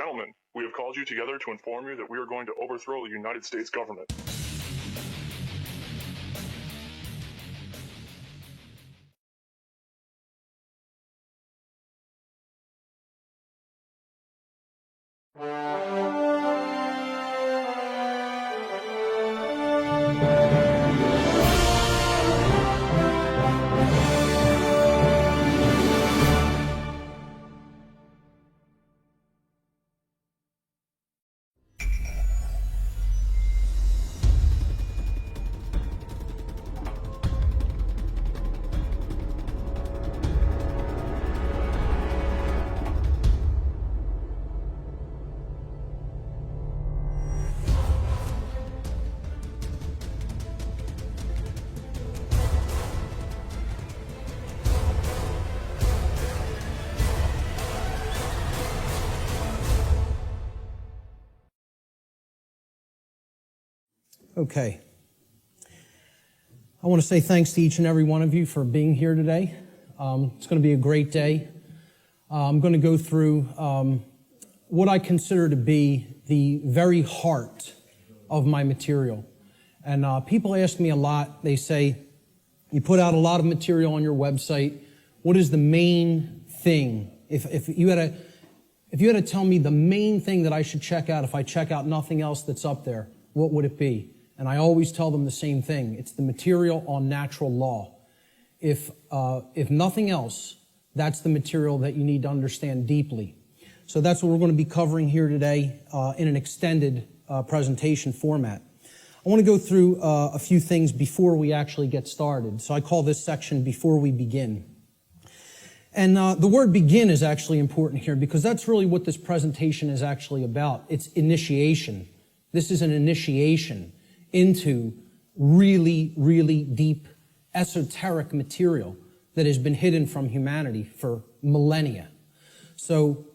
Gentlemen, we have called you together to inform you that we are going to overthrow the United States government. Okay. I want to say thanks to each and every one of you for being here today. It's going to be a great day. I'm going to go through what I consider to be the very heart of my material. And people ask me a lot. They say, you put out a lot of material on your website. What is the main thing? If you had to tell me the main thing that I should check out if I check out nothing else that's up there, what would it be? And I always tell them the same thing. It's the material on natural law. If nothing else, that's the material that you need to understand deeply. So that's what we're going to be covering here today in an extended presentation format. I want to go through a few things before we actually get started. So I call this section Before We Begin. And the word begin is actually important here because that's really what this presentation is actually about. It's initiation. This is an initiation into really, really deep, esoteric material that has been hidden from humanity for millennia. So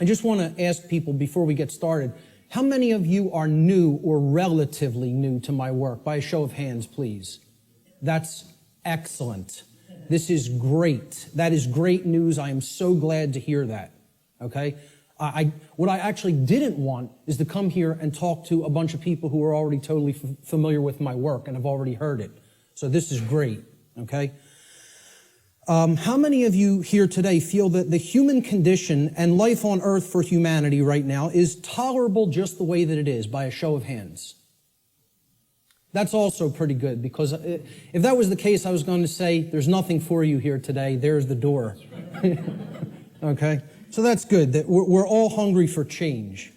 I just want to ask people before we get started, how many of you are new or relatively new to my work? By a show of hands, please. That's excellent. This is great. That is great news. I am so glad to hear that. Okay? What I actually didn't want is to come here and talk to a bunch of people who are already totally familiar with my work and have already heard it. So this is great, okay? How many of you here today feel that the human condition and life on earth for humanity right now is tolerable just the way that it is, by a show of hands? That's also pretty good, because if that was the case, I was going to say, there's nothing for you here today. There's the door. Okay? So that's good, that we're all hungry for change.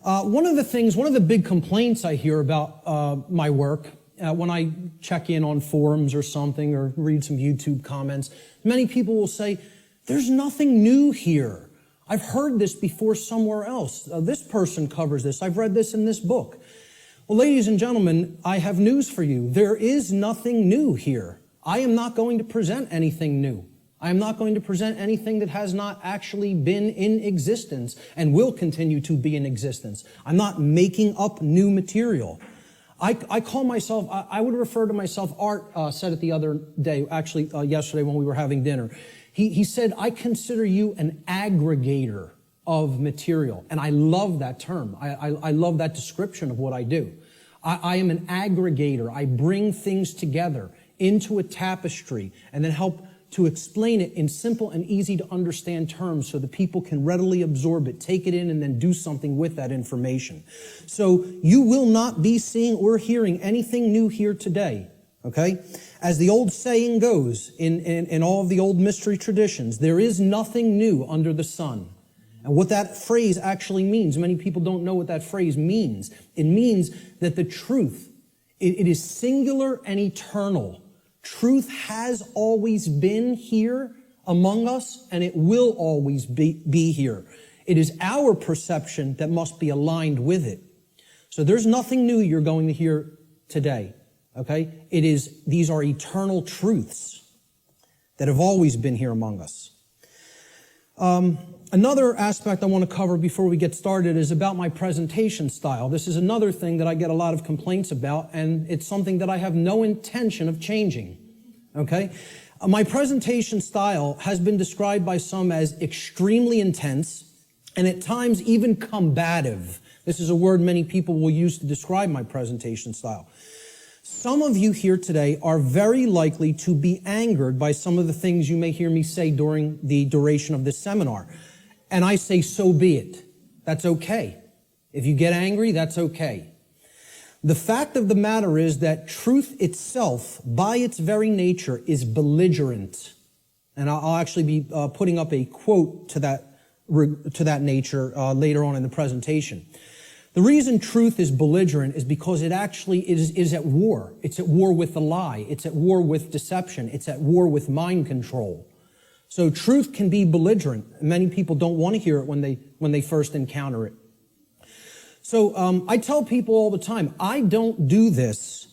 One of the big complaints I hear about my work, when I check in on forums or something, or read some YouTube comments, many people will say, there's nothing new here. I've heard this before somewhere else. This person covers this. I've read this in this book. Well, ladies and gentlemen, I have news for you. There is nothing new here. I am not going to present anything new. I am not going to present anything that has not actually been in existence and will continue to be in existence. I'm not making up new material. I call myself, I would refer to myself, Art said it the other day, actually yesterday when we were having dinner. He said, I consider you an aggregator of material. And I love that term. I love that description of what I do. I am an aggregator. I bring things together into a tapestry and then help to explain it in simple and easy to understand terms so that people can readily absorb it, take it in, and then do something with that information. So you will not be seeing or hearing anything new here today, okay? As the old saying goes in all of the old mystery traditions, there is nothing new under the sun. And what that phrase actually means, many people don't know what that phrase means. It means that the truth, it is singular and eternal. Truth has always been here among us, and it will always be here. It is our perception that must be aligned with it. So there's nothing new you're going to hear today, okay? These are eternal truths that have always been here among us. Another aspect I want to cover before we get started is about my presentation style. This is another thing that I get a lot of complaints about, and it's something that I have no intention of changing, okay? My presentation style has been described by some as extremely intense, and at times even combative. This is a word many people will use to describe my presentation style. Some of you here today are very likely to be angered by some of the things you may hear me say during the duration of this seminar. And I say, so be it. That's okay. If you get angry, that's okay. The fact of the matter is that truth itself, by its very nature, is belligerent. And I'll actually be putting up a quote to that nature later on in the presentation. The reason truth is belligerent is because it actually is at war. It's at war with the lie. It's at war with deception. It's at war with mind control. So truth can be belligerent. Many people don't want to hear it when they first encounter it. So I tell people all the time, I don't do this.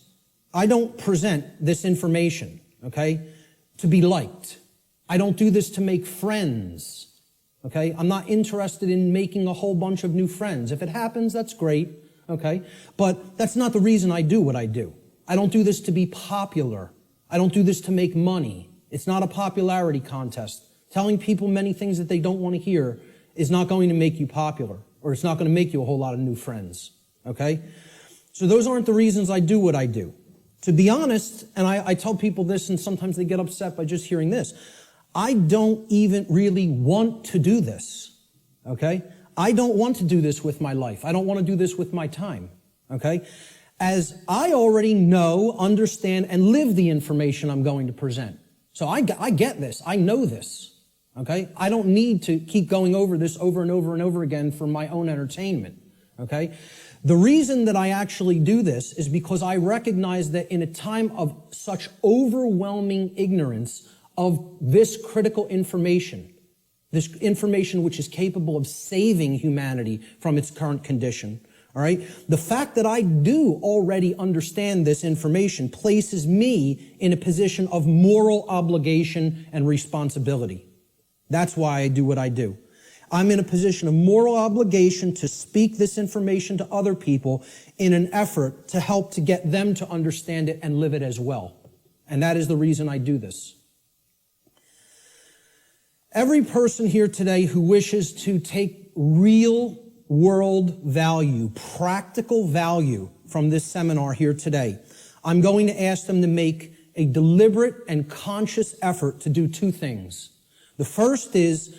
I don't present this information, okay, to be liked. I don't do this to make friends. Okay, I'm not interested in making a whole bunch of new friends. If it happens, that's great, okay? But that's not the reason I do what I do. I don't do this to be popular. I don't do this to make money. It's not a popularity contest. Telling people many things that they don't want to hear is not going to make you popular, or it's not going to make you a whole lot of new friends, okay? So those aren't the reasons I do what I do. To be honest, and I tell people this, and sometimes they get upset by just hearing this, I don't even really want to do this, okay? I don't want to do this with my life. I don't want to do this with my time, okay? As I already know, understand, and live the information I'm going to present. So I get this. I know this, okay? I don't need to keep going over this over and over and over again for my own entertainment, okay? The reason that I actually do this is because I recognize that in a time of such overwhelming ignorance of this critical information, this information which is capable of saving humanity from its current condition, all right? The fact that I do already understand this information places me in a position of moral obligation and responsibility. That's why I do what I do. I'm in a position of moral obligation to speak this information to other people in an effort to help to get them to understand it and live it as well. And that is the reason I do this. Every person here today who wishes to take real world value, practical value from this seminar here today, I'm going to ask them to make a deliberate and conscious effort to do two things. The first is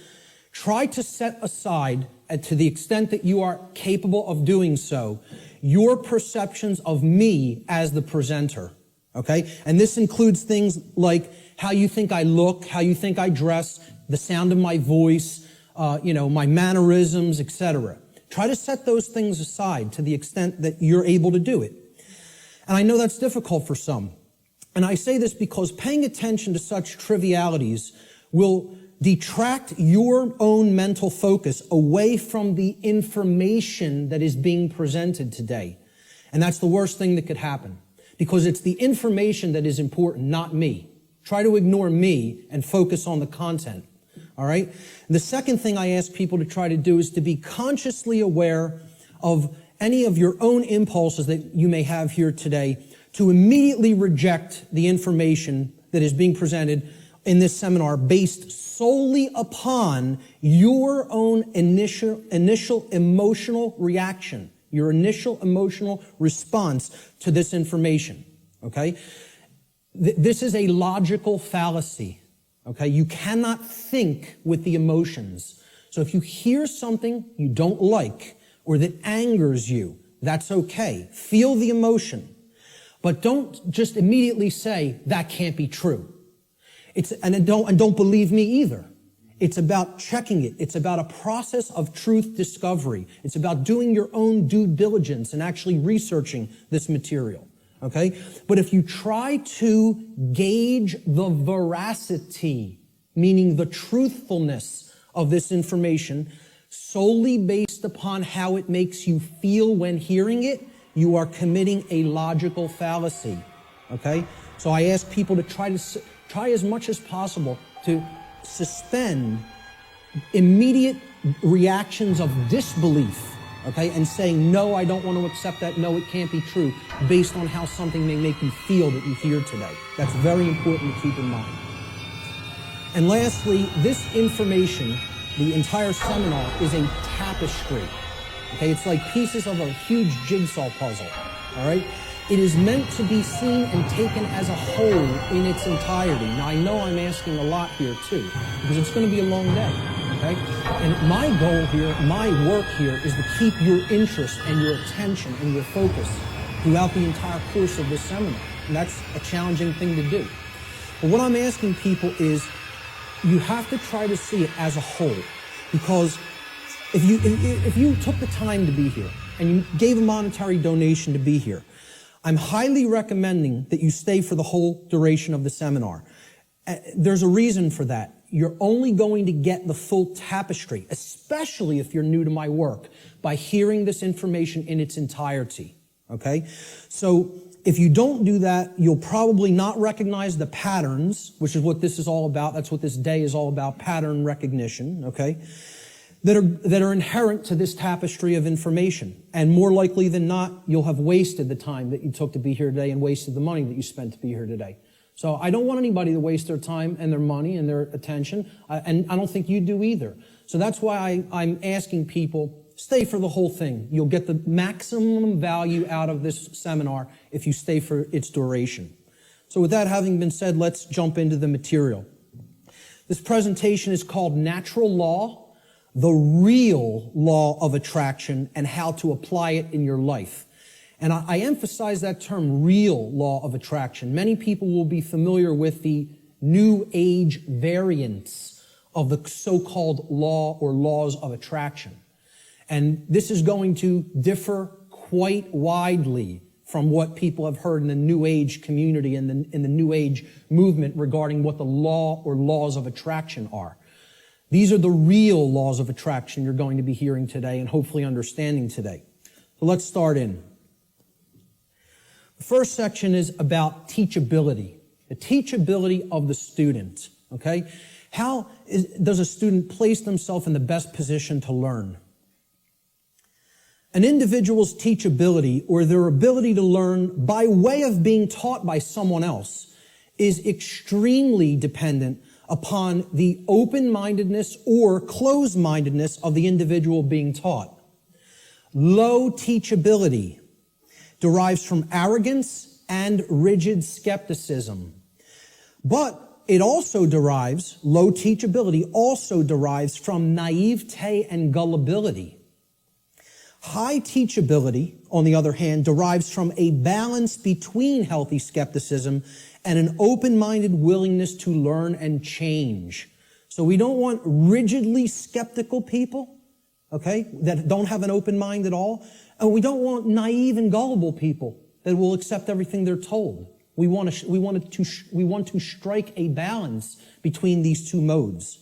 try to set aside, to the extent that you are capable of doing so, your perceptions of me as the presenter, okay? And this includes things like how you think I look, how you think I dress, the sound of my voice, my mannerisms, etc. Try to set those things aside to the extent that you're able to do it. And I know that's difficult for some. And I say this because paying attention to such trivialities will detract your own mental focus away from the information that is being presented today. And that's the worst thing that could happen, because it's the information that is important, not me. Try to ignore me and focus on the content. All right? The second thing I ask people to try to do is to be consciously aware of any of your own impulses that you may have here today, to immediately reject the information that is being presented in this seminar based solely upon your own initial emotional reaction, your initial emotional response to this information. Okay? This is a logical fallacy. Okay, you cannot think with the emotions. So if you hear something you don't like or that angers you, that's okay. Feel the emotion. But don't just immediately say, that can't be true. And don't believe me either. It's about checking it. It's about a process of truth discovery. It's about doing your own due diligence and actually researching this material. Okay? But if you try to gauge the veracity, meaning the truthfulness of this information, solely based upon how it makes you feel when hearing it, you are committing a logical fallacy. Okay? So I ask people to try as much as possible to suspend immediate reactions of disbelief. Okay, and saying, no, I don't want to accept that, no, it can't be true, based on how something may make you feel that you hear today. That's very important to keep in mind. And lastly, this information the entire seminar is a tapestry. Okay, it's like pieces of a huge jigsaw puzzle. All right? It is meant to be seen and taken as a whole in its entirety. Now, I know I'm asking a lot here, too, because it's going to be a long day. Okay? And my goal here, my work here, is to keep your interest and your attention and your focus throughout the entire course of this seminar. And that's a challenging thing to do. But what I'm asking people is, you have to try to see it as a whole. Because if you took the time to be here and you gave a monetary donation to be here, I'm highly recommending that you stay for the whole duration of the seminar. There's a reason for that. You're only going to get the full tapestry, especially if you're new to my work, by hearing this information in its entirety. Okay? So if you don't do that, you'll probably not recognize the patterns, which is what this is all about. That's what this day is all about, pattern recognition, okay? That are inherent to this tapestry of information. And more likely than not, you'll have wasted the time that you took to be here today and wasted the money that you spent to be here today. So I don't want anybody to waste their time and their money and their attention, and I don't think you do either. So that's why I'm asking people, stay for the whole thing. You'll get the maximum value out of this seminar if you stay for its duration. So with that having been said, let's jump into the material. This presentation is called Natural Law, the Real Law of Attraction, and How to Apply It in Your Life. And I emphasize that term, real law of attraction. Many people will be familiar with the New Age variants of the so-called law or laws of attraction. And this is going to differ quite widely from what people have heard in the New Age community and in the New Age movement regarding what the law or laws of attraction are. These are the real laws of attraction you're going to be hearing today and hopefully understanding today. So let's start in. The first section is about teachability, the teachability of the student, okay? How does a student place themselves in the best position to learn? An individual's teachability, or their ability to learn by way of being taught by someone else, is extremely dependent upon the open-mindedness or closed-mindedness of the individual being taught. Low teachability derives from arrogance and rigid skepticism. But it also derives, low teachability also derives from naivete and gullibility. High teachability, on the other hand, derives from a balance between healthy skepticism and an open-minded willingness to learn and change. So we don't want rigidly skeptical people, okay, that don't have an open mind at all. And we don't want naive and gullible people that will accept everything they're told. We want to strike a balance between these two modes.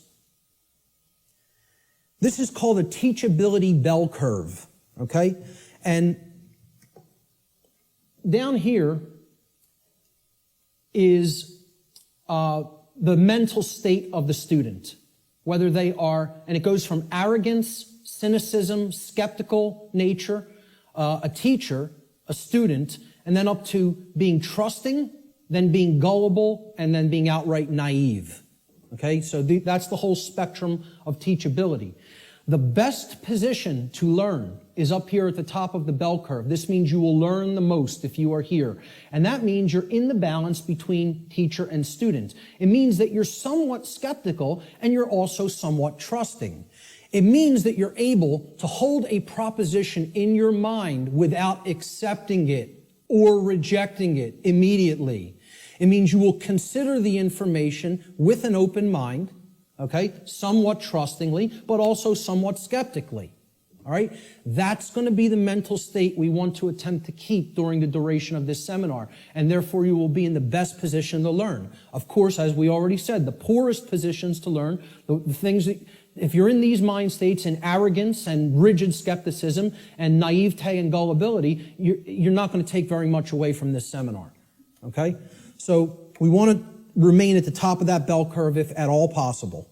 This is called a teachability bell curve, okay? And down here is the mental state of the student, whether they are, and it goes from arrogance, cynicism, skeptical nature, a teacher, a student, and then up to being trusting, then being gullible, and then being outright naive. Okay, so that's the whole spectrum of teachability. The best position to learn is up here at the top of the bell curve. This means you will learn the most if you are here. And that means you're in the balance between teacher and student. It means that you're somewhat skeptical and you're also somewhat trusting. It means that you're able to hold a proposition in your mind without accepting it or rejecting it immediately. It means you will consider the information with an open mind, okay, somewhat trustingly, but also somewhat skeptically. All right? That's going to be the mental state we want to attempt to keep during the duration of this seminar, and therefore you will be in the best position to learn. Of course, as we already said, the poorest positions to learn, the things that, if you're in these mind states in arrogance and rigid skepticism and naivete and gullibility, you're not going to take very much away from this seminar. Okay? So we want to remain at the top of that bell curve if at all possible.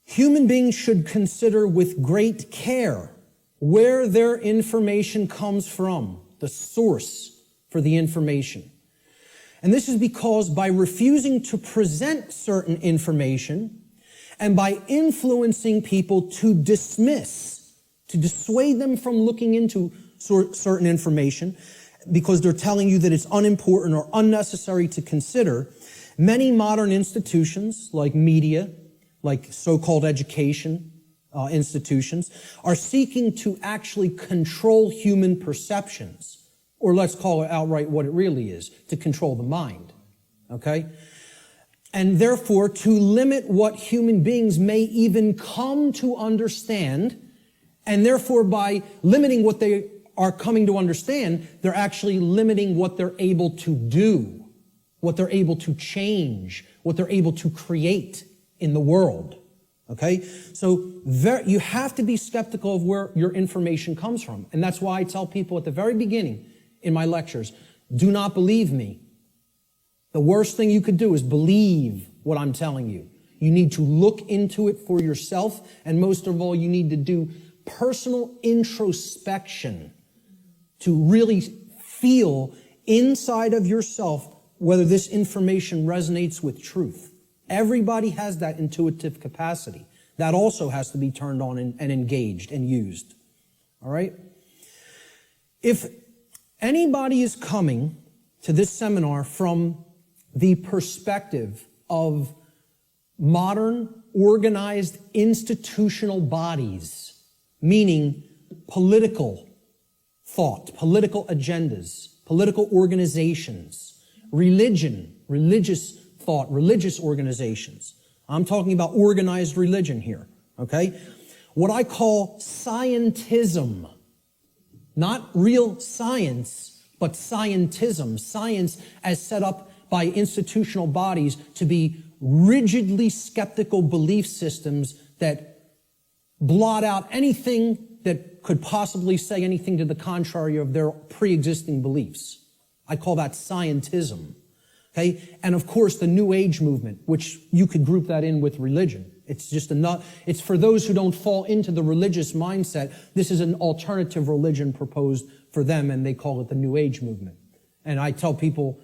Human beings should consider with great care where their information comes from, the source for the information. And this is because by refusing to present certain information and by influencing people to dissuade them from looking into certain information because they're telling you that it's unimportant or unnecessary to consider, many modern institutions like media, like so-called education institutions, are seeking to actually control human perceptions, or let's call it outright what it really is, to control the mind, okay? And therefore, to limit what human beings may even come to understand, and therefore by limiting what they are coming to understand, they're actually limiting what they're able to do, what they're able to change, what they're able to create in the world. Okay? So you have to be skeptical of where your information comes from. And that's why I tell people at the very beginning in my lectures, do not believe me. The worst thing you could do is believe what I'm telling you. You need to look into it for yourself, and most of all, you need to do personal introspection to really feel inside of yourself whether this information resonates with truth. Everybody has that intuitive capacity. That also has to be turned on and engaged and used. All right? If anybody is coming to this seminar from the perspective of modern, organized, institutional bodies, meaning political thought, political agendas, political organizations, religion, religious thought, religious organizations. I'm talking about organized religion here, okay? What I call scientism, not real science, but scientism, science as set up by institutional bodies to be rigidly skeptical belief systems that blot out anything that could possibly say anything to the contrary of their pre-existing beliefs. I call that scientism. Okay? And of course, the New Age movement, which you could group that in with religion. It's just it's for those who don't fall into the religious mindset. This is an alternative religion proposed for them, and they call it the New Age movement. And I tell people,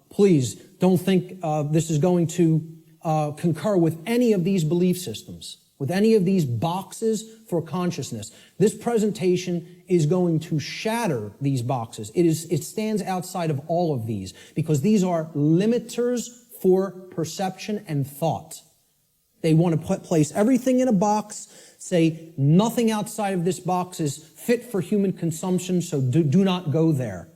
please don't think this is going to concur with any of these belief systems, with any of these boxes for consciousness. This presentation is going to shatter these boxes. It stands outside of all of these because these are limiters for perception and thought. They want to place everything in a box, say nothing outside of this box is fit for human consumption, so do not go there.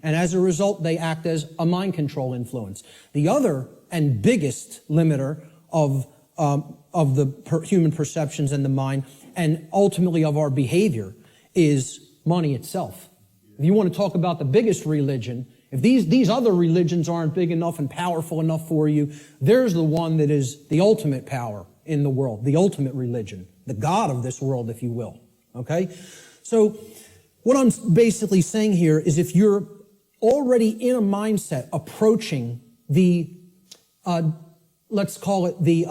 And as a result, they act as a mind control influence. The other and biggest limiter of the human perceptions and the mind, and ultimately of our behavior, is money itself. If you want to talk about the biggest religion, if these other religions aren't big enough and powerful enough for you, there's the one that is the ultimate power in the world, the ultimate religion, the God of this world, if you will. Okay? So what I'm basically saying here is if you're already in a mindset approaching the, let's call it the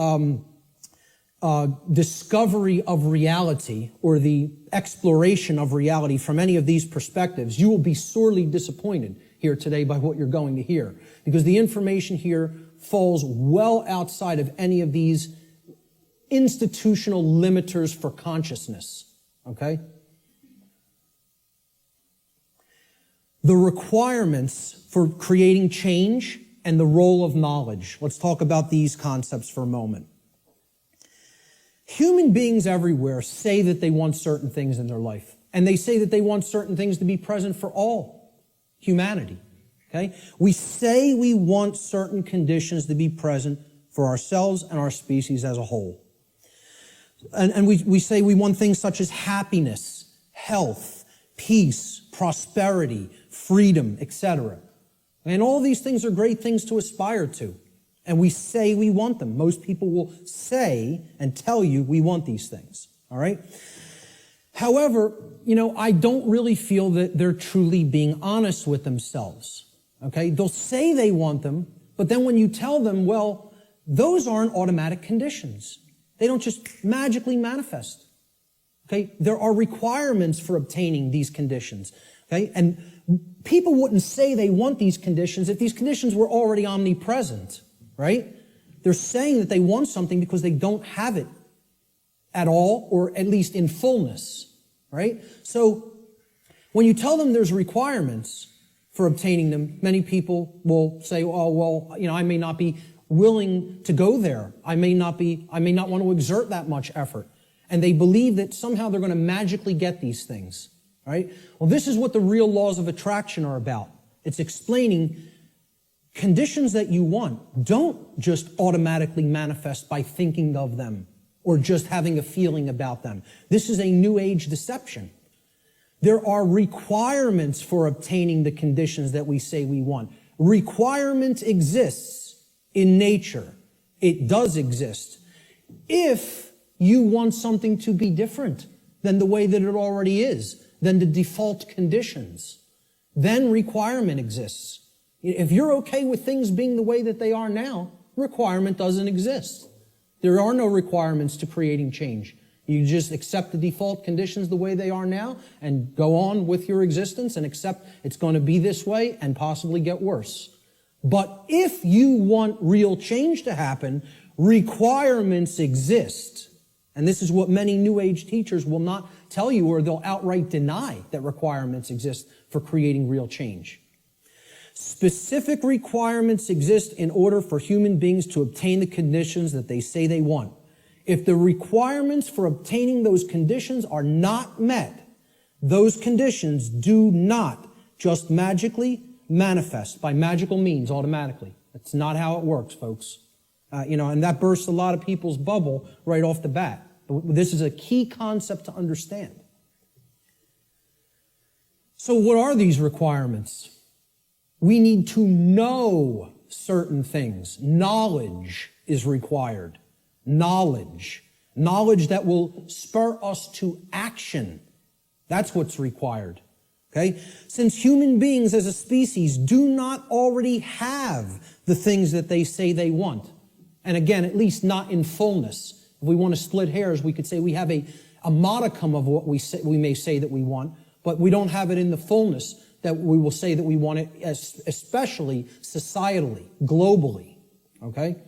discovery of reality or the exploration of reality from any of these perspectives, you will be sorely disappointed here today by what you're going to hear. Because the information here falls well outside of any of these institutional limiters for consciousness. Okay? The requirements for creating change and the role of knowledge. Let's talk about these concepts for a moment. Human beings everywhere say that they want certain things in their life. And they say that they want certain things to be present for all humanity. Okay? We say we want certain conditions to be present for ourselves and our species as a whole. And we say we want things such as happiness, health, peace, prosperity, freedom, etc. And all these things are great things to aspire to. And we say we want them. Most people will say and tell you we want these things. All right? However, I don't really feel that they're truly being honest with themselves. Okay? They'll say they want them, but then when you tell them, well, those aren't automatic conditions. They don't just magically manifest. Okay? There are requirements for obtaining these conditions. Okay? And people wouldn't say they want these conditions if these conditions were already omnipresent. Right? They're saying that they want something because they don't have it at all, or at least in fullness, right? So when you tell them there's requirements for obtaining them, many people will say, oh, well, I may not be willing to go there. I may not want to exert that much effort. And they believe that somehow they're going to magically get these things, right? Well, this is what the real laws of attraction are about. It's explaining conditions that you want don't just automatically manifest by thinking of them or just having a feeling about them. This is a New Age deception. There are requirements for obtaining the conditions that we say we want. Requirement exists in nature. It does exist. If you want something to be different than the way that it already is, than the default conditions, then requirement exists. If you're okay with things being the way that they are now, requirement doesn't exist. There are no requirements to creating change. You just accept the default conditions the way they are now and go on with your existence and accept it's going to be this way and possibly get worse. But if you want real change to happen, requirements exist. And this is what many New Age teachers will not tell you, or they'll outright deny that requirements exist for creating real change. Specific requirements exist in order for human beings to obtain the conditions that they say they want. If the requirements for obtaining those conditions are not met, those conditions do not just magically manifest by magical means automatically. That's not how it works, folks. And that bursts a lot of people's bubble right off the bat. This is a key concept to understand. So what are these requirements? We need to know certain things. Knowledge is required. Knowledge. Knowledge that will spur us to action. That's what's required. Okay? Since human beings as a species do not already have the things that they say they want, and again, at least not in fullness. If we want to split hairs, we could say we have a modicum of what we may say that we want, but we don't have it in the fullness that we will say that we want it, especially societally, globally. Okay?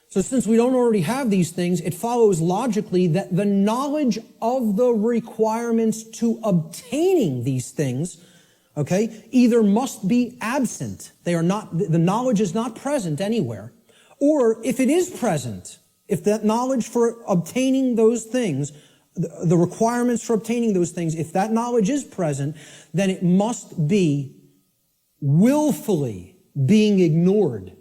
So since we don't already have these things, it follows logically that the knowledge of the requirements to obtaining these things, okay, either must be absent. The knowledge is not present anywhere. Or if it is present, if that knowledge for obtaining those things, the requirements for obtaining those things, if that knowledge is present, then it must be willfully being ignored.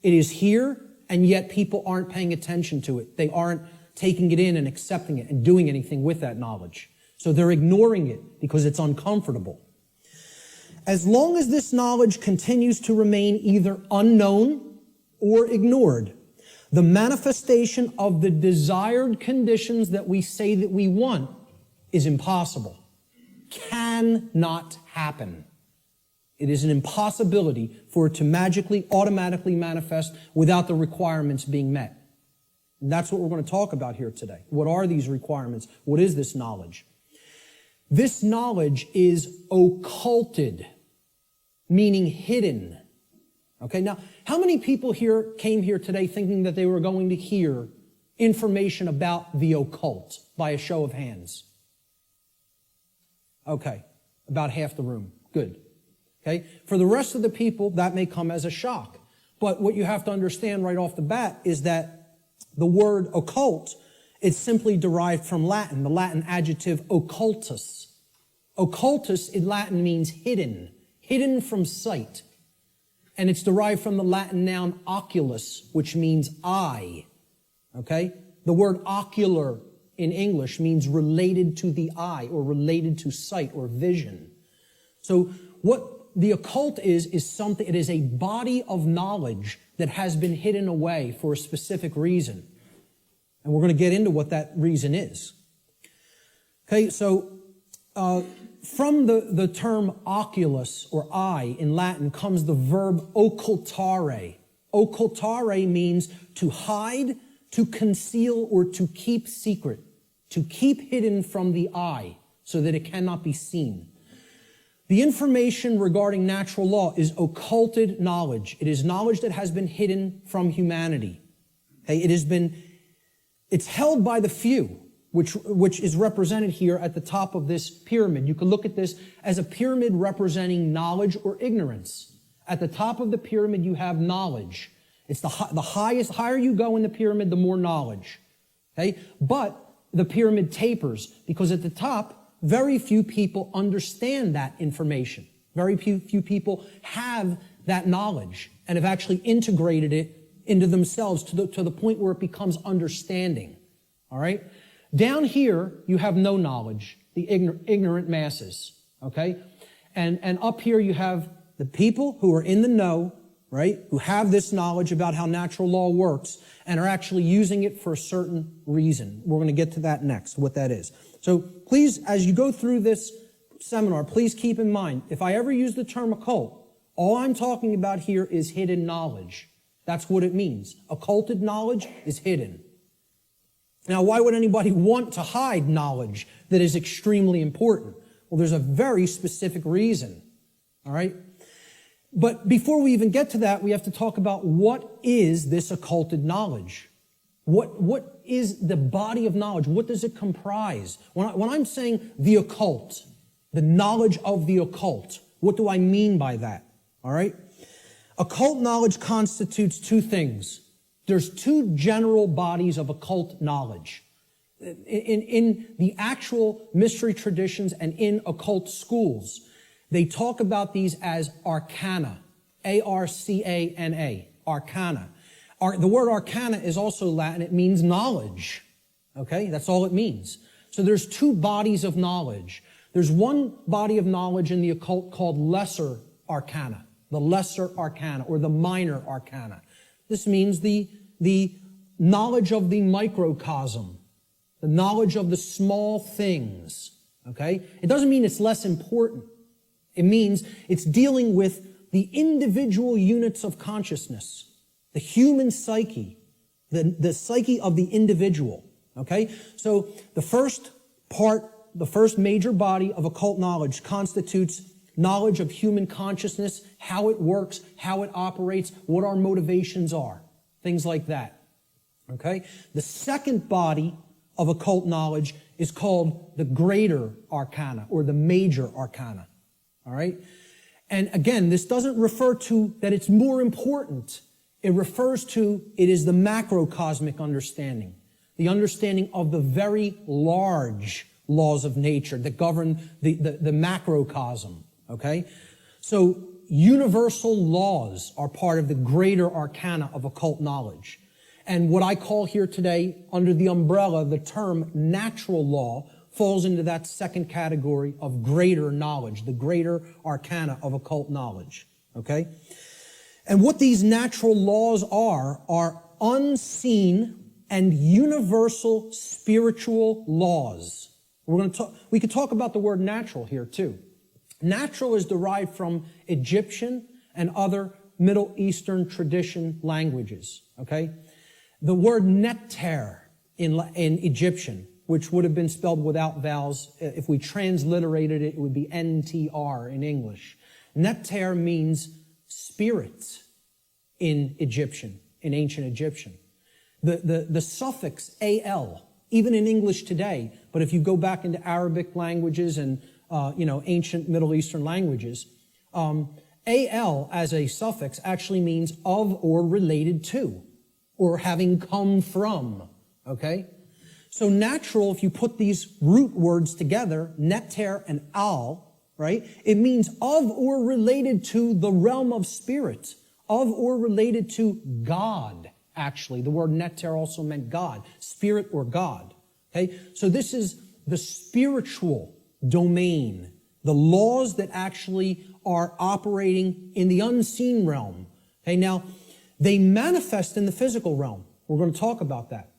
It is here, and yet people aren't paying attention to it. They aren't taking it in and accepting it and doing anything with that knowledge. So they're ignoring it because it's uncomfortable. As long as this knowledge continues to remain either unknown or ignored, the manifestation of the desired conditions that we say that we want is impossible. Cannot happen. It is an impossibility for it to magically, automatically manifest without the requirements being met. And that's what we're going to talk about here today. What are these requirements? What is this knowledge? This knowledge is occulted, meaning hidden. Okay, now, how many people here came here today thinking that they were going to hear information about the occult by a show of hands? Okay, about half the room. Good. Okay, for the rest of the people, that may come as a shock. But what you have to understand right off the bat is that the word occult is simply derived from Latin, the Latin adjective occultus. Occultus in Latin means hidden, hidden from sight. And it's derived from the Latin noun oculus, which means eye. Okay? The word ocular in English means related to the eye or related to sight or vision. So what the occult is something, it is a body of knowledge that has been hidden away for a specific reason. And we're going to get into what that reason is. Okay, so from the term oculus or eye in Latin comes the verb occultare. Occultare means to hide, to conceal, or to keep secret, to keep hidden from the eye so that it cannot be seen. The information regarding natural law is occulted knowledge. It is knowledge that has been hidden from humanity. Okay? It's held by the few, which is represented here at the top of this pyramid. You can look at this as a pyramid representing knowledge or ignorance. At the top of the pyramid, you have knowledge. It's the higher you go in the pyramid, the more knowledge. Okay? But the pyramid tapers because at the top, very few people understand that information. Very few people have that knowledge and have actually integrated it into themselves to the point where it becomes understanding. All right? Down here, you have no knowledge, the ignorant masses. Okay? And up here, you have the people who are in the know, right, who have this knowledge about how natural law works and are actually using it for a certain reason. We're going to get to that next, what that is. So please, as you go through this seminar, please keep in mind, if I ever use the term occult, all I'm talking about here is hidden knowledge. That's what it means. Occulted knowledge is hidden. Now, why would anybody want to hide knowledge that is extremely important? Well, there's a very specific reason. All right? But before we even get to that, we have to talk about what is this occulted knowledge? What is the body of knowledge? What does it comprise? When I'm saying the occult, the knowledge of the occult, what do I mean by that? All right? Occult knowledge constitutes two things. There's two general bodies of occult knowledge. In the actual mystery traditions and in occult schools, they talk about these as arcana, A-R-C-A-N-A, arcana. The word arcana is also Latin. It means knowledge. Okay? That's all it means. So there's two bodies of knowledge. There's one body of knowledge in the occult called lesser arcana, the lesser arcana or the minor arcana. This means the knowledge of the microcosm, the knowledge of the small things. Okay? It doesn't mean it's less important. It means it's dealing with the individual units of consciousness, the human psyche, the psyche of the individual. Okay? So the first major body of occult knowledge constitutes knowledge of human consciousness, how it works, how it operates, what our motivations are, things like that. Okay? The second body of occult knowledge is called the greater arcana or the major arcana. All right? And again, this doesn't refer to that it's more important. It refers to it is the macrocosmic understanding, the understanding of the very large laws of nature that govern the macrocosm. Okay? So universal laws are part of the greater arcana of occult knowledge. And what I call here today, under the umbrella, the term natural law, falls into that second category of greater knowledge, the greater arcana of occult knowledge. Okay? And what these natural laws are unseen and universal spiritual laws. We could talk about the word natural here too. Natural is derived from Egyptian and other Middle Eastern tradition languages. Okay? The word nectar in Egyptian, which would have been spelled without vowels, if we transliterated it, it would be N-T-R in English. Nectar means spirit in Egyptian, in ancient Egyptian. The suffix al, even in English today, but if you go back into Arabic languages and ancient Middle Eastern languages, al as a suffix actually means of or related to, or having come from. Okay? So natural, if you put these root words together, nectar and al, right? It means of or related to the realm of spirit, of or related to God, actually. The word nectar also meant God, spirit or God. Okay? So this is the spiritual domain, the laws that actually are operating in the unseen realm. Okay? Now, they manifest in the physical realm. We're going to talk about that.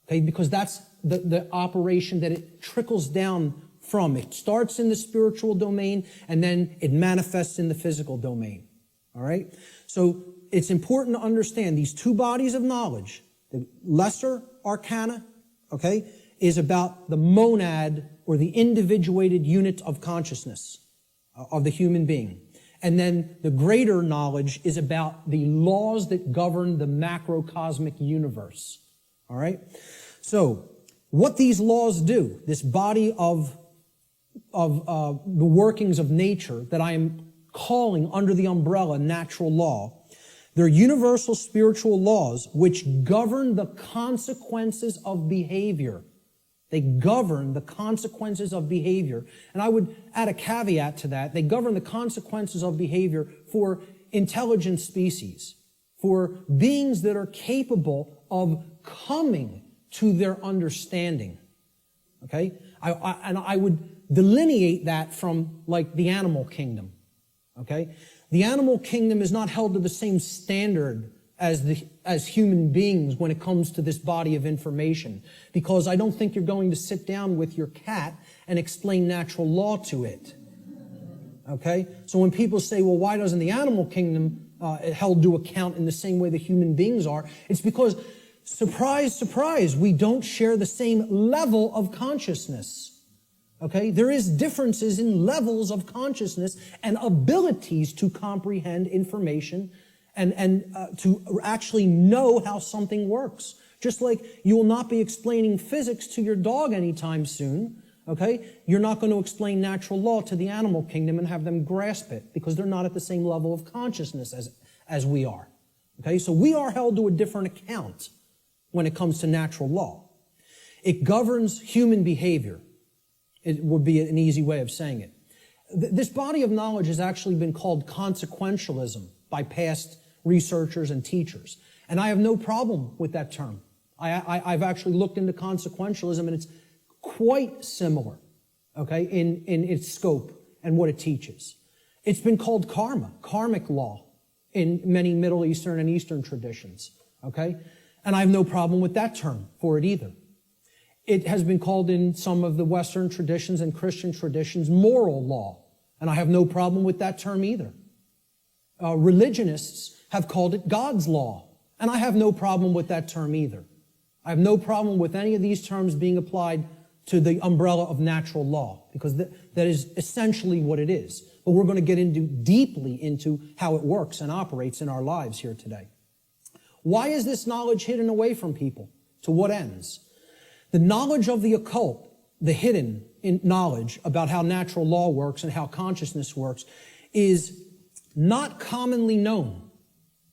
Okay? Because that's the operation that it trickles down from. It starts in the spiritual domain and then it manifests in the physical domain. All right? So it's important to understand these two bodies of knowledge. The lesser arcana, okay, is about the monad or the individuated unit of consciousness. of the human being. And then the greater knowledge is about the laws that govern the macrocosmic universe. All right? So, what these laws do, this body of the workings of nature that I am calling under the umbrella natural law, they're universal spiritual laws which govern the consequences of behavior. They govern the consequences of behavior. And I would add a caveat to that. They govern the consequences of behavior for intelligent species, for beings that are capable of coming to their understanding. Okay? And I would delineate that from, like, the animal kingdom. Okay? The animal kingdom is not held to the same standard as human beings when it comes to this body of information, because I don't think you're going to sit down with your cat and explain natural law to it. Okay? So when people say, well, why doesn't the animal kingdom held to account in the same way that human beings are? It's because, surprise, surprise, we don't share the same level of consciousness. Okay? There is differences in levels of consciousness and abilities to comprehend information and to actually know how something works. Just like you will not be explaining physics to your dog anytime soon, okay? You're not going to explain natural law to the animal kingdom and have them grasp it, because they're not at the same level of consciousness as we are. Okay? So we are held to a different account when it comes to natural law. It governs human behavior. It would be an easy way of saying it. This body of knowledge has actually been called consequentialism by past researchers and teachers. And I have no problem with that term. I've actually looked into consequentialism, and it's quite similar, okay, in its scope and what it teaches. It's been called karma, karmic law, in many Middle Eastern and Eastern traditions, okay? And I have no problem with that term for it either. It has been called in some of the Western traditions and Christian traditions moral law, and I have no problem with that term either. Religionists have called it God's law, and I have no problem with that term either. I have no problem with any of these terms being applied to the umbrella of natural law, because that is essentially what it is. But we're going to get deeply into how it works and operates in our lives here today. Why is this knowledge hidden away from people? To what ends? The knowledge of the occult, the hidden knowledge about how natural law works and how consciousness works, is not commonly known.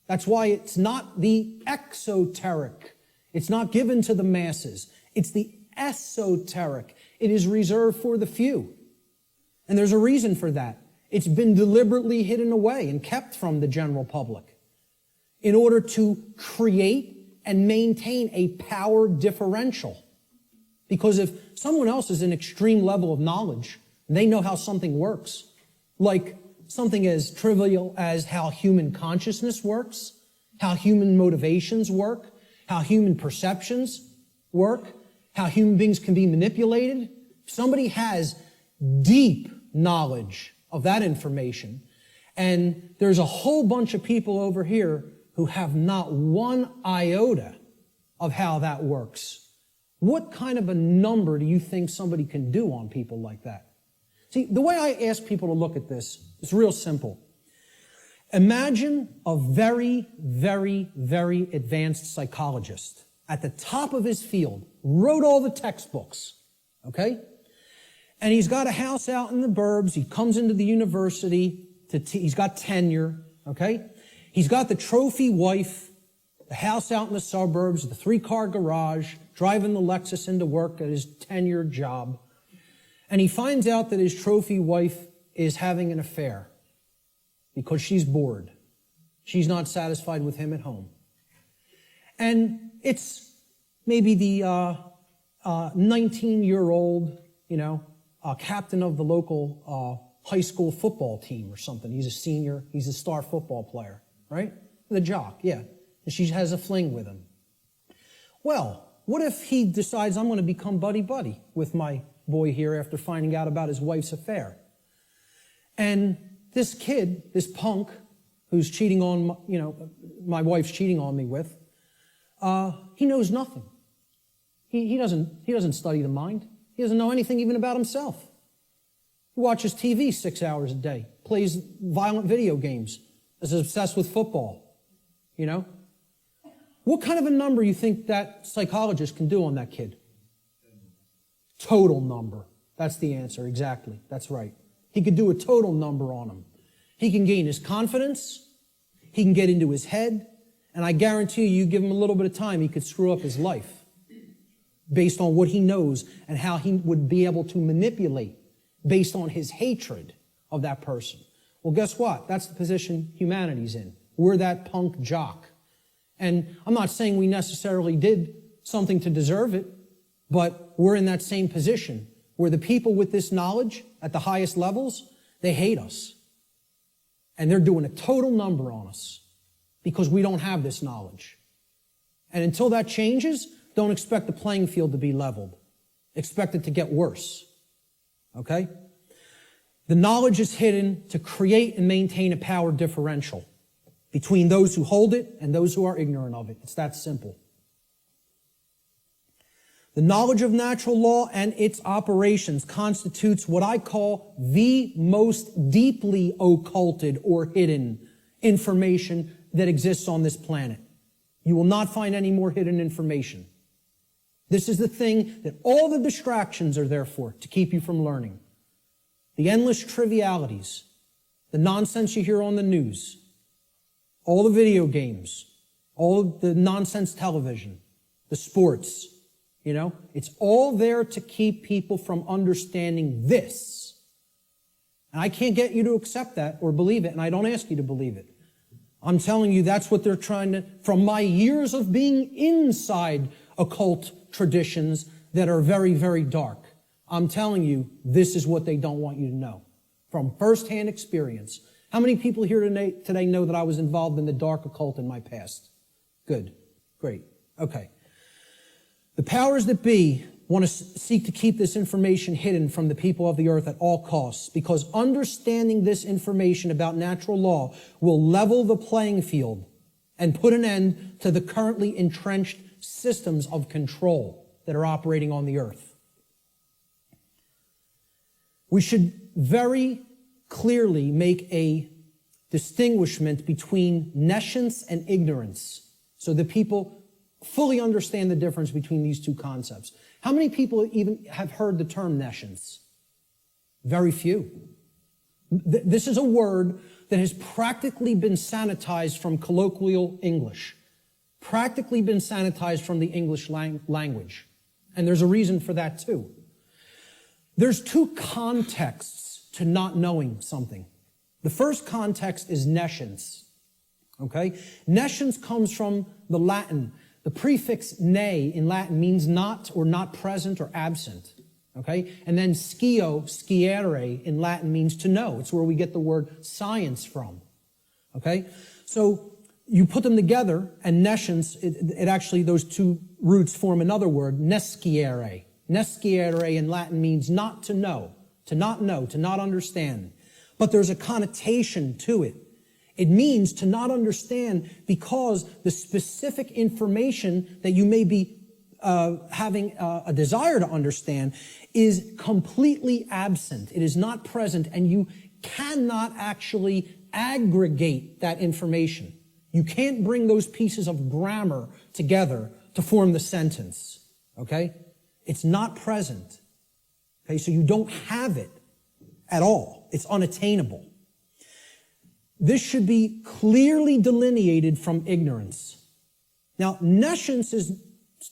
That's why it's not the exoteric. It's not given to the masses. It's the esoteric. It is reserved for the few. And there's a reason for that. It's been deliberately hidden away and kept from the general public in order to create and maintain a power differential. Because if someone else is an extreme level of knowledge, and they know how something works, like something as trivial as how human consciousness works, how human motivations work, how human perceptions work, how human beings can be manipulated. If somebody has deep knowledge of that information, and there's a whole bunch of people over here who have not one iota of how that works, what kind of a number do you think somebody can do on people like that? See, the way I ask people to look at this is real simple. Imagine a very, very, very advanced psychologist at the top of his field, wrote all the textbooks, okay? And he's got a house out in the burbs. He comes into the university. He's got tenure, okay? He's got the trophy wife, the house out in the suburbs, the 3-car garage, driving the Lexus into work at his tenured job. And he finds out that his trophy wife is having an affair because she's bored. She's not satisfied with him at home. And it's maybe the 19-year-old, captain of the local high school football team or something. He's a senior. He's a star football player, right? The jock, yeah. And she has a fling with him. Well, what if he decides, I'm going to become buddy-buddy with my boy here after finding out about his wife's affair? And this kid, this punk, who's cheating on, my wife's cheating on me with, he knows nothing. He doesn't study the mind. He doesn't know anything even about himself. who watches TV 6 hours a day, plays violent video games, is obsessed with football, you know? What kind of a number you think that psychologist can do on that kid? Total number. That's the answer, exactly. That's right. He could do a total number on him. He can gain his confidence, he can get into his head, and I guarantee you give him a little bit of time, he could screw up his life based on what he knows and how he would be able to manipulate based on his hatred of that person. Well, guess what? That's the position humanity's in. We're that punk jock. And I'm not saying we necessarily did something to deserve it, but we're in that same position where the people with this knowledge at the highest levels, they hate us. And they're doing a total number on us because we don't have this knowledge. And until that changes, don't expect the playing field to be leveled. Expect it to get worse. Okay? The knowledge is hidden to create and maintain a power differential between those who hold it and those who are ignorant of it. It's that simple. The knowledge of natural law and its operations constitutes what I call the most deeply occulted or hidden information that exists on this planet. You will not find any more hidden information. This is the thing that all the distractions are there for, to keep you from learning. The endless trivialities, the nonsense you hear on the news, all the video games, all the nonsense television, the sports, you know, it's all there to keep people from understanding this. And I can't get you to accept that or believe it, and I don't ask you to believe it. I'm telling you that's what they're trying to, from my years of being inside occult traditions that are very, very dark. I'm telling you, this is what they don't want you to know. From firsthand experience. How many people here today know that I was involved in the dark occult in my past? Good. Great. Okay. The powers that be want to seek to keep this information hidden from the people of the earth at all costs, because understanding this information about natural law will level the playing field and put an end to the currently entrenched systems of control that are operating on the earth. We should very clearly make a distinguishment between nescience and ignorance so that people fully understand the difference between these two concepts. How many people even have heard the term nescience? Very few. This is a word that has practically been sanitized from colloquial English, practically been sanitized from the English language. And there's a reason for that too. There's two contexts to not knowing something. The first context is nescience. Okay? Nescience comes from the Latin. The prefix ne in Latin means not or not present or absent. Okay? And then sciere in Latin means to know. It's where we get the word science from. Okay? So you put them together, and nescience, it actually, those two roots form another word, nesciere. Nesciere in Latin means not to know, to not understand. But there's a connotation to it. It means to not understand because the specific information that you may be having a desire to understand is completely absent. It is not present, and you cannot actually aggregate that information. You can't bring those pieces of grammar together to form the sentence. Okay? It's not present. Okay? So you don't have it at all. It's unattainable. This should be clearly delineated from ignorance. Now, nescience is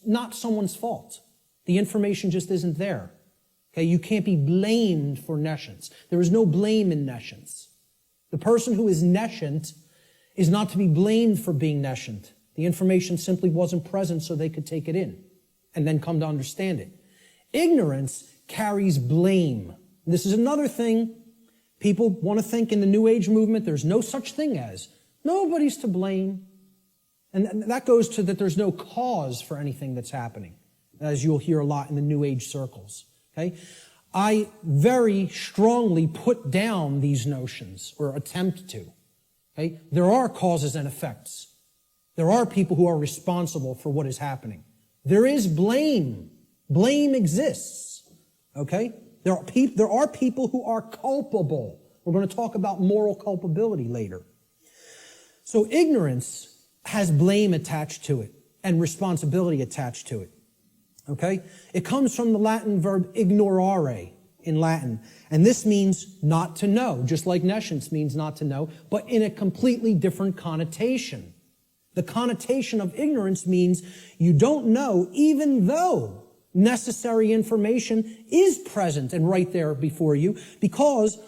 not someone's fault. The information just isn't there. Okay? You can't be blamed for nescience. There is no blame in nescience. The person who is nescient is not to be blamed for being nescient. The information simply wasn't present so they could take it in and then come to understand it. Ignorance carries blame. This is another thing. People want to think in the New Age movement there's no such thing as. Nobody's to blame. And that goes to that there's no cause for anything that's happening, as you'll hear a lot in the New Age circles. Okay? I very strongly put down these notions, or attempt to. Okay? There are causes and effects. There are people who are responsible for what is happening. There is blame. Blame exists. Okay? There are people who are culpable. We're going to talk about moral culpability later. So ignorance has blame attached to it and responsibility attached to it. Okay? It comes from the Latin verb ignorare in Latin. And this means not to know, just like nescience means not to know, but in a completely different connotation. The connotation of ignorance means you don't know even though necessary information is present and right there before you, because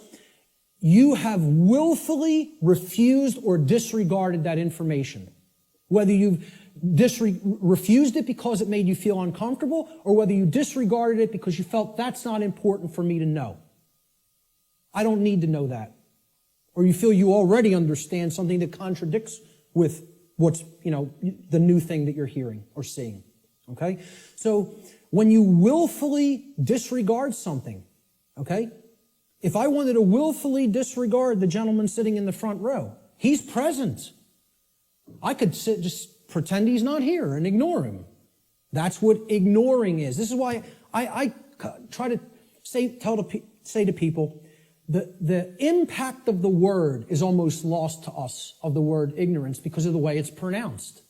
you have willfully refused or disregarded that information. Whether you've refused it because it made you feel uncomfortable, or whether you disregarded it because you felt that's not important for me to know. I don't need to know that. Or you feel you already understand something that contradicts with what's, the new thing that you're hearing or seeing. Okay? So when you willfully disregard something, okay? If I wanted to willfully disregard the gentleman sitting in the front row, he's present. I could just pretend he's not here and ignore him. That's what ignoring is. This is why I try to say to people, the impact of the word is almost lost to us, of the word ignorance, because of the way it's pronounced.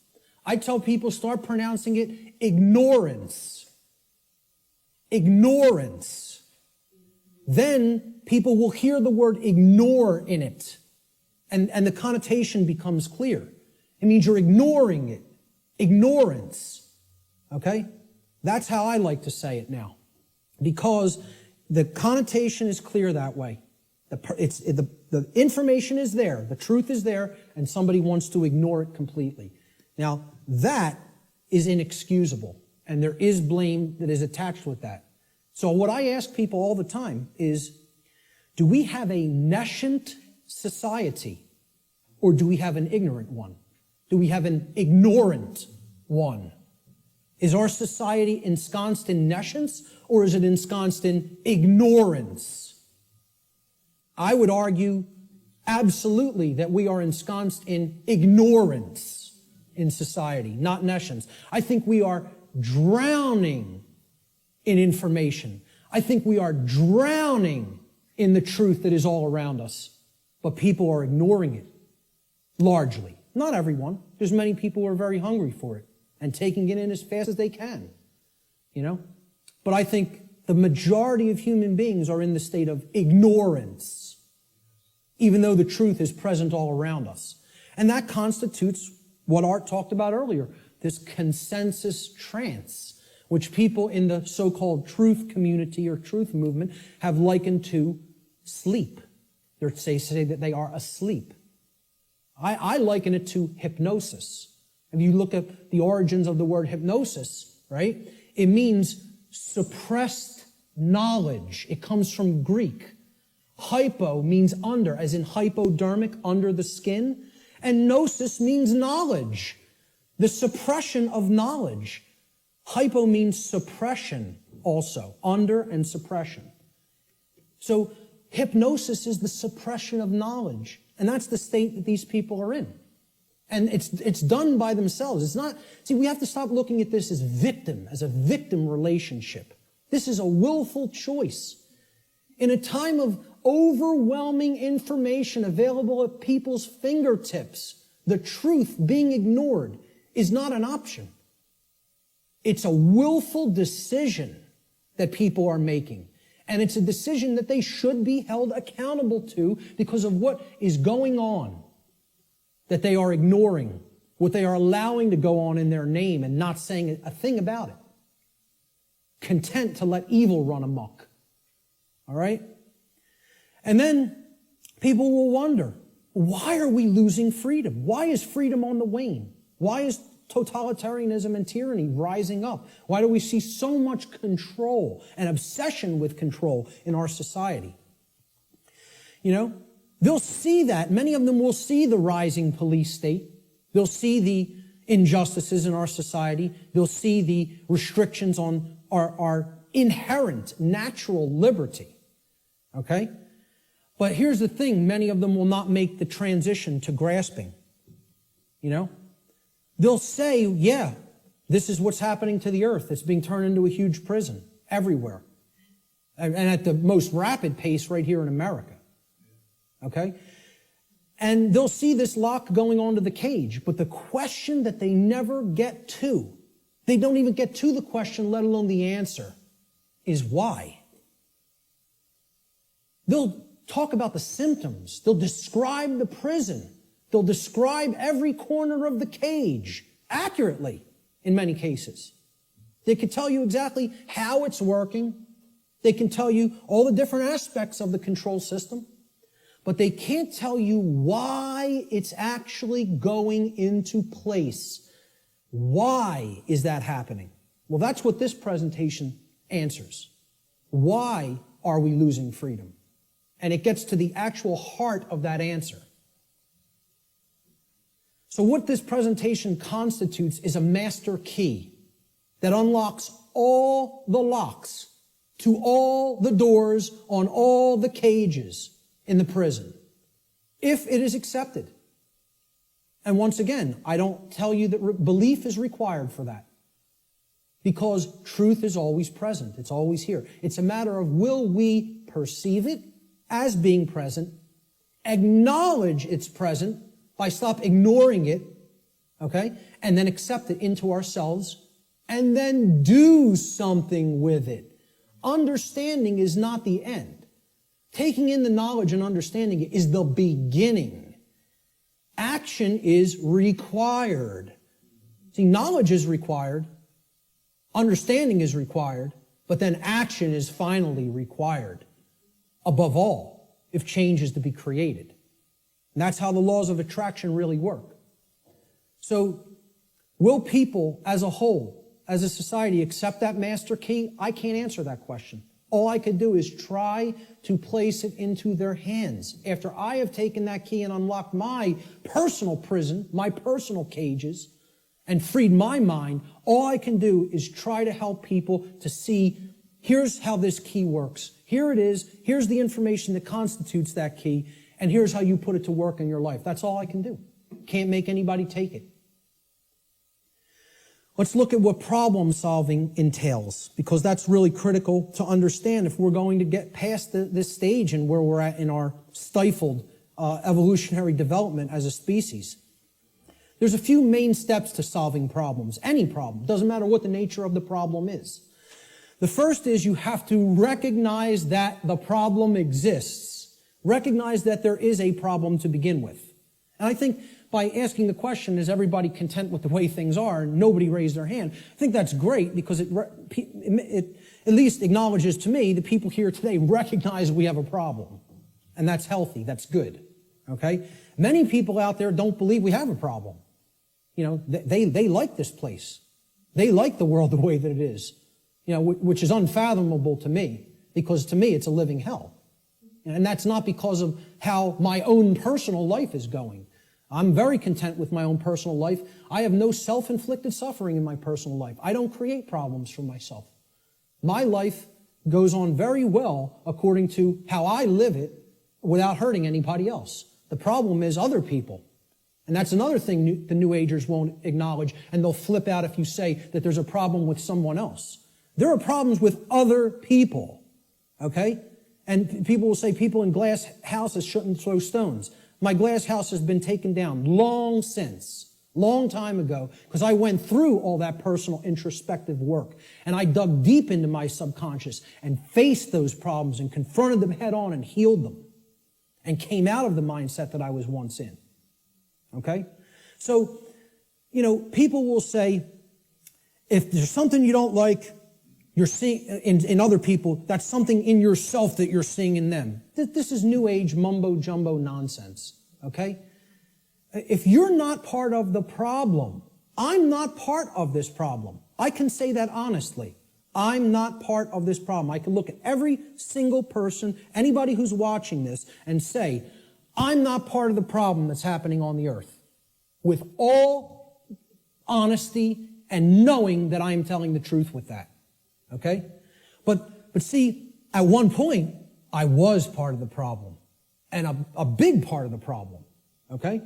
I tell people, start pronouncing it ignorance. Ignorance. Then people will hear the word ignore in it, and the connotation becomes clear. It means you're ignoring it. Ignorance. Okay? That's how I like to say it now. Because the connotation is clear that way. The information is there. The truth is there, and somebody wants to ignore it completely. Now, that is inexcusable, and there is blame that is attached with that. So what I ask people all the time is, do we have a nescient society, or do we have an ignorant one? Do we have an ignorant one? Is our society ensconced in nescience, or is it ensconced in ignorance? I would argue absolutely that we are ensconced in ignorance in society, not nescience. I think we are drowning in information. I think we are drowning in the truth that is all around us, but people are ignoring it, largely. Not everyone. There's many people who are very hungry for it and taking it in as fast as they can, But I think the majority of human beings are in the state of ignorance, even though the truth is present all around us. And that constitutes what Art talked about earlier, this consensus trance, which people in the so-called truth community or truth movement have likened to sleep. They say that they are asleep. I liken it to hypnosis. If you look at the origins of the word hypnosis, right, it means suppressed knowledge. It comes from Greek. Hypo means under, as in hypodermic, under the skin. And gnosis means knowledge, the suppression of knowledge. Hypo means suppression also, under and suppression. So hypnosis is the suppression of knowledge. And that's the state that these people are in. And it's done by themselves. It's not, we have to stop looking at this as a victim relationship. This is a willful choice. In a time of overwhelming information available at people's fingertips, the truth being ignored is not an option. It's a willful decision that people are making. And it's a decision that they should be held accountable to because of what is going on, that they are ignoring, what they are allowing to go on in their name and not saying a thing about it. Content to let evil run amok. All right? And then people will wonder, why are we losing freedom? Why is freedom on the wane? Why is totalitarianism and tyranny rising up? Why do we see so much control and obsession with control in our society? They'll see that. Many of them will see the rising police state. They'll see the injustices in our society. They'll see the restrictions on our inherent natural liberty. Okay? But here's the thing. Many of them will not make the transition to grasping. They'll say, yeah, this is what's happening to the earth. It's being turned into a huge prison everywhere. and at the most rapid pace right here in America. Okay? And they'll see this lock going onto the cage, but the question that they never get to, they don't even get to the question, let alone the answer, is why. They'll talk about the symptoms. They'll describe the prison. They'll describe every corner of the cage accurately in many cases. They can tell you exactly how it's working. They can tell you all the different aspects of the control system, but they can't tell you why it's actually going into place. Why is that happening? Well, that's what this presentation answers. Why are we losing freedom? And it gets to the actual heart of that answer. So what this presentation constitutes is a master key that unlocks all the locks to all the doors on all the cages in the prison, if it is accepted. And once again, I don't tell you that belief is required for that, because truth is always present. It's always here. It's a matter of, will we perceive it as being present, acknowledge it's present by stop ignoring it, okay, and then accept it into ourselves, and then do something with it. Understanding is not the end. Taking in the knowledge and understanding it is the beginning. Action is required. See, knowledge is required, understanding is required, but then action is finally required. Above all, if change is to be created. And that's how the laws of attraction really work. So, will people as a whole, as a society, accept that master key? I can't answer that question. All I could do is try to place it into their hands. After I have taken that key and unlocked my personal prison, my personal cages, and freed my mind, all I can do is try to help people to see, here's how this key works. Here it is. Here's the information that constitutes that key. And here's how you put it to work in your life. That's all I can do. Can't make anybody take it. Let's look at what problem solving entails, because that's really critical to understand if we're going to get past this stage and where we're at in our stifled evolutionary development as a species. There's a few main steps to solving problems, any problem. Doesn't matter what the nature of the problem is. The first is you have to recognize that the problem exists. Recognize that there is a problem to begin with. And I think by asking the question, is everybody content with the way things are? And nobody raised their hand. I think that's great, because it at least acknowledges to me that people here today recognize we have a problem. And that's healthy. That's good. Okay? Many people out there don't believe we have a problem. You know, they like this place. They like the world the way that it is. You know, which is unfathomable to me, because to me it's a living hell. And that's not because of how my own personal life is going. I'm very content with my own personal life. I have no self-inflicted suffering in my personal life. I don't create problems for myself. My life goes on very well according to how I live it without hurting anybody else. The problem is other people. And that's another thing the New Agers won't acknowledge, and they'll flip out if you say that there's a problem with someone else. There are problems with other people, okay? And people will say people in glass houses shouldn't throw stones. My glass house has been taken down long since, long time ago, because I went through all that personal introspective work. And I dug deep into my subconscious and faced those problems and confronted them head on and healed them. And came out of the mindset that I was once in. Okay? So, you know, people will say, if there's something you don't like, you're seeing in other people, that's something in yourself that you're seeing in them. This is New Age mumbo-jumbo nonsense, okay? If you're not part of the problem, I'm not part of this problem. I can say that honestly. I'm not part of this problem. I can look at every single person, anybody who's watching this, and say, I'm not part of the problem that's happening on the earth. With all honesty and knowing that I'm telling the truth with that. Okay? But see, at one point, I was part of the problem. And a big part of the problem. Okay?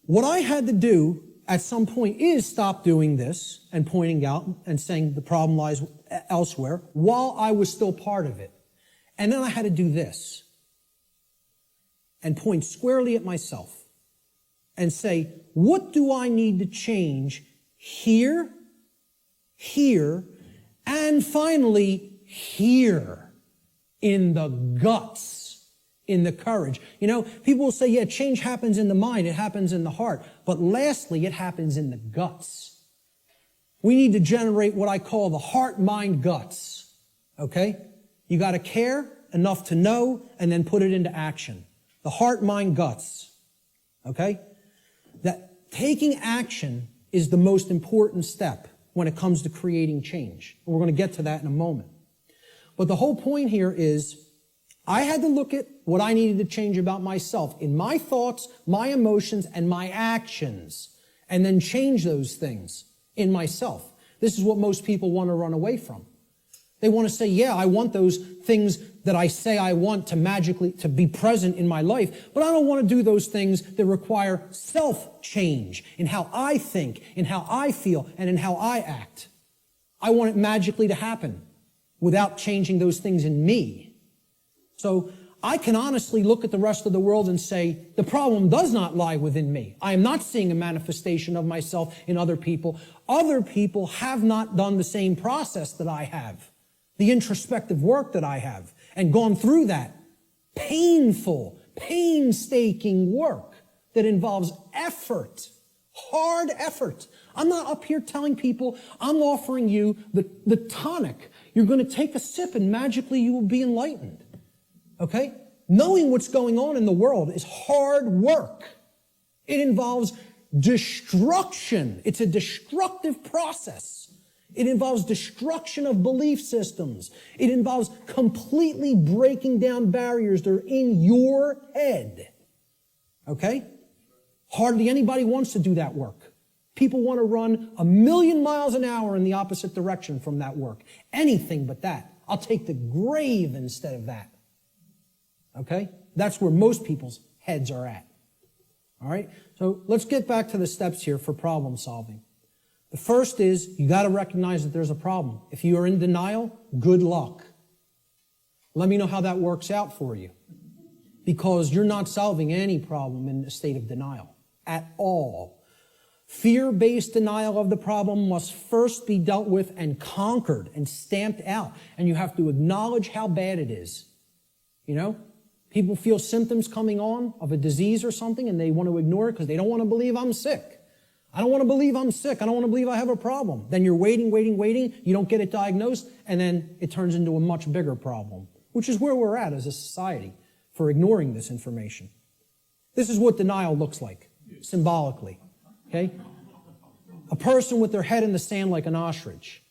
What I had to do at some point is stop doing this and pointing out and saying the problem lies elsewhere while I was still part of it. And then I had to do this and point squarely at myself and say, what do I need to change here, here, and finally here in the guts, in the courage? You know, people will say, yeah, change happens in the mind, it happens in the heart. But lastly, it happens in the guts. We need to generate what I call the heart, mind, guts. Okay? You got to care enough to know and then put it into action. The heart, mind, guts. Okay? That taking action is the most important step when it comes to creating change. And we're going to get to that in a moment. But the whole point here is I had to look at what I needed to change about myself in my thoughts, my emotions, and my actions, and then change those things in myself. This is what most people want to run away from. They want to say, yeah, I want those things that I say I want to magically, to be present in my life, but I don't want to do those things that require self-change in how I think, in how I feel, and in how I act. I want it magically to happen without changing those things in me. So I can honestly look at the rest of the world and say, the problem does not lie within me. I am not seeing a manifestation of myself in other people. Other people have not done the same process that I have, the introspective work that I have, and gone through that painful, painstaking work that involves effort, hard effort. I'm not up here telling people, I'm offering you the tonic. You're going to take a sip and magically you will be enlightened. Okay? Knowing what's going on in the world is hard work. It involves destruction. It's a destructive process. It involves destruction of belief systems. It involves completely breaking down barriers that are in your head. Okay? Hardly anybody wants to do that work. People want to run 1,000,000 miles an hour in the opposite direction from that work. Anything but that. I'll take the grave instead of that. Okay? That's where most people's heads are at. All right? So let's get back to the steps here for problem solving. The first is you got to recognize that there's a problem. If you are in denial, good luck. Let me know how that works out for you. Because you're not solving any problem in a state of denial at all. Fear-based denial of the problem must first be dealt with and conquered and stamped out. And you have to acknowledge how bad it is. You know? People feel symptoms coming on of a disease or something and they want to ignore it because they don't want to believe I'm sick. I don't want to believe I'm sick. I don't want to believe I have a problem. Then you're waiting. You don't get it diagnosed, and then it turns into a much bigger problem, which is where we're at as a society for ignoring this information. This is what denial looks like, symbolically. Okay? A person with their head in the sand like an ostrich.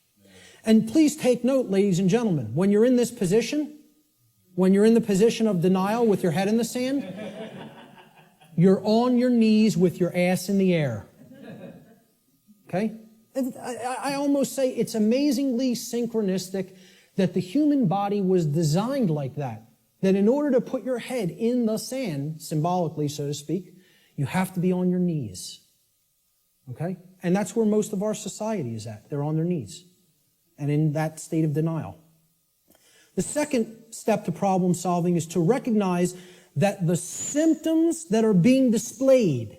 And please take note, ladies and gentlemen, when you're in this position, when you're in the position of denial with your head in the sand, you're on your knees with your ass in the air. Okay? I almost say it's amazingly synchronistic that the human body was designed like that. That in order to put your head in the sand, symbolically, so to speak, you have to be on your knees. Okay? And that's where most of our society is at. They're on their knees. And in that state of denial. The second step to problem solving is to recognize that the symptoms that are being displayed,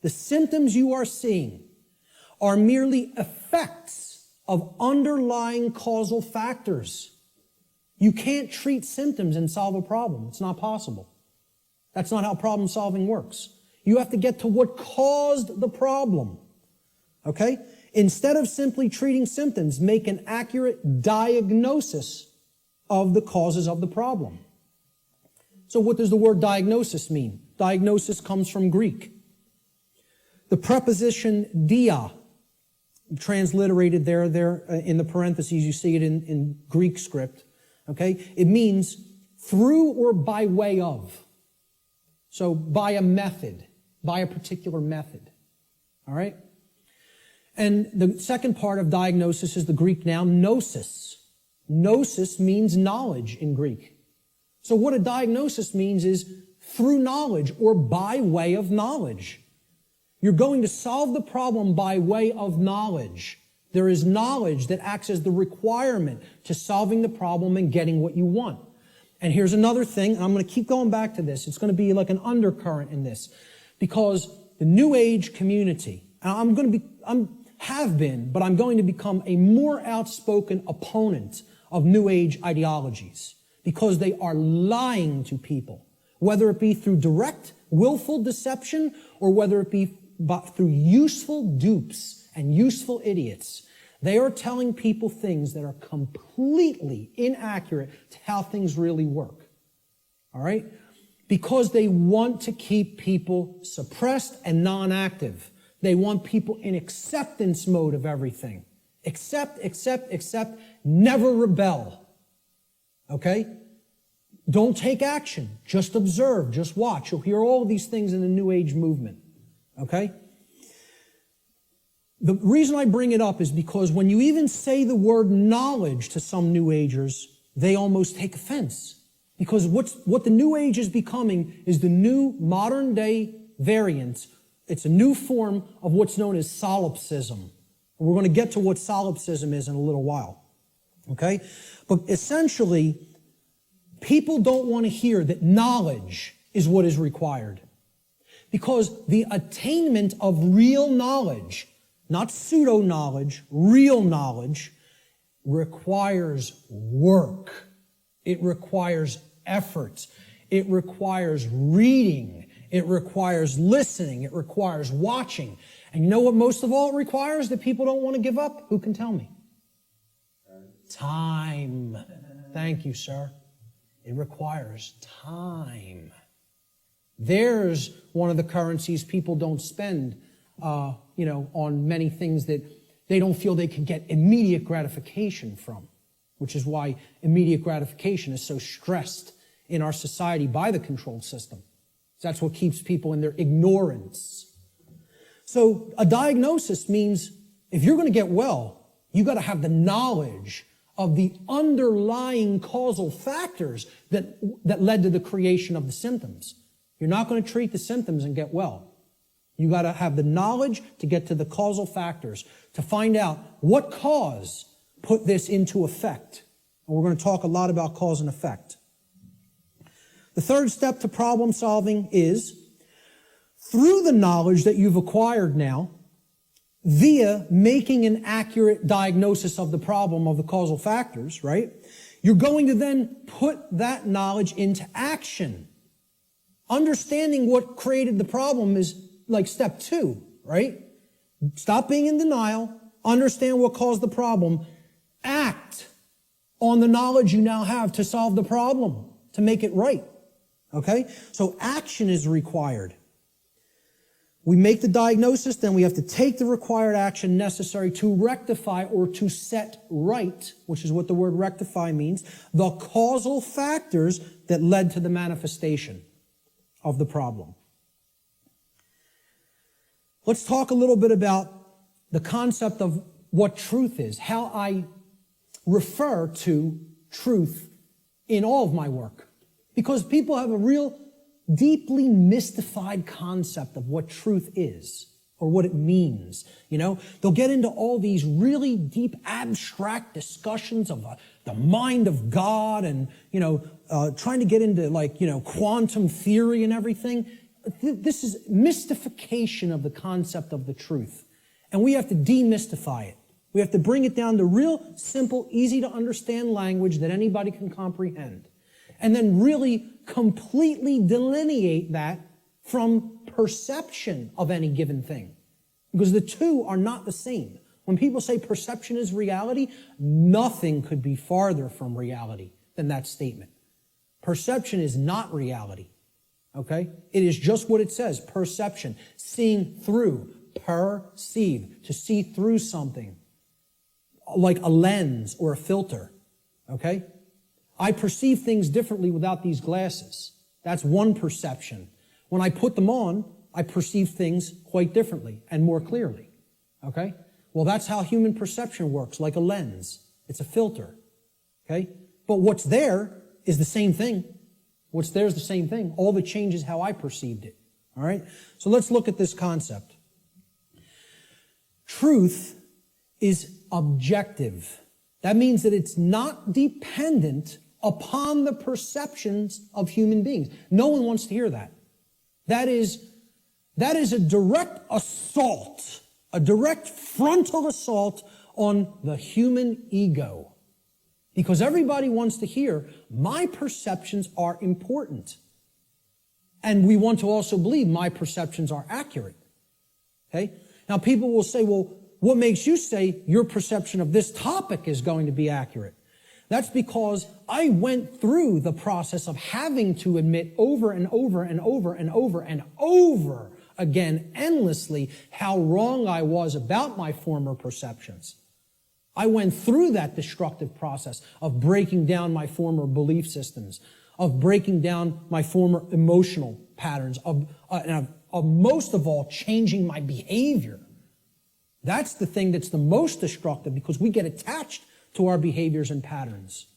the symptoms you are seeing, are merely effects of underlying causal factors. You can't treat symptoms and solve a problem. It's not possible. That's not how problem solving works. You have to get to what caused the problem. Okay? Instead of simply treating symptoms, make an accurate diagnosis of the causes of the problem. So what does the word diagnosis mean? Diagnosis comes from Greek. The preposition dia, transliterated there in the parentheses, you see it in Greek script. Okay? It means through or by way of. So by a method, by a particular method. All right? And the second part of diagnosis is the Greek noun gnosis. Gnosis means knowledge in Greek. So what a diagnosis means is through knowledge or by way of knowledge. You're going to solve the problem by way of knowledge. There is knowledge that acts as the requirement to solving the problem and getting what you want. And here's another thing, and I'm going to keep going back to this. It's going to be like an undercurrent in this. Because the New Age community, and I'm going to become a more outspoken opponent of New Age ideologies. Because they are lying to people. Whether it be through direct, willful deception, or whether it be through useful dupes and useful idiots. They are telling people things that are completely inaccurate to how things really work. All right? Because they want to keep people suppressed and non-active. They want people in acceptance mode of everything. Accept, never rebel. Okay? Don't take action. Just observe. Just watch. You'll hear all of these things in the New Age movement. Okay? The reason I bring it up is because when you even say the word knowledge to some New Agers, they almost take offense. Because what the New Age is becoming is the new modern day variant. It's a new form of what's known as solipsism. We're going to get to what solipsism is in a little while. Okay? But essentially, people don't want to hear that knowledge is what is required. Because the attainment of real knowledge, not pseudo-knowledge, real knowledge, requires work. It requires effort. It requires reading. It requires listening. It requires watching. And you know what most of all it requires that people don't want to give up? Who can tell me? Time. Thank you, sir. It requires time. There's one of the currencies people don't spend, on many things that they don't feel they can get immediate gratification from, which is why immediate gratification is so stressed in our society by the control system. That's what keeps people in their ignorance. So a diagnosis means if you're going to get well, you got to have the knowledge of the underlying causal factors that led to the creation of the symptoms. You're not going to treat the symptoms and get well. You got to have the knowledge to get to the causal factors, to find out what cause put this into effect. And we're going to talk a lot about cause and effect. The third step to problem solving is, through the knowledge that you've acquired now, via making an accurate diagnosis of the problem of the causal factors, right? You're going to then put that knowledge into action. Understanding what created the problem is like step 2, right? Stop being in denial. Understand what caused the problem. Act on the knowledge you now have to solve the problem, to make it right. Okay? So action is required. We make the diagnosis, then we have to take the required action necessary to rectify or to set right, which is what the word rectify means, the causal factors that led to the manifestation of the problem. Let's talk a little bit about the concept of what truth is, how I refer to truth in all of my work. Because people have a real deeply mystified concept of what truth is or what it means. They'll get into all these really deep abstract discussions of the mind of God and, trying to get into quantum theory and everything. This is mystification of the concept of the truth. And we have to demystify it. We have to bring it down to real simple, easy to understand language that anybody can comprehend. And then really completely delineate that from perception of any given thing. Because the two are not the same. When people say perception is reality, nothing could be farther from reality than that statement. Perception is not reality. Okay? It is just what it says, perception. Seeing through, perceive, to see through something. Like a lens or a filter. Okay? I perceive things differently without these glasses. That's one perception. When I put them on, I perceive things quite differently and more clearly. Okay? Well, that's how human perception works, like a lens. It's a filter. Okay? But what's there is the same thing. What's there is the same thing. All that changes how I perceived it. All right? So let's look at this concept. Truth is objective. That means that it's not dependent upon the perceptions of human beings. No one wants to hear that. That is a direct assault, a direct frontal assault on the human ego. Because everybody wants to hear, my perceptions are important. And we want to also believe my perceptions are accurate. Okay? Now people will say, well, what makes you say your perception of this topic is going to be accurate? That's because I went through the process of having to admit over and over and over and over and over again, endlessly, how wrong I was about my former perceptions. I went through that destructive process of breaking down my former belief systems, of breaking down my former emotional patterns, of most of all, changing my behavior. That's the thing that's the most destructive, because we get attached to our behaviors and patterns.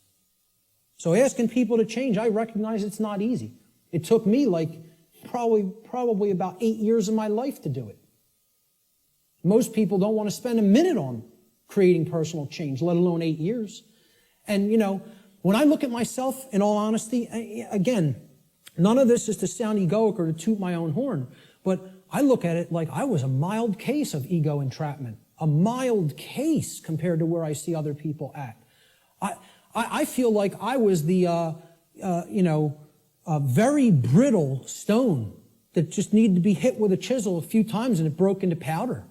So asking people to change, I recognize it's not easy. It took me probably about 8 years of my life to do it. Most people don't want to spend a minute on creating personal change, let alone 8 years. And, when I look at myself, in all honesty, again, none of this is to sound egoic or to toot my own horn, but I look at it like I was a mild case of ego entrapment, a mild case compared to where I see other people at. I feel like I was the, very brittle stone that just needed to be hit with a chisel a few times and it broke into powder.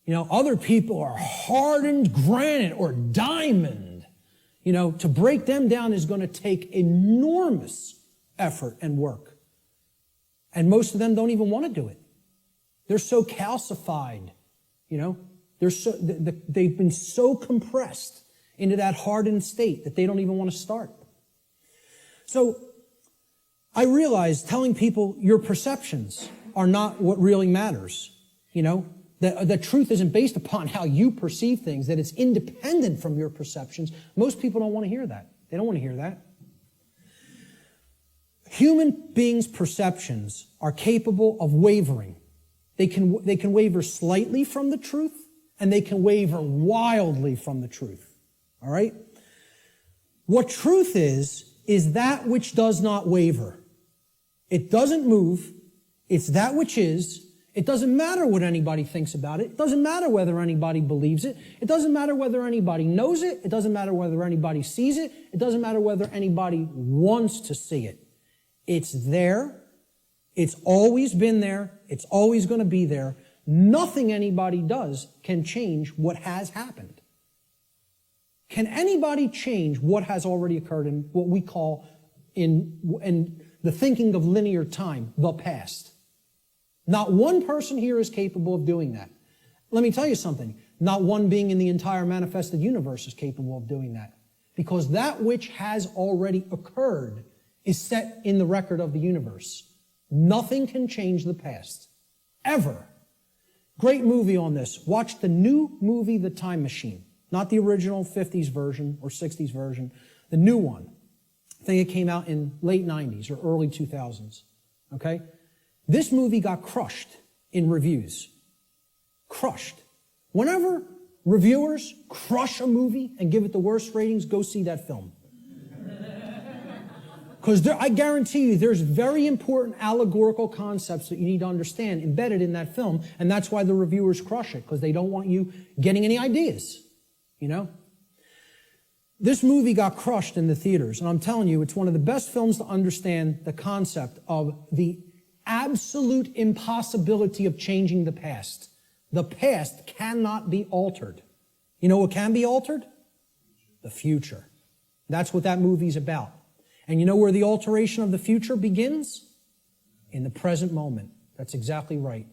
Other people are hardened granite or diamond. To break them down is going to take enormous effort and work. And most of them don't even want to do it. They're so calcified, they've been so compressed into that hardened state that they don't even want to start. So I realize telling people your perceptions are not what really matters, The truth isn't based upon how you perceive things, that it's independent from your perceptions. Most people don't want to hear that. They don't want to hear that. Human beings' perceptions are capable of wavering. They can waver slightly from the truth, and they can waver wildly from the truth. All right? What truth is that which does not waver. It doesn't move. It's that which is. It doesn't matter what anybody thinks about it. It doesn't matter whether anybody believes it. It doesn't matter whether anybody knows it. It doesn't matter whether anybody sees it. It doesn't matter whether anybody wants to see it. It's there. It's always been there. It's always going to be there. Nothing anybody does can change what has happened. Can anybody change what has already occurred in what we call in the thinking of linear time, the past? Not one person here is capable of doing that. Let me tell you something. Not one being in the entire manifested universe is capable of doing that. Because that which has already occurred is set in the record of the universe. Nothing can change the past. Ever. Great movie on this. Watch the new movie, The Time Machine. Not the original 50s version or 60s version. The new one. I think it came out in late 90s or early 2000s. Okay? This movie got crushed in reviews. Crushed. Whenever reviewers crush a movie and give it the worst ratings, go see that film. Because I guarantee you there's very important allegorical concepts that you need to understand embedded in that film, and that's why the reviewers crush it, because they don't want you getting any ideas, This movie got crushed in the theaters, and I'm telling you, it's one of the best films to understand the concept of the absolute impossibility of changing the past. The past cannot be altered. You know what can be altered? The future. That's what that movie's about. And you know where the alteration of the future begins? In the present moment. That's exactly right.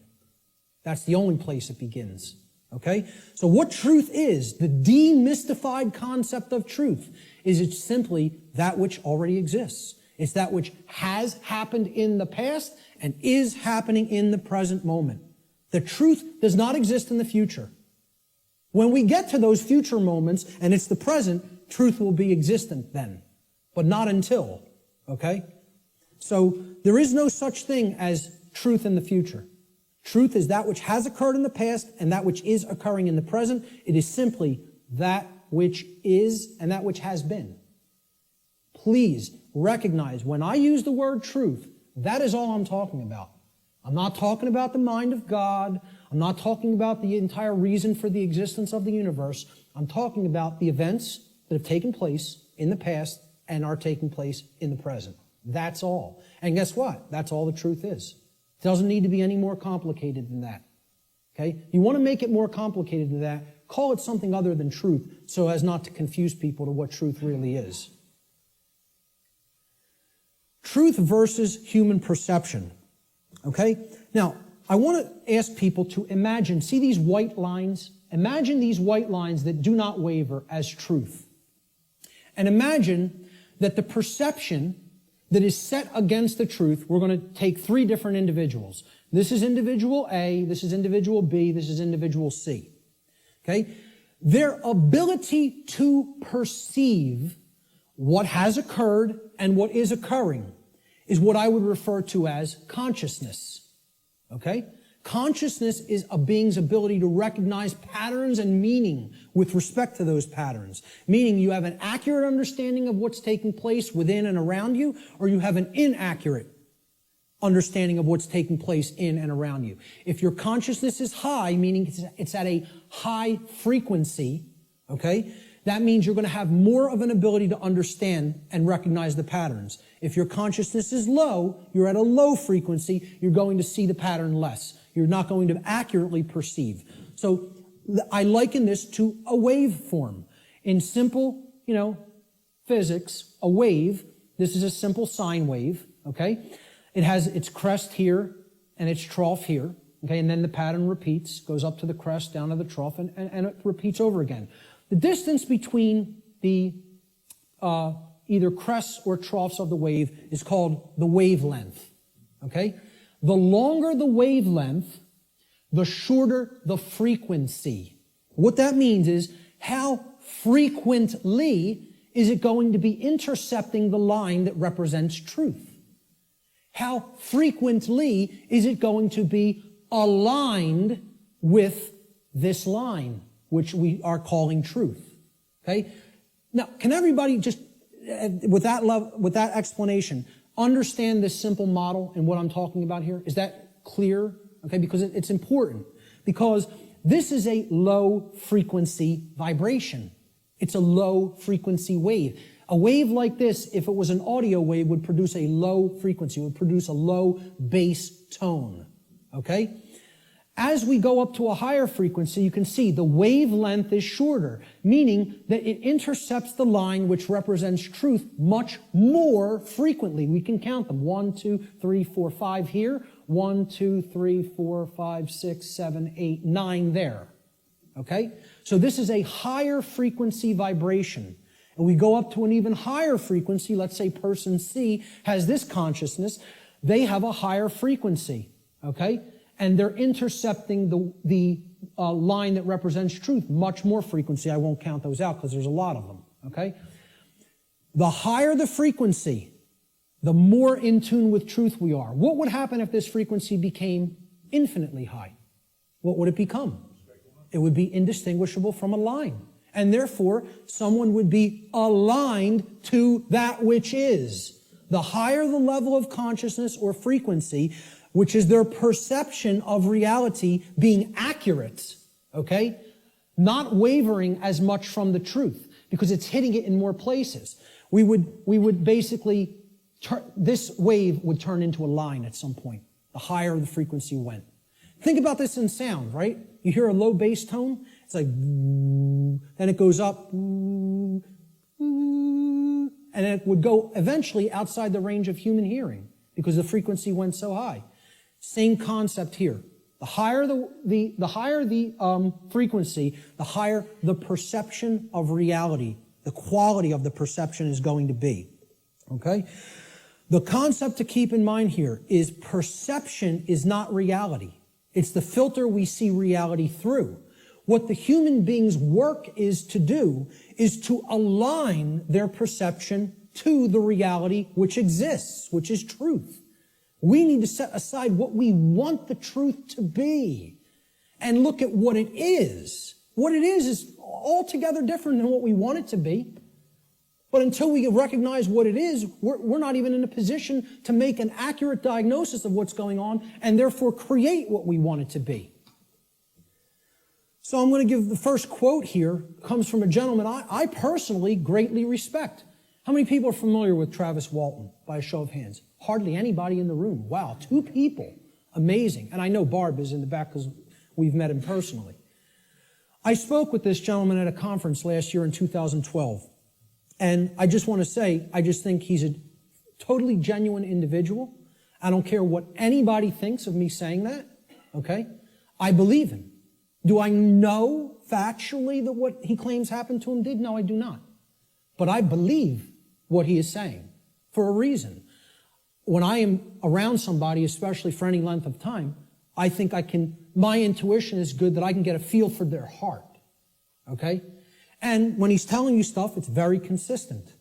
That's the only place it begins. Okay? So what truth is, the demystified concept of truth, is it's simply that which already exists. It's that which has happened in the past and is happening in the present moment. The truth does not exist in the future. When we get to those future moments and it's the present, truth will be existent then. But not until, okay? So there is no such thing as truth in the future. Truth is that which has occurred in the past and that which is occurring in the present. It is simply that which is and that which has been. please recognize when I use the word truth, that is all I'm talking about. I'm not talking about the mind of God. I'm not talking about the entire reason for the existence of the universe. I'm talking about the events that have taken place in the past and are taking place in the present. That's all. And guess what? That's all the truth is. It doesn't need to be any more complicated than that. Okay? You want to make it more complicated than that, call it something other than truth so as not to confuse people to what truth really is. Truth versus human perception. Okay? Now, I want to ask people to imagine, see these white lines? Imagine these white lines that do not waver as truth. And imagine that the perception that is set against the truth, we're going to take three different individuals. This is individual A, this is individual B, this is individual C. Okay? Their ability to perceive what has occurred and what is occurring is what I would refer to as consciousness. Okay? Consciousness is a being's ability to recognize patterns and meaning with respect to those patterns. Meaning you have an accurate understanding of what's taking place within and around you, or you have an inaccurate understanding of what's taking place in and around you. If your consciousness is high, meaning it's at a high frequency, okay, that means you're going to have more of an ability to understand and recognize the patterns. If your consciousnness is low, you're at a low frequency, you're going to see the pattern less. You're not going to accurately perceive. So I liken this to a waveform. In simple, physics, a wave, this is a simple sine wave, okay? It has its crest here and its trough here, okay? And then the pattern repeats, goes up to the crest, down to the trough, and it repeats over again. The distance between the either crests or troughs of the wave is called the wavelength, okay? The longer the wavelength, the shorter the frequency. What that means is how frequently is it going to be intercepting the line that represents truth? How frequently is it going to be aligned with this line, which we are calling truth? Okay? Now, can everybody just, with that explanation, understand this simple model and what I'm talking about here? Is that clear? Okay, because it's important. Because this is a low frequency vibration. It's a low frequency wave. A wave like this, if it was an audio wave, would produce a low frequency, would produce a low bass tone. Okay? As we go up to a higher frequency, you can see the wavelength is shorter, meaning that it intercepts the line which represents truth much more frequently. We can count them. 1, 2, 3, 4, 5 here. 1, 2, 3, 4, 5, 6, 7, 8, 9 there. Okay? So this is a higher frequency vibration. And we go up to an even higher frequency. Let's say person C has this consciousness. They have a higher frequency. Okay? And they're intercepting the line that represents truth, much more frequency. I won't count those out because there's a lot of them, okay? The higher the frequency, the more in tune with truth we are. What would happen if this frequency became infinitely high? What would it become? It would be indistinguishable from a line. And therefore, someone would be aligned to that which is. The higher the level of consciousness or frequency, which is their perception of reality being accurate, okay? Not wavering as much from the truth, because it's hitting it in more places. We would basically, this wave would turn into a line at some point, the higher the frequency went. Think about this in sound, right? You hear a low bass tone, it's like, then it goes up, and it would go eventually outside the range of human hearing, because the frequency went so high. Same concept here. The higher the frequency, the higher the perception of reality, the quality of the perception is going to be. Okay? The concept to keep in mind here is perception is not reality. It's the filter we see reality through. What the human being's work is to do is to align their perception to the reality which exists, which is truth. We need to set aside what we want the truth to be and look at what it is. What it is altogether different than what we want it to be. But until we recognize what it is, we're not even in a position to make an accurate diagnosis of what's going on and therefore create what we want it to be. So I'm going to give the first quote here, comes from a gentleman I personally greatly respect. How many people are familiar with Travis Walton, by a show of hands? Hardly anybody in the room. Wow, 2 people. Amazing. And I know Barb is in the back because we've met him personally. I spoke with this gentleman at a conference last year in 2012. And I just want to say, I just think he's a totally genuine individual. I don't care what anybody thinks of me saying that, okay? I believe him. Do I know factually that what he claims happened to him did? No, I do not. But I believe what he is saying for a reason. When I am around somebody, especially for any length of time, I think my intuition is good that I can get a feel for their heart, okay? And when he's telling you stuff, it's very consistent.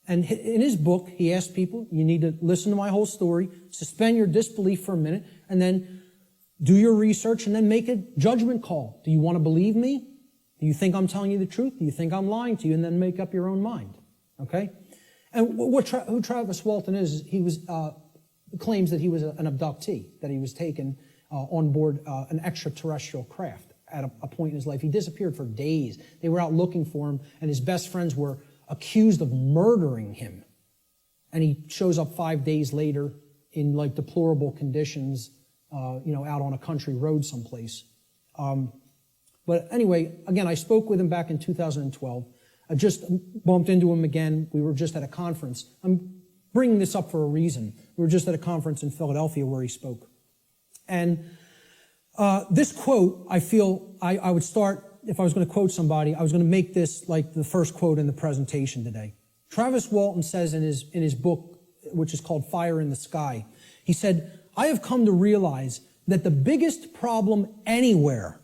And in his book, he asks people, you need to listen to my whole story, suspend your disbelief for a minute, and then do your research, and then make a judgment call. Do you want to believe me? Do you think I'm telling you the truth? Do you think I'm lying to you? And then make up your own mind, okay? And who Travis Walton is he claims that he was an abductee, that he was taken on board an extraterrestrial craft at a point in his life. He disappeared for days. They were out looking for him, and his best friends were accused of murdering him. And he shows up 5 days later in like deplorable conditions, out on a country road someplace. But anyway, again, I spoke with him back in 2012. I just bumped into him again. We were just at a conference. I'm bringing this up for a reason. We were just at a conference in Philadelphia where he spoke. And this quote, I feel I would start, if I was going to quote somebody, I was going to make this like the first quote in the presentation today. Travis Walton says in his book, which is called Fire in the Sky, he said, I have come to realize that the biggest problem anywhere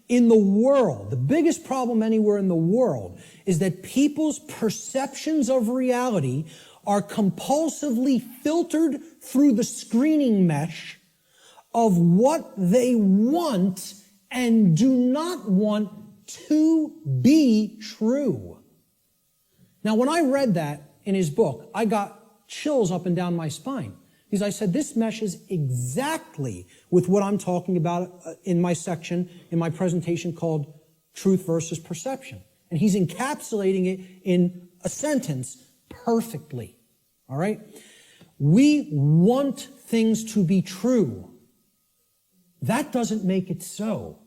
in the world, the biggest problem anywhere in the world is that people's perceptions of reality are compulsively filtered through the screening mesh of what they want and do not want to be true. Now, when I read that in his book, I got chills up and down my spine. Because I said, this meshes exactly with what I'm talking about in my section, in my presentation called Truth versus Perception. And he's encapsulating it in a sentence perfectly. All right? We want things to be true. That doesn't make it so.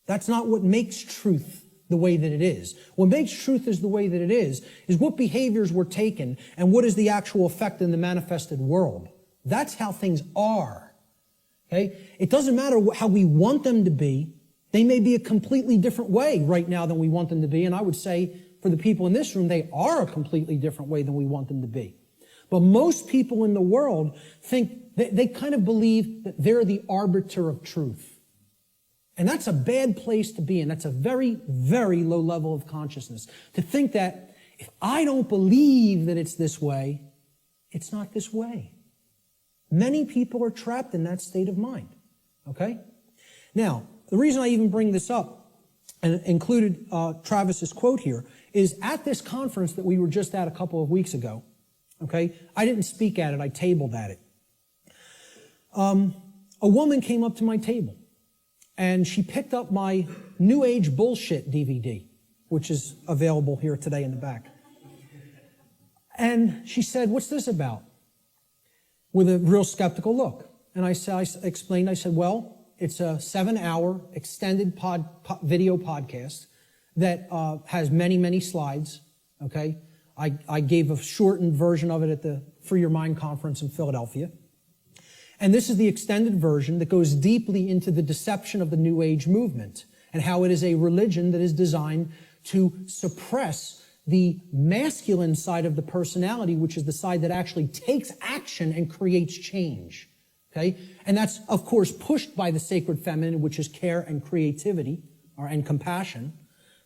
That's not what makes truth the way that it is. What makes truth is the way that it is what behaviors were taken and what is the actual effect in the manifested world. That's how things are, okay? It doesn't matter how we want them to be. They may be a completely different way right now than we want them to be, and I would say for the people in this room, they are a completely different way than we want them to be. But most people in the world think, they kind of believe that they're the arbiter of truth. And that's a bad place to be in. That's a very, very low level of consciousness. To think that if I don't believe that it's this way, it's not this way. Many people are trapped in that state of mind, okay? Now, the reason I even bring this up and included Travis's quote here is at this conference that we were just at a couple of weeks ago, okay? I didn't speak at it, I tabled at it. A woman came up to my table and she picked up my New Age Bullshit DVD, which is available here today in the back. And she said, what's this about? With a real skeptical look. And I explained, well, it's a 7-hour extended video podcast that has many, many slides, okay? I gave a shortened version of it at the Free Your Mind conference in Philadelphia. And this is the extended version that goes deeply into the deception of the New Age movement and how it is a religion that is designed to suppress the masculine side of the personality, which is the side that actually takes action and creates change, okay? And that's, of course, pushed by the sacred feminine, which is care and creativity, and compassion,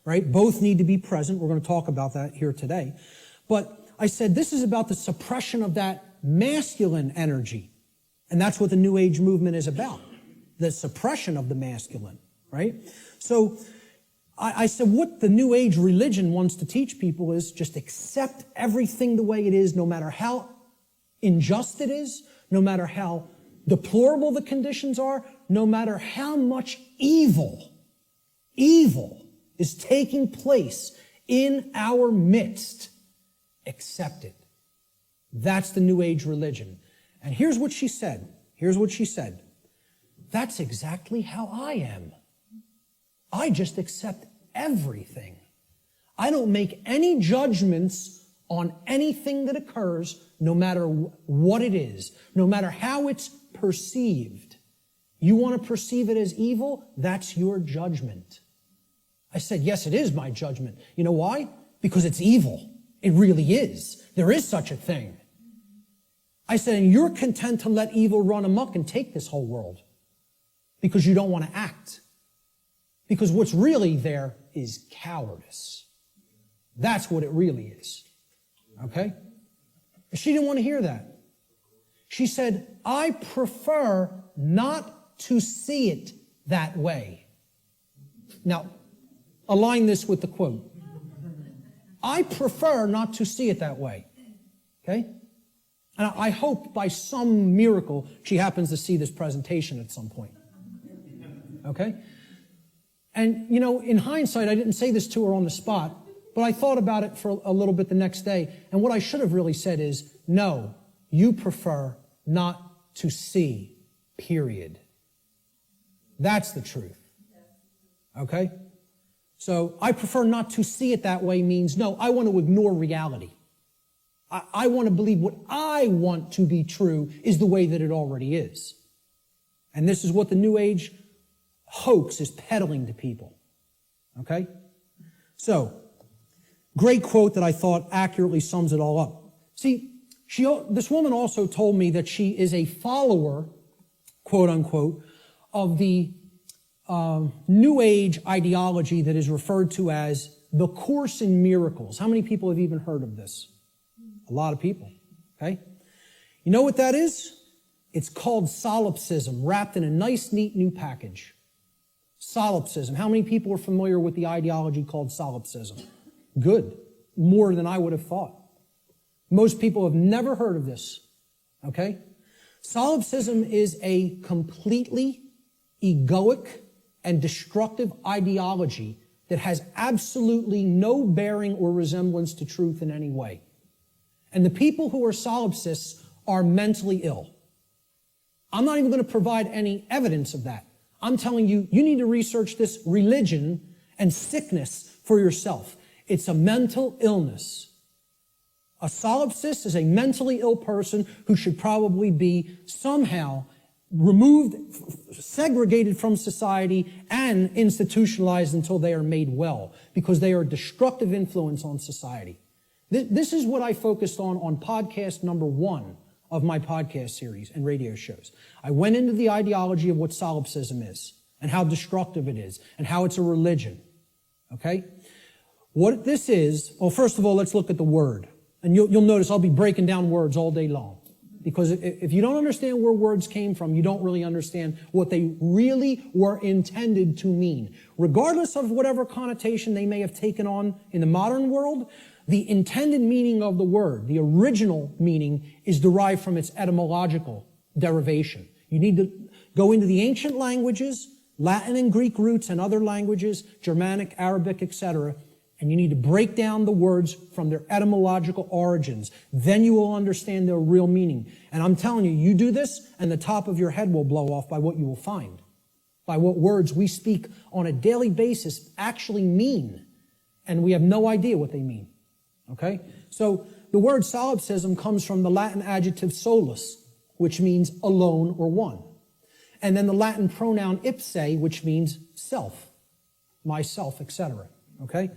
right? Both need to be present. We're going to talk about that here today. But I said this is about the suppression of that masculine energy. And that's what the New Age movement is about, the suppression of the masculine, right? So I said what the New Age religion wants to teach people is just accept everything the way it is, no matter how unjust it is, no matter how deplorable the conditions are, no matter how much evil is taking place in our midst. Accept it. That's the New Age religion. And here's what she said. That's exactly how I am. I just accept everything. I don't make any judgments on anything that occurs, no matter what it is, no matter how it's perceived. You want to perceive it as evil? That's your judgment. I said, yes, it is my judgment. You know why? Because it's evil. It really is. There is such a thing. I said, and you're content to let evil run amok and take this whole world because you don't want to act. Because what's really there is cowardice. That's what it really is. Okay? She didn't want to hear that. She said, I prefer not to see it that way. Now, align this with the quote. I prefer not to see it that way. Okay? And I hope by some miracle she happens to see this presentation at some point. Okay? And, you know, in hindsight, I didn't say this to her on the spot, but I thought about it for a little bit the next day. And what I should have really said is, no, you prefer not to see, period. That's the truth. Okay? So I prefer not to see it that way means, no, I want to ignore reality. I want to believe what I want to be true is the way that it already is. And this is what the New Age hoax is peddling to people. Okay? So, great quote that I thought accurately sums it all up. See, this woman also told me that she is a follower, quote unquote, of the New Age ideology that is referred to as the Course in Miracles. How many people have even heard of this? A lot of people, okay? You know what that is? It's called solipsism, wrapped in a nice, neat new package. Solipsism. How many people are familiar with the ideology called solipsism? Good. More than I would have thought. Most people have never heard of this, okay? Solipsism is a completely egoic and destructive ideology that has absolutely no bearing or resemblance to truth in any way. And the people who are solipsists are mentally ill. I'm not even going to provide any evidence of that. I'm telling you, you need to research this religion and sickness for yourself. It's a mental illness. A solipsist is a mentally ill person who should probably be somehow removed, segregated from society, and institutionalized until they are made well, because they are a destructive influence on society. This is what I focused on podcast number 1 of my podcast series and radio shows. I went into the ideology of what solipsism is and how destructive it is and how it's a religion. Okay? What this is, well, first of all, let's look at the word. And you'll notice I'll be breaking down words all day long. Because if you don't understand where words came from, you don't really understand what they really were intended to mean. Regardless of whatever connotation they may have taken on in the modern world, the intended meaning of the word, the original meaning, is derived from its etymological derivation. You need to go into the ancient languages, Latin and Greek roots and other languages, Germanic, Arabic, etc., and you need to break down the words from their etymological origins. Then you will understand their real meaning. And I'm telling you, you do this, and the top of your head will blow off by what you will find, by what words we speak on a daily basis actually mean, and we have no idea what they mean. Okay? So the word solipsism comes from the Latin adjective solus, which means alone or one. And then the Latin pronoun ipse, which means self, myself, etc. Okay?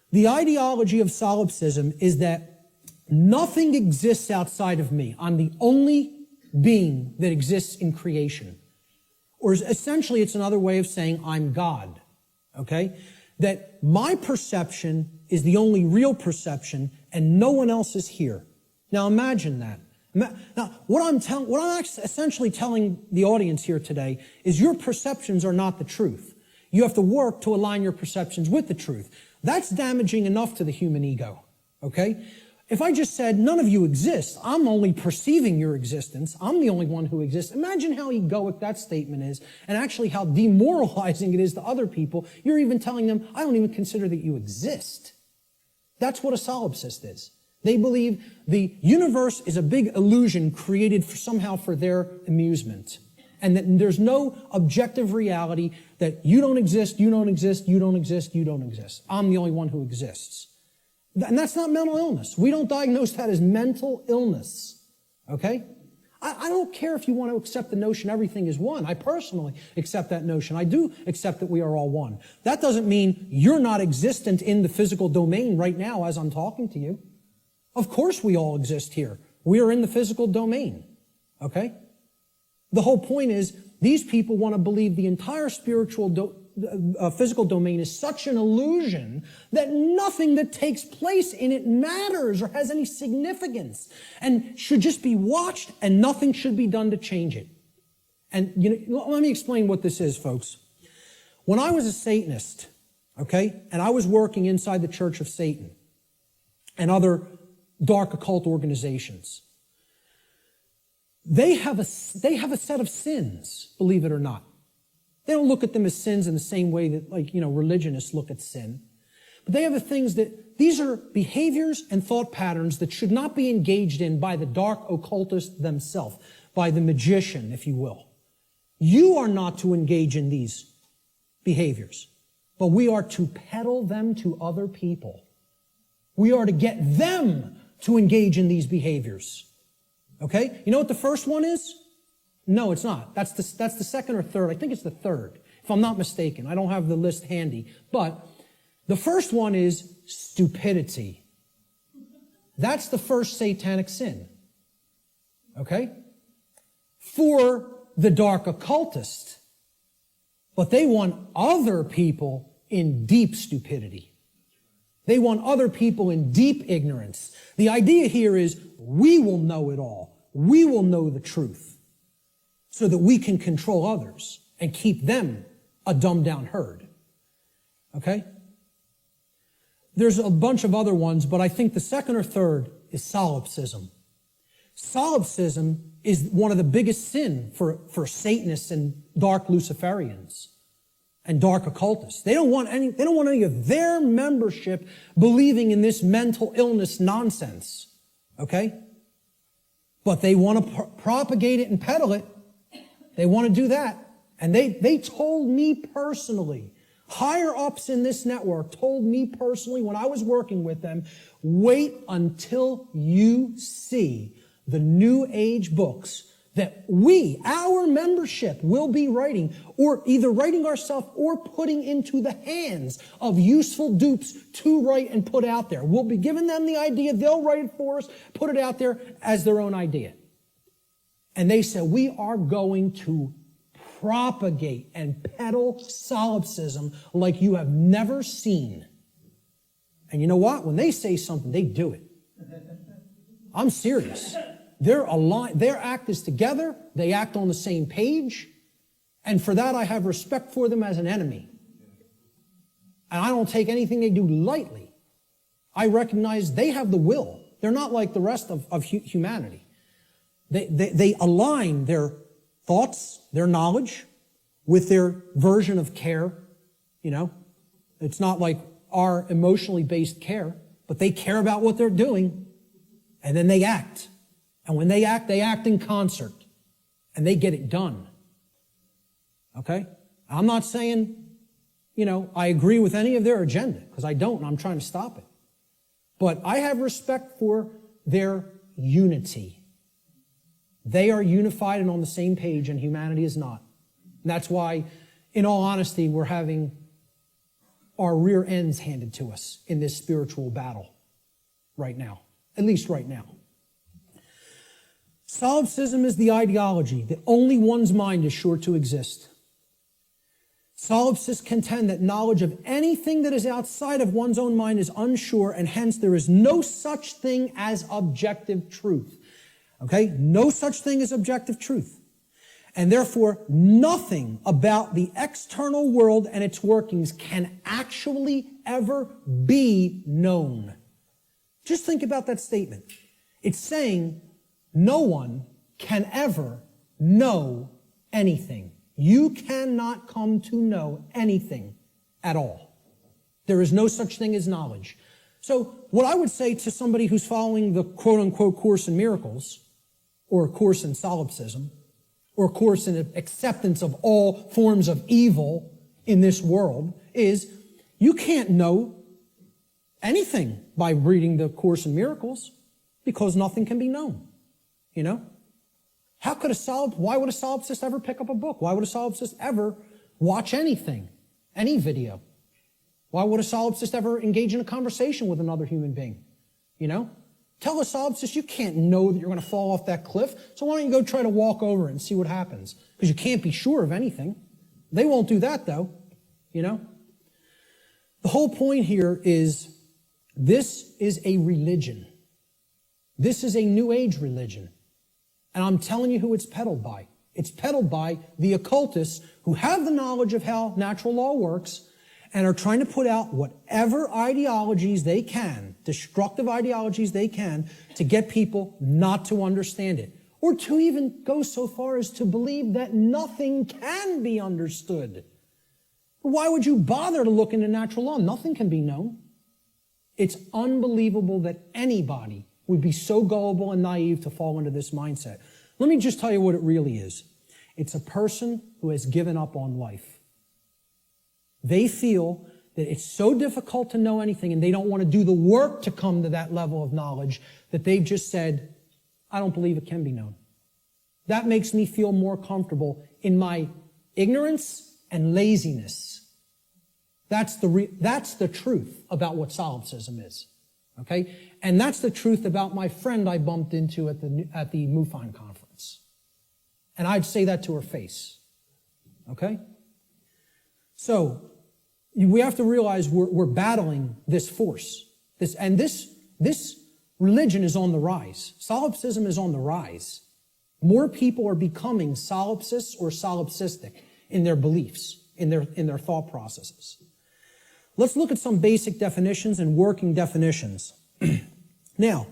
The ideology of solipsism is that nothing exists outside of me. I'm the only being that exists in creation. Or essentially, it's another way of saying I'm God. Okay? That my perception is the only real perception and no one else is here. Now imagine that. Now, what I'm essentially telling the audience here today is your perceptions are not the truth. You have to work to align your perceptions with the truth. That's damaging enough to the human ego, okay? If I just said, none of you exist, I'm only perceiving your existence, I'm the only one who exists. Imagine how egoic that statement is, and actually how demoralizing it is to other people. You're even telling them, I don't even consider that you exist. That's what a solipsist is. They believe the universe is a big illusion created somehow for their amusement. And that there's no objective reality, that you don't exist, you don't exist, you don't exist, you don't exist. I'm the only one who exists. And that's not mental illness. We don't diagnose that as mental illness. Okay? I don't care if you want to accept the notion everything is one. I personally accept that notion. I do accept that we are all one. That doesn't mean you're not existent in the physical domain right now as I'm talking to you. Of course we all exist here. We are in the physical domain. Okay? The whole point is, these people want to believe the entire spiritual physical domain is such an illusion that nothing that takes place in it matters or has any significance and should just be watched, and nothing should be done to change it. And let me explain what this is, folks. When I was a Satanist, okay, and I was working inside the Church of Satan and other dark occult organizations, they have a set of sins, believe it or not. They don't look at them as sins in the same way that, religionists look at sin. But they have the things that, these are behaviors and thought patterns that should not be engaged in by the dark occultist themselves, by the magician, if you will. You are not to engage in these behaviors, but we are to peddle them to other people. We are to get them to engage in these behaviors. Okay? You know what the first one is? No, it's not. That's the second or third. I think it's the third, if I'm not mistaken. I don't have the list handy. But the first one is stupidity. That's the first satanic sin. Okay? For the dark occultist. But they want other people in deep stupidity. They want other people in deep ignorance. The idea here is, we will know it all. We will know the truth so that we can control others and keep them a dumbed down herd. Okay? There's a bunch of other ones, but I think the second or third is solipsism. Solipsism is one of the biggest sin for Satanists and dark Luciferians and dark occultists. They don't want any of their membership believing in this mental illness nonsense. Okay? But they want to propagate it and peddle it. They want to do that. And they told me personally, higher ups in this network told me personally when I was working with them, wait until you see the New Age books that our membership, will be writing, or either writing ourselves or putting into the hands of useful dupes to write and put out there. We'll be giving them the idea, they'll write it for us, put it out there as their own idea. And they said, we are going to propagate and peddle solipsism like you have never seen. And you know what? When they say something, they do it. I'm serious. They're aligned. Their act is together. They act on the same page. And for that, I have respect for them as an enemy. And I don't take anything they do lightly. I recognize they have the will. They're not like the rest of humanity. They align their thoughts, their knowledge, with their version of care. You know, it's not like our emotionally based care, but they care about what they're doing, and then they act. And when they act in concert, and they get it done. Okay? I'm not saying, I agree with any of their agenda, because I don't, and I'm trying to stop it. But I have respect for their unity. They are unified and on the same page, and humanity is not. And that's why, in all honesty, we're having our rear ends handed to us in this spiritual battle right now. At least right now. Solipsism is the ideology that only one's mind is sure to exist. Solipsists contend that knowledge of anything that is outside of one's own mind is unsure, and hence there is no such thing as objective truth. Okay? No such thing as objective truth. And therefore, nothing about the external world and its workings can actually ever be known. Just think about that statement. It's saying no one can ever know anything. You cannot come to know anything at all. There is no such thing as knowledge. So what I would say to somebody who's following the quote-unquote Course in Miracles, or a Course in Solipsism, or a Course in acceptance of all forms of evil in this world, is you can't know anything by reading the Course in Miracles, because nothing can be known. You know? Why would a solipsist ever pick up a book? Why would a solipsist ever watch anything, any video? Why would a solipsist ever engage in a conversation with another human being? You know? Tell a solipsist you can't know that you're going to fall off that cliff, so why don't you go try to walk over it and see what happens? Because you can't be sure of anything. They won't do that, though. You know? The whole point here is this is a religion. This is a New Age religion. And I'm telling you who it's peddled by. It's peddled by the occultists who have the knowledge of how natural law works and are trying to put out whatever ideologies they can, destructive ideologies they can, to get people not to understand it. Or to even go so far as to believe that nothing can be understood. Why would you bother to look into natural law? Nothing can be known. It's unbelievable that anybody would be so gullible and naive to fall into this mindset. Let me just tell you what it really is. It's a person who has given up on life. They feel that it's so difficult to know anything and they don't want to do the work to come to that level of knowledge that they've just said, I don't believe it can be known. That makes me feel more comfortable in my ignorance and laziness. That's the truth about what solipsism is. Okay? And that's the truth about my friend I bumped into at the MUFON conference. And I'd say that to her face. Okay? So, we have to realize we're battling this force. This religion is on the rise. Solipsism is on the rise. More people are becoming solipsists or solipsistic in their beliefs, in their thought processes. Let's look at some basic definitions and working definitions. Now,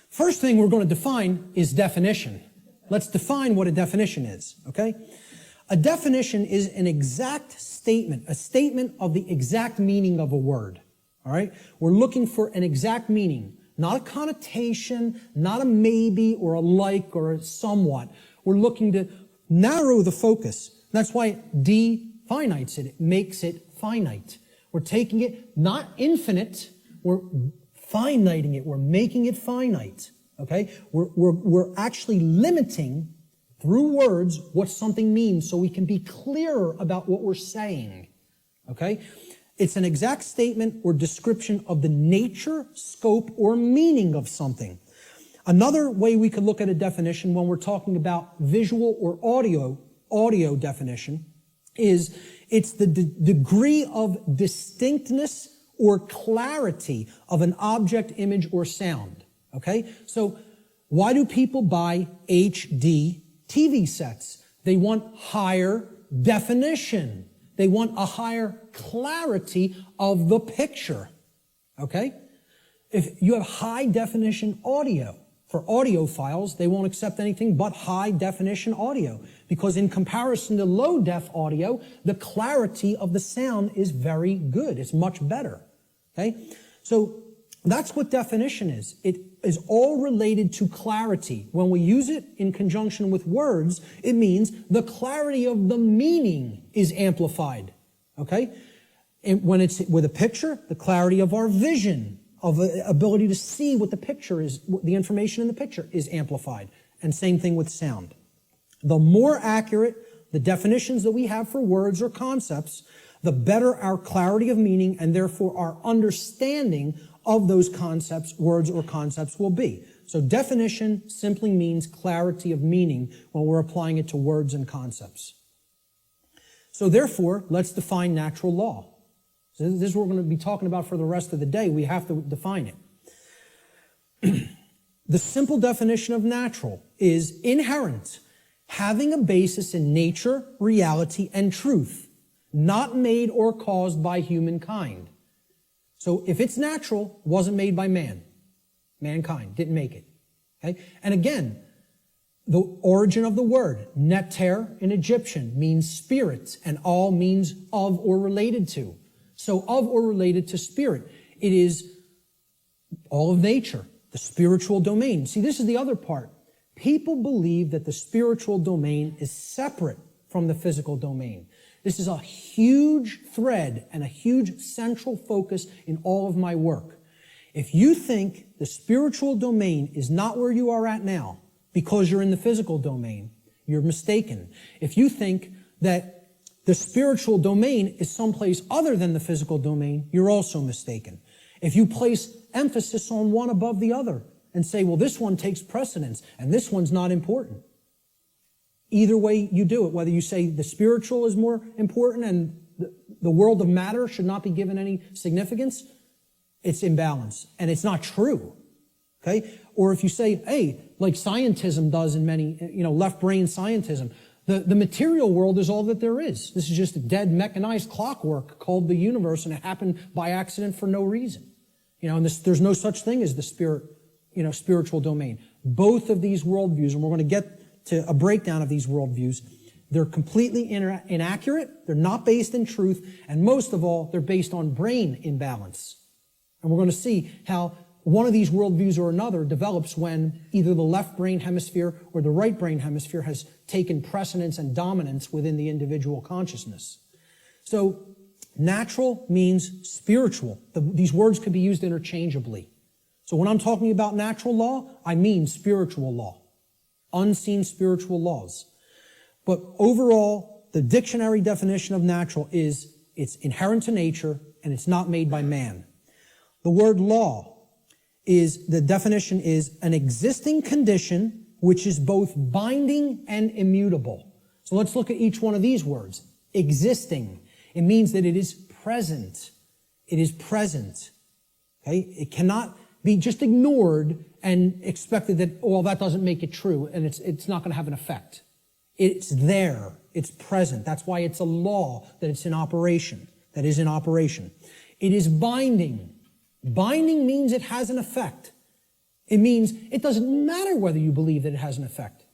first thing we're going to define is definition. Let's define what a definition is, okay? A definition is an exact statement, a statement of the exact meaning of a word, all right? We're looking for an exact meaning, not a connotation, not a maybe or a like or a somewhat. We're looking to narrow the focus. That's why it definites it. It makes it finite. We're taking it not infinite, we're finiting it. We're making it finite. Okay? We're actually limiting through words what something means so we can be clearer about what we're saying. Okay? It's an exact statement or description of the nature, scope, or meaning of something. Another way we could look at a definition when we're talking about visual or audio definition is it's the degree of distinctness or clarity of an object, image, or sound. Okay? So why do people buy HD TV sets? They want higher definition. They want a higher clarity of the picture. Okay? If you have high definition audio, for audio files, they won't accept anything but high definition audio. Because in comparison to low def audio, the clarity of the sound is very good. It's much better. Okay? So that's what definition is. It is all related to clarity. When we use it in conjunction with words, it means the clarity of the meaning is amplified. Okay? And when it's with a picture, the clarity of our vision, of the ability to see what the picture is, the information in the picture is amplified. And same thing with sound. The more accurate the definitions that we have for words or concepts, the better our clarity of meaning and therefore our understanding of those concepts, words or concepts will be. So definition simply means clarity of meaning when we're applying it to words and concepts. So therefore, let's define natural law. So this is what we're going to be talking about for the rest of the day. We have to define it. The simple definition of natural is inherent, having a basis in nature, reality, and truth, not made or caused by humankind. So if it's natural, wasn't made by man. Mankind didn't make it. Okay? And again, the origin of the word, neter in Egyptian, means spirit, and all means of or related to. So of or related to spirit. It is all of nature, the spiritual domain. See, this is the other part. People believe that the spiritual domain is separate from the physical domain. This is a huge thread and a huge central focus in all of my work. If you think the spiritual domain is not where you are at now because you're in the physical domain, you're mistaken. If you think that the spiritual domain is someplace other than the physical domain, you're also mistaken. If you place emphasis on one above the other and say, well, this one takes precedence and this one's not important. Either way you do it, whether you say the spiritual is more important and the world of matter should not be given any significance, it's imbalance. And it's not true. Okay? Or if you say, hey, like scientism does in many, left brain scientism, the material world is all that there is. This is just a dead mechanized clockwork called the universe, and it happened by accident for no reason. And there's no such thing as the spiritual domain. Both of these worldviews, and we're going to get to a breakdown of these worldviews, they're completely inaccurate, they're not based in truth, and most of all, they're based on brain imbalance. And we're going to see how one of these worldviews or another develops when either the left brain hemisphere or the right brain hemisphere has taken precedence and dominance within the individual consciousness. So, natural means spiritual. These words could be used interchangeably. So when I'm talking about natural law, I mean spiritual law. Unseen spiritual laws. But overall, the dictionary definition of natural is it's inherent to nature and it's not made by man. The word law the definition is an existing condition which is both binding and immutable. So let's look at each one of these words. Existing. It means that it is present. It is present. Okay? It cannot be just ignored and expected that, well, that doesn't make it true and it's not going to have an effect. It's there. It's present. That's why it's a law that it's in operation, that is in operation. It is binding. Binding means it has an effect. It means it doesn't matter whether you believe that it has an effect.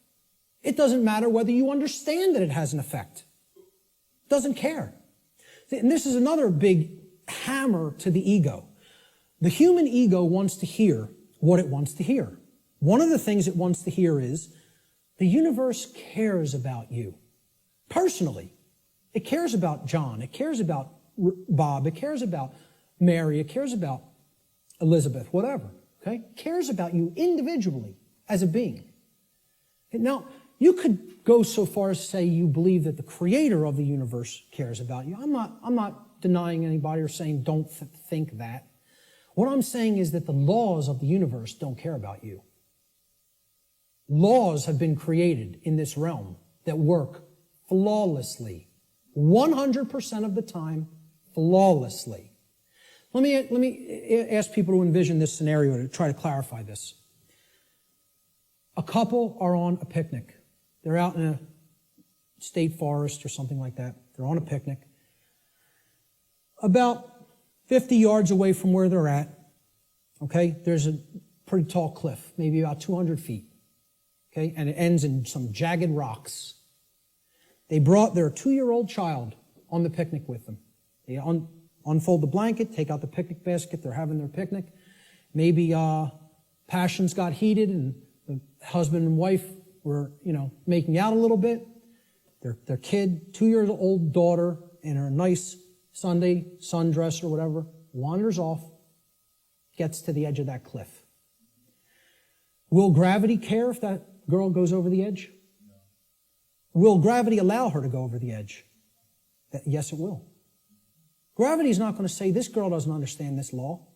It doesn't matter whether you understand that it has an effect. It doesn't care. And this is another big hammer to the ego. The human ego wants to hear what it wants to hear. One of the things it wants to hear is the universe cares about you. Personally. It cares about John. It cares about Bob. It cares about Mary. It cares about Elizabeth, whatever. Okay? It cares about you individually as a being. Now, you could go so far as to say you believe that the creator of the universe cares about you. I'm not denying anybody or saying don't think that. What I'm saying is that the laws of the universe don't care about you. Laws have been created in this realm that work flawlessly. 100% of the time, flawlessly. Let me ask people to envision this scenario to try to clarify this. A couple are on a picnic. They're out in a state forest or something like that. They're on a picnic. About 50 yards away from where they're at, okay, there's a pretty tall cliff, maybe about 200 feet, okay, and it ends in some jagged rocks. They brought their 2-year-old child on the picnic with them. They unfold the blanket, take out the picnic basket, they're having their picnic. Maybe passions got heated and the husband and wife were, making out a little bit. Their kid, 2-year-old daughter, in her nice Sunday sundress or whatever, wanders off, gets to the edge of that cliff. Will gravity care if that girl goes over the edge? No. Will gravity allow her to go over the edge? Yes, it will. Gravity is not going to say, this girl doesn't understand this law,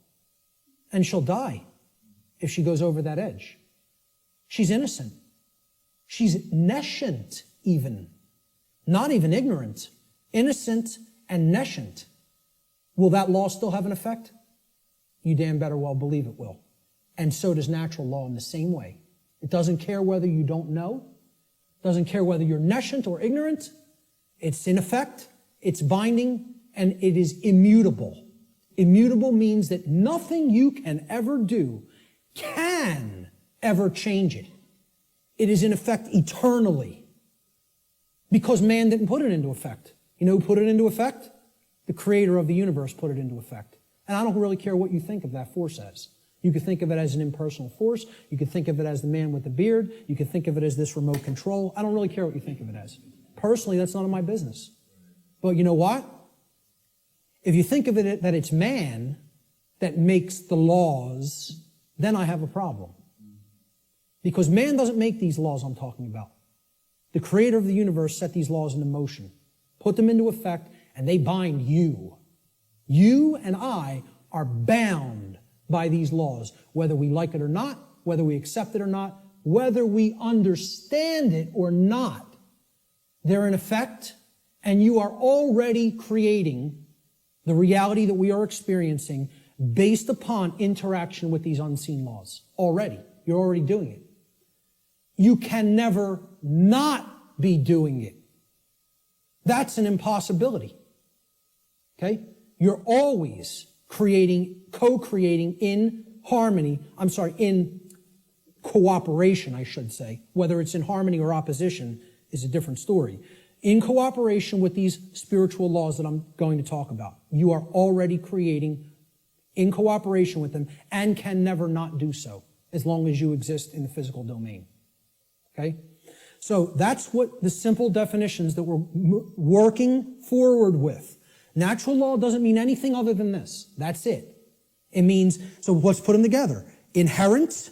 and she'll die if she goes over that edge. She's innocent. She's nescient even. Not even ignorant. Innocent and nescient. Will that law still have an effect? You damn better well believe it will. And so does natural law in the same way. It doesn't care whether you don't know. Doesn't care whether you're nescient or ignorant. It's in effect, it's binding, and it is immutable. Immutable means that nothing you can ever do can ever change it. It is in effect eternally. Because man didn't put it into effect. You know who put it into effect? The creator of the universe put it into effect. And I don't really care what you think of that force as. You could think of it as an impersonal force. You could think of it as the man with the beard. You could think of it as this remote control. I don't really care what you think of it as. Personally, that's none of my business. But you know what? If you think of it that it's man that makes the laws, then I have a problem. Because man doesn't make these laws I'm talking about. The creator of the universe set these laws into motion, put them into effect, and they bind you. You and I are bound by these laws, whether we like it or not, whether we accept it or not, whether we understand it or not. They're in effect, and you are already creating the reality that we are experiencing based upon interaction with these unseen laws. Already. You're already doing it. You can never not be doing it. That's an impossibility. Okay? You're always creating, co-creating in harmony, in cooperation, I should say. Whether it's in harmony or opposition is a different story. In cooperation with these spiritual laws that I'm going to talk about, you are already creating in cooperation with them and can never not do so as long as you exist in the physical domain. Okay? So that's what the simple definitions that we're working forward with. Natural law doesn't mean anything other than this. That's it. It means, so let's put them together. Inherent,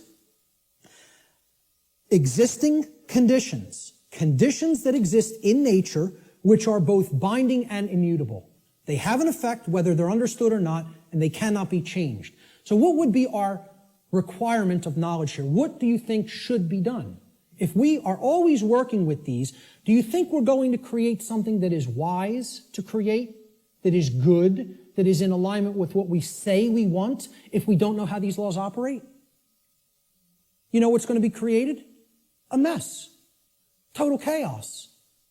existing conditions. Conditions that exist in nature, which are both binding and immutable. They have an effect whether they're understood or not, and they cannot be changed. So what would be our requirement of knowledge here? What do you think should be done? If we are always working with these, do you think we're going to create something that is wise to create, that is good, that is in alignment with what we say we want, if we don't know how these laws operate? You know what's going to be created? A mess. Total chaos.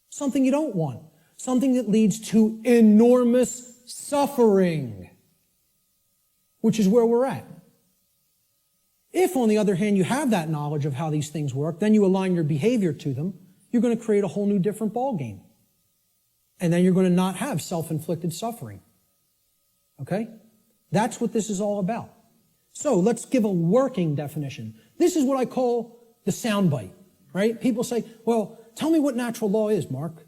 Something you don't want. Something that leads to enormous suffering, which is where we're at. If, on the other hand, you have that knowledge of how these things work, then you align your behavior to them, you're going to create a whole new different ballgame. And then you're going to not have self-inflicted suffering. Okay? That's what this is all about. So let's give a working definition. This is what I call the soundbite, right? People say, well, tell me what natural law is, Mark.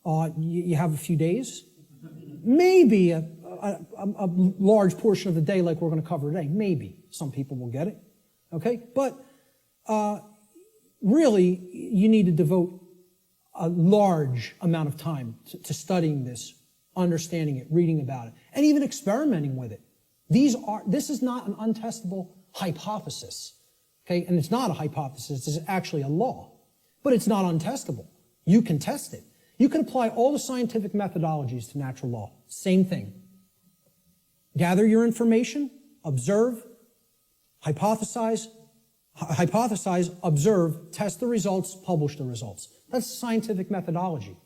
You have a few days? Maybe a large portion of the day like we're going to cover today. Maybe. Some people will get it. Okay? But really, you need to devote a large amount of time to studying this, understanding it, reading about it, and even experimenting with it. This is not an untestable hypothesis. Okay? And it's not a hypothesis. It's actually a law. But it's not untestable. You can test it. You can apply all the scientific methodologies to natural law. Same thing. Gather your information, observe, hypothesize, observe, test the results, publish the results. That's scientific methodology.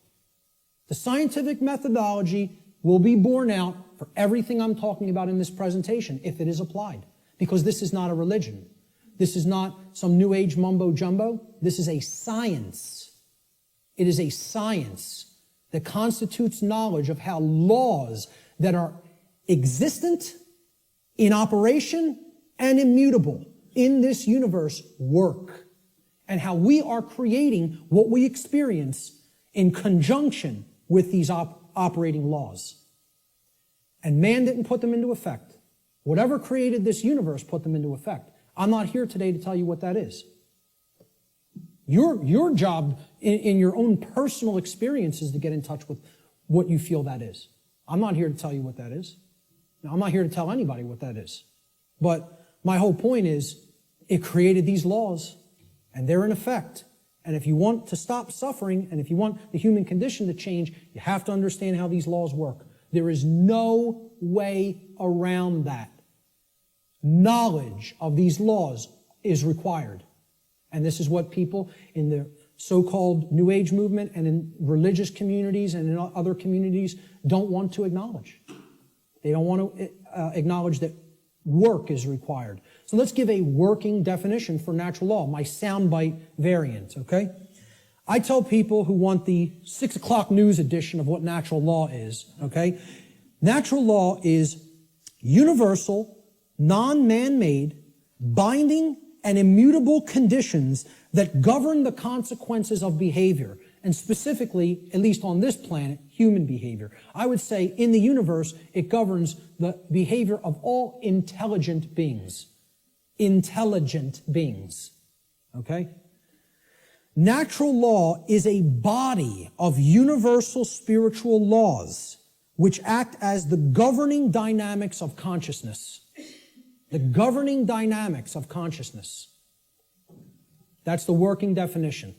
The scientific methodology will be borne out for everything I'm talking about in this presentation if it is applied. Because this is not a religion. This is not some new age mumbo jumbo. This is a science. It is a science that constitutes knowledge of how laws that are existent, in operation, and immutable in this universe work, and how we are creating what we experience in conjunction with these operating laws. And man didn't put them into effect. Whatever created this universe put them into effect. I'm not here today to tell you what that is. Your job in your own personal experience is to get in touch with what you feel that is. I'm not here to tell you what that is. Now, I'm not here to tell anybody what that is. But my whole point is, it created these laws, and they're in effect. And if you want to stop suffering, and if you want the human condition to change, you have to understand how these laws work. There is no way around that. Knowledge of these laws is required. And this is what people in the so-called New Age movement and in religious communities and in other communities don't want to acknowledge. They don't want to acknowledge that work is required. So let's give a working definition for natural law, my soundbite variant, okay? I tell people who want the 6 o'clock news edition of what natural law is, okay? Natural law is universal, non-man-made, binding, and immutable conditions that govern the consequences of behavior, and specifically, at least on this planet, human behavior. I would say in the universe, it governs the behavior of all intelligent beings. Intelligent beings. Okay? Natural law is a body of universal spiritual laws which act as the governing dynamics of consciousness. The governing dynamics of consciousness. That's the working definition.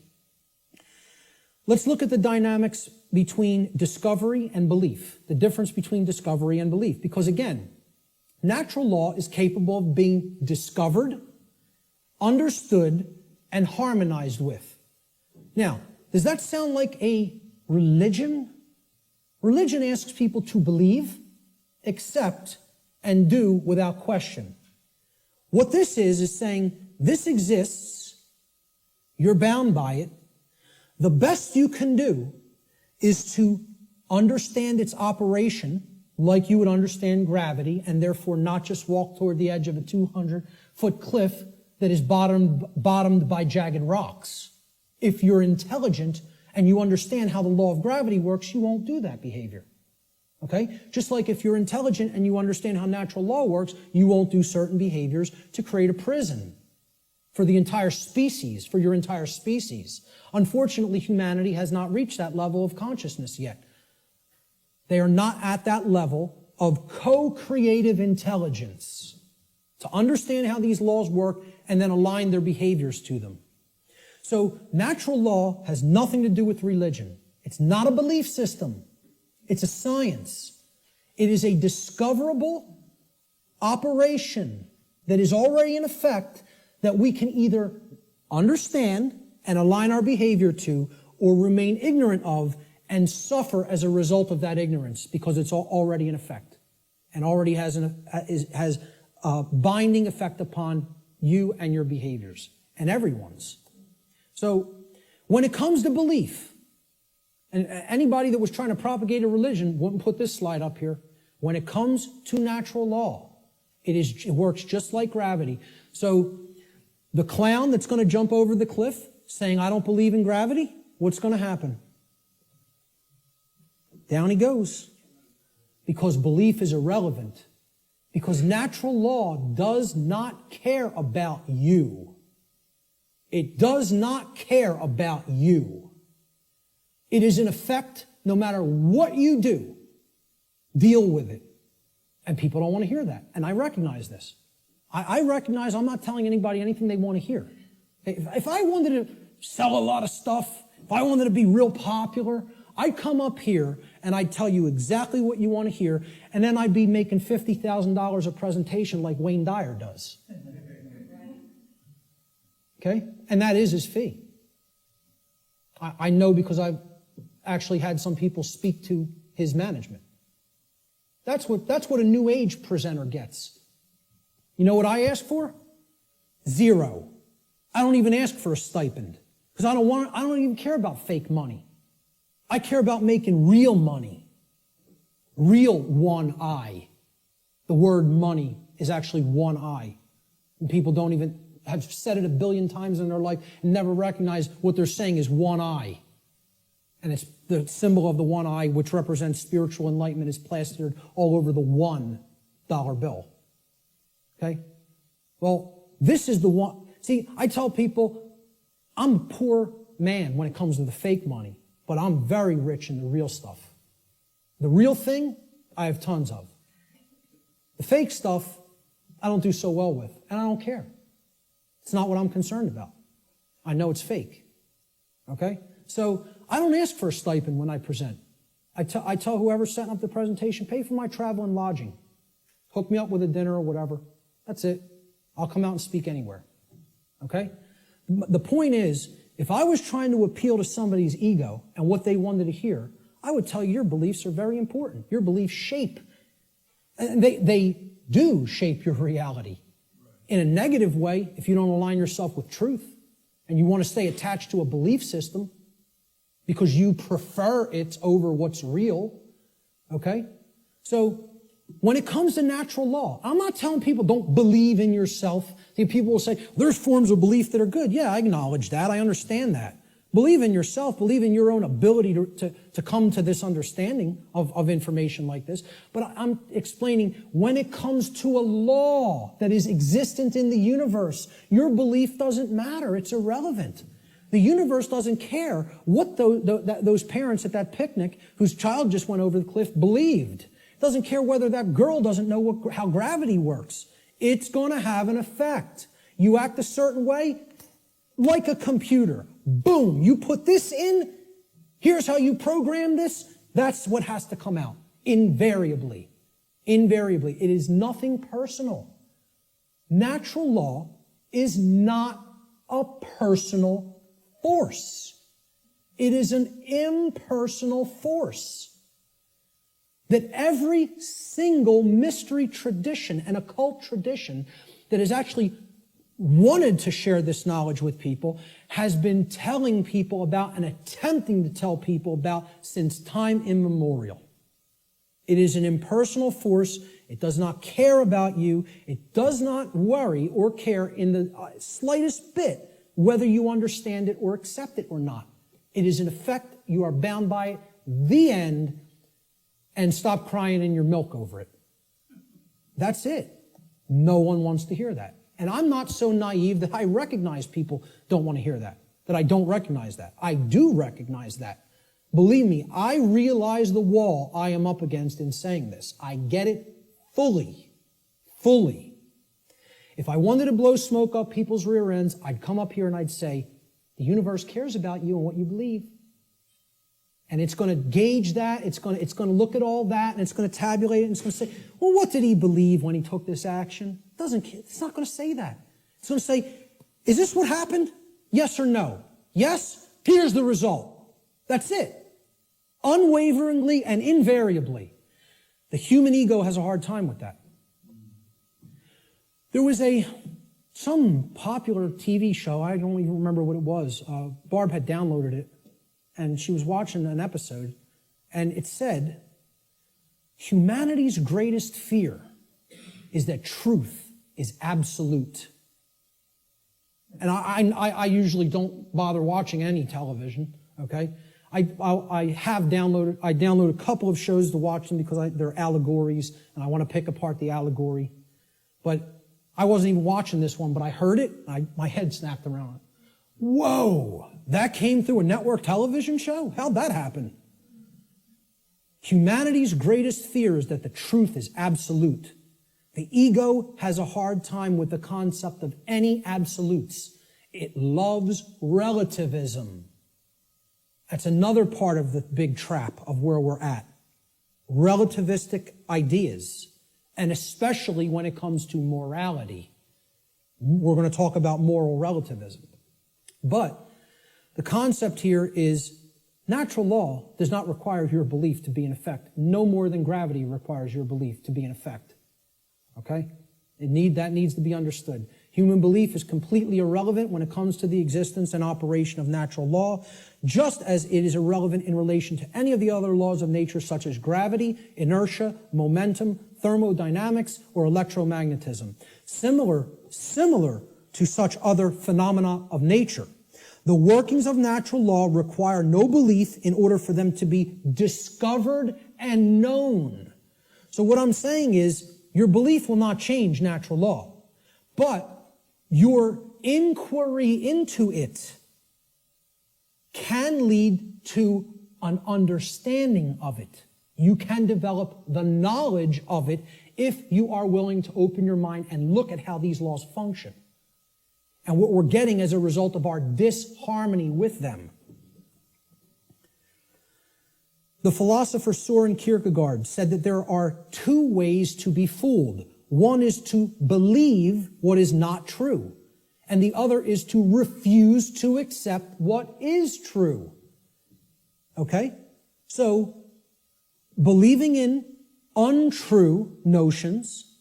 Let's look at the dynamics between discovery and belief, the difference between discovery and belief. Because again, natural law is capable of being discovered, understood, and harmonized with. Now, does that sound like a religion? Religion asks people to believe, accept, and do without question. What this is saying, this exists, you're bound by it. The best you can do is to understand its operation like you would understand gravity, and therefore not just walk toward the edge of a 200-foot cliff that is bottomed by jagged rocks. If you're intelligent and you understand how the law of gravity works, you won't do that behavior. Okay? Just like if you're intelligent and you understand how natural law works, you won't do certain behaviors to create a prison for the entire species, for your entire species. Unfortunately, humanity has not reached that level of consciousness yet. They are not at that level of co-creative intelligence to understand how these laws work and then align their behaviors to them. So natural law has nothing to do with religion. It's not a belief system. It's a science. It is a discoverable operation that is already in effect that we can either understand and align our behavior to or remain ignorant of and suffer as a result of that ignorance because it's already in effect and already has a binding effect upon you and your behaviors and everyone's. So when it comes to belief, and anybody that was trying to propagate a religion wouldn't put this slide up here. When it comes to natural law, it works just like gravity. So the clown that's going to jump over the cliff saying, I don't believe in gravity, what's going to happen? Down he goes. Because belief is irrelevant. Because natural law does not care about you. It does not care about you. It is in effect, no matter what you do, deal with it. And people don't want to hear that. And I recognize this. I recognize I'm not telling anybody anything they want to hear. If I wanted to sell a lot of stuff, if I wanted to be real popular, I'd come up here and I'd tell you exactly what you want to hear, and then I'd be making $50,000 a presentation like Wayne Dyer does. Okay? And that is his fee. I know because I've actually had some people speak to his management. That's what a New Age presenter gets. You know what I ask for? 0. I don't even ask for a stipend because I don't even care about fake money. I care about making real money. Real one I. The word money is actually one I. And people don't even have said it 1 billion times in their life and never recognize what they're saying is one eye. And it's the symbol of the one eye, which represents spiritual enlightenment, is plastered all over the $1 bill. Okay? Well, this is the one. See, I tell people, I'm a poor man when it comes to the fake money, but I'm very rich in the real stuff. The real thing, I have tons of. The fake stuff, I don't do so well with, and I don't care. It's not what I'm concerned about. I know it's fake. Okay? So I don't ask for a stipend when I present. I tell whoever's setting up the presentation, pay for my travel and lodging. Hook me up with a dinner or whatever. That's it. I'll come out and speak anywhere. Okay? The point is If I was trying to appeal to somebody's ego and what they wanted to hear, I would tell you your beliefs are very important. Your beliefs shape. And they do shape your reality. In a negative way, if you don't align yourself with truth and you want to stay attached to a belief system because you prefer it over what's real, okay? So when it comes to natural law, I'm not telling people don't believe in yourself. People will say, there's forms of belief that are good. Yeah, I acknowledge that. I understand that. Believe in yourself. Believe in your own ability to come to this understanding of information like this. But I'm explaining when it comes to a law that is existent in the universe, your belief doesn't matter. It's irrelevant. The universe doesn't care what those parents at that picnic whose child just went over the cliff believed. It doesn't care whether that girl doesn't know how gravity works. It's going to have an effect. You act a certain way, like a computer. Boom, you put this in, here's how you program this, that's what has to come out. Invariably. Invariably. It is nothing personal. Natural law is not a personal force. It is an impersonal force. That every single mystery tradition and occult tradition that has actually wanted to share this knowledge with people has been telling people about and attempting to tell people about since time immemorial. It is an impersonal force. It does not care about you. It does not worry or care in the slightest bit whether you understand it or accept it or not. It is in effect, you are bound by it, the end, and stop crying in your milk over it. That's it. No one wants to hear that. And I'm not so naive that I recognize people don't want to hear that I don't recognize that. I do recognize that. Believe me, I realize the wall I am up against in saying this. I get it fully. Fully. If I wanted to blow smoke up people's rear ends, I'd come up here and I'd say, the universe cares about you and what you believe. And it's going to gauge that, it's going to look at all that, and it's going to tabulate it, and it's going to say, well, what did he believe when he took this action? It's not going to say that. It's going to say, is this what happened? Yes or no? Yes? Here's the result. That's it. Unwaveringly and invariably. The human ego has a hard time with that. There was some popular TV show, I don't even remember what it was. Barb had downloaded it. And she was watching an episode, and it said, humanity's greatest fear is that truth is absolute. And I usually don't bother watching any television, okay? I download a couple of shows to watch them because they're allegories, and I want to pick apart the allegory. But I wasn't even watching this one, but I heard it, and my head snapped around. Whoa! That came through a network television show? How'd that happen? Humanity's greatest fear is that the truth is absolute. The ego has a hard time with the concept of any absolutes. It loves relativism. That's another part of the big trap of where we're at. Relativistic ideas, and especially when it comes to morality. We're going to talk about moral relativism. But the concept here is natural law does not require your belief to be in effect, no more than gravity requires your belief to be in effect. Okay? That needs to be understood. Human belief is completely irrelevant when it comes to the existence and operation of natural law, just as it is irrelevant in relation to any of the other laws of nature such as gravity, inertia, momentum, thermodynamics, or electromagnetism. Similar to such other phenomena of nature. The workings of natural law require no belief in order for them to be discovered and known. So what I'm saying is, your belief will not change natural law, but your inquiry into it can lead to an understanding of it. You can develop the knowledge of it if you are willing to open your mind and look at how these laws function and what we're getting as a result of our disharmony with them. The philosopher Søren Kierkegaard said that there are two ways to be fooled. One is to believe what is not true, and the other is to refuse to accept what is true. Okay? So, believing in untrue notions,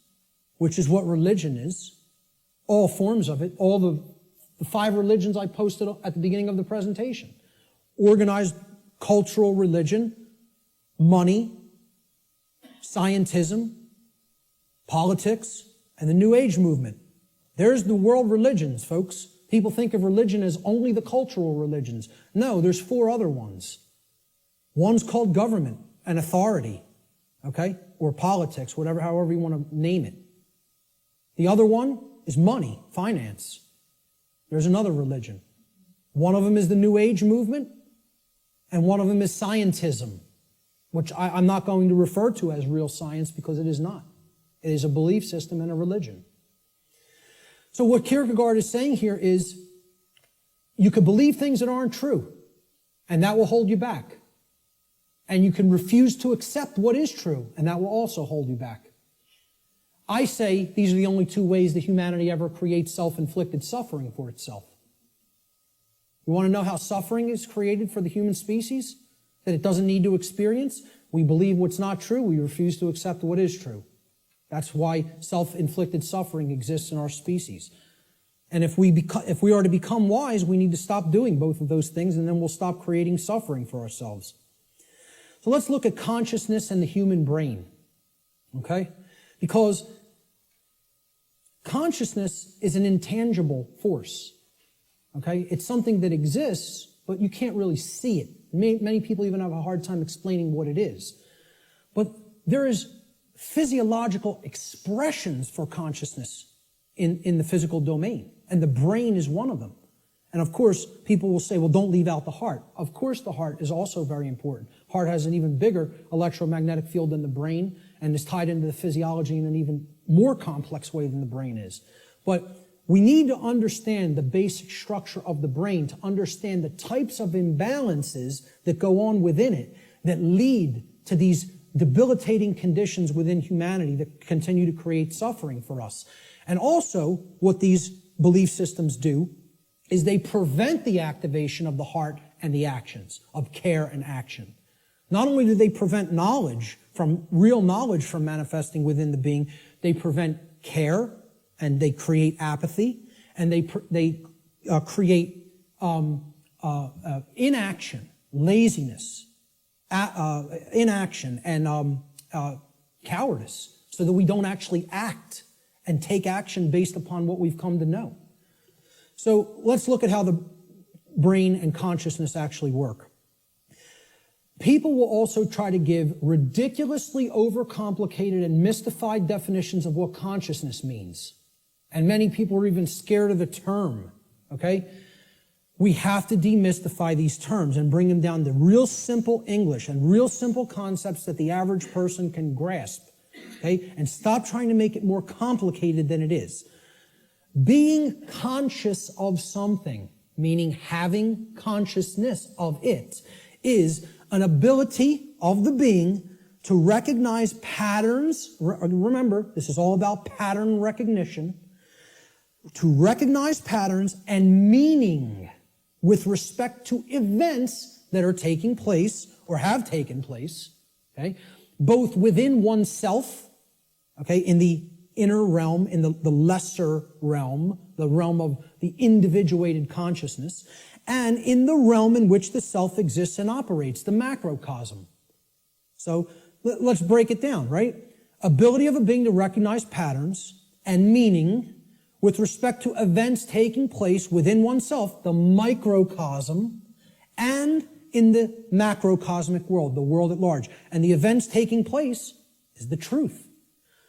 which is what religion is, all forms of it, all the 5 religions I posted at the beginning of the presentation. Organized cultural religion, money, scientism, politics, and the New Age movement. There's the world religions, folks. People think of religion as only the cultural religions. No, there's 4 other ones. One's called government and authority, okay? Or politics, however you want to name it. The other one is money, finance. There's another religion. One of them is the New Age movement, and one of them is scientism, which I'm not going to refer to as real science because it is not. It is a belief system and a religion. So what Kierkegaard is saying here is you could believe things that aren't true, and that will hold you back. And you can refuse to accept what is true, and that will also hold you back. I say these are the only 2 ways that humanity ever creates self-inflicted suffering for itself. You want to know how suffering is created for the human species? That it doesn't need to experience? We believe what's not true. We refuse to accept what is true. That's why self-inflicted suffering exists in our species. And if we are to become wise, we need to stop doing both of those things, and then we'll stop creating suffering for ourselves. So let's look at consciousness and the human brain, okay? Because consciousness is an intangible force, okay? It's something that exists, but you can't really see it. Many people even have a hard time explaining what it is. But there is physiological expressions for consciousness in the physical domain, and the brain is one of them. And of course, people will say, well, don't leave out the heart. Of course, the heart is also very important. Heart has an even bigger electromagnetic field than the brain and is tied into the physiology in an even more complex way than the brain is. But we need to understand the basic structure of the brain to understand the types of imbalances that go on within it that lead to these debilitating conditions within humanity that continue to create suffering for us. And also, what these belief systems do is they prevent the activation of the heart and the actions, of care and action. Not only do they prevent real knowledge from manifesting within the being, they prevent care, and they create apathy, and they create inaction, laziness, inaction, and cowardice, so that we don't actually act and take action based upon what we've come to know. So let's look at how the brain and consciousness actually work. People will also try to give ridiculously overcomplicated and mystified definitions of what consciousness means. And many people are even scared of the term, okay? We have to demystify these terms and bring them down to real simple English and real simple concepts that the average person can grasp, okay? And stop trying to make it more complicated than it is. Being conscious of something, meaning having consciousness of it, is an ability of the being to recognize patterns. Remember, this is all about pattern recognition. To recognize patterns and meaning with respect to events that are taking place or have taken place, okay, both within oneself, okay, in the inner realm, in the lesser realm, the realm of the individuated consciousness, and in the realm in which the self exists and operates, the macrocosm. So let's break it down, right? Ability of a being to recognize patterns and meaning with respect to events taking place within oneself, the microcosm, and in the macrocosmic world, the world at large. And the events taking place is the truth.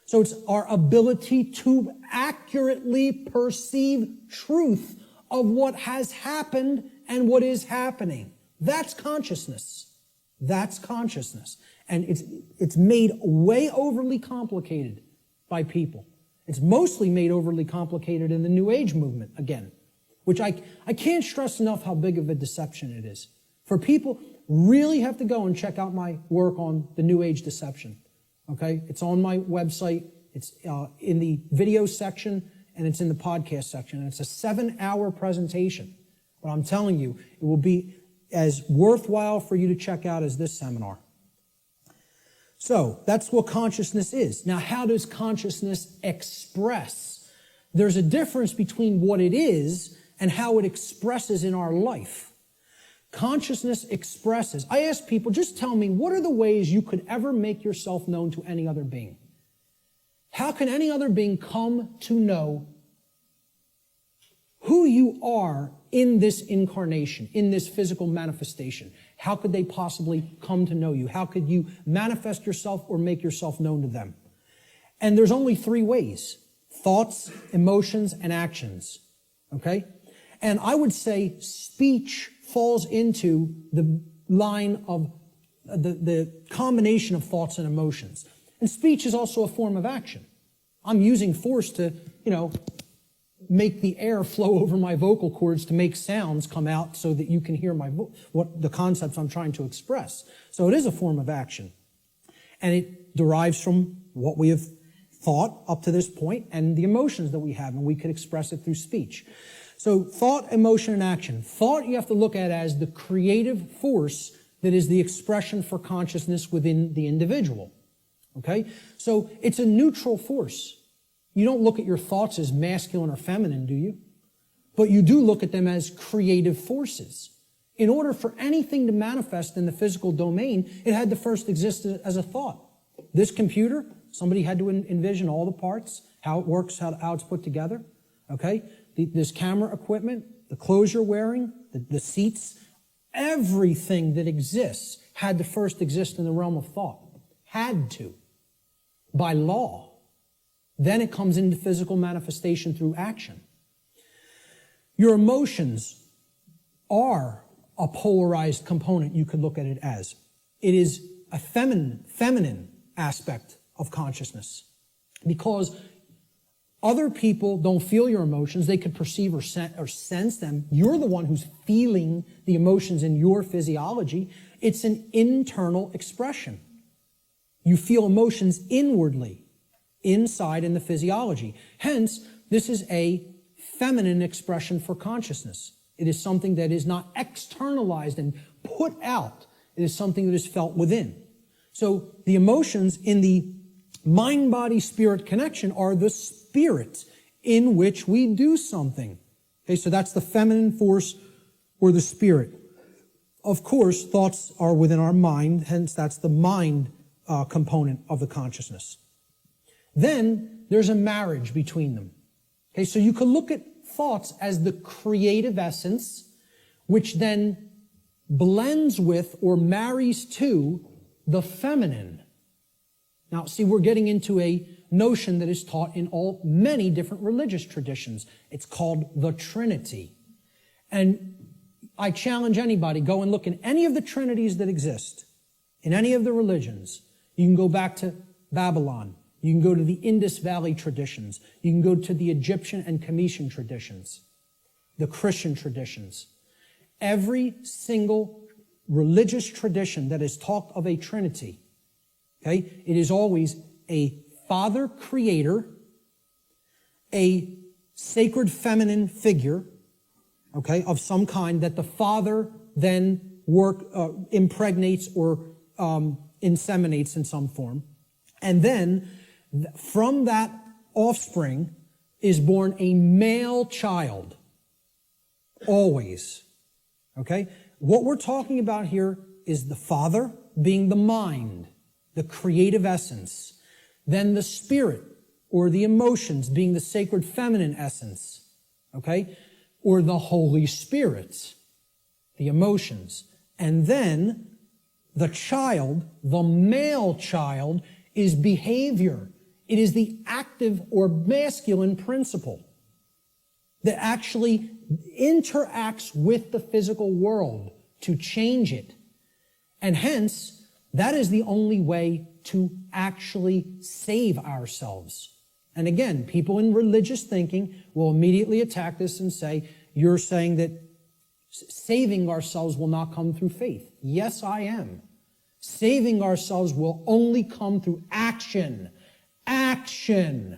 So it's our ability to accurately perceive truth of what has happened and what is happening. That's consciousness. That's consciousness. And it's made way overly complicated by people. It's mostly made overly complicated in the New Age movement, again, which I can't stress enough how big of a deception it is. For people, really have to go and check out my work on the New Age deception. Okay? It's on my website. It's in the video section, and it's in the podcast section. And it's a 7-hour presentation. But I'm telling you, it will be as worthwhile for you to check out as this seminar. So, that's what consciousness is. Now, how does consciousness express? There's a difference between what it is and how it expresses in our life. Consciousness expresses. I ask people, just tell me, what are the ways you could ever make yourself known to any other being? How can any other being come to know who you are in this incarnation, in this physical manifestation? How could they possibly come to know you? How could you manifest yourself or make yourself known to them? And there's only 3 ways: thoughts, emotions, and actions. Okay? And I would say speech falls into the line of the combination of thoughts and emotions. And speech is also a form of action. I'm using force to, make the air flow over my vocal cords to make sounds come out so that you can hear what the concepts I'm trying to express. So it is a form of action. And it derives from what we have thought up to this point and the emotions that we have, and we could express it through speech. So thought, emotion, and action. Thought you have to look at as the creative force that is the expression for consciousness within the individual. Okay? So it's a neutral force. You don't look at your thoughts as masculine or feminine, do you? But you do look at them as creative forces. In order for anything to manifest in the physical domain, it had to first exist as a thought. This computer, somebody had to envision all the parts, how it works, how it's put together. Okay? This camera equipment, the clothes you're wearing, the seats, everything that exists had to first exist in the realm of thought. Had to. By law. Then it comes into physical manifestation through action. Your emotions are a polarized component, you could look at it as. It is a feminine aspect of consciousness. Because other people don't feel your emotions. They could perceive or sense them. You're the one who's feeling the emotions in your physiology. It's an internal expression. You feel emotions inwardly, inside in the physiology. Hence, this is a feminine expression for consciousness. It is something that is not externalized and put out. It is something that is felt within. So the emotions in the mind-body-spirit connection are the spirit in which we do something. Okay, so that's the feminine force or the spirit. Of course, thoughts are within our mind, hence that's the mind component of the consciousness. Then there's a marriage between them. Okay, so you could look at thoughts as the creative essence, which then blends with or marries to the feminine. Now, see, we're getting into a notion that is taught in many different religious traditions. It's called the Trinity. And I challenge anybody, go and look in any of the trinities that exist, in any of the religions. You can go back to Babylon. You can go to the Indus Valley traditions. You can go to the Egyptian and Cometian traditions, the Christian traditions. Every single religious tradition that has talked of a Trinity, okay, it is always a Father Creator, a sacred feminine figure, okay, of some kind that the Father then impregnates or inseminates in some form. And then from that offspring is born a male child. Always. Okay? What we're talking about here is the Father being the mind, the creative essence. Then the spirit or the emotions being the sacred feminine essence. Okay? Or the Holy Spirit, the emotions. And then the child, the male child, is behavior. It is the active or masculine principle that actually interacts with the physical world to change it. And hence, that is the only way to actually save ourselves. And again, people in religious thinking will immediately attack this and say, you're saying that saving ourselves will not come through faith. Yes, I am. Saving ourselves will only come through action. Action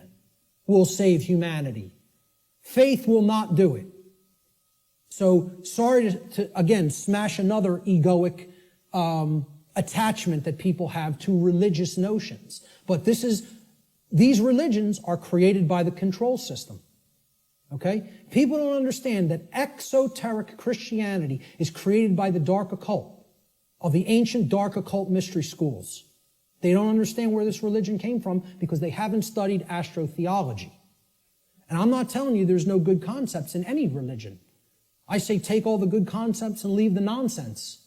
will save humanity. Faith will not do it. So sorry to again, smash another egoic attachment that people have to religious notions. But these religions are created by the control system. Okay? People don't understand that exoteric Christianity is created by the dark occult, of the ancient dark occult mystery schools. They don't understand where this religion came from because they haven't studied astrotheology. And I'm not telling you there's no good concepts in any religion. I say take all the good concepts and leave the nonsense.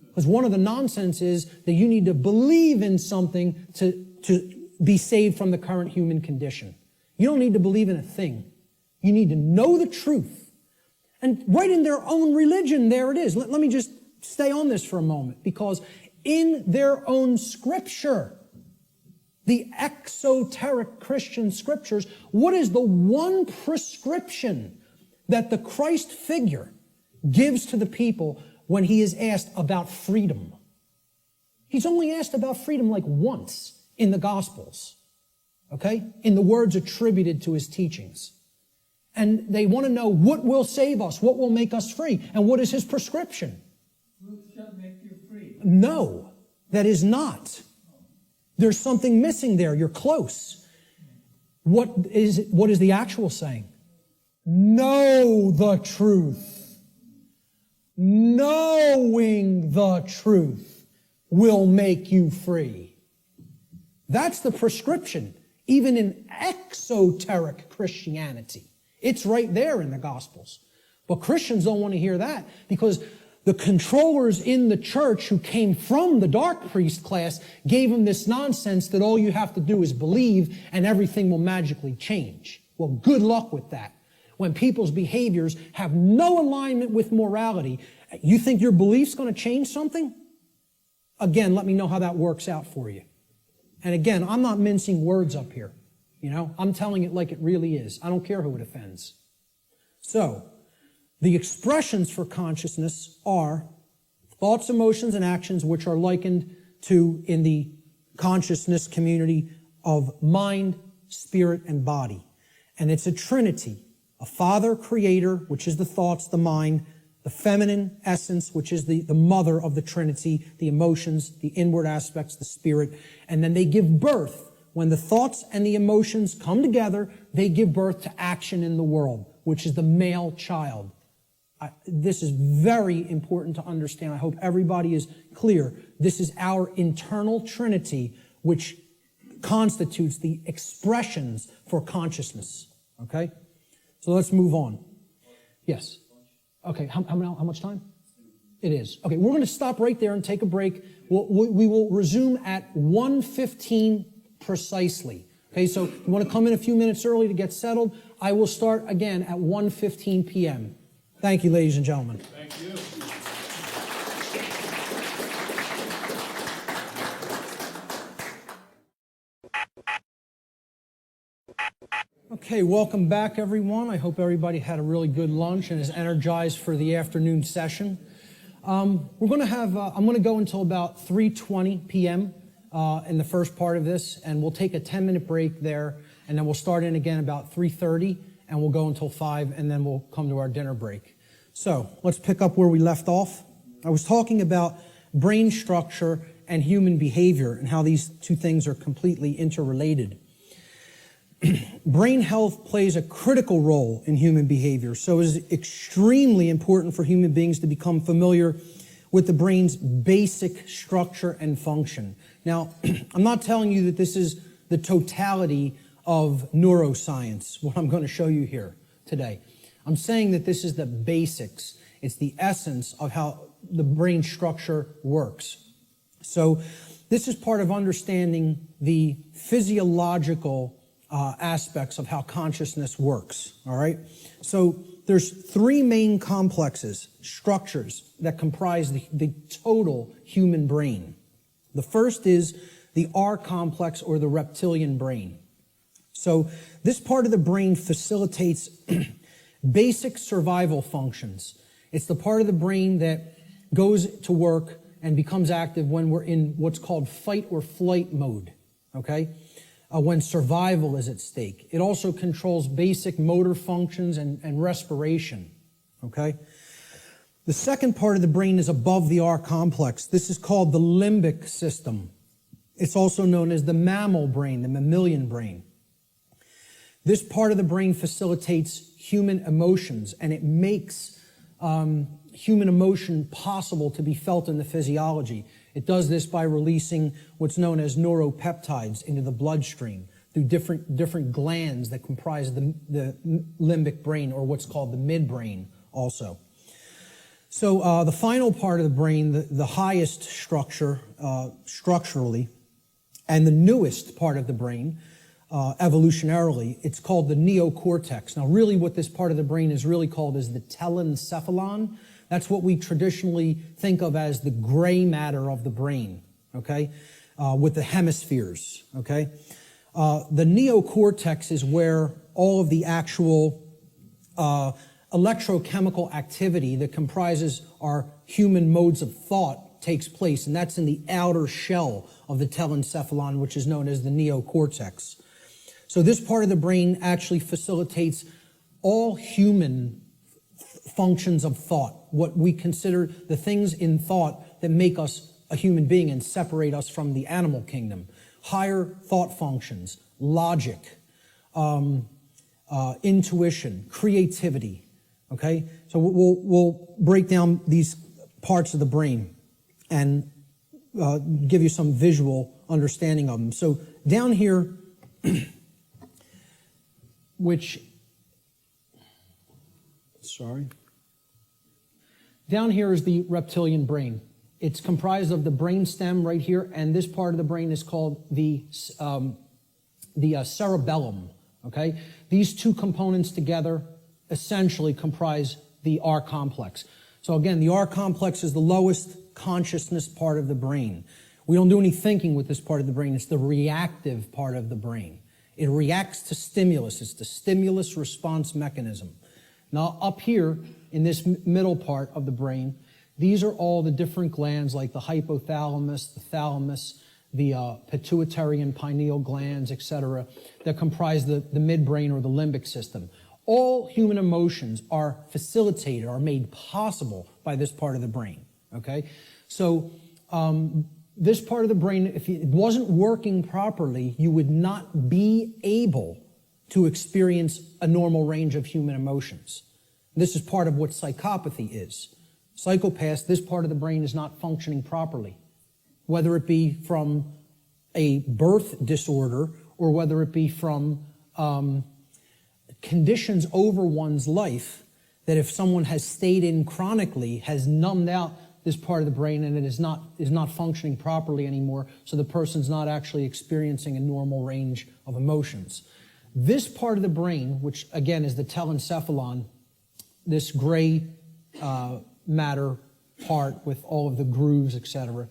Because one of the nonsense is that you need to believe in something to be saved from the current human condition. You don't need to believe in a thing. You need to know the truth. And right in their own religion, there it is. Let me just stay on this for a moment, because in their own scripture, the exoteric Christian scriptures, what is the one prescription that the Christ figure gives to the people when he is asked about freedom? He's only asked about freedom like once in the Gospels, okay? In the words attributed to his teachings. And they want to know what will save us, what will make us free, and what is his prescription? Truth shall make you free. No, that is not. There's something missing there. You're close. What is the actual saying? Know the truth. Knowing the truth will make you free. That's the prescription, even in exoteric Christianity. It's right there in the Gospels. But Christians don't want to hear that because the controllers in the church who came from the dark priest class gave them this nonsense that all you have to do is believe and everything will magically change. Well, good luck with that. When people's behaviors have no alignment with morality, you think your belief's going to change something? Again, let me know how that works out for you. And again, I'm not mincing words up here. You know, I'm telling it like it really is. I don't care who it offends. So, the expressions for consciousness are thoughts, emotions, and actions which are likened to, in the consciousness community, of mind, spirit, and body. And it's a trinity. A father, creator, which is the thoughts, the mind, the feminine essence, which is the mother of the trinity, the emotions, the inward aspects, the spirit. And then they give birth. When the thoughts and the emotions come together, they give birth to action in the world, which is the male child. This is very important to understand. I hope everybody is clear. This is our internal trinity, which constitutes the expressions for consciousness. Okay? So let's move on. Yes? Okay, how much time? It is. Okay, we're going to stop right there and take a break. We will resume at 1:15 precisely. Okay, so if you want to come in a few minutes early to get settled, I will start again at 1:15 p.m. Thank you, ladies and gentlemen. Thank you. Okay, welcome back, everyone. I hope everybody had a really good lunch and is energized for the afternoon session. We're going to have, I'm going to go until about 3:20 p.m. In the first part of this, and we'll take a 10-minute break there, and then we'll start in again about 3:30, and we'll go until 5, and then we'll come to our dinner break. So let's pick up where we left off. I was talking about brain structure and human behavior and how these two things are completely interrelated. Brain health plays a critical role in human behavior, so it is extremely important for human beings to become familiar with the brain's basic structure and function. Now, I'm not telling you that this is the totality of neuroscience, what I'm going to show you here today. I'm saying that this is the basics. It's the essence of how the brain structure works. So this is part of understanding the physiological aspects of how consciousness works, all right? So there's three main complexes, structures, that comprise the total human brain. The first is the R complex, or the reptilian brain. So this part of the brain facilitates basic survival functions. It's the part of the brain that goes to work and becomes active when we're in what's called fight or flight mode, okay? when survival is at stake. It also controls basic motor functions and respiration, okay? The second part of the brain is above the R complex. This is called the limbic system. It's also known as the mammal brain, the mammalian brain. This part of the brain facilitates human emotions, and it makes human emotion possible to be felt in the physiology. It does this by releasing what's known as neuropeptides into the bloodstream through different glands that comprise the limbic brain, or what's called the midbrain also. So the final part of the brain, the highest structure structurally, and the newest part of the brain, evolutionarily, it's called the neocortex. Now, really what this part of the brain is really called is the telencephalon. That's what we traditionally think of as the gray matter of the brain, okay, with the hemispheres, okay? The neocortex is where all of the actual electrochemical activity that comprises our human modes of thought takes place, and that's in the outer shell of the telencephalon, which is known as the neocortex. So this part of the brain actually facilitates all human functions of thought, what we consider the things in thought that make us a human being and separate us from the animal kingdom. Higher thought functions, logic, intuition, creativity, okay? So we'll break down these parts of the brain and give you some visual understanding of them. So down here, down here is the reptilian brain. It's comprised of the brain stem right here, and this part of the brain is called the cerebellum, okay? These two components together essentially comprise the R complex. So again, the R complex is the lowest consciousness part of the brain. We don't do any thinking with this part of the brain. It's the reactive part of the brain. It reacts to stimulus. It's the stimulus response mechanism. Now, up here in this middle part of the brain, these are all the different glands like the hypothalamus, the thalamus, the pituitary and pineal glands, etc., that comprise the midbrain or the limbic system. All human emotions are facilitated, are made possible by this part of the brain, okay? So this part of the brain, if it wasn't working properly, you would not be able to experience a normal range of human emotions. This is part of what psychopathy is. Psychopaths, this part of the brain is not functioning properly, whether it be from a birth disorder or whether it be from conditions over one's life that if someone has stayed in chronically has numbed out this part of the brain and it is not functioning properly anymore, so the person's not actually experiencing a normal range of emotions. This part of the brain, which again is the telencephalon, this gray matter part with all of the grooves, etc.,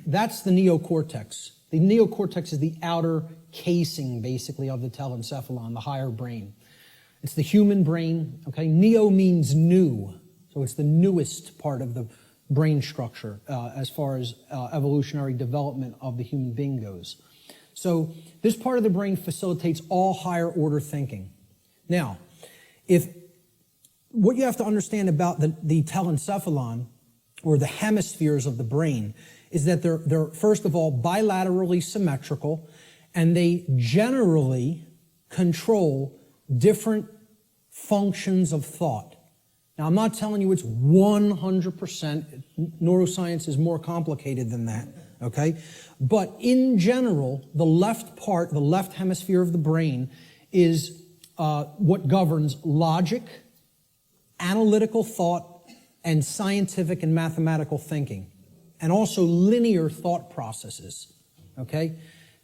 that's the neocortex. The neocortex is the outer casing, basically, of the telencephalon, the higher brain. It's the human brain, okay? Neo means new, so it's the newest part of the brain structure as far as evolutionary development of the human being goes. So this part of the brain facilitates all higher order thinking. Now, what you have to understand about the telencephalon, or the hemispheres of the brain, is that they're first of all bilaterally symmetrical, and they generally control different functions of thought. Now, I'm not telling you it's 100%. Neuroscience is more complicated than that, okay? But in general, the left hemisphere of the brain is what governs logic, analytical thought, and scientific and mathematical thinking, and also linear thought processes, okay?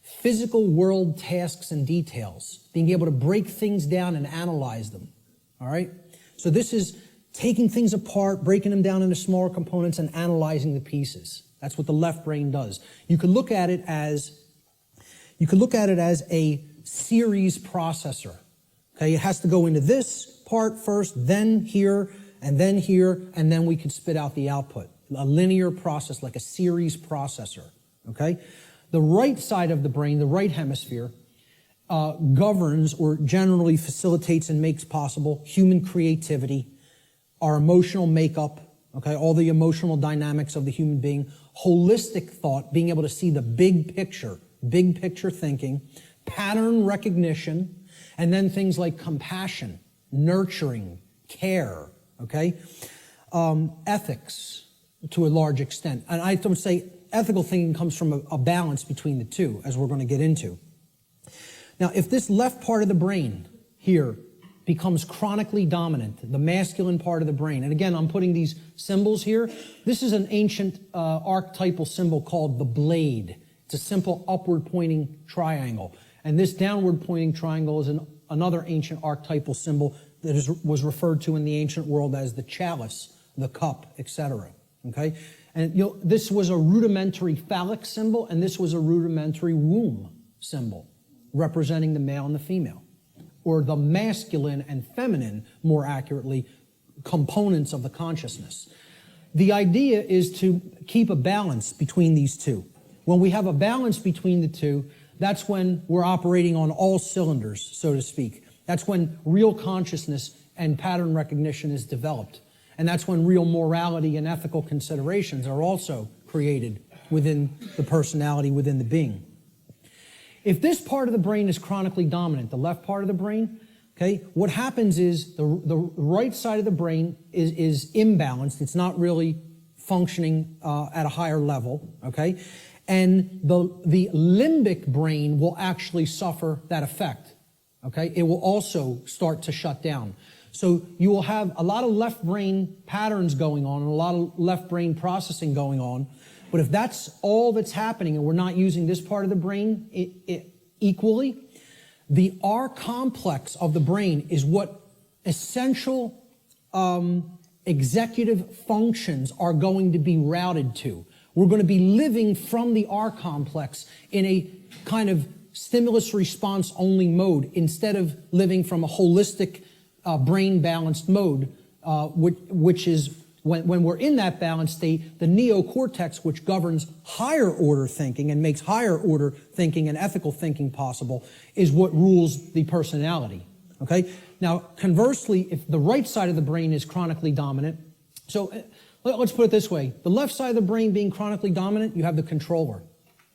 Physical world tasks and details, being able to break things down and analyze them, all right? So this is taking things apart, breaking them down into smaller components and analyzing the pieces. That's what the left brain does. You could look at it as a series processor, okay? It has to go into this part first, then here, and then we can spit out the output. A linear process, like a series processor, okay? The right side of the brain, the right hemisphere, governs or generally facilitates and makes possible human creativity, our emotional makeup, okay, all the emotional dynamics of the human being, holistic thought, being able to see the big picture thinking, pattern recognition, and then things like compassion, nurturing, care, okay, ethics to a large extent. And I don't say ethical thinking comes from a balance between the two, as we're going to get into. Now, if this left part of the brain here becomes chronically dominant, the masculine part of the brain, and again, I'm putting these symbols here. This is an ancient archetypal symbol called the blade. It's a simple upward pointing triangle. And this downward pointing triangle is another ancient archetypal symbol that was referred to in the ancient world as the chalice, the cup, etc. Okay? And this was a rudimentary phallic symbol, and this was a rudimentary womb symbol, representing the male and the female, or the masculine and feminine, more accurately, components of the consciousness. The idea is to keep a balance between these two. When we have a balance between the two, that's when we're operating on all cylinders, so to speak. That's when real consciousness and pattern recognition is developed. And that's when real morality and ethical considerations are also created within the personality, within the being. If this part of the brain is chronically dominant, the left part of the brain, okay, what happens is the right side of the brain is imbalanced. It's not really functioning at a higher level, okay? And the limbic brain will actually suffer that effect, okay? It will also start to shut down. So you will have a lot of left brain patterns going on and a lot of left brain processing going on. But if that's all that's happening and we're not using this part of the brain equally, the R complex of the brain is what essential executive functions are going to be routed to. We're going to be living from the R complex in a kind of stimulus response only mode instead of living from a holistic brain balanced mode, which is when we're in that balanced state, the neocortex, which governs higher order thinking and makes higher order thinking and ethical thinking possible, is what rules the personality. Okay? Now, conversely, if the right side of the brain is chronically dominant, so let's put it this way. The left side of the brain being chronically dominant, you have the controller.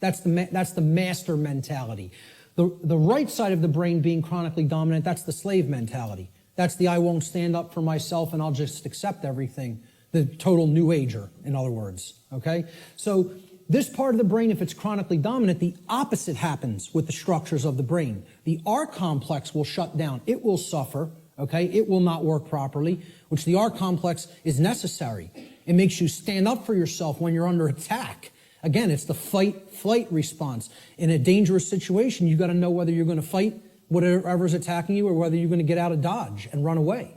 That's the master mentality. The right side of the brain being chronically dominant, that's the slave mentality. That's the I won't stand up for myself and I'll just accept everything. The total new ager, in other words. Okay? So this part of the brain, if it's chronically dominant, the opposite happens with the structures of the brain. The R complex will shut down. It will suffer. Okay? It will not work properly, which the R complex is necessary. It makes you stand up for yourself when you're under attack. Again, it's the fight-flight response. In a dangerous situation, you've got to know whether you're going to fight whatever's attacking you or whether you're going to get out of dodge and run away.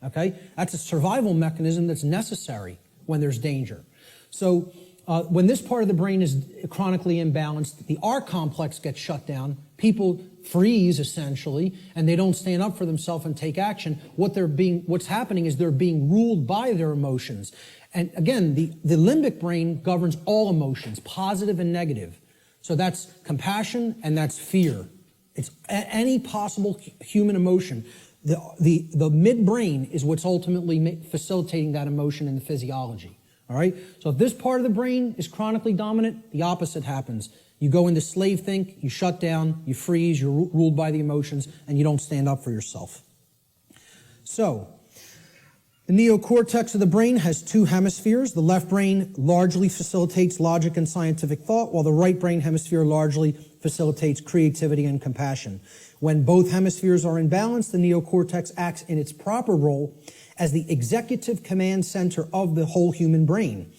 Okay? That's a survival mechanism that's necessary when there's danger. So when this part of the brain is chronically imbalanced, the R complex gets shut down, people freeze essentially, and they don't stand up for themselves and take action. What's happening is they're being ruled by their emotions. And again, the limbic brain governs all emotions, positive and negative. So that's compassion and that's fear. It's any possible human emotion. The midbrain is what's ultimately facilitating that emotion in the physiology. All right? So if this part of the brain is chronically dominant, the opposite happens. You go into slave think, you shut down, you freeze, you're ruled by the emotions, and you don't stand up for yourself. So, the neocortex of the brain has two hemispheres. The left brain largely facilitates logic and scientific thought, while the right brain hemisphere largely facilitates creativity and compassion. When both hemispheres are in balance, the neocortex acts in its proper role as the executive command center of the whole human brain.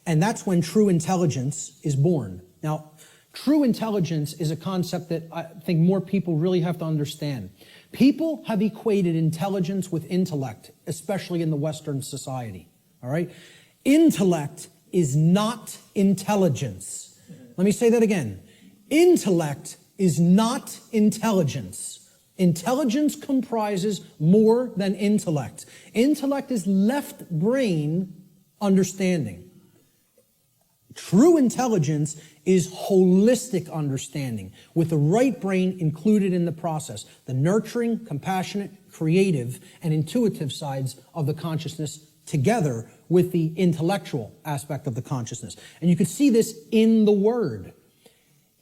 And that's when true intelligence is born. Now, true intelligence is a concept that I think more people really have to understand. People have equated intelligence with intellect, especially in the Western society. All right? Intellect is not intelligence. Let me say that again. Intellect is not intelligence. Intelligence comprises more than intellect. Intellect is left brain understanding. True intelligence is holistic understanding, with the right brain included in the process, the nurturing, compassionate, creative, and intuitive sides of the consciousness together with the intellectual aspect of the consciousness. And you can see this in the word.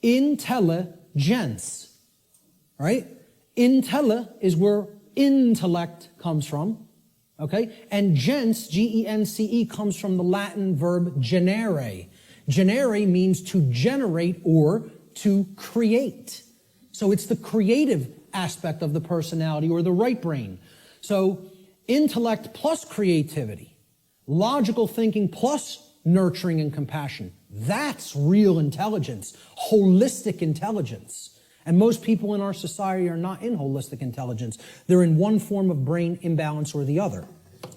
Intelligence, right? Intella is where intellect comes from, okay? And gens, G-E-N-C-E, comes from the Latin verb generare. Generare means to generate or to create. So it's the creative aspect of the personality or the right brain. So intellect plus creativity, logical thinking plus nurturing and compassion. That's real intelligence, holistic intelligence. And most people in our society are not in holistic intelligence. They're in one form of brain imbalance or the other.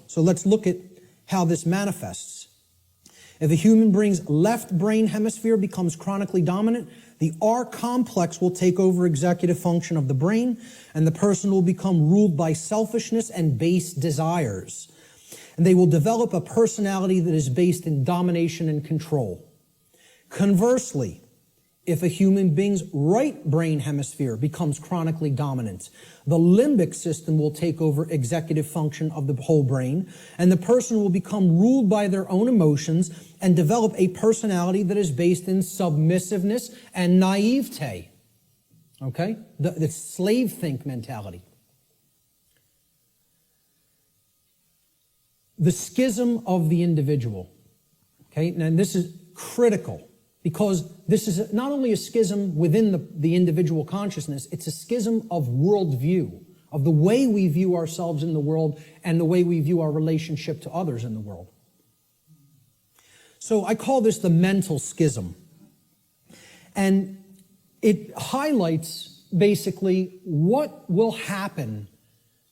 So let's look at how this manifests. If a human being's left brain hemisphere becomes chronically dominant, the R complex will take over executive function of the brain, and the person will become ruled by selfishness and base desires. And they will develop a personality that is based in domination and control. Conversely, if a human being's right brain hemisphere becomes chronically dominant, the limbic system will take over executive function of the whole brain, and the person will become ruled by their own emotions and develop a personality that is based in submissiveness and naivete. Okay? The slave think mentality. The schism of the individual. Okay? And this is critical, because this is not only a schism within the individual consciousness, it's a schism of worldview, of the way we view ourselves in the world and the way we view our relationship to others in the world. So I call this the mental schism. And it highlights basically what will happen,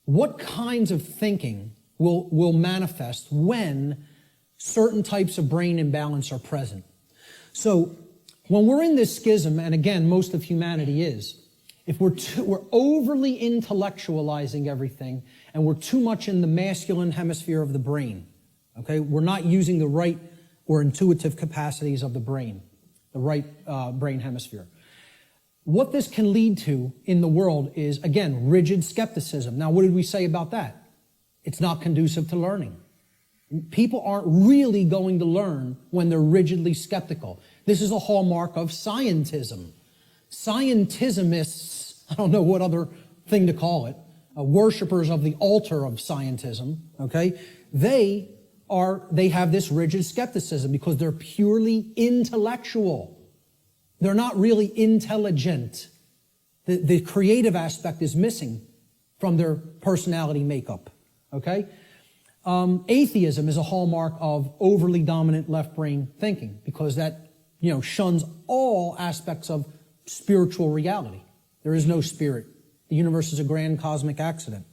what kinds of thinking will manifest when certain types of brain imbalance are present. So when we're in this schism, and again, most of humanity is, if we're overly intellectualizing everything and we're too much in the masculine hemisphere of the brain, okay, we're not using the right or intuitive capacities of the brain, the right brain hemisphere. What this can lead to in the world is, again, rigid skepticism. Now, what did we say about that? It's not conducive to learning. People aren't really going to learn when they're rigidly skeptical. This is a hallmark of scientism. Scientismists, I don't know what other thing to call it, worshipers of the altar of scientism, okay, they have this rigid skepticism because they're purely intellectual. They're not really intelligent. The creative aspect is missing from their personality makeup, okay? Atheism is a hallmark of overly dominant left brain thinking because that, shuns all aspects of spiritual reality. There is no spirit. The universe is a grand cosmic accident.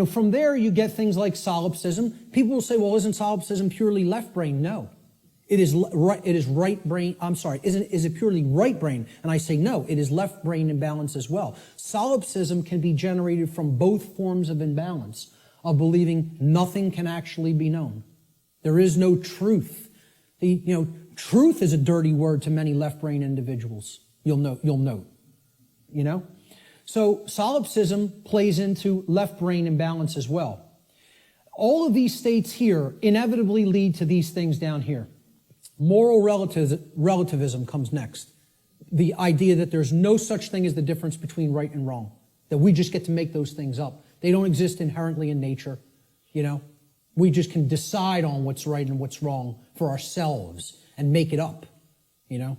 From there you get things like solipsism. People will say, well, isn't solipsism purely left brain? No. It is right brain. I'm sorry. Is it purely right brain? And I say no, it is left brain imbalance as well. Solipsism can be generated from both forms of imbalance, of believing nothing can actually be known. There is no truth. Truth is a dirty word to many left brain individuals. You'll note. So solipsism plays into left brain imbalance as well. All of these states here inevitably lead to these things down here. Moral relativism comes next. The idea that there's no such thing as the difference between right and wrong, that we just get to make those things up. They don't exist inherently in nature, We just can decide on what's right and what's wrong for ourselves and make it up,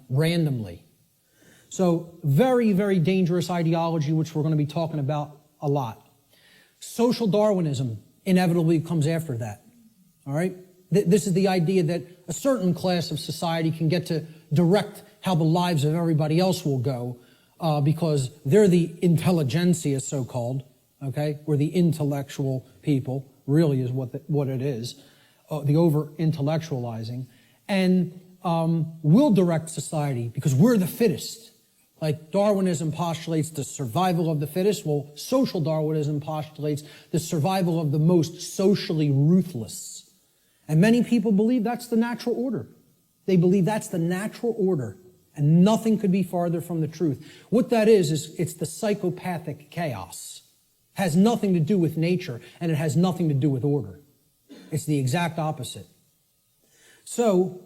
randomly. So very, very dangerous ideology, which we're going to be talking about a lot. Social Darwinism inevitably comes after that, all right? This is the idea that a certain class of society can get to direct how the lives of everybody else will go because they're the intelligentsia, so-called, okay? We're the intellectual people, really is what it is, the over-intellectualizing. And we'll direct society because we're the fittest. Like Darwinism postulates the survival of the fittest. Well, social Darwinism postulates the survival of the most socially ruthless. And many people believe that's the natural order. They believe that's the natural order, and nothing could be farther from the truth. What that is it's the psychopathic chaos. It has nothing to do with nature, and it has nothing to do with order. It's the exact opposite. So,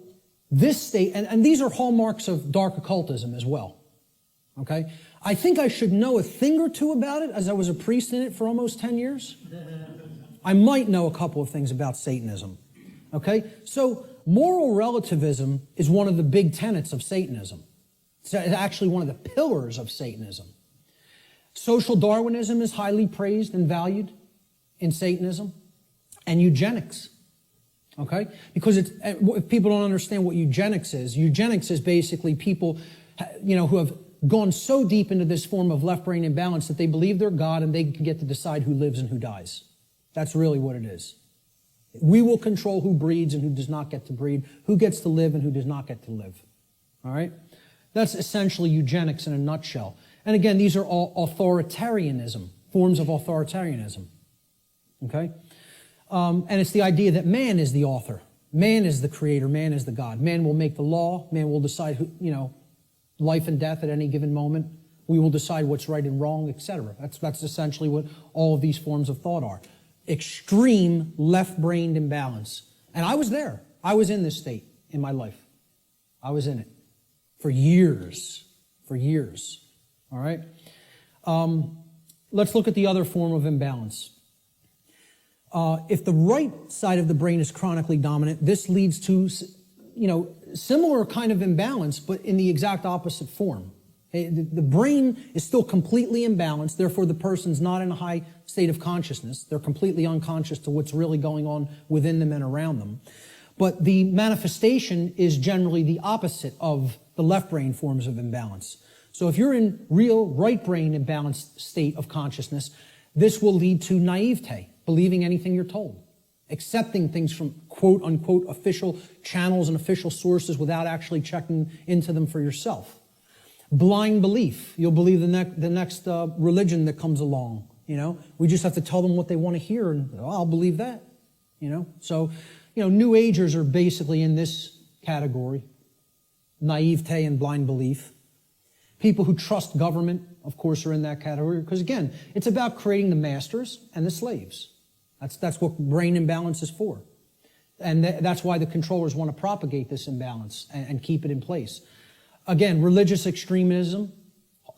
this state, and these are hallmarks of dark occultism as well. Okay? I think I should know a thing or two about it, as I was a priest in it for almost 10 years. I might know a couple of things about Satanism. Okay? So, moral relativism is one of the big tenets of Satanism. It's actually one of the pillars of Satanism. Social Darwinism is highly praised and valued in Satanism. And eugenics. Okay? Because if people don't understand what eugenics is basically people, who have gone so deep into this form of left-brain imbalance that they believe they're God and they can get to decide who lives and who dies. That's really what it is. We will control who breeds and who does not get to breed, who gets to live and who does not get to live. All right? That's essentially eugenics in a nutshell. And again, these are all authoritarianism, forms of authoritarianism. Okay? And it's the idea that man is the author. Man is the creator. Man is the God. Man will make the law. Man will decide who, life and death at any given moment. We will decide what's right and wrong, etc. That's essentially what all of these forms of thought are. Extreme left-brained imbalance. And I was there. I was in this state in my life. I was in it for years. For years. All right? Let's look at the other form of imbalance. If the right side of the brain is chronically dominant, this leads to, similar kind of imbalance, but in the exact opposite form. The brain is still completely imbalanced, therefore the person's not in a high state of consciousness. They're completely unconscious to what's really going on within them and around them. But the manifestation is generally the opposite of the left brain forms of imbalance. So if you're in real right brain imbalanced state of consciousness, this will lead to naivete, believing anything you're told, accepting things from quote-unquote official channels and official sources without actually checking into them for yourself. Blind belief. You'll believe the next religion that comes along. We just have to tell them what they want to hear, and I'll believe that. So, New Agers are basically in this category. Naivete and blind belief. People who trust government, of course, are in that category, because again, it's about creating the masters and the slaves. That's what brain imbalance is for. And that's why the controllers want to propagate this imbalance and keep it in place. Again, religious extremism,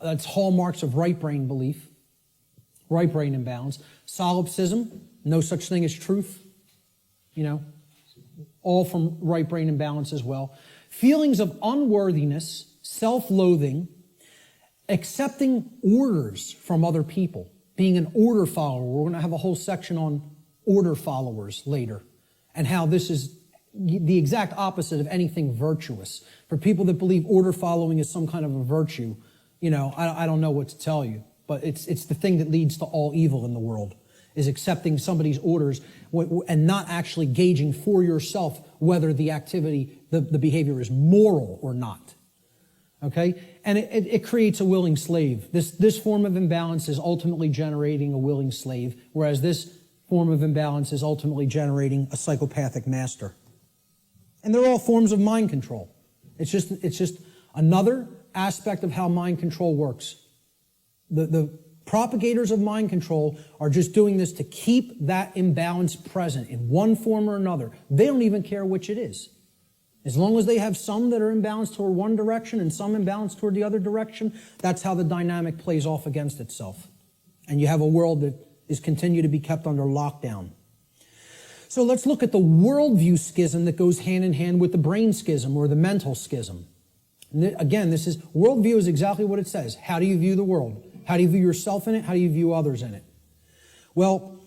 that's hallmarks of right brain belief, right brain imbalance. Solipsism, no such thing as truth, all from right brain imbalance as well. Feelings of unworthiness, self-loathing, accepting orders from other people, being an order follower. We're going to have a whole section on order followers later, and how this is the exact opposite of anything virtuous. For people that believe order following is some kind of a virtue, I don't know what to tell you, but it's the thing that leads to all evil in the world, is accepting somebody's orders and not actually gauging for yourself whether the activity, the behavior is moral or not. Okay? And it creates a willing slave. This form of imbalance is ultimately generating a willing slave, whereas this form of imbalance is ultimately generating a psychopathic master. And they're all forms of mind control. It's just another aspect of how mind control works. The propagators of mind control are just doing this to keep that imbalance present in one form or another. They don't even care which it is. As long as they have some that are imbalanced toward one direction and some imbalanced toward the other direction, that's how the dynamic plays off against itself. And you have a world that is continued to be kept under lockdown. So let's look at the worldview schism that goes hand in hand with the brain schism or the mental schism. And again, worldview is exactly what it says. How do you view the world? How do you view yourself in it? How do you view others in it? Well,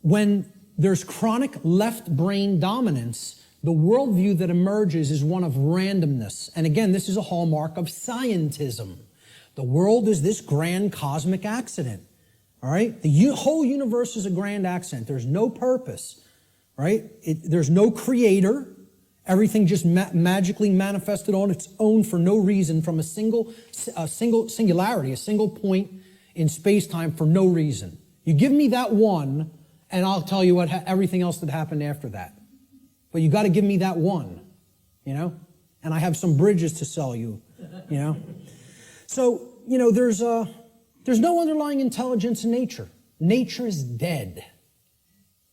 when there's chronic left brain dominance, the worldview that emerges is one of randomness. And again, this is a hallmark of scientism. The world is this grand cosmic accident. All right? The whole universe is a grand accident. There's no purpose. Right? There's no creator. Everything just magically manifested on its own for no reason from a single singularity, a single point in space-time for no reason. You give me that one, and I'll tell you everything else that happened after that. But you got to give me that one, and I have some bridges to sell you, you know. So, you know, there's no underlying intelligence in nature. Nature is dead.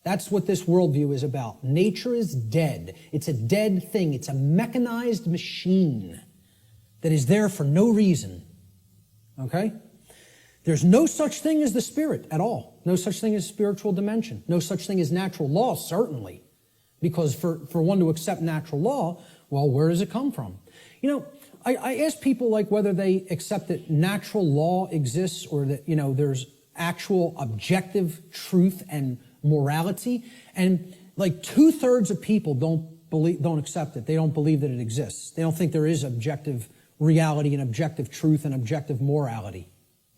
That's what this worldview is about. Nature is dead. It's a dead thing. It's a mechanized machine that is there for no reason. Okay? There's no such thing as the spirit at all. No such thing as spiritual dimension. No such thing as natural law, certainly. Because for one to accept natural law, well, where does it come from? You know, I ask people like whether they accept that natural law exists or that, you know, there's actual objective truth and morality. And like 2/3 of people don't accept it. They don't believe that it exists. They don't think there is objective reality and objective truth and objective morality.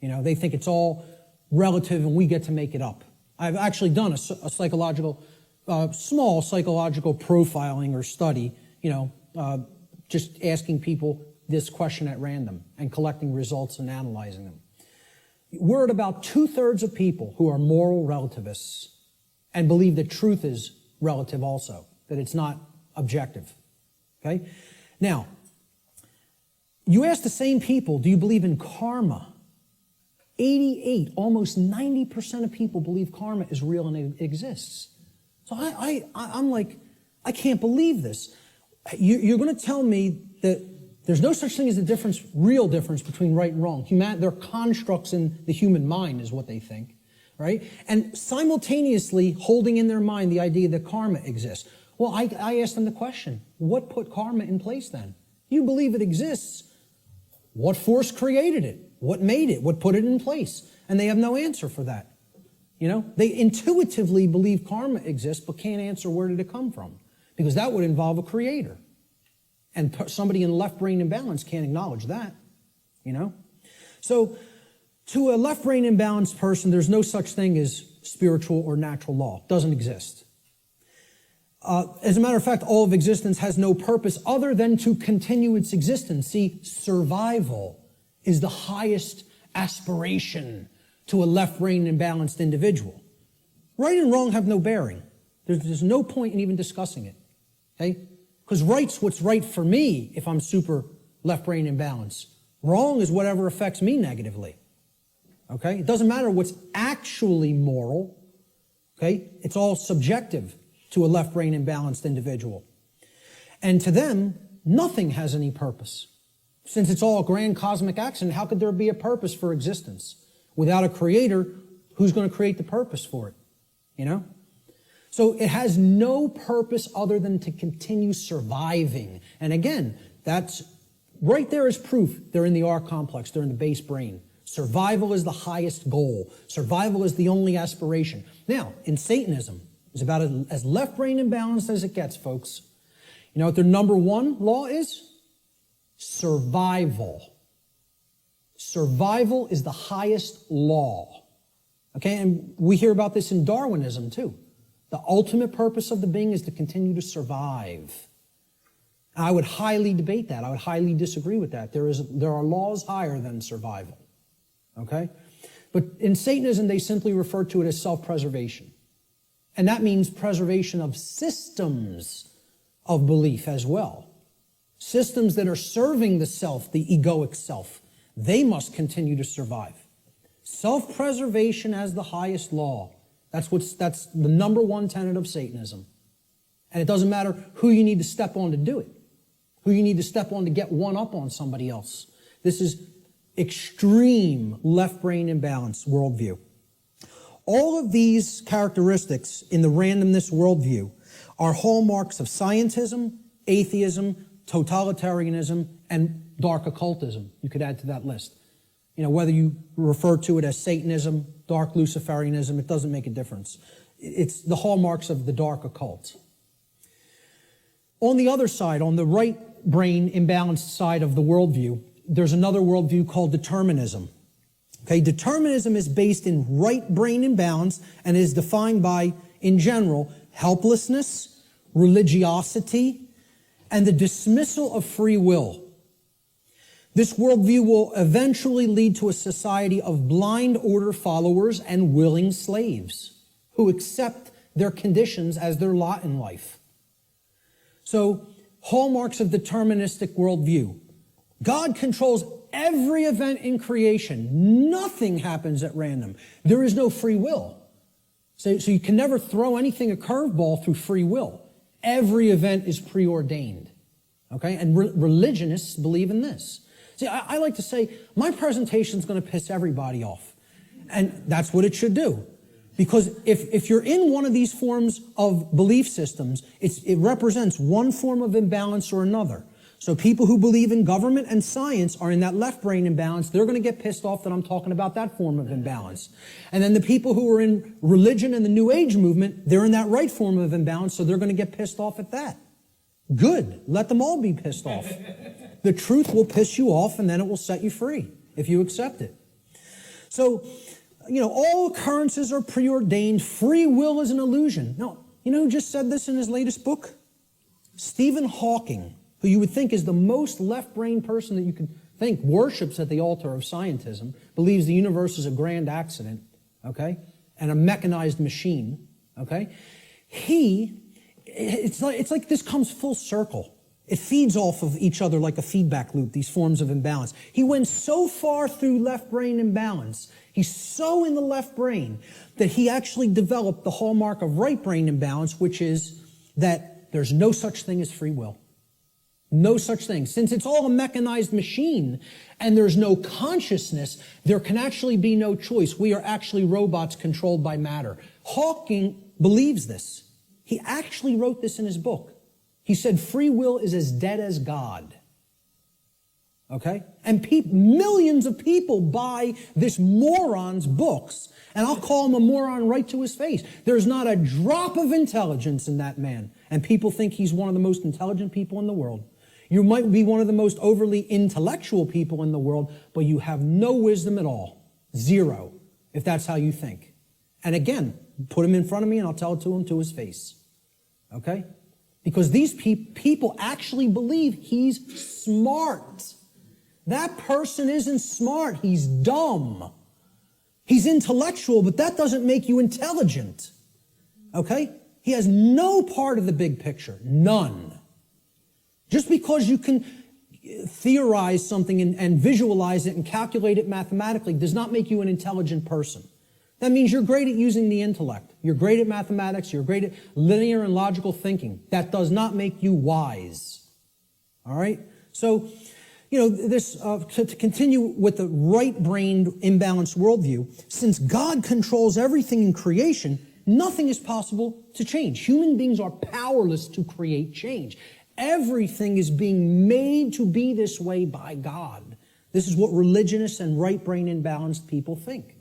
You know, they think it's all relative and we get to make it up. I've actually done a psychological, small psychological profiling or study, you know, just asking people this question at random and collecting results and analyzing them. We're at about 2/3 of people who are moral relativists and believe that truth is relative also, that it's not objective. Okay? Now, you ask the same people, do you believe in karma? 88, almost 90% of people believe karma is real and it exists. So I'm like, I can't believe this. You're going to tell me that there's no such thing as a real difference between right and wrong. They're constructs in the human mind is what they think, right? And simultaneously holding in their mind the idea that karma exists. Well, I asked them the question, what put karma in place then? You believe it exists. What force created it? What made it? What put it in place? And they have no answer for that. You know, they intuitively believe karma exists, but can't answer where did it come from? Because that would involve a creator. And somebody in left brain imbalance can't acknowledge that, you know? So to a left brain imbalanced person, there's no such thing as spiritual or natural law. It doesn't exist. As a matter of fact, all of existence has no purpose other than to continue its existence. See, survival is the highest aspiration to a left brain imbalanced individual. Right and wrong have no bearing. There's no point in even discussing it. Okay? Because right's what's right for me if I'm super left brain imbalanced. Wrong is whatever affects me negatively. Okay? It doesn't matter what's actually moral. Okay? It's all subjective to a left brain imbalanced individual. And to them, nothing has any purpose. Since it's all a grand cosmic accident, how could there be a purpose for existence? Without a creator, who's going to create the purpose for it? You know? So it has no purpose other than to continue surviving. And again, that's right there is proof they're in the R complex, they're in the base brain. Survival is the highest goal. Survival is the only aspiration. Now, in Satanism, it's about as left brain imbalanced as it gets, folks. You know what their number one law is? Survival. Survival is the highest law. Okay, and we hear about this in Darwinism too. The ultimate purpose of the being is to continue to survive. I would highly debate that. I would highly disagree with that. There are laws higher than survival. Okay? But in Satanism, they simply refer to it as self-preservation. And that means preservation of systems of belief as well. Systems that are serving the self, the egoic self. They must continue to survive. Self-preservation as the highest law. That's the number one tenet of Satanism. And it doesn't matter who you need to step on to do it. Who you need to step on to get one up on somebody else. This is extreme left brain imbalance worldview. All of these characteristics in the randomness worldview are hallmarks of scientism, atheism, totalitarianism, and dark occultism. You could add to that list. You know, whether you refer to it as Satanism, dark Luciferianism, it doesn't make a difference. It's the hallmarks of the dark occult. On the other side, on the right brain imbalanced side of the worldview, there's another worldview called determinism. Okay, determinism is based in right brain imbalance and is defined by, in general, helplessness, religiosity, and the dismissal of free will. This worldview will eventually lead to a society of blind order followers and willing slaves who accept their conditions as their lot in life. So hallmarks of deterministic worldview. God controls every event in creation. Nothing happens at random. There is no free will. So you can never throw anything a curveball through free will. Every event is preordained. Okay? And religionists believe in this. See, I like to say, my presentation is going to piss everybody off. And that's what it should do. Because if you're in one of these forms of belief systems, it represents one form of imbalance or another. So people who believe in government and science are in that left brain imbalance. They're going to get pissed off that I'm talking about that form of imbalance. And then the people who are in religion and the New Age movement, they're in that right form of imbalance, so they're going to get pissed off at that. Good. Let them all be pissed off. The truth will piss you off, and then it will set you free if you accept it. So, all occurrences are preordained. Free will is an illusion. No, you know who just said this in his latest book? Stephen Hawking, who you would think is the most left-brain person that you could think, worships at the altar of scientism, believes the universe is a grand accident, okay, and a mechanized machine, okay? It's like this comes full circle. It feeds off of each other like a feedback loop, these forms of imbalance. He went so far through left brain imbalance, he's so in the left brain, that he actually developed the hallmark of right brain imbalance, which is that there's no such thing as free will. No such thing. Since it's all a mechanized machine and there's no consciousness, there can actually be no choice. We are actually robots controlled by matter. Hawking believes this. He actually wrote this in his book. He said free will is as dead as God. Okay? And millions of people buy this moron's books, and I'll call him a moron right to his face. There's not a drop of intelligence in that man, and people think he's one of the most intelligent people in the world. You might be one of the most overly intellectual people in the world, but you have no wisdom at all. Zero, if that's how you think. And again, put him in front of me and I'll tell it to him to his face. Okay? Because these people actually believe he's smart. That person isn't smart. He's dumb. He's intellectual, but that doesn't make you intelligent. Okay? He has no part of the big picture. None. Just because you can theorize something and visualize it and calculate it mathematically does not make you an intelligent person. That means you're great at using the intellect. You're great at mathematics. You're great at linear and logical thinking. That does not make you wise. All right? So, to continue with the right-brained imbalanced worldview, since God controls everything in creation, nothing is possible to change. Human beings are powerless to create change. Everything is being made to be this way by God. This is what religionists and right-brain imbalanced people think.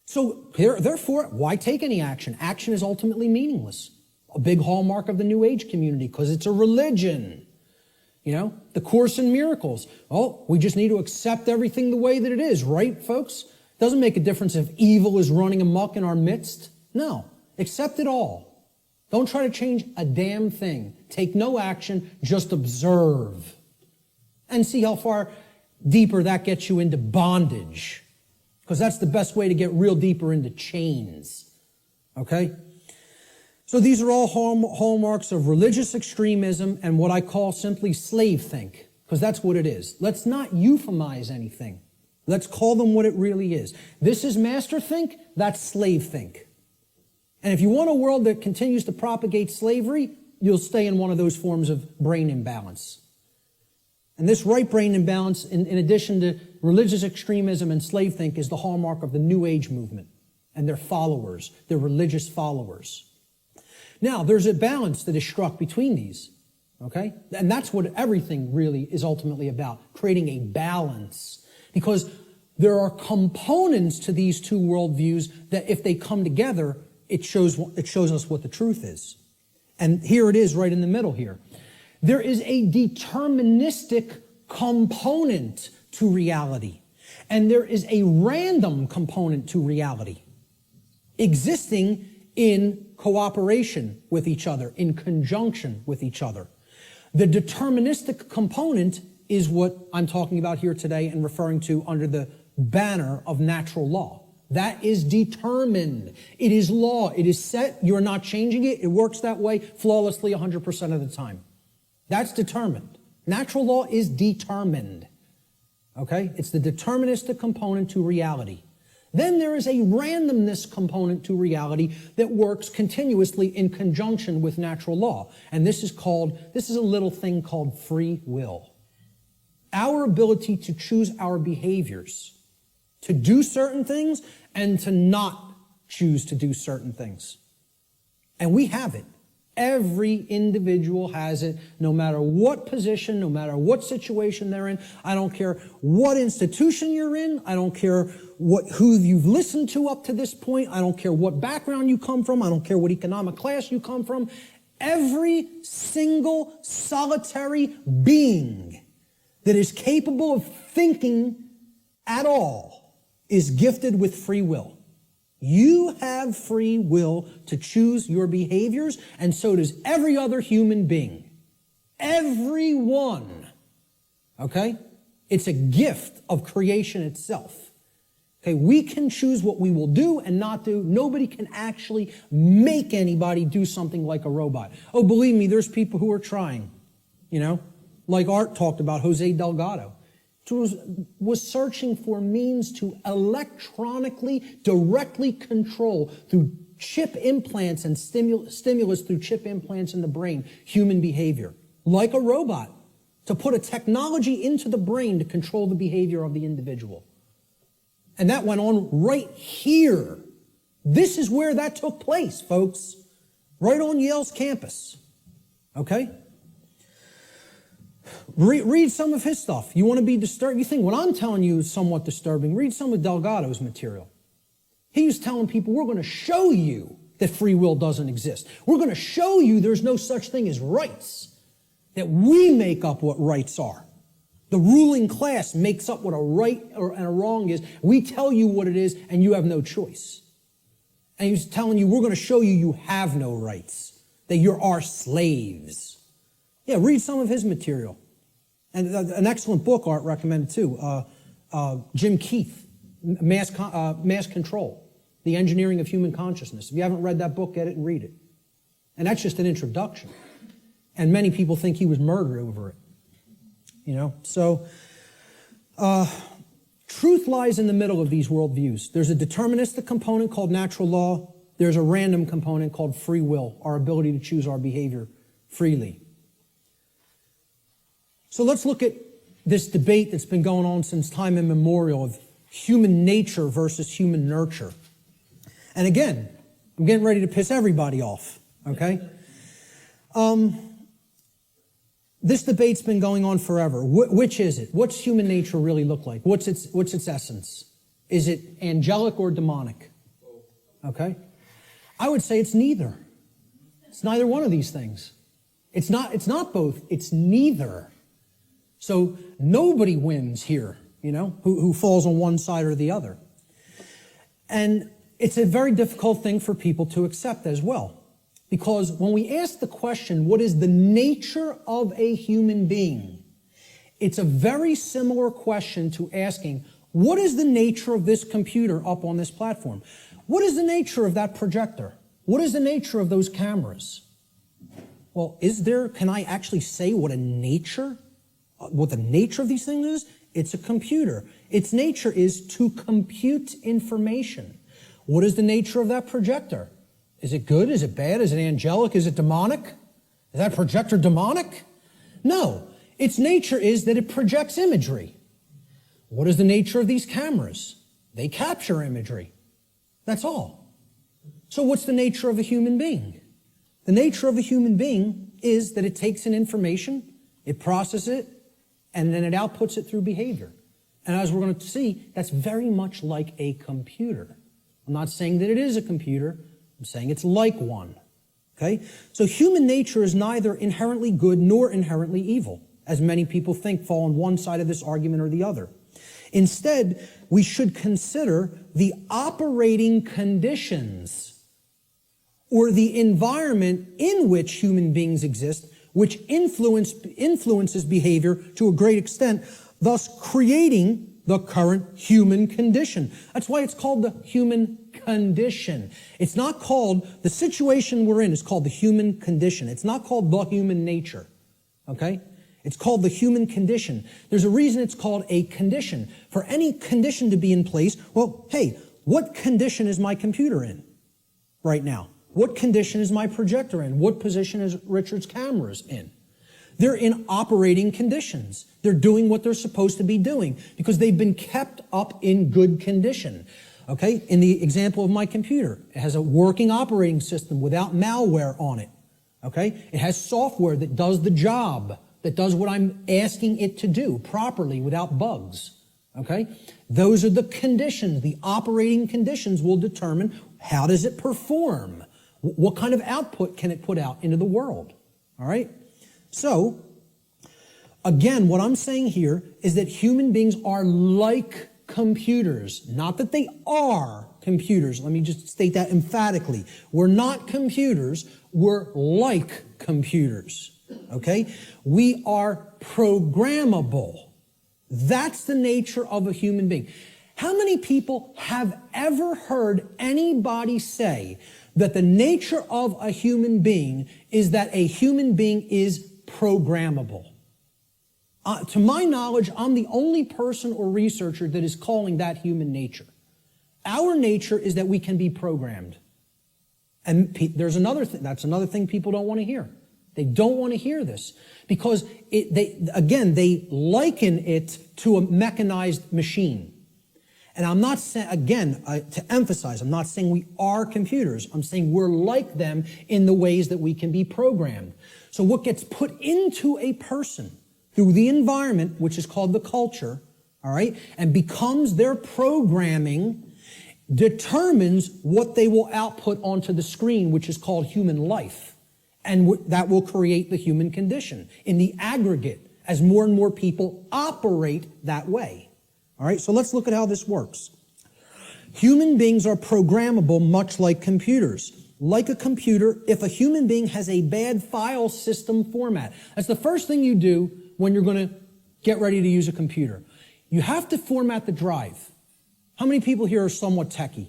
So, therefore, why take any action? Action is ultimately meaningless. A big hallmark of the New Age community, because it's a religion. The Course in Miracles. Oh, we just need to accept everything the way that it is, right, folks? Doesn't make a difference if evil is running amok in our midst. No, accept it all. Don't try to change a damn thing. Take no action, just observe. And see how far deeper that gets you into bondage. Because that's the best way to get real deeper into chains. Okay? So these are all hallmarks of religious extremism and what I call simply slave think. Because that's what it is. Let's not euphemize anything. Let's call them what it really is. This is master think, that's slave think. And if you want a world that continues to propagate slavery, you'll stay in one of those forms of brain imbalance. And this right brain imbalance, in addition to religious extremism and slave think, is the hallmark of the New Age movement and their followers, their religious followers. Now, there's a balance that is struck between these, okay? And that's what everything really is ultimately about, creating a balance. Because there are components to these two worldviews that if they come together, it shows us what the truth is. And here it is right in the middle here. There is a deterministic component to reality. And there is a random component to reality, existing in cooperation with each other, in conjunction with each other. The deterministic component is what I'm talking about here today and referring to under the banner of natural law. That is determined. It is law. It is set. You're not changing it. It works that way flawlessly 100% of the time. That's determined. Natural law is determined. Okay? It's the deterministic component to reality. Then there is a randomness component to reality that works continuously in conjunction with natural law. And this is a little thing called free will. Our ability to choose our behaviors, to do certain things and to not choose to do certain things. And we have it. Every individual has it, no matter what position, no matter what situation they're in. I don't care what institution you're in. I don't care who you've listened to up to this point. I don't care what background you come from. I don't care what economic class you come from. Every single solitary being that is capable of thinking at all is gifted with free will. You have free will to choose your behaviors, and so does every other human being. Everyone. Okay? It's a gift of creation itself. Okay, we can choose what we will do and not do. Nobody can actually make anybody do something like a robot. Oh, believe me, there's people who are trying. Like Art talked about, Jose Delgado. Was searching for means to electronically, directly control through chip implants and stimulus through chip implants in the brain, human behavior, like a robot, to put a technology into the brain to control the behavior of the individual. And that went on right here. This is where that took place, folks, right on Yale's campus. Okay? Read some of his stuff. You want to be disturbed? You think what I'm telling you is somewhat disturbing. Read some of Delgado's material. He was telling people, we're going to show you that free will doesn't exist. We're going to show you there's no such thing as rights, that we make up what rights are. The ruling class makes up what a right and a wrong is. We tell you what it is, and you have no choice. And he's telling you, we're going to show you you have no rights, that you're our slaves. Yeah, read some of his material. And an excellent book Art recommended too, Jim Keith, Mass Control, The Engineering of Human Consciousness. If you haven't read that book, get it and read it. And that's just an introduction. And many people think he was murdered over it. So truth lies in the middle of these worldviews. There's a deterministic component called natural law. There's a random component called free will, our ability to choose our behavior freely. So let's look at this debate that's been going on since time immemorial of human nature versus human nurture. And again, I'm getting ready to piss everybody off, okay? This debate's been going on forever. Which is it? What's human nature really look like? What's its essence? Is it angelic or demonic? Okay? I would say it's neither. It's neither one of these things. It's not both. It's neither. So nobody wins here, who falls on one side or the other. And it's a very difficult thing for people to accept as well. Because when we ask the question, what is the nature of a human being? It's a very similar question to asking, what is the nature of this computer up on this platform? What is the nature of that projector? What is the nature of those cameras? Well, can I actually say what the nature of these things is? It's a computer. Its nature is to compute information. What is the nature of that projector? Is it good? Is it bad? Is it angelic? Is it demonic? Is that projector demonic? No. Its nature is that it projects imagery. What is the nature of these cameras? They capture imagery. That's all. So what's the nature of a human being? The nature of a human being is that it takes in information, it processes it, and then it outputs it through behavior. And as we're going to see, that's very much like a computer. I'm not saying that it is a computer. I'm saying it's like one. Okay? So human nature is neither inherently good nor inherently evil, as many people think fall on one side of this argument or the other. Instead, we should consider the operating conditions or the environment in which human beings exist, which influences behavior to a great extent, thus creating the current human condition. That's why it's called the human condition. It's not called, the situation we're in is called the human condition. It's not called the human nature. okay? It's called the human condition. There's a reason it's called a condition. For any condition to be in place, well, hey, what condition is my computer in right now? What condition is my projector in? What position is Richard's cameras in? They're in operating conditions. They're doing what they're supposed to be doing because they've been kept up in good condition. Okay, in the example of my computer, it has a working operating system without malware on it. Okay, it has software that does the job, that does what I'm asking it to do properly without bugs. Okay, those are the conditions. The operating conditions will determine how does it perform? What kind of output can it put out into the world? All right, so again, what I'm saying here is that human beings are like computers. Not that they are computers. Let me just state that emphatically. We're not computers. We're like computers. Okay? We are programmable. That's the nature of a human being. How many people have ever heard anybody say that the nature of a human being is that a human being is programmable? To my knowledge, I'm the only person or researcher that is calling that human nature. Our nature is that we can be programmed. And there's another thing. That's another thing people don't want to hear. They don't want to hear this because they liken it to a mechanized machine. And I'm not saying, again, to emphasize, I'm not saying we are computers. I'm saying we're like them in the ways that we can be programmed. So what gets put into a person through the environment, which is called the culture, all right, and becomes their programming, determines what they will output onto the screen, which is called human life. And that will create the human condition in the aggregate as more and more people operate that way. All right, so let's look at how this works. Human beings are programmable much like computers. Like a computer, if a human being has a bad file system format, that's the first thing you do when you're going to get ready to use a computer. You have to format the drive. How many people here are somewhat techie?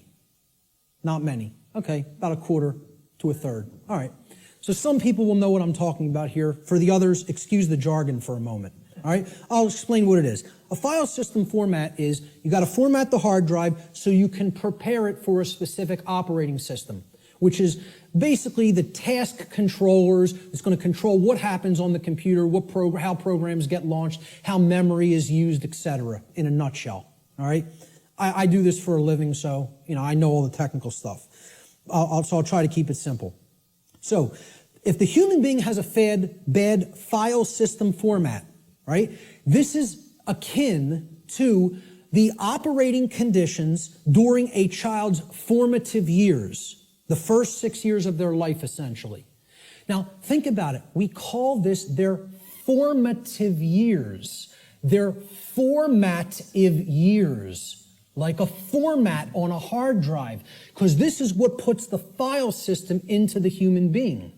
Not many. Okay, about a quarter to a third. All right. So some people will know what I'm talking about here. For the others, excuse the jargon for a moment. All right, I'll explain what it is. A file system format is you got to format the hard drive so you can prepare it for a specific operating system, which is basically the task controllers. It's going to control what happens on the computer, how programs get launched, how memory is used, etc. in a nutshell. All right, I do this for a living, so I know all the technical stuff. So I'll try to keep it simple. So if the human being has a bad file system format, right, this is akin to the operating conditions during a child's formative years, the first 6 years of their life, essentially. Now, think about it. We call this their formative years. Their formative years, like a format on a hard drive, because this is what puts the file system into the human being,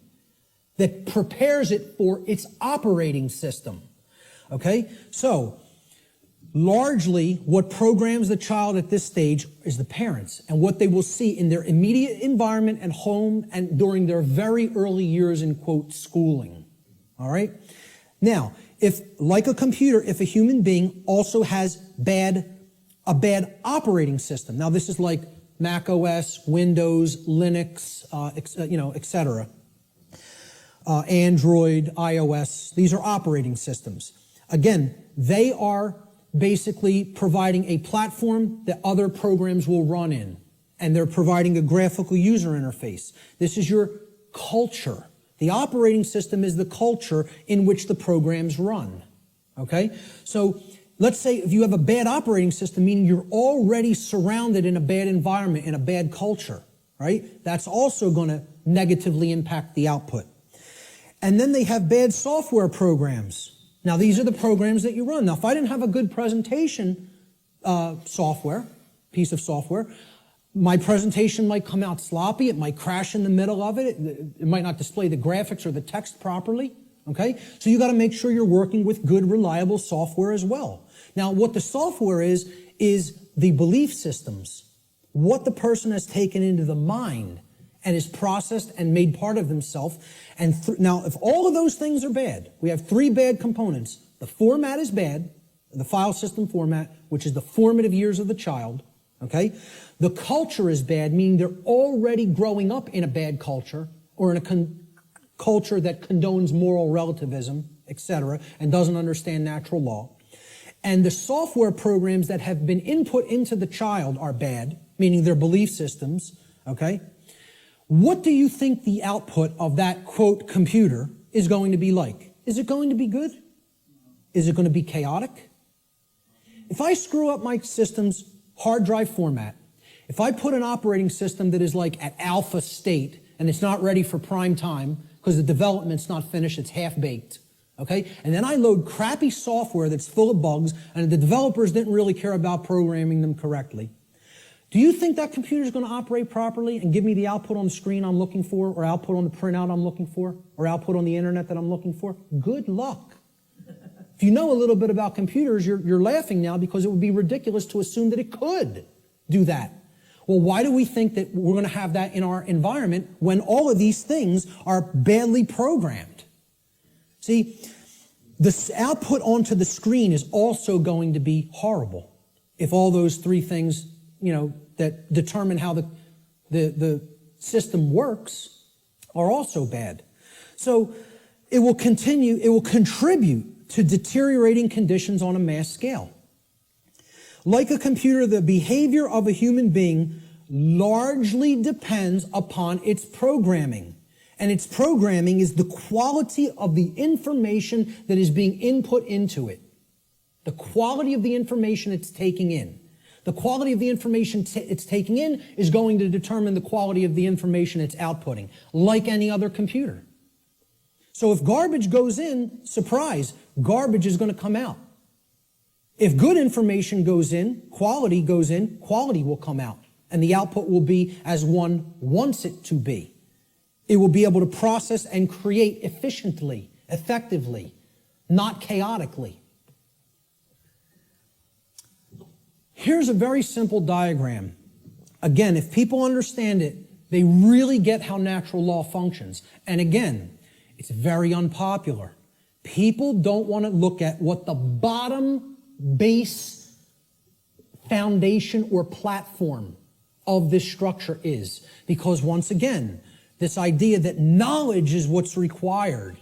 that prepares it for its operating system. Okay? So, largely, what programs the child at this stage is the parents and what they will see in their immediate environment and home and during their very early years in, quote, schooling. All right? Now, if, like a computer, if a human being also has a bad operating system, now this is like Mac OS, Windows, Linux, etc., Android, iOS, these are operating systems. Again, they are basically providing a platform that other programs will run in, and they're providing a graphical user interface. This is your culture. The operating system is the culture in which the programs run. Okay? So let's say if you have a bad operating system, meaning you're already surrounded in a bad environment, in a bad culture, right? That's also going to negatively impact the output. And then they have bad software programs. Now, these are the programs that you run. Now, if I didn't have a good presentation piece of software, my presentation might come out sloppy. It might crash in the middle of it. It might not display the graphics or the text properly. Okay? So you got to make sure you're working with good, reliable software as well. Now, what the software is the belief systems, what the person has taken into the mind, and is processed and made part of himself. And now, if all of those things are bad, we have three bad components. The format is bad, the file system format, which is the formative years of the child, okay? The culture is bad, meaning they're already growing up in a bad culture or in a culture that condones moral relativism, etc., and doesn't understand natural law. And the software programs that have been input into the child are bad, meaning their belief systems, okay? What do you think the output of that, quote, computer is going to be like? Is it going to be good? Is it going to be chaotic? If I screw up my system's hard drive format, if I put an operating system that is like at alpha state and it's not ready for prime time because the development's not finished, it's half-baked, okay? And then I load crappy software that's full of bugs and the developers didn't really care about programming them correctly. Do you think that computer is going to operate properly and give me the output on the screen I'm looking for, or output on the printout I'm looking for, or output on the internet that I'm looking for? Good luck. If you know a little bit about computers, you're laughing now because it would be ridiculous to assume that it could do that. Well, why do we think that we're going to have that in our environment when all of these things are badly programmed? See, the output onto the screen is also going to be horrible if all those three things, you know, that determine how the system works are also bad. So it will contribute to deteriorating conditions on a mass scale. Like a computer, the behavior of a human being largely depends upon its programming. And its programming is the quality of the information that is being input into it. The quality of the information it's taking in. The quality of the information it's taking in is going to determine the quality of the information it's outputting, like any other computer. So if garbage goes in, surprise, garbage is going to come out. If good information goes in, quality will come out. And the output will be as one wants it to be. It will be able to process and create efficiently, effectively, not chaotically. Here's a very simple diagram. Again, if people understand it, they really get how natural law functions. And again, it's very unpopular. People don't want to look at what the bottom base foundation or platform of this structure is. Because once again, this idea that knowledge is what's required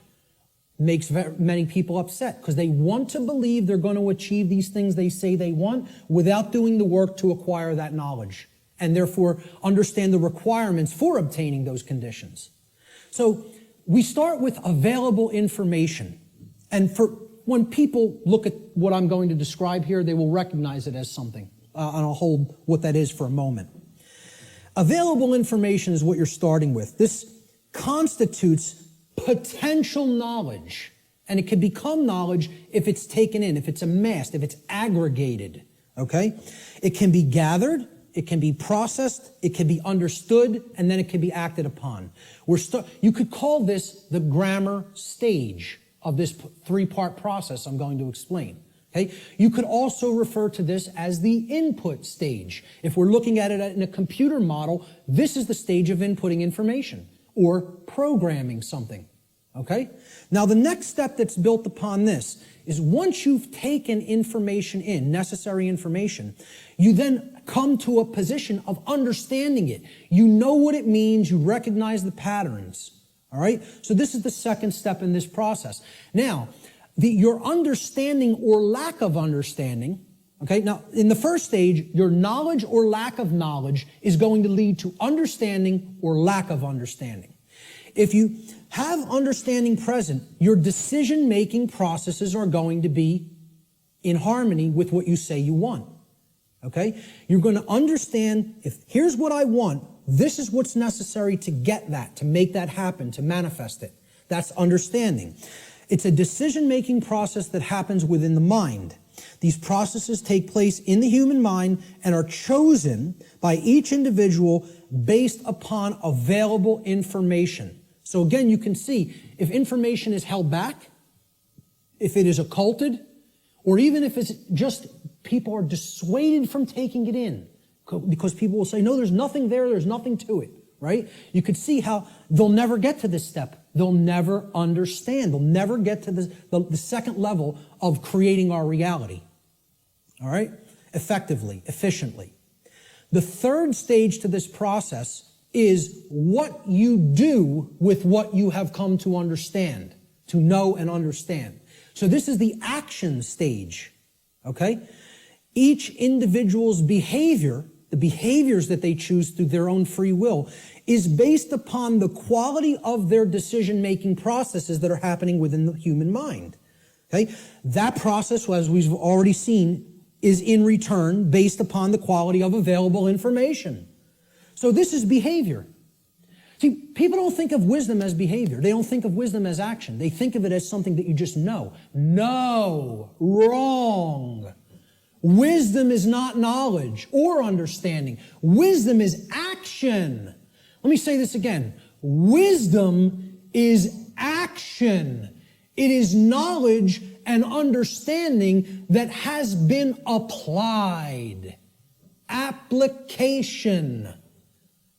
makes many people upset because they want to believe they're going to achieve these things they say they want without doing the work to acquire that knowledge and therefore understand the requirements for obtaining those conditions. So we start with available information. And when people look at what I'm going to describe here, they will recognize it as something. And I'll hold what that is for a moment. Available information is what you're starting with. This constitutes potential knowledge. And it can become knowledge if it's taken in, if it's amassed, if it's aggregated. Okay? It can be gathered, it can be processed, it can be understood, and then it can be acted upon. You could call this the grammar stage of this three-part process I'm going to explain. Okay? You could also refer to this as the input stage. If we're looking at it in a computer model, this is the stage of inputting information or programming something. Okay? Now the next step that's built upon this is once you've taken information in, necessary information, you then come to a position of understanding it. You know what it means, you recognize the patterns. All right? So this is the second step in this process. Now, your understanding or lack of understanding, okay, now in the first stage, your knowledge or lack of knowledge is going to lead to understanding or lack of understanding. If you have understanding present, your decision-making processes are going to be in harmony with what you say you want. Okay? You're going to understand, if here's what I want, this is what's necessary to get that, to make that happen, to manifest it. That's understanding. It's a decision-making process that happens within the mind. These processes take place in the human mind and are chosen by each individual based upon available information. So again, you can see if information is held back, if it is occulted, or even if it's just people are dissuaded from taking it in because people will say, no, there's nothing there, there's nothing to it, right? You could see how they'll never get to this step. They'll never understand. They'll never get to the second level of creating our reality, all right? Effectively, efficiently. The third stage to this process is what you do with what you have come to understand, to know and understand. So this is the action stage, okay? Each individual's behavior, the behaviors that they choose through their own free will, is based upon the quality of their decision-making processes that are happening within the human mind. Okay? That process, as we've already seen, is in return based upon the quality of available information. So this is behavior. See, people don't think of wisdom as behavior. They don't think of wisdom as action. They think of it as something that you just know. No, wrong. Wisdom is not knowledge or understanding. Wisdom is action. Let me say this again. Wisdom is action. It is knowledge and understanding that has been applied. Application.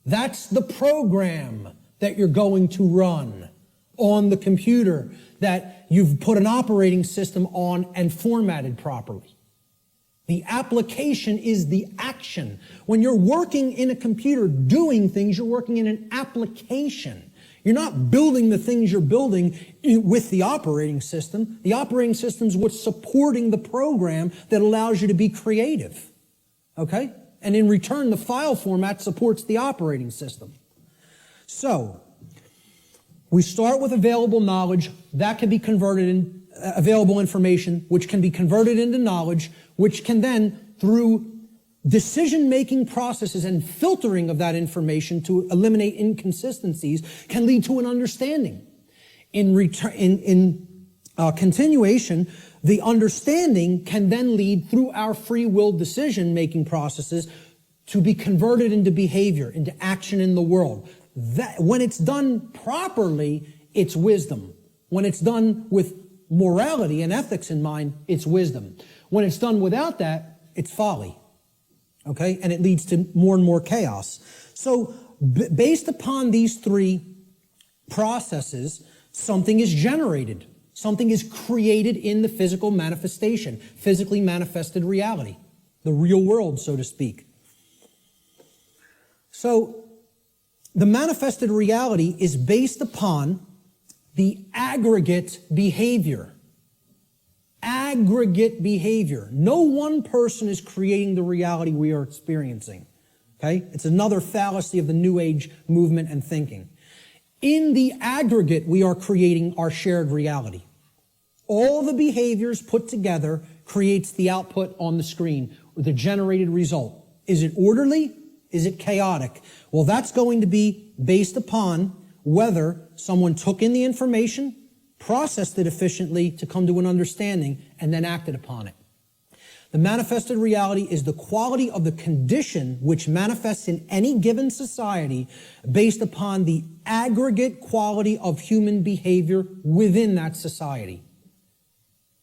That's the program that you're going to run on the computer that you've put an operating system on and formatted properly. The application is the action. When you're working in a computer doing things, you're working in an application. You're not building the things you're building with the operating system. The operating system is what's supporting the program that allows you to be creative. Okay? And in return, the file format supports the operating system. So, we start with available knowledge. That can be converted in available information, which can be converted into knowledge, which can then, through decision-making processes and filtering of that information to eliminate inconsistencies, can lead to an understanding. In continuation, the understanding can then lead through our free will decision-making processes to be converted into behavior, into action in the world. That, when it's done properly, it's wisdom. When it's done with morality and ethics in mind, it's wisdom. When it's done without that, it's folly. Okay? And it leads to more and more chaos. So, based upon these three processes, something is generated. Something is created in the physical manifestation, physically manifested reality, the real world, so to speak. So, the manifested reality is based upon the aggregate behavior. Aggregate behavior. No one person is creating the reality we are experiencing. Okay? It's another fallacy of the New Age movement and thinking. In the aggregate, we are creating our shared reality. All the behaviors put together creates the output on the screen, or the generated result. Is it orderly? Is it chaotic? Well, that's going to be based upon whether someone took in the information, processed it efficiently to come to an understanding, and then acted upon it. The manifested reality is the quality of the condition which manifests in any given society based upon the aggregate quality of human behavior within that society.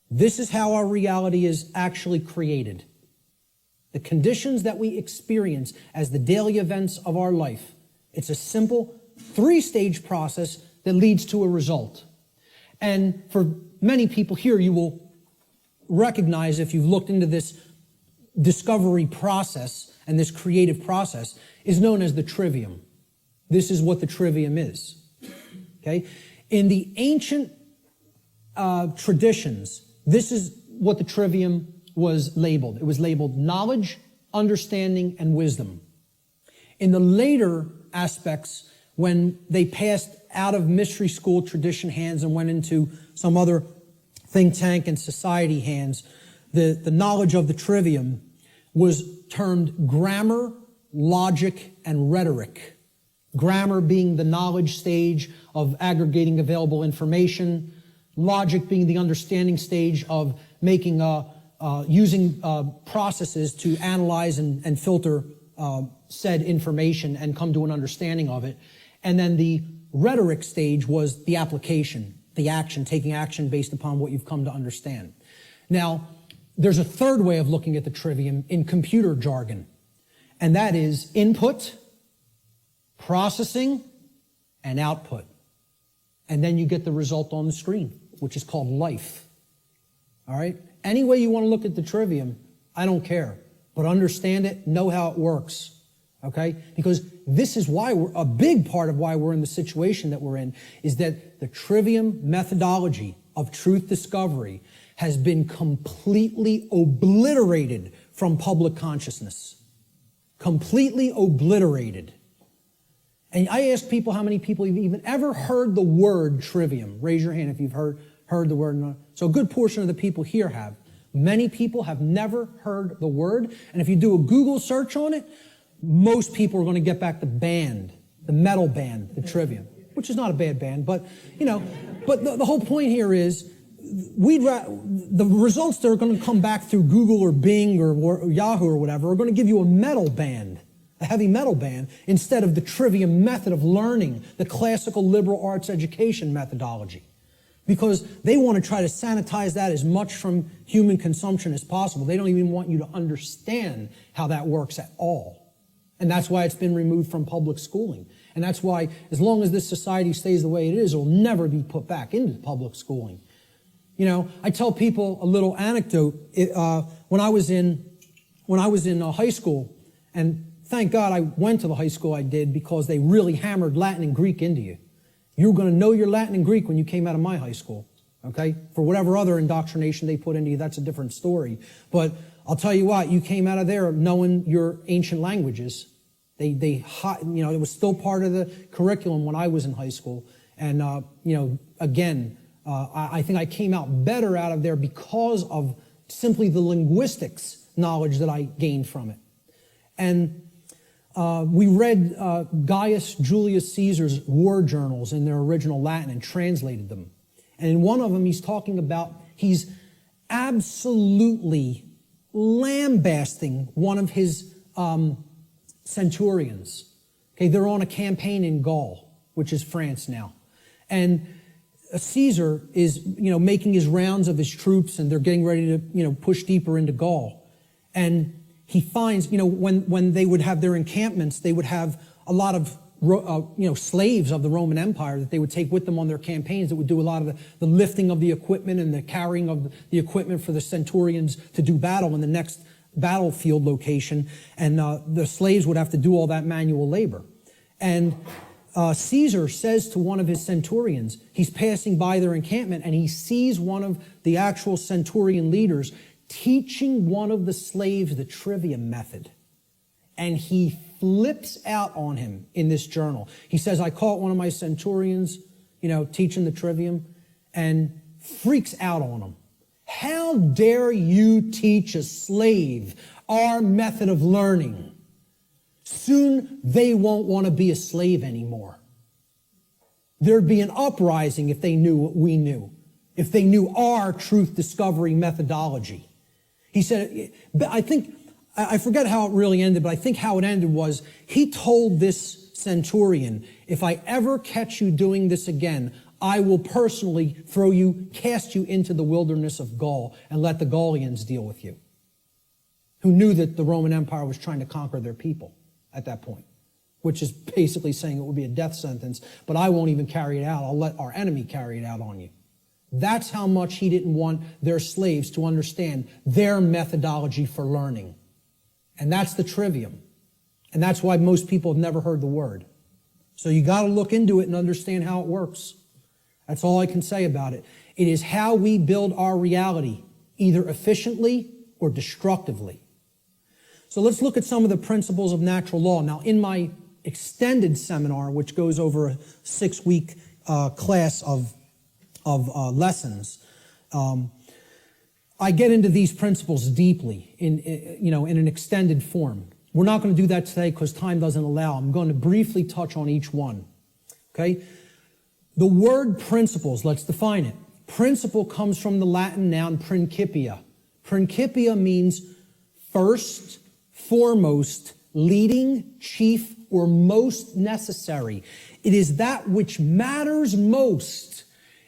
This is how our reality is actually created. The conditions that we experience as the daily events of our life. It's a simple three-stage process that leads to a result. And for many people here, you will recognize, if you've looked into this discovery process and this creative process, is known as the trivium. This is what the trivium is. Okay? In the ancient traditions, this is what the trivium was labeled. It was labeled knowledge, understanding, and wisdom. In the later aspects, when they passed out of mystery school tradition hands and went into some other think tank and society hands, the knowledge of the trivium was termed grammar, logic, and rhetoric. Grammar being the knowledge stage of aggregating available information, logic being the understanding stage of making using processes to analyze and filter said information and come to an understanding of it. And then the rhetoric stage was the application, the action, taking action based upon what you've come to understand. Now, there's a third way of looking at the trivium in computer jargon, and that is input, processing, and output. And then you get the result on the screen, which is called life. All right? Any way you want to look at the trivium, I don't care. But understand it, know how it works. Okay? Because this is why a big part of why we're in the situation that we're in is that the trivium methodology of truth discovery has been completely obliterated from public consciousness. Completely obliterated. And I ask people how many people have even ever heard the word trivium. Raise your hand if you've heard the word. So a good portion of the people here have. Many people have never heard the word. And if you do a Google search on it, most people are going to get back the band, the metal band, the trivium, which is not a bad band. But, but the whole point here is the results that are going to come back through Google or Bing or Yahoo or whatever are going to give you a metal band, a heavy metal band, instead of the trivium method of learning, the classical liberal arts education methodology. Because they want to try to sanitize that as much from human consumption as possible. They don't even want you to understand how that works at all. And that's why it's been removed from public schooling. And that's why, as long as this society stays the way it is, it'll never be put back into public schooling. I tell people a little anecdote. When I was in high school, and thank God I went to the high school I did because they really hammered Latin and Greek into you. You were going to know your Latin and Greek when you came out of my high school, okay? For whatever other indoctrination they put into you, that's a different story. But I'll tell you what, you came out of there knowing your ancient languages. It was still part of the curriculum when I was in high school. And, again, I think I came out better out of there because of simply the linguistics knowledge that I gained from it. And we read Gaius Julius Caesar's war journals in their original Latin and translated them. And in one of them, he's absolutely lambasting one of his centurions. Okay, they're on a campaign in Gaul, which is France now. And Caesar is, making his rounds of his troops, and they're getting ready to, push deeper into Gaul. And he finds, when they would have their encampments, they would have a lot of, slaves of the Roman Empire that they would take with them on their campaigns that would do a lot of the lifting of the equipment and the carrying of the equipment for the centurions to do battle in the next battlefield location. And the slaves would have to do all that manual labor. And Caesar says to one of his centurions, he's passing by their encampment, and he sees one of the actual centurion leaders teaching one of the slaves the trivium method. And he flips out on him in this journal. He says, I caught one of my centurions, teaching the trivium, and freaks out on him. How dare you teach a slave our method of learning? Soon they won't want to be a slave anymore. There'd be an uprising if they knew what we knew, if they knew our truth discovery methodology. He said, I forget how it really ended, but I think how it ended was he told this centurion, if I ever catch you doing this again, I will personally cast you into the wilderness of Gaul and let the Gaulians deal with you, who knew that the Roman Empire was trying to conquer their people at that point, which is basically saying it would be a death sentence, but I won't even carry it out. I'll let our enemy carry it out on you. That's how much he didn't want their slaves to understand their methodology for learning. And that's the trivium. And that's why most people have never heard the word. So you got to look into it and understand how it works. That's all I can say about it. It is how we build our reality, either efficiently or destructively. So let's look at some of the principles of natural law. Now, in my extended seminar, which goes over a 6-week class of lessons, I get into these principles deeply in an extended form. We're not going to do that today because time doesn't allow. I'm going to briefly touch on each one. Okay? The word principles, let's define it. Principle comes from the Latin noun principia. Principia means first, foremost, leading, chief, or most necessary. It is that which matters most.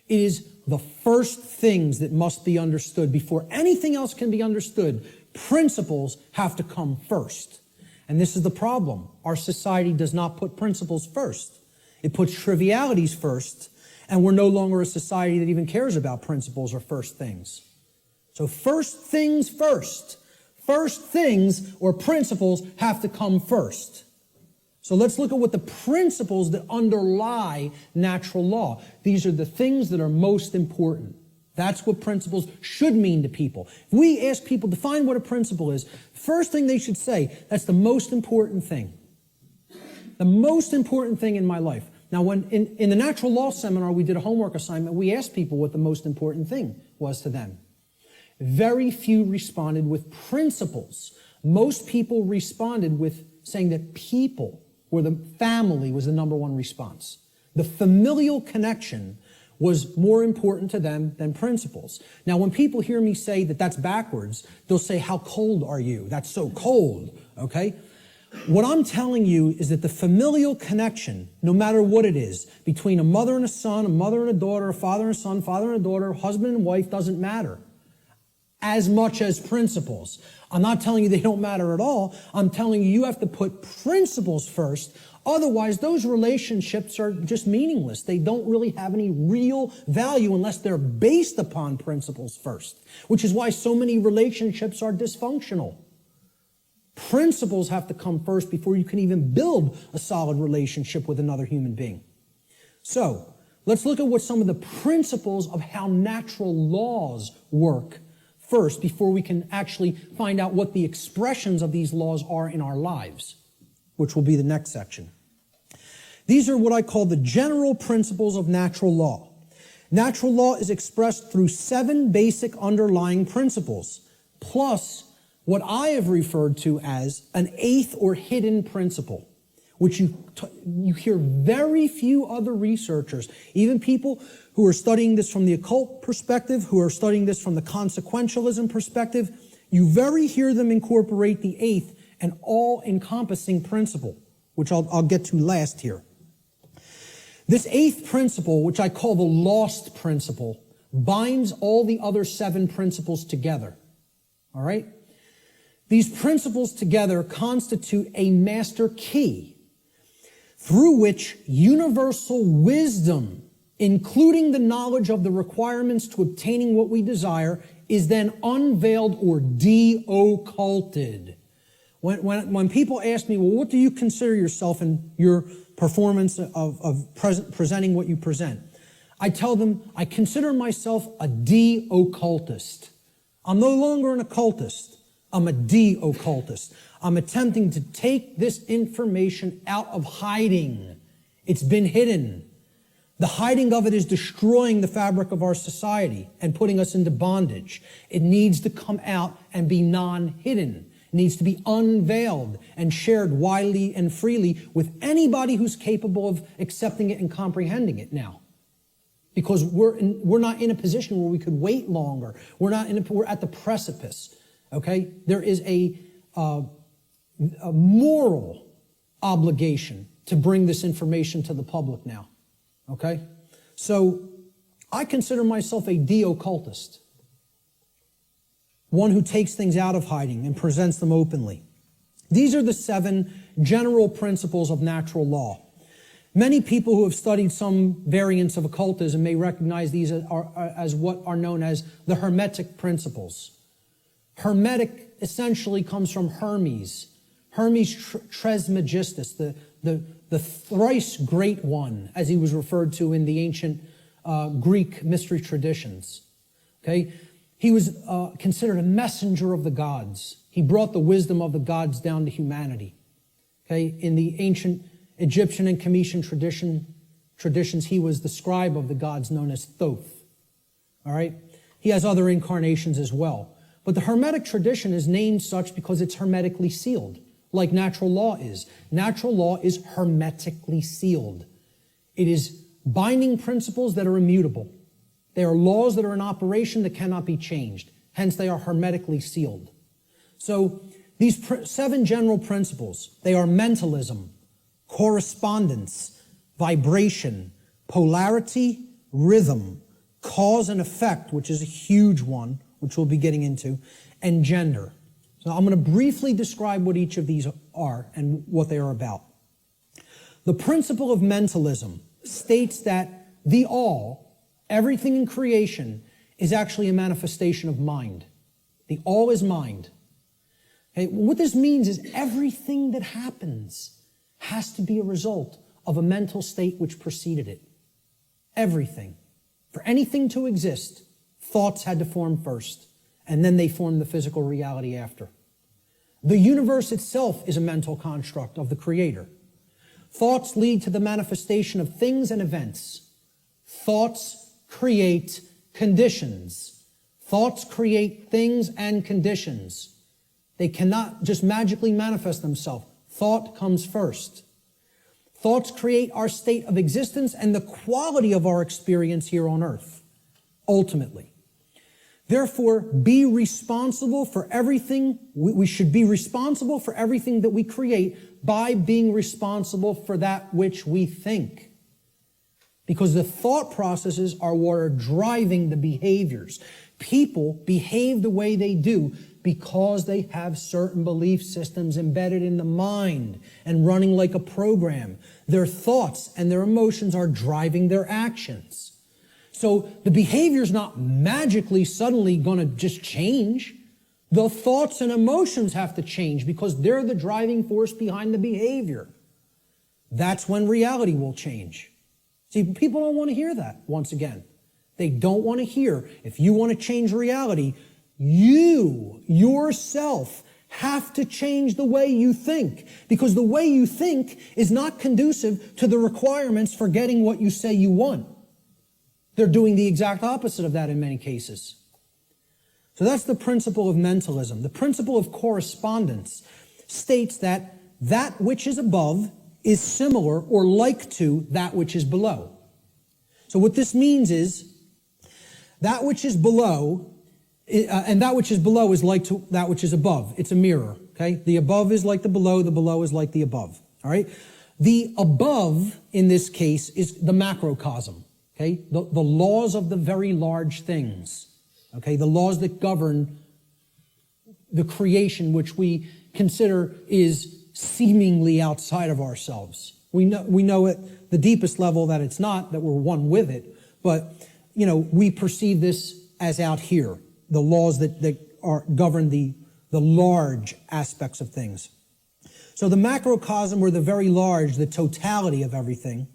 It is the first things that must be understood before anything else can be understood. Principles have to come first. And this is the problem. Our society does not put principles first. It puts trivialities first, and we're no longer a society that even cares about principles or first things. So first things first. First things or principles have to come first. So let's look at what the principles that underlie natural law. These are the things that are most important. That's what principles should mean to people. If we ask people to define what a principle is, first thing they should say, that's the most important thing. The most important thing in my life. Now, when in the natural law seminar, we did a homework assignment, we asked people what the most important thing was to them. Very few responded with principles. Most people responded with saying that people or the family was the number one response. The familial connection was more important to them than principles. Now, when people hear me say that that's backwards, they'll say, how cold are you? That's so cold, okay? What I'm telling you is that the familial connection, no matter what it is, between a mother and a son, a mother and a daughter, a father and a son, father and a daughter, husband and wife, doesn't matter as much as principles. I'm not telling you they don't matter at all. I'm telling you have to put principles first. Otherwise, those relationships are just meaningless. They don't really have any real value unless they're based upon principles first, which is why so many relationships are dysfunctional. Principles have to come first before you can even build a solid relationship with another human being. So, let's look at what some of the principles of how natural laws work first before we can actually find out what the expressions of these laws are in our lives, which will be the next section. These are what I call the general principles of natural law. Natural law is expressed through 7 basic underlying principles, plus what I have referred to as an 8th or hidden principle, which you hear very few other researchers, even people who are studying this from the occult perspective, who are studying this from the consequentialism perspective, you very hear them incorporate the 8th and all-encompassing principle, which I'll get to last here. This 8th principle, which I call the lost principle, binds all the other 7 principles together. All right? These principles together constitute a master key through which universal wisdom, including the knowledge of the requirements to obtaining what we desire, is then unveiled or de-occulted. When people ask me, well, what do you consider yourself in your performance of presenting what you present? I tell them, I consider myself a de-occultist. I'm no longer an occultist. I'm a de-occultist. I'm attempting to take this information out of hiding. It's been hidden. The hiding of it is destroying the fabric of our society and putting us into bondage. It needs to come out and be non-hidden. It needs to be unveiled and shared widely and freely with anybody who's capable of accepting it and comprehending it now. Because we're not in a position where we could wait longer. We're at the precipice. Okay? There is a moral obligation to bring this information to the public now. Okay? So, I consider myself a de-occultist. One who takes things out of hiding and presents them openly. These are the 7 general principles of natural law. Many people who have studied some variants of occultism may recognize these as what are known as the Hermetic principles. Hermetic essentially comes from Hermes. Hermes Trismegistus, the thrice great one, as he was referred to in the ancient Greek mystery traditions. Okay? He was considered a messenger of the gods. He brought the wisdom of the gods down to humanity. Okay? In the ancient Egyptian and Cometian traditions, he was the scribe of the gods known as Thoth. All right? He has other incarnations as well. But the Hermetic tradition is named such because it's hermetically sealed, like natural law is. Natural law is hermetically sealed. It is binding principles that are immutable. They are laws that are in operation that cannot be changed. Hence, they are hermetically sealed. So, these 7 general principles, they are mentalism, correspondence, vibration, polarity, rhythm, cause and effect, which is a huge one, which we'll be getting into, and gender. So Now, I'm going to briefly describe what each of these are and what they are about. The principle of mentalism states that the all, everything in creation, is actually a manifestation of mind. The all is mind. Okay? What this means is everything that happens has to be a result of a mental state which preceded it. Everything. For anything to exist, thoughts had to form first, and then they formed the physical reality after. The universe itself is a mental construct of the Creator. Thoughts lead to the manifestation of things and events. Thoughts create conditions. Thoughts create things and conditions. They cannot just magically manifest themselves. Thought comes first. Thoughts create our state of existence and the quality of our experience here on earth, ultimately. Therefore, be responsible for everything. We should be responsible for everything that we create by being responsible for that which we think. Because the thought processes are what are driving the behaviors. People behave the way they do because they have certain belief systems embedded in the mind and running like a program. Their thoughts and their emotions are driving their actions. So the behavior is not magically suddenly going to just change. The thoughts and emotions have to change because they're the driving force behind the behavior. That's when reality will change. See, people don't want to hear that, once again. They don't want to hear, if you want to change reality, you, yourself, have to change the way you think. Because the way you think is not conducive to the requirements for getting what you say you want. They're doing the exact opposite of that in many cases. So that's the principle of mentalism. The principle of correspondence states that that which is above is similar or like to that which is below. So what this means is that which is below, and that which is below is like to that which is above. It's a mirror, okay? The above is like the below is like the above, all right? The above, in this case, is the macrocosm. Okay, the laws of the very large things, okay, the laws that govern the creation which we consider is seemingly outside of ourselves. We know at the deepest level that it's not, that we're one with it, but, we perceive this as out here, the laws that govern the large aspects of things. So the macrocosm, or the very large, the totality of everything,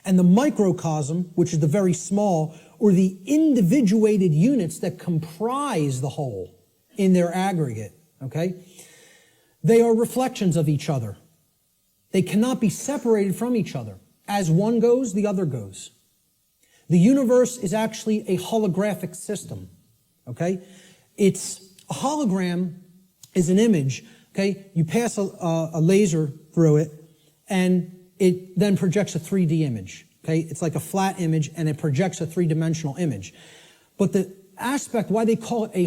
and the microcosm, which is the very small, or the individuated units that comprise the whole in their aggregate, okay? They are reflections of each other. They cannot be separated from each other. As one goes, the other goes. The universe is actually a holographic system, okay? A hologram is an image, okay? You pass a laser through it, and it then projects a 3D image, okay? It's like a flat image, and it projects a three-dimensional image. But the aspect, why they call it a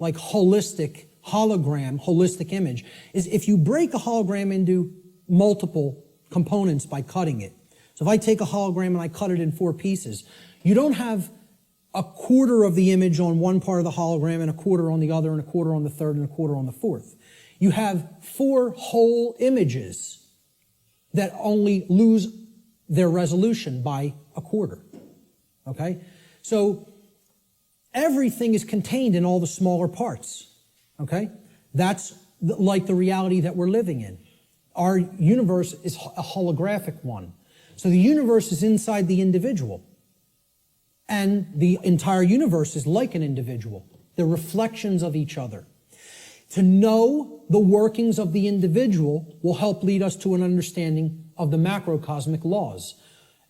like holistic hologram, holistic image, is if you break a hologram into multiple components by cutting it. So if I take a hologram and I cut it in 4 pieces, you don't have a quarter of the image on one part of the hologram and a quarter on the other and a quarter on the third and a quarter on the fourth. You have 4 whole images that only lose their resolution by a quarter, okay? So everything is contained in all the smaller parts, okay? That's like the reality that we're living in. Our universe is a holographic one. So the universe is inside the individual. And the entire universe is like an individual. They're reflections of each other. To know the workings of the individual will help lead us to an understanding of the macrocosmic laws.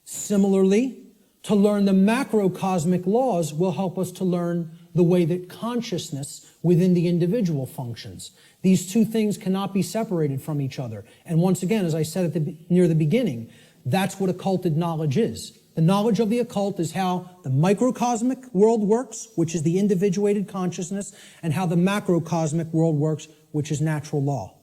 Similarly, to learn the macrocosmic laws will help us to learn the way that consciousness within the individual functions. These two things cannot be separated from each other. And once again, as I said near the beginning, that's what occulted knowledge is. The knowledge of the occult is how the microcosmic world works, which is the individuated consciousness, and how the macrocosmic world works, which is natural law.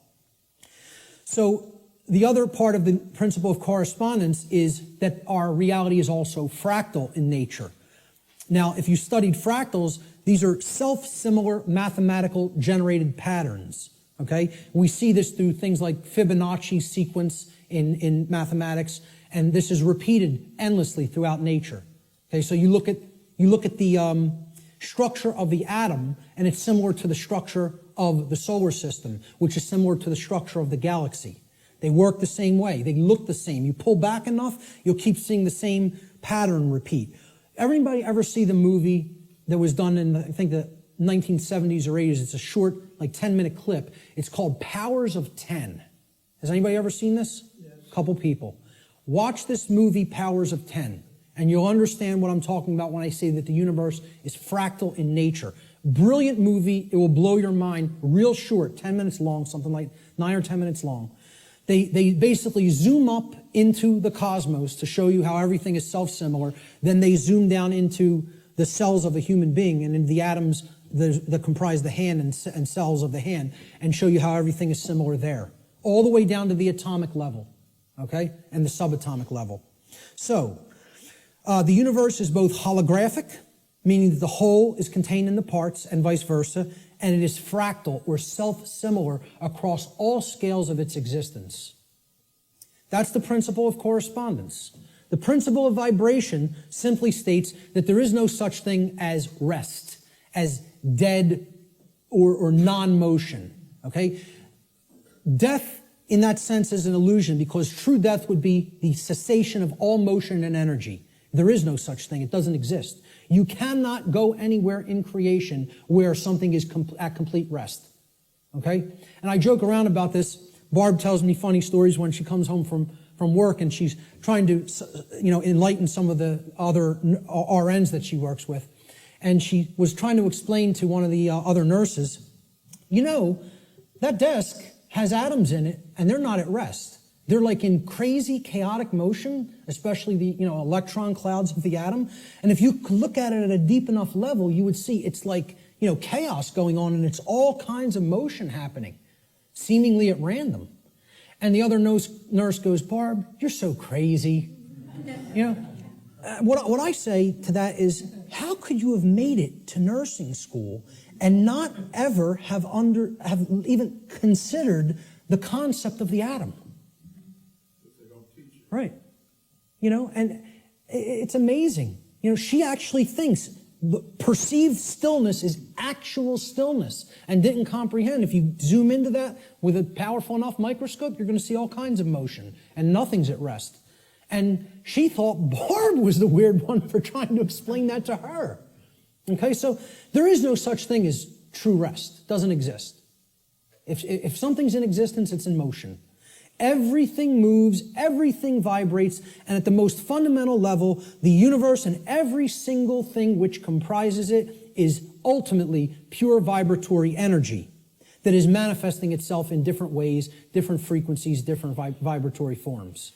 So the other part of the principle of correspondence is that our reality is also fractal in nature. Now, if you studied fractals, these are self-similar mathematical generated patterns, okay? We see this through things like Fibonacci sequence in mathematics, and this is repeated endlessly throughout nature. Okay, so you look at the structure of the atom, and it's similar to the structure of the solar system, which is similar to the structure of the galaxy. They work the same way. They look the same. You pull back enough, you'll keep seeing the same pattern repeat. Everybody ever see the movie that was done in, I think, the 1970s or 80s? It's a short, like 10-minute clip. It's called Powers of 10. Has anybody ever seen this? Yes. A couple people. Watch this movie, Powers of 10, and you'll understand what I'm talking about when I say that the universe is fractal in nature. Brilliant movie. It will blow your mind. Real short, 10 minutes long, something like 9 or 10 minutes long. They basically zoom up into the cosmos to show you how everything is self-similar. Then they zoom down into the cells of a human being and in the atoms that comprise the hand and cells of the hand, and show you how everything is similar there. All the way down to the atomic level, okay, and the subatomic level. So, the universe is both holographic, meaning that the whole is contained in the parts, and vice versa, and it is fractal or self-similar across all scales of its existence. That's the principle of correspondence. The principle of vibration simply states that there is no such thing as rest, as dead or non-motion, okay? Death, in that sense, is an illusion, because true death would be the cessation of all motion and energy. There is no such thing. It doesn't exist. You cannot go anywhere in creation where something is at complete rest, okay? And I joke around about this. Barb tells me funny stories when she comes home from work, and she's trying to, enlighten some of the other RNs that she works with. And she was trying to explain to one of the other nurses, that desk has atoms in it, and they're not at rest. They're like in crazy, chaotic motion, especially the, electron clouds of the atom. And if you could look at it at a deep enough level, you would see it's like, chaos going on, and it's all kinds of motion happening, seemingly at random. And the other nurse goes, Barb, you're so crazy. What I say to that is, how could you have made it to nursing school and not ever have even considered the concept of the atom? Right. And it's amazing. She actually thinks perceived stillness is actual stillness, and didn't comprehend. If you zoom into that with a powerful enough microscope, you're going to see all kinds of motion, and nothing's at rest. And she thought Barb was the weird one for trying to explain that to her. Okay, so there is no such thing as true rest. It doesn't exist. If something's in existence, it's in motion. Everything moves, everything vibrates, and at the most fundamental level, the universe and every single thing which comprises it is ultimately pure vibratory energy that is manifesting itself in different ways, different frequencies, different vibratory forms.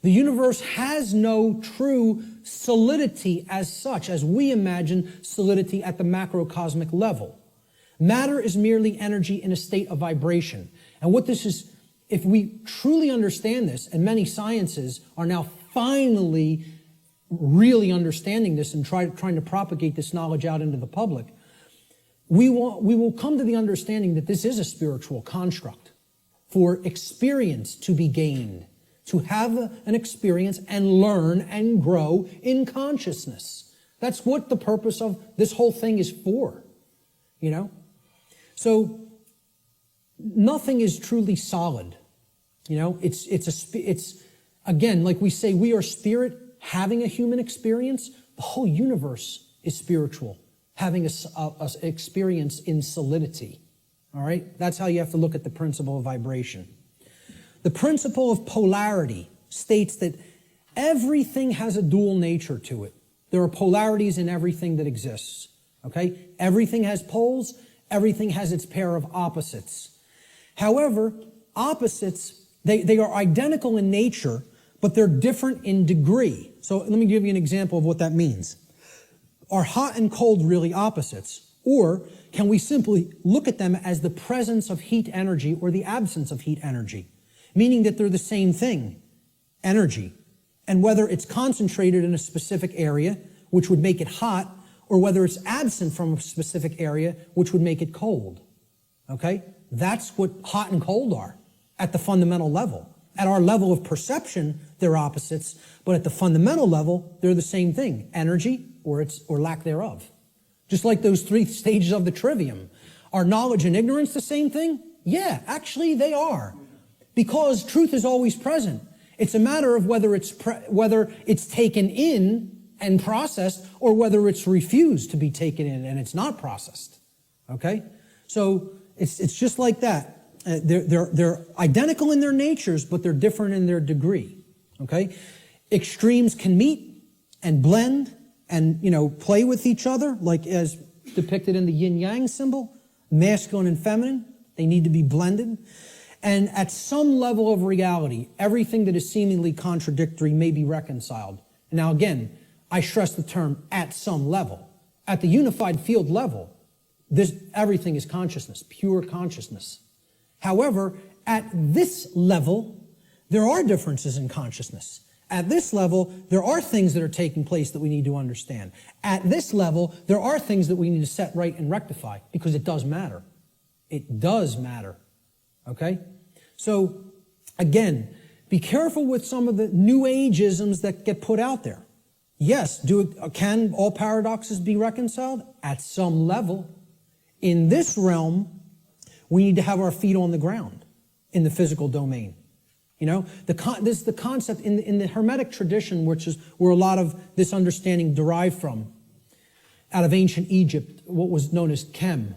The universe has no true solidity as such, as we imagine solidity at the macrocosmic level. Matter is merely energy in a state of vibration. And what this is, if we truly understand this, and many sciences are now finally really understanding this and trying to propagate this knowledge out into the public, we will come to the understanding that this is a spiritual construct for experience to be gained, to have an experience and learn and grow in consciousness. That's what the purpose of this whole thing is for, So nothing is truly solid. It's again, like we say, we are spirit having a human experience. The whole universe is spiritual, having a experience in solidity. All right? That's how you have to look at the principle of vibration. The principle of polarity states that everything has a dual nature to it. There are polarities in everything that exists. Okay? Everything has poles. Everything has its pair of opposites. However, opposites, they are identical in nature, but they're different in degree. So let me give you an example of what that means. Are hot and cold really opposites? Or can we simply look at them as the presence of heat energy or the absence of heat energy? Meaning that they're the same thing, energy. And whether it's concentrated in a specific area which would make it hot, or whether it's absent from a specific area, which would make it cold. Okay? That's what hot and cold are at the fundamental level. At our level of perception, they're opposites, but at the fundamental level, they're the same thing, energy or lack thereof. Just like those 3 stages of the trivium. Are knowledge and ignorance the same thing? Yeah, actually they are. Because truth is always present. It's a matter of whether it's taken in and processed, or whether it's refused to be taken in and it's not processed. Okay? So it's just like that. They're identical in their natures, but they're different in their degree. Okay? Extremes can meet and blend and, play with each other, like as depicted in the yin-yang symbol, masculine and feminine. They need to be blended. And at some level of reality, everything that is seemingly contradictory may be reconciled. Now again, I stress the term at some level. At the unified field level, everything is consciousness, pure consciousness. However, at this level, there are differences in consciousness. At this level, there are things that are taking place that we need to understand. At this level, there are things that we need to set right and rectify, because it does matter. It does matter. Okay? So, again, be careful with some of the New Age-isms that get put out there. Yes, can all paradoxes be reconciled? At some level. In this realm, we need to have our feet on the ground in the physical domain. This is the concept in the Hermetic tradition, which is where a lot of this understanding derived from. Out of ancient Egypt, what was known as Kem,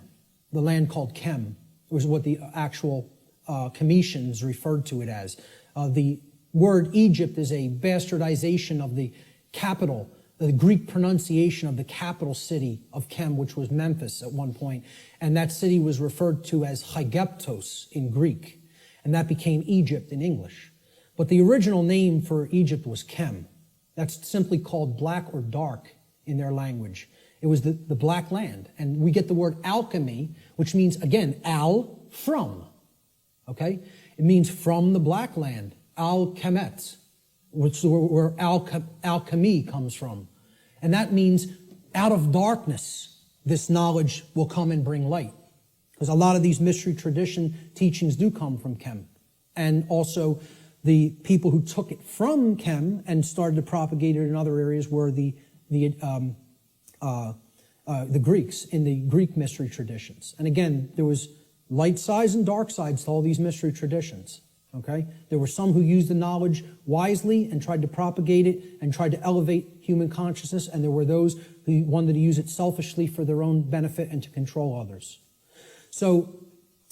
the land called Kem, was what the actual Cometians referred to it as. The word Egypt is a bastardization of the capital, the Greek pronunciation of the capital city of Kem, which was Memphis at one point. And that city was referred to as Hygeptos in Greek. And that became Egypt in English. But the original name for Egypt was Kem. That's simply called black or dark in their language. It was the black land. And we get the word alchemy, which means, again, al, from. Okay? It means from the black land. Al-Kemet, which is where alchemy comes from. And that means out of darkness, this knowledge will come and bring light. Because a lot of these mystery tradition teachings do come from Kem. And also the people who took it from Kem and started to propagate it in other areas were the Greeks in the Greek mystery traditions. And again, there was light sides and dark sides to all these mystery traditions. Okay? There were some who used the knowledge wisely and tried to propagate it and tried to elevate human consciousness, and there were those who wanted to use it selfishly for their own benefit and to control others. So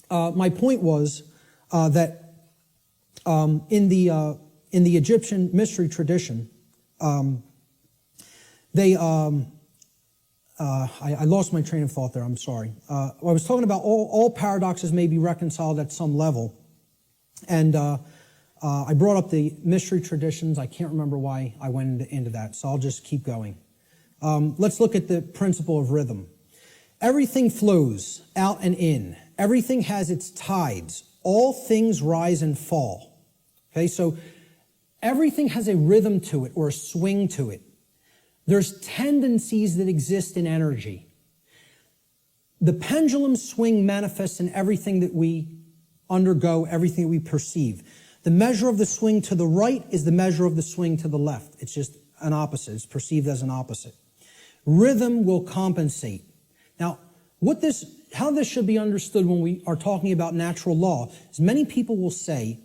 my point was that in the Egyptian mystery tradition, I lost my train of thought there. I'm sorry. I was talking about all paradoxes may be reconciled at some level, and I brought up the mystery traditions. I can't remember why I went into that, so I'll just keep going. Let's look at the principle of rhythm. Everything flows out and in. Everything has its tides. All things rise and fall. Okay, so everything has a rhythm to it or a swing to it. There's tendencies that exist in energy. The pendulum swing manifests in everything that we undergo, everything that we perceive. The measure of the swing to the right is the measure of the swing to the left. It's just an opposite. It's perceived as an opposite. Rhythm will compensate. Now, how this should be understood when we are talking about natural law is many people will say,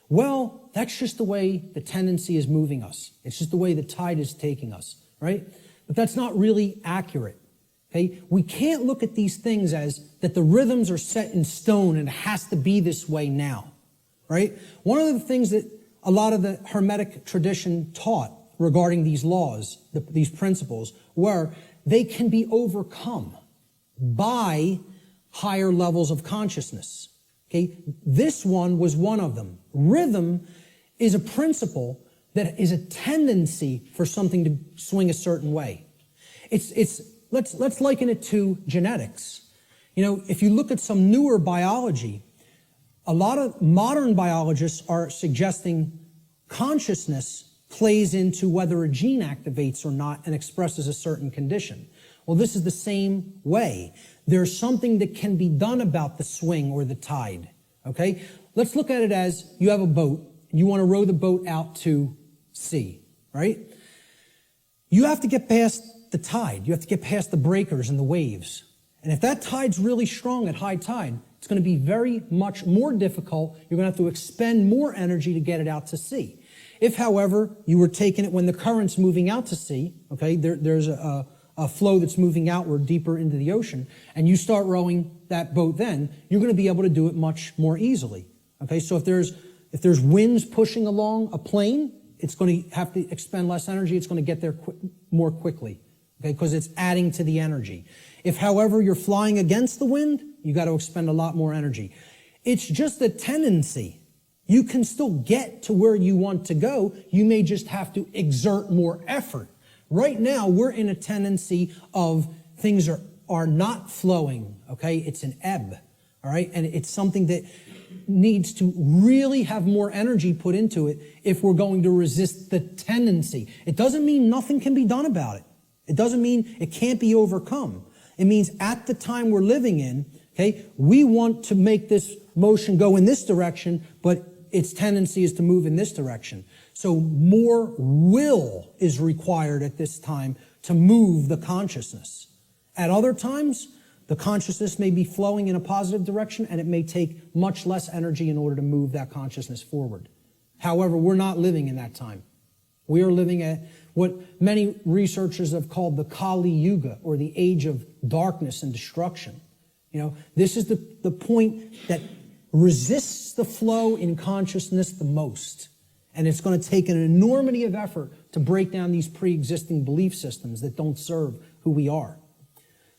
well, that's just the way the tendency is moving us. It's just the way the tide is taking us, right? But that's not really accurate, okay? We can't look at these things as that the rhythms are set in stone and it has to be this way now, right? One of the things that a lot of the Hermetic tradition taught regarding these laws, these principles, were they can be overcome by higher levels of consciousness. Okay, this one was one of them. Rhythm is a principle that is a tendency for something to swing a certain way. Let's liken it to genetics. If you look at some newer biology, a lot of modern biologists are suggesting consciousness plays into whether a gene activates or not and expresses a certain condition. Well, this is the same way. There's something that can be done about the swing or the tide, okay? Let's look at it as you have a boat. You want to row the boat out to sea, right? You have to get past the tide. You have to get past the breakers and the waves. And if that tide's really strong at high tide, it's going to be very much more difficult. You're going to have to expend more energy to get it out to sea. If, however, you were taking it when the current's moving out to sea, okay, there's a flow that's moving outward deeper into the ocean, and you start rowing that boat then, you're going to be able to do it much more easily. Okay, so if there's winds pushing along a plane, it's going to have to expend less energy. It's going to get there more quickly, okay, because it's adding to the energy. If, however, you're flying against the wind, you got to expend a lot more energy. It's just a tendency. You can still get to where you want to go. You may just have to exert more effort. Right now, we're in a tendency of things are not flowing, okay? It's an ebb, all right? And it's something that needs to really have more energy put into it if we're going to resist the tendency. It doesn't mean nothing can be done about it. It doesn't mean it can't be overcome. It means at the time we're living in, okay, we want to make this motion go in this direction, but its tendency is to move in this direction. So more will is required at this time to move the consciousness. At other times, the consciousness may be flowing in a positive direction, and it may take much less energy in order to move that consciousness forward. However, we're not living in that time. We are living at what many researchers have called the Kali Yuga, or the age of darkness and destruction. You know, this is the point that resists the flow in consciousness the most. And it's going to take an enormity of effort to break down these pre-existing belief systems that don't serve who we are.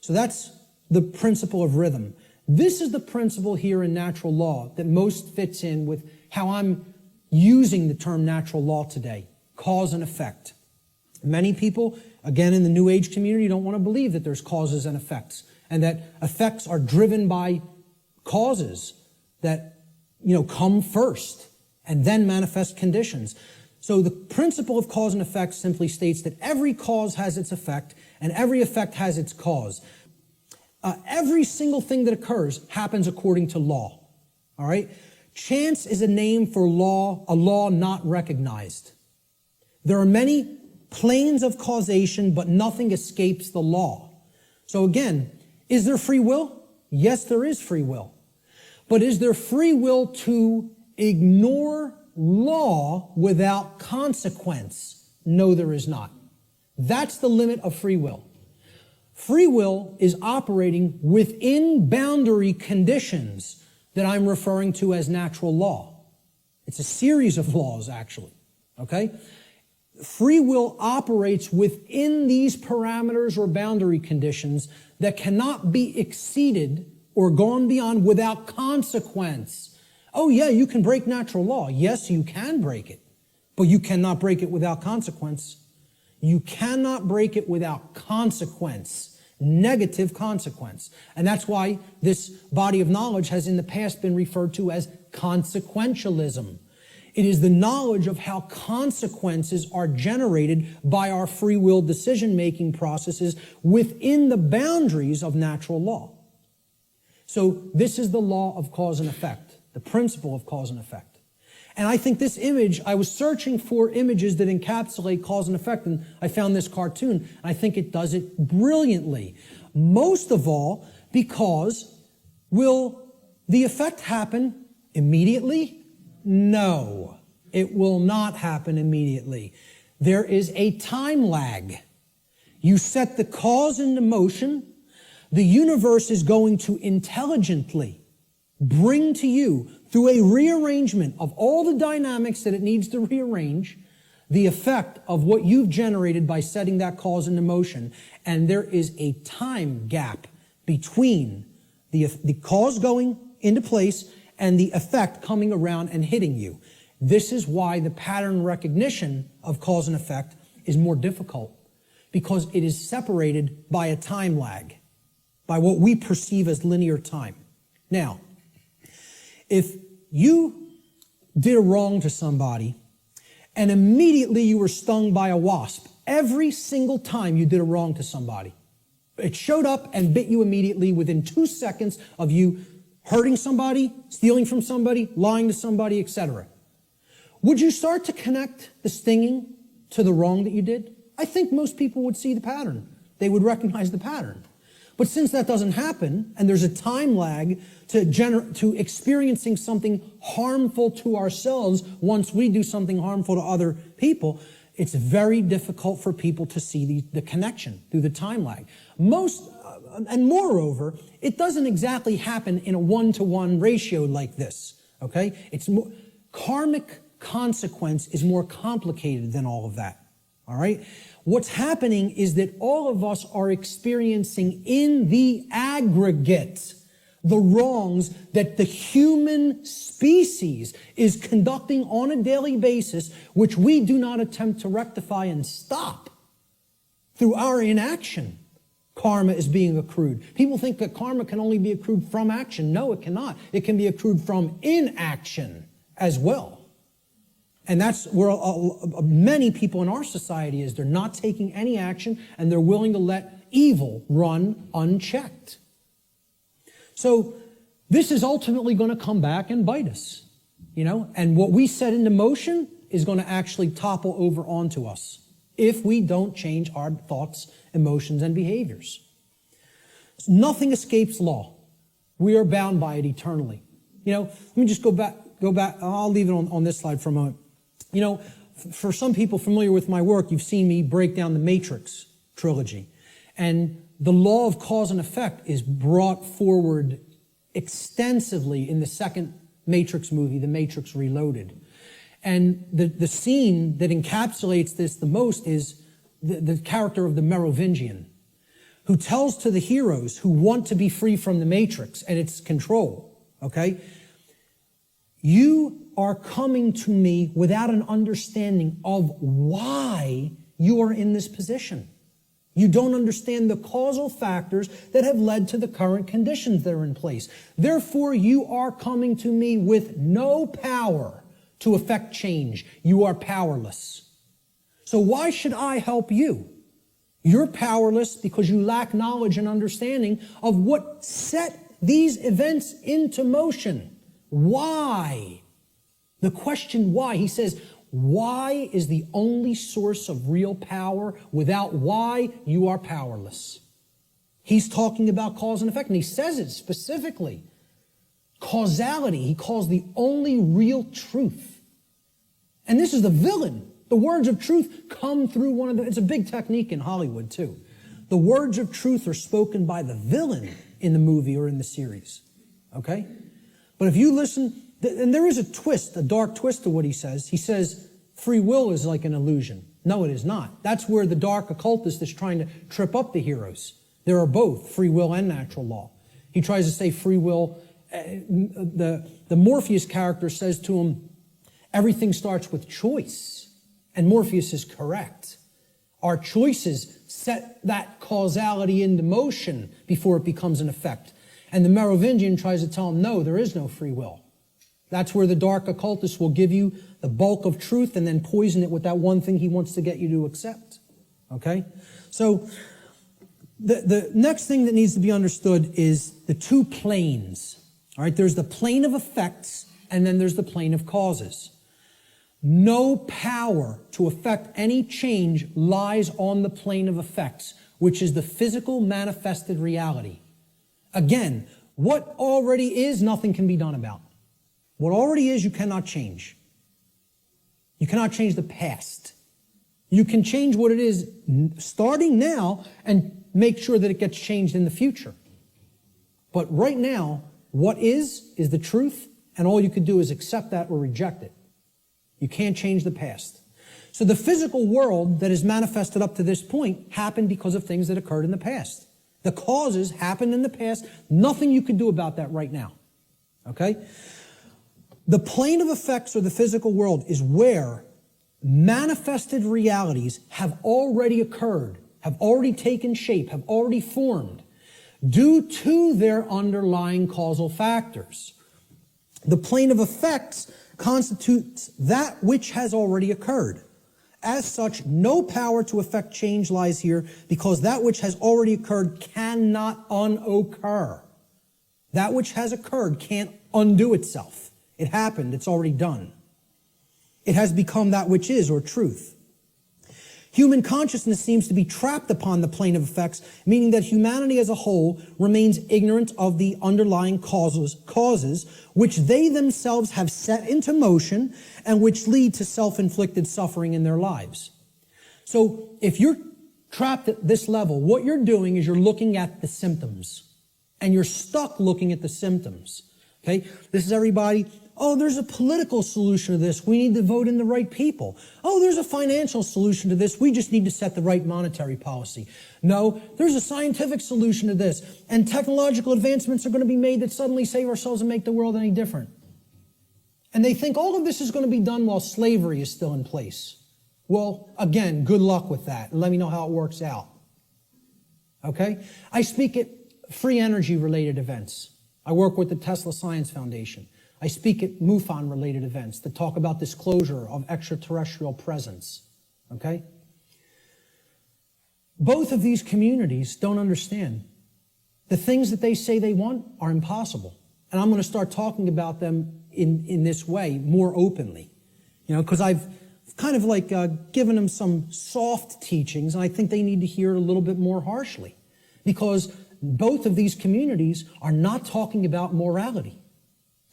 So that's the principle of rhythm. This is the principle here in natural law that most fits in with how I'm using the term natural law today, cause and effect. Many people, again in the New Age community, don't want to believe that there's causes and effects, and that effects are driven by causes that, come first and then manifest conditions. So the principle of cause and effect simply states that every cause has its effect and every effect has its cause. Every single thing that occurs happens according to law. All right? Chance is a name for law, a law not recognized. There are many planes of causation, but nothing escapes the law. So again, is there free will? Yes, there is free will. But is there free will to ignore law without consequence? No, there is not. That's the limit of free will. Free will is operating within boundary conditions that I'm referring to as natural law. It's a series of laws, actually. Okay? Free will operates within these parameters or boundary conditions that cannot be exceeded or gone beyond without consequence. Oh yeah, you can break natural law. Yes, you can break it, but you cannot break it without consequence. You cannot break it without consequence, negative consequence. And that's why this body of knowledge has in the past been referred to as consequentialism. It is the knowledge of how consequences are generated by our free will decision-making processes within the boundaries of natural law. So this is the law of cause and effect, the principle of cause and effect. And I think this image, I was searching for images that encapsulate cause and effect, and I found this cartoon, and I think it does it brilliantly. Most of all, because will the effect happen immediately? No, it will not happen immediately. There is a time lag. You set the cause into motion. The universe is going to intelligently bring to you, through a rearrangement of all the dynamics that it needs to rearrange, the effect of what you've generated by setting that cause into motion. And there is a time gap between the cause going into place and the effect coming around and hitting you. This is why the pattern recognition of cause and effect is more difficult, because it is separated by a time lag, by what we perceive as linear time. Now, if you did a wrong to somebody and immediately you were stung by a wasp. Every single time you did a wrong to somebody. It showed up and bit you immediately within 2 seconds of you hurting somebody, stealing from somebody, lying to somebody, etc. Would you start to connect the stinging to the wrong that you did? I think most people would see the pattern. They would recognize the pattern. But since that doesn't happen, and there's a time lag to experiencing something harmful to ourselves once we do something harmful to other people, it's very difficult for people to see the connection through the time lag. And moreover, it doesn't exactly happen in a one-to-one ratio like this, okay? Karmic consequence is more complicated than all of that, all right? What's happening is that all of us are experiencing in the aggregate the wrongs that the human species is conducting on a daily basis, which we do not attempt to rectify and stop through our inaction. Karma is being accrued. People think that karma can only be accrued from action. No, it cannot. It can be accrued from inaction as well. And that's where many people in our society is. They're not taking any action, and they're willing to let evil run unchecked. So this is ultimately going to come back and bite us, and what we set into motion is going to actually topple over onto us if we don't change our thoughts, emotions, and behaviors. Nothing escapes law. We are bound by it eternally. Let me just go back. I'll leave it on this slide for a moment. For some people familiar with my work, you've seen me break down the Matrix trilogy. And the law of cause and effect is brought forward extensively in the second Matrix movie, The Matrix Reloaded. And the scene that encapsulates this the most is the character of the Merovingian, who tells to the heroes who want to be free from the Matrix and its control, okay? You are coming to me without an understanding of why you are in this position. You don't understand the causal factors that have led to the current conditions that are in place. Therefore, you are coming to me with no power to effect change. You are powerless. So why should I help you? You're powerless because you lack knowledge and understanding of what set these events into motion. Why? The question why. He says, why is the only source of real power. Without why, you are powerless. He's talking about cause and effect, and he says it specifically. Causality, he calls the only real truth. And this is the villain. The words of truth come through it's a big technique in Hollywood too. The words of truth are spoken by the villain in the movie or in the series. Okay? But if you listen, and there is a twist, a dark twist to what he says. He says free will is like an illusion. No, it is not. That's where the dark occultist is trying to trip up the heroes. There are both free will and natural law. He tries to say free will. The Morpheus character says to him, everything starts with choice. And Morpheus is correct. Our choices set that causality into motion before it becomes an effect. And the Merovingian tries to tell him, no, there is no free will. That's where the dark occultist will give you the bulk of truth and then poison it with that one thing he wants to get you to accept. Okay? So the next thing that needs to be understood is the two planes. All right? There's the plane of effects and then there's the plane of causes. No power to affect any change lies on the plane of effects, which is the physical manifested reality. Again, what already is, nothing can be done about. What already is, you cannot change. You cannot change the past. You can change what it is starting now and make sure that it gets changed in the future. But right now, what is the truth, and all you can do is accept that or reject it. You can't change the past. So the physical world that is manifested up to this point happened because of things that occurred in the past. The causes happened in the past. Nothing you can do about that right now. Okay? The plane of effects or the physical world is where manifested realities have already occurred, have already taken shape, have already formed due to their underlying causal factors. The plane of effects constitutes that which has already occurred. As such, no power to effect change lies here, because that which has already occurred cannot unoccur. That which has occurred can't undo itself. It happened. It's already done. It has become that which is, or truth. Human consciousness seems to be trapped upon the plane of effects, meaning that humanity as a whole remains ignorant of the underlying causes which they themselves have set into motion and which lead to self-inflicted suffering in their lives. So if you're trapped at this level, what you're doing is you're looking at the symptoms, and you're stuck looking at the symptoms. Okay? This is everybody. Oh, there's a political solution to this. We need to vote in the right people. Oh, there's a financial solution to this. We just need to set the right monetary policy. No, there's a scientific solution to this. And technological advancements are going to be made that suddenly save ourselves and make the world any different. And they think all of this is going to be done while slavery is still in place. Well, again, good luck with that. Let me know how it works out. Okay? I speak at free energy related events. I work with the Tesla Science Foundation. I speak at MUFON-related events that talk about disclosure of extraterrestrial presence. Okay? Both of these communities don't understand. The things that they say they want are impossible. And I'm going to start talking about them in this way more openly. You know, because I've kind of like given them some soft teachings, and I think they need to hear it a little bit more harshly. Because both of these communities are not talking about morality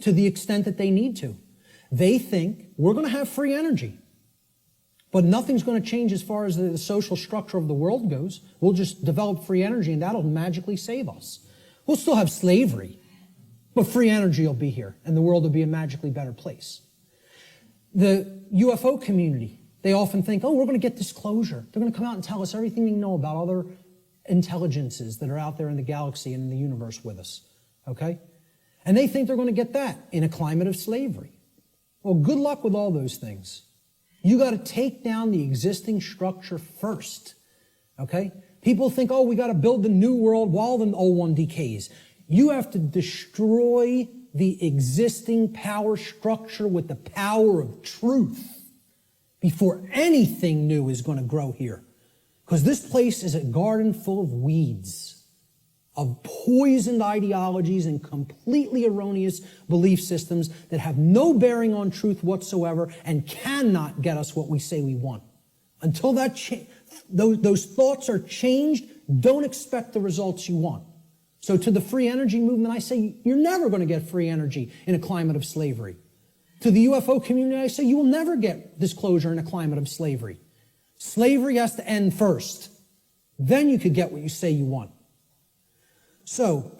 to the extent that they need to. They think we're going to have free energy, but nothing's going to change as far as the social structure of the world goes. We'll just develop free energy and that'll magically save us. We'll still have slavery, but free energy will be here and the world will be a magically better place. The UFO community, they often think, oh, we're going to get disclosure. They're going to come out and tell us everything they know about other intelligences that are out there in the galaxy and in the universe with us. Okay? And they think they're going to get that in a climate of slavery. Well, good luck with all those things. You got to take down the existing structure first. Okay? People think, oh, we got to build the new world while the old one decays. You have to destroy the existing power structure with the power of truth before anything new is going to grow here. Because this place is a garden full of weeds, of poisoned ideologies and completely erroneous belief systems that have no bearing on truth whatsoever and cannot get us what we say we want. Until those thoughts are changed, don't expect the results you want. So to the free energy movement, I say you're never going to get free energy in a climate of slavery. To the UFO community, I say you will never get disclosure in a climate of slavery. Slavery has to end first. Then you could get what you say you want. So,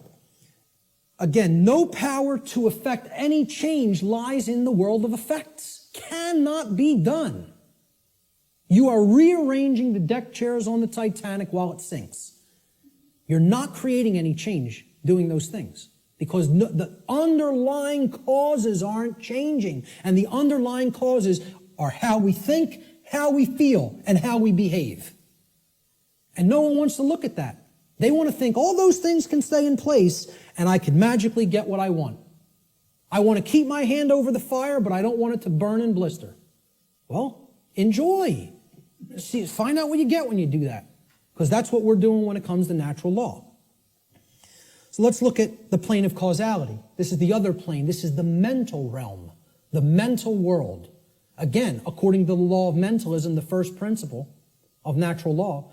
again, no power to effect any change lies in the world of effects. Cannot be done. You are rearranging the deck chairs on the Titanic while it sinks. You're not creating any change doing those things because the underlying causes aren't changing. And the underlying causes are how we think, how we feel, and how we behave. And no one wants to look at that. They want to think all those things can stay in place and I can magically get what I want. I want to keep my hand over the fire, but I don't want it to burn and blister. Well, enjoy. See, find out what you get when you do that. Because that's what we're doing when it comes to natural law. So let's look at the plane of causality. This is the other plane. This is the mental realm, the mental world. Again, according to the law of mentalism, the first principle of natural law,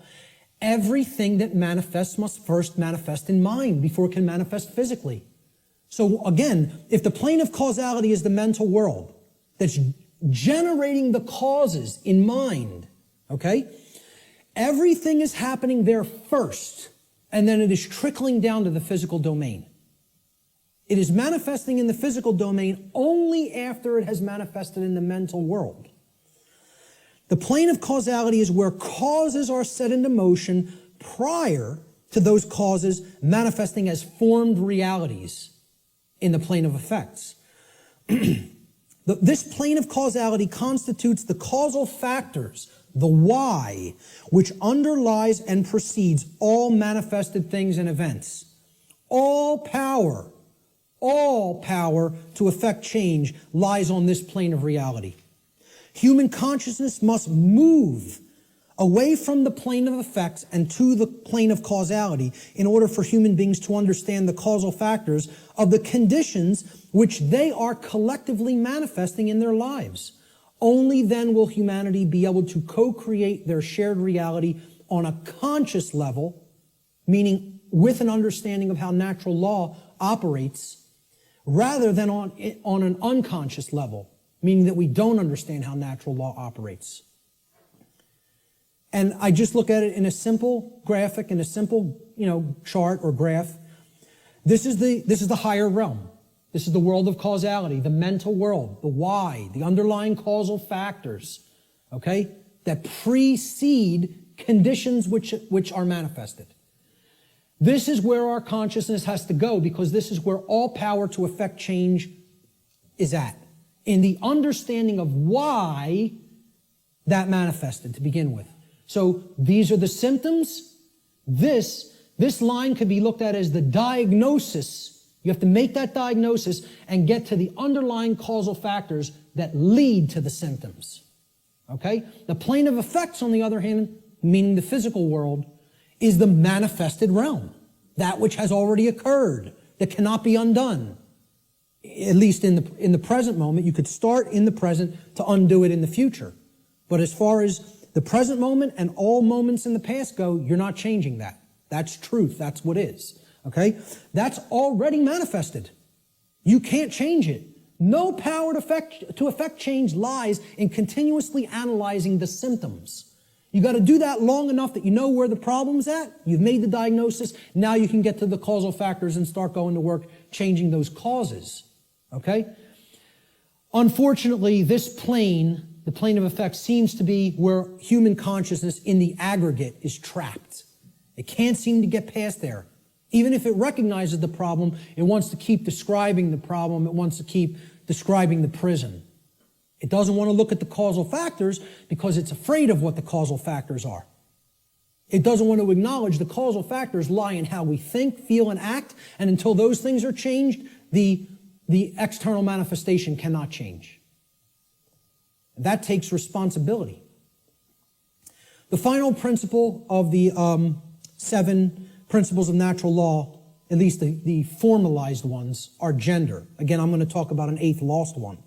everything that manifests must first manifest in mind before it can manifest physically. So again, if the plane of causality is the mental world that's generating the causes in mind, okay, everything is happening there first, and then it is trickling down to the physical domain. It is manifesting in the physical domain only after it has manifested in the mental world. The plane of causality is where causes are set into motion prior to those causes manifesting as formed realities in the plane of effects. This plane of causality constitutes the causal factors, the why, which underlies and precedes all manifested things and events. All power All power to effect change lies on this plane of reality. Human consciousness must move away from the plane of effects and to the plane of causality in order for human beings to understand the causal factors of the conditions which they are collectively manifesting in their lives. Only then will humanity be able to co-create their shared reality on a conscious level, meaning with an understanding of how natural law operates, rather than on an unconscious level, meaning that we don't understand how natural law operates. And I just look at it in a simple graphic, in a simple, chart or graph. This is the higher realm. This is the world of causality, the mental world, the why, the underlying causal factors, okay, that precede conditions which are manifested. This is where our consciousness has to go, because this is where all power to effect change is at, in the understanding of why that manifested to begin with. So these are the symptoms. This line could be looked at as the diagnosis. You have to make that diagnosis and get to the underlying causal factors that lead to the symptoms. Okay? The plane of effects, on the other hand, meaning the physical world, is the manifested realm. That which has already occurred, that cannot be undone. At least in the present moment. You could start in the present to undo it in the future. But as far as the present moment and all moments in the past go, you're not changing that. That's truth. That's what is. Okay? That's already manifested. You can't change it. No power to effect change lies in continuously analyzing the symptoms. You got to do that long enough that you know where the problem's at. You've made the diagnosis. Now you can get to the causal factors and start going to work changing those causes. Okay? Unfortunately, this plane, the plane of effects, seems to be where human consciousness in the aggregate is trapped. It can't seem to get past there. Even if it recognizes the problem, it wants to keep describing the problem. It wants to keep describing the prison. It doesn't want to look at the causal factors because it's afraid of what the causal factors are. It doesn't want to acknowledge the causal factors lie in how we think, feel, and act, and until those things are changed, the external manifestation cannot change. That takes responsibility. The final principle of the 7 principles of natural law, at least the formalized ones, are gender. Again, I'm going to talk about an 8th lost one.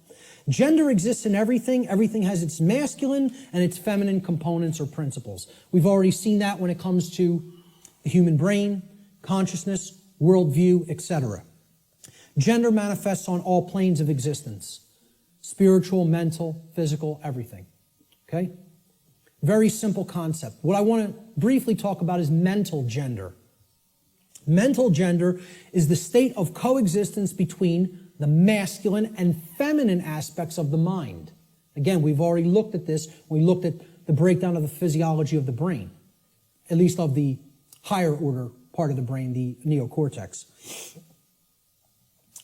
Gender exists in everything. Everything has its masculine and its feminine components or principles. We've already seen that when it comes to the human brain, consciousness, worldview, etc. Gender manifests on all planes of existence. Spiritual, mental, physical, everything. Okay? Very simple concept. What I want to briefly talk about is mental gender. Mental gender is the state of coexistence between the masculine and feminine aspects of the mind. Again, we've already looked at this when we looked at the breakdown of the physiology of the brain, at least of the higher order part of the brain, the neocortex.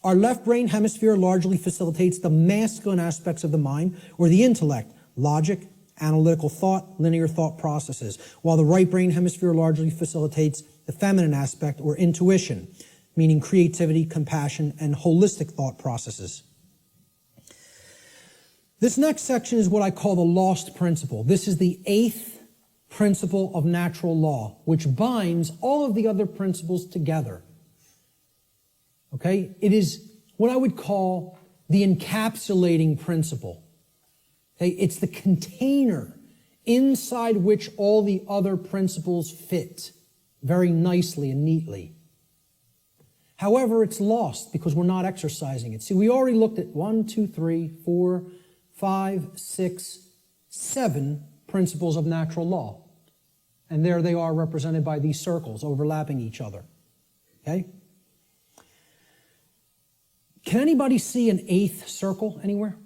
Our left brain hemisphere largely facilitates the masculine aspects of the mind, or the intellect, logic, analytical thought, linear thought processes, while the right brain hemisphere largely facilitates the feminine aspect, or intuition, meaning creativity, compassion, and holistic thought processes. This next section is what I call the lost principle. This is the 8th principle of natural law, which binds all of the other principles together. Okay? It is what I would call the encapsulating principle. Okay? It's the container inside which all the other principles fit very nicely and neatly. However, it's lost because we're not exercising it. See, we already looked at 1, 2, 3, 4, 5, 6, 7 principles of natural law. And there they are represented by these circles overlapping each other. Okay? Can anybody see an 8th circle anywhere?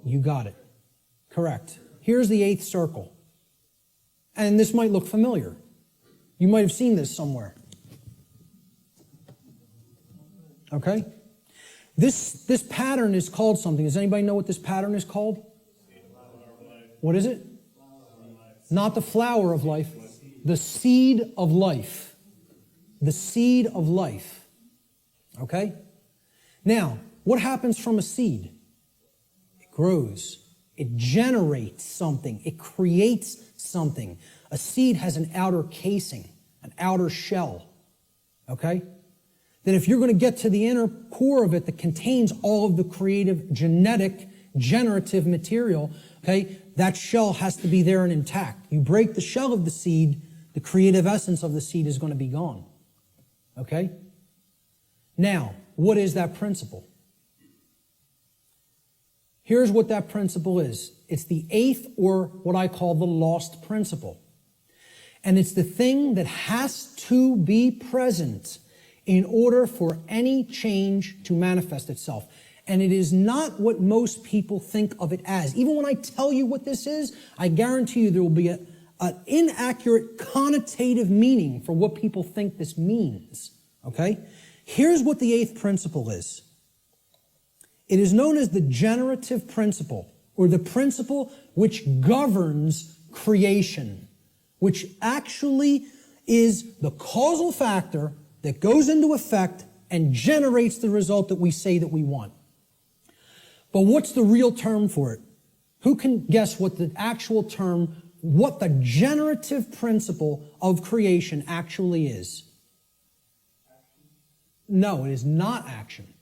You got it. Correct. Here's the 8th circle. And this might look familiar. You might have seen this somewhere. Okay? This pattern is called something. Does anybody know what this pattern is called? What is it? Not the flower of life. The seed of life. The seed of life. Okay? Now, what happens from a seed? It grows. It generates something. It creates something. A seed has an outer casing, an outer shell. Okay? Then if you're going to get to the inner core of it that contains all of the creative, generative material, okay, that shell has to be there and intact. You break the shell of the seed, the creative essence of the seed is going to be gone. Okay? Now, what is that principle? Here's what that principle is. It's the eighth, or what I call the lost principle. And it's the thing that has to be present in order for any change to manifest itself. And it is not what most people think of it as. Even when I tell you what this is, I guarantee you there will be an inaccurate connotative meaning for what people think this means. Okay? Here's what the eighth principle is. It is known as the generative principle, or the principle which governs creation, which actually is the causal factor that goes into effect and generates the result that we say that we want. But what's the real term for it? Who can guess what the actual term, what the generative principle of creation actually is? No, it is not action.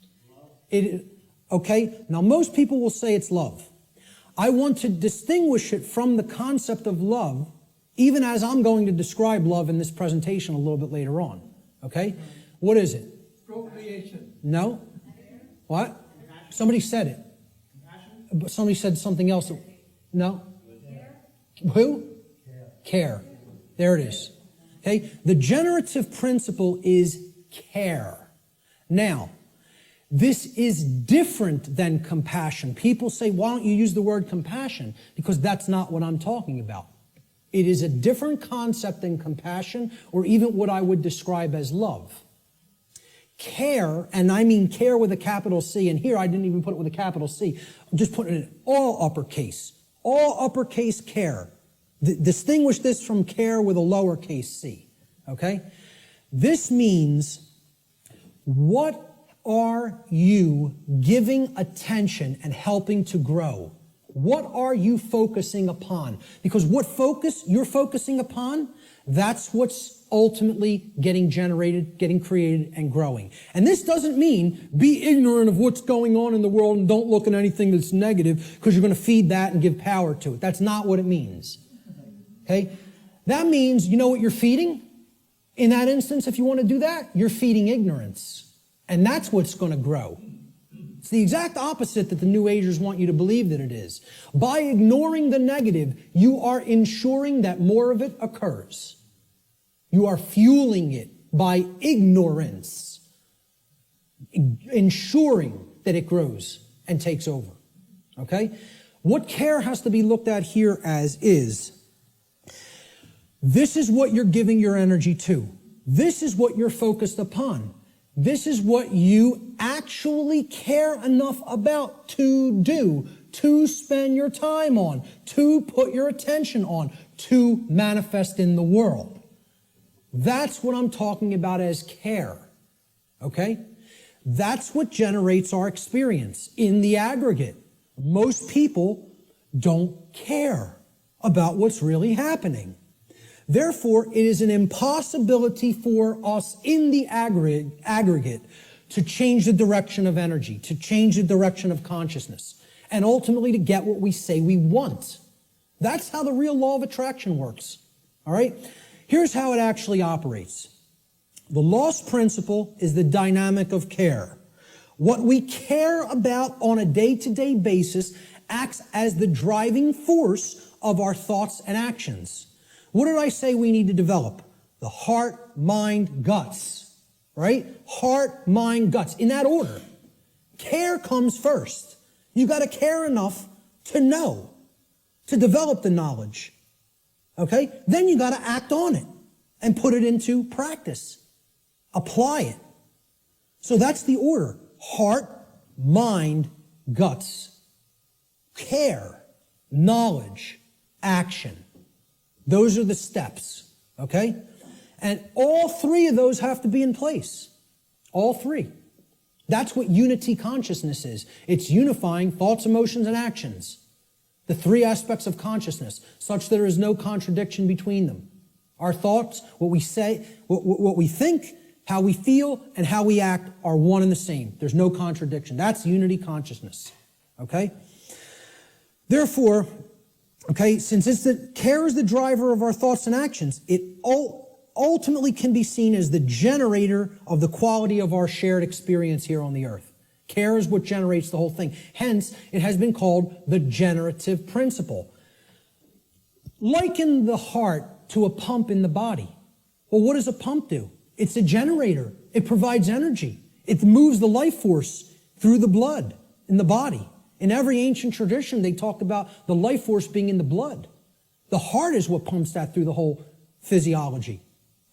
Okay, now most people will say it's love. I want to distinguish it from the concept of love, even as I'm going to describe love in this presentation a little bit later on. Okay? What is it? Procreation. No? What? Somebody said it. But somebody said something else. No? Who? Care. There it is. Okay? The generative principle is care. Now, this is different than compassion. People say, why don't you use the word compassion? Because that's not what I'm talking about. It is a different concept than compassion, or even what I would describe as love. Care, and I mean care with a capital C, and here I didn't even put it with a capital C. I'm just putting it in all uppercase. All uppercase care. Distinguish this from care with a lowercase c. Okay? This means, what are you giving attention and helping to grow? What are you focusing upon? Because what focus you're focusing upon, that's what's ultimately getting generated, getting created, and growing. And this doesn't mean be ignorant of what's going on in the world and don't look at anything that's negative because you're going to feed that and give power to it. That's not what it means. Okay? That means, you know what you're feeding? In that instance, if you want to do that, you're feeding ignorance. And that's what's going to grow. It's the exact opposite that the New Agers want you to believe that it is. By ignoring the negative, you are ensuring that more of it occurs. You are fueling it by ignorance, ensuring that it grows and takes over. Okay? What care has to be looked at here as is, this is what you're giving your energy to. This is what you're focused upon. This is what you actually care enough about to do, to spend your time on, to put your attention on, to manifest in the world. That's what I'm talking about as care. Okay? That's what generates our experience in the aggregate. Most people don't care about what's really happening. Therefore, it is an impossibility for us in the aggregate to change the direction of energy, to change the direction of consciousness, and ultimately to get what we say we want. That's how the real law of attraction works. All right? Here's how it actually operates. The lost principle is the dynamic of care. What we care about on a day-to-day basis acts as the driving force of our thoughts and actions. What did I say we need to develop? The heart, mind, guts. Right? Heart, mind, guts. In that order. Care comes first. You got to care enough to know, to develop the knowledge. Okay? Then you got to act on it and put it into practice. Apply it. So that's the order. Heart, mind, guts. Care, knowledge, action. Those are the steps, okay? And all three of those have to be in place. All three. That's what unity consciousness is. It's unifying thoughts, emotions, and actions. The three aspects of consciousness, such that there is no contradiction between them. Our thoughts, what we say, what we think, how we feel, and how we act are one and the same. There's no contradiction. That's unity consciousness. Okay? Therefore, okay, since care is the driver of our thoughts and actions, it ultimately can be seen as the generator of the quality of our shared experience here on the earth. Care is what generates the whole thing. Hence, it has been called the generative principle. Liken the heart to a pump in the body. Well, what does a pump do? It's a generator. It provides energy. It moves the life force through the blood in the body. In every ancient tradition, they talk about the life force being in the blood. The heart is what pumps that through the whole physiology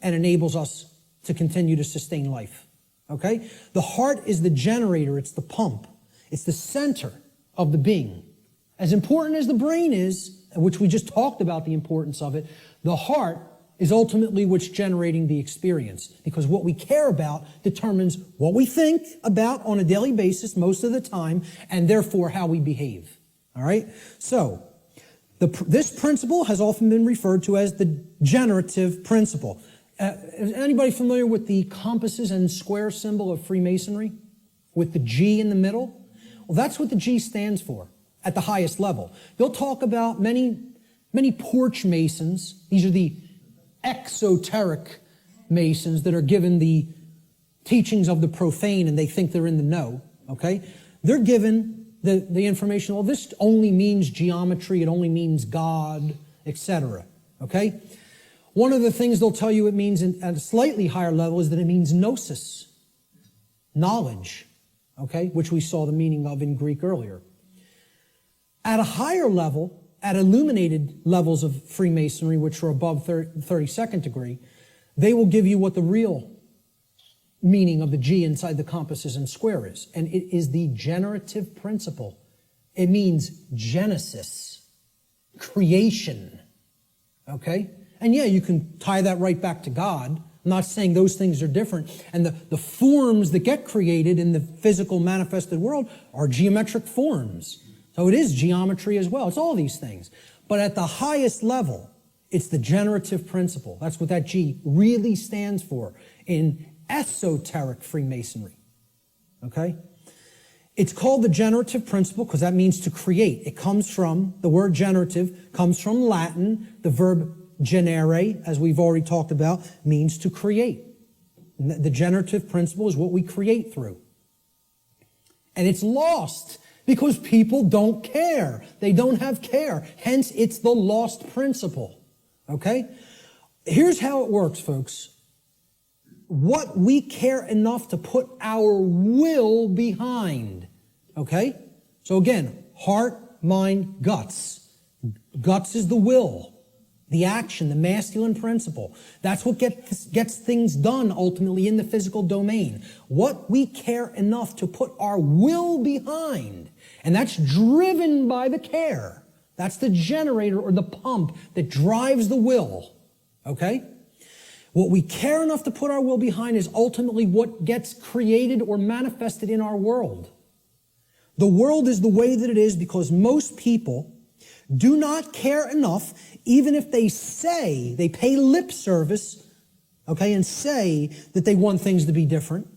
and enables us to continue to sustain life. Okay? The heart is the generator. It's the pump. It's the center of the being. As important as the brain is, which we just talked about the importance of it, the heart is ultimately what's generating the experience. Because what we care about determines what we think about on a daily basis most of the time, and therefore how we behave. All right? So, this principle has often been referred to as the generative principle. Is anybody familiar with the compasses and square symbol of Freemasonry? With the G in the middle? Well, that's what the G stands for at the highest level. They'll talk about many porch masons. These are the exoteric masons that are given the teachings of the profane and they think they're in the know. Okay? They're given the information, well, this only means geometry, it only means God, etc. Okay? One of the things they'll tell you it means at a slightly higher level is that it means gnosis, knowledge, okay, which we saw the meaning of in Greek earlier. At a higher level, at illuminated levels of Freemasonry, which are above 32nd degree, they will give you what the real meaning of the G inside the compasses and square is. And it is the generative principle. It means genesis, creation, okay? And yeah, you can tie that right back to God. I'm not saying those things are different. And the forms that get created in the physical manifested world are geometric forms. So it is geometry as well. It's all these things. But at the highest level, it's the generative principle. That's what that G really stands for in esoteric Freemasonry. Okay? It's called the generative principle because that means to create. It comes from, the word generative comes from Latin, the verb generare, as we've already talked about, means to create. The generative principle is what we create through. And it's lost because people don't care. They don't have care. Hence, it's the lost principle. Okay? Here's how it works, folks. What we care enough to put our will behind. Okay? So again, heart, mind, guts. Guts is the will. The action, the masculine principle. That's what gets things done ultimately in the physical domain. What we care enough to put our will behind. And that's driven by the care. That's the generator or the pump that drives the will. Okay? What we care enough to put our will behind is ultimately what gets created or manifested in our world. The world is the way that it is because most people do not care enough, even if they say, they pay lip service, okay, and say that they want things to be different.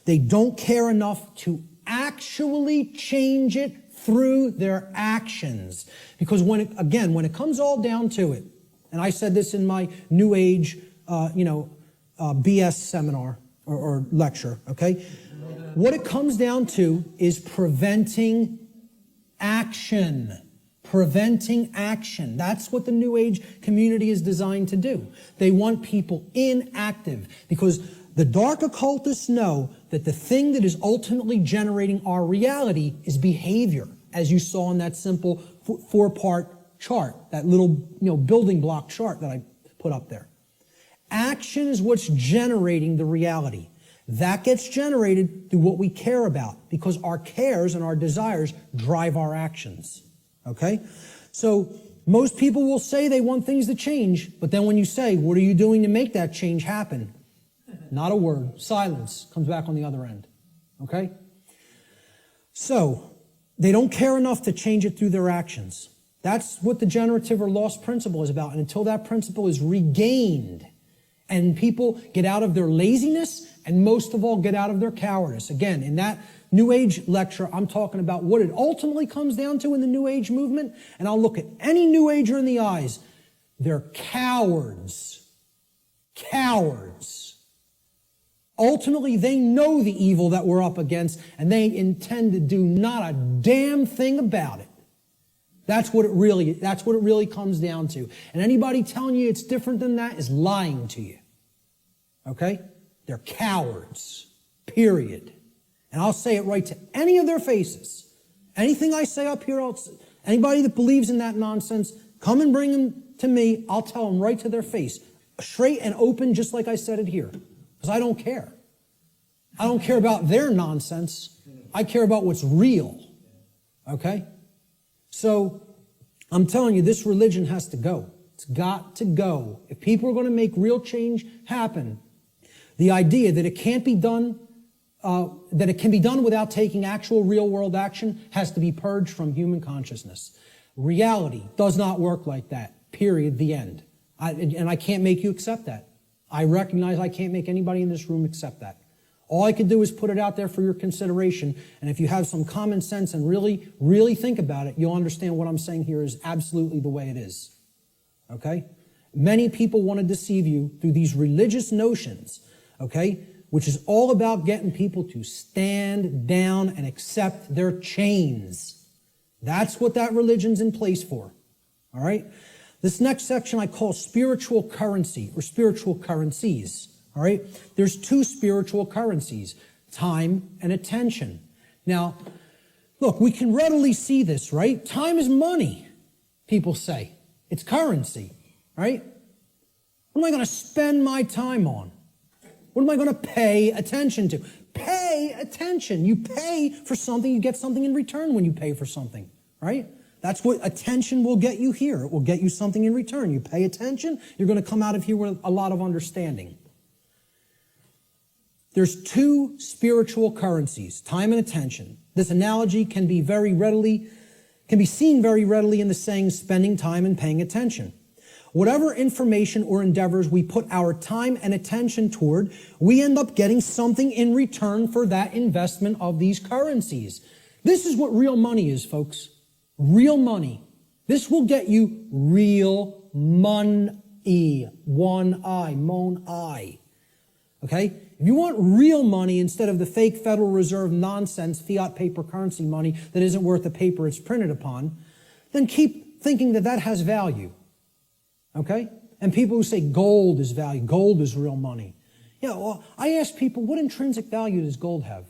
They don't care enough to actually change it through their actions. Because when it comes all down to it, and I said this in my New Age, BS seminar or lecture, okay? What it comes down to is preventing action. Preventing action. That's what the New Age community is designed to do. They want people inactive because the dark occultists know that the thing that is ultimately generating our reality is behavior, as you saw in that simple four-part chart, that little building block chart that I put up there. Action is what's generating the reality. That gets generated through what we care about because our cares and our desires drive our actions. Okay? So most people will say they want things to change, but then when you say, what are you doing to make that change happen? Not a word. Silence comes back on the other end. Okay? So, they don't care enough to change it through their actions. That's what the generative or lost principle is about. And until that principle is regained and people get out of their laziness and most of all get out of their cowardice. Again, in that New Age lecture, I'm talking about what it ultimately comes down to in the New Age movement. And I'll look at any New Ager in the eyes. They're cowards. Cowards. Ultimately, they know the evil that we're up against, and they intend to do not a damn thing about it. That's what it really comes down to. And anybody telling you it's different than that is lying to you. Okay? They're cowards. Period. And I'll say it right to any of their faces. Anything I say up here, anybody that believes in that nonsense, come and bring them to me. I'll tell them right to their face. Straight and open, just like I said it here. Because I don't care. I don't care about their nonsense. I care about what's real. Okay? So, I'm telling you, this religion has to go. It's got to go. If people are going to make real change happen, the idea that it can't be done, that it can be done without taking actual real-world action has to be purged from human consciousness. Reality does not work like that. Period. The end. And I can't make you accept that. I recognize I can't make anybody in this room accept that. All I can do is put it out there for your consideration, and if you have some common sense and really, really think about it, you'll understand what I'm saying here is absolutely the way it is. Okay? Many people want to deceive you through these religious notions, okay, which is all about getting people to stand down and accept their chains. That's what that religion's in place for. All right? This next section I call spiritual currency or spiritual currencies. All right? There's two spiritual currencies, time and attention. Now, look, we can readily see this, right? Time is money, people say. It's currency, right? What am I going to spend my time on? What am I going to pay attention to? Pay attention. You pay for something, you get something in return when you pay for something, right? That's what attention will get you here. It will get you something in return. You pay attention, you're going to come out of here with a lot of understanding. There's two spiritual currencies, time and attention. This analogy can be seen very readily in the saying, spending time and paying attention. Whatever information or endeavors we put our time and attention toward, we end up getting something in return for that investment of these currencies. This is what real money is, folks. Real money. This will get you real money. One I, mon I. Okay? If you want real money instead of the fake Federal Reserve nonsense fiat paper currency money that isn't worth the paper it's printed upon, then keep thinking that that has value. Okay? And people who say gold is value, gold is real money. Yeah, well, I ask people, what intrinsic value does gold have?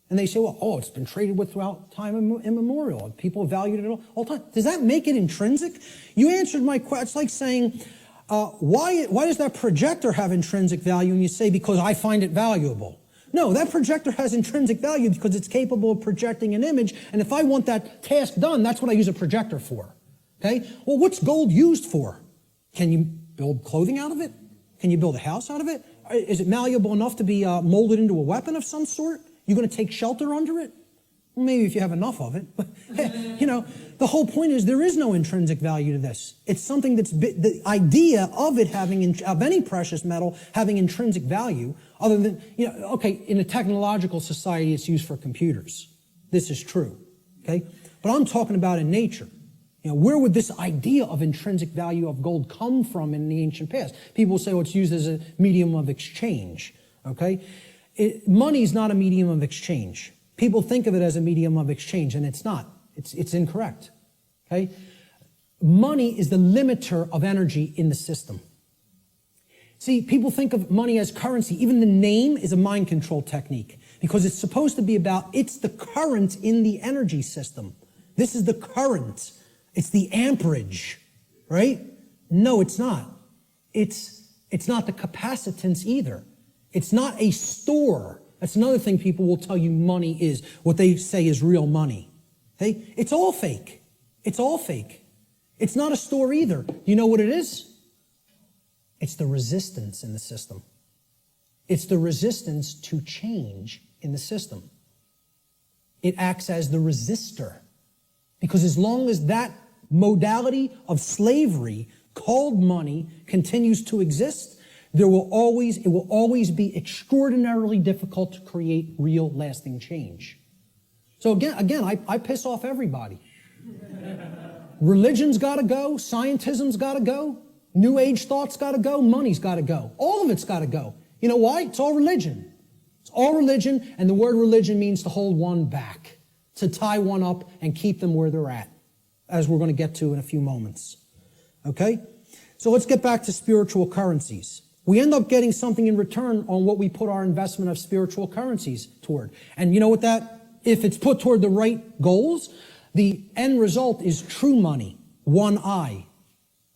And they say, well, it's been traded with throughout time immemorial. People have valued it all the time. Does that make it intrinsic? You answered my question. It's like saying, why does that projector have intrinsic value? And you say, because I find it valuable. No, that projector has intrinsic value because it's capable of projecting an image. And if I want that task done, that's what I use a projector for. Okay? Well, what's gold used for? Can you build clothing out of it? Can you build a house out of it? Is it malleable enough to be molded into a weapon of some sort? You going to take shelter under it? Well, maybe if you have enough of it. But, you know, the whole point is there is no intrinsic value to this. It's something that's, the idea of it having, of any precious metal having intrinsic value, other than, you know, okay, in a technological society it's used for computers. This is true, okay? But I'm talking about in nature. You know, where would this idea of intrinsic value of gold come from in the ancient past? People say, well, it's used as a medium of exchange, okay? Money is not a medium of exchange. People think of it as a medium of exchange, and it's not. It's incorrect, okay? Money is the limiter of energy in the system. See, people think of money as currency. Even the name is a mind control technique because it's supposed to be about, it's the current in the energy system. This is the current. It's the amperage, right? No, it's not. It's not the capacitance either. It's not a store. That's another thing people will tell you money is, what they say is real money. Okay? It's all fake. It's all fake. It's not a store either. You know what it is? It's the resistance in the system. It's the resistance to change in the system. It acts as the resistor. Because as long as that modality of slavery called money continues to exist, it will always be extraordinarily difficult to create real lasting change. So again, I piss off everybody. Religion's got to go. Scientism's got to go. New Age thought's got to go. Money's got to go. All of it's got to go. You know why? It's all religion. It's all religion, and the word religion means to hold one back, to tie one up and keep them where they're at, as we're going to get to in a few moments. Okay? So let's get back to spiritual currencies. We end up getting something in return on what we put our investment of spiritual currencies toward. And you know what if it's put toward the right goals, the end result is true money, one eye.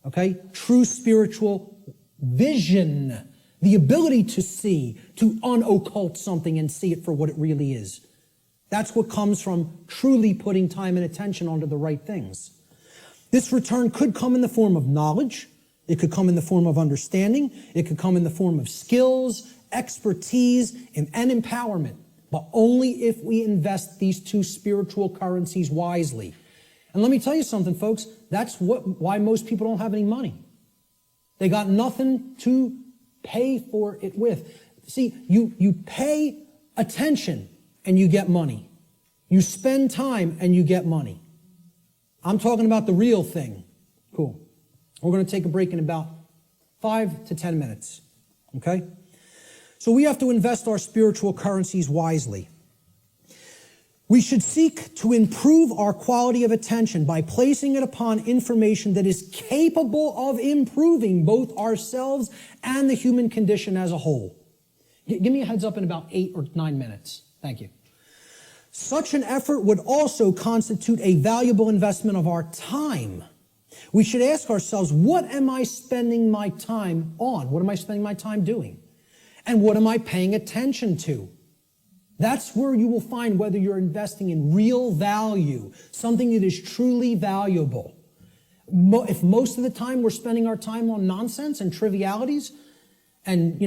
Okay? True spiritual vision. The ability to see, to unoccult something and see it for what it really is. That's what comes from truly putting time and attention onto the right things. This return could come in the form of knowledge. It could come in the form of understanding. It could come in the form of skills, expertise, and empowerment. But only if we invest these two spiritual currencies wisely. And let me tell you something, folks. That's why most people don't have any money. They got nothing to pay for it with. See, you pay attention and you get money. You spend time and you get money. I'm talking about the real thing. Cool. We're going to take a break in about 5 to 10 minutes. Okay? So we have to invest our spiritual currencies wisely. We should seek to improve our quality of attention by placing it upon information that is capable of improving both ourselves and the human condition as a whole. Give me a heads up in about 8 or 9 minutes. Thank you. Such an effort would also constitute a valuable investment of our time. We should ask ourselves, what am I spending my time on? What am I spending my time doing? And what am I paying attention to? That's where you will find whether you're investing in real value, something that is truly valuable. If most of the time we're spending our time on nonsense and trivialities and,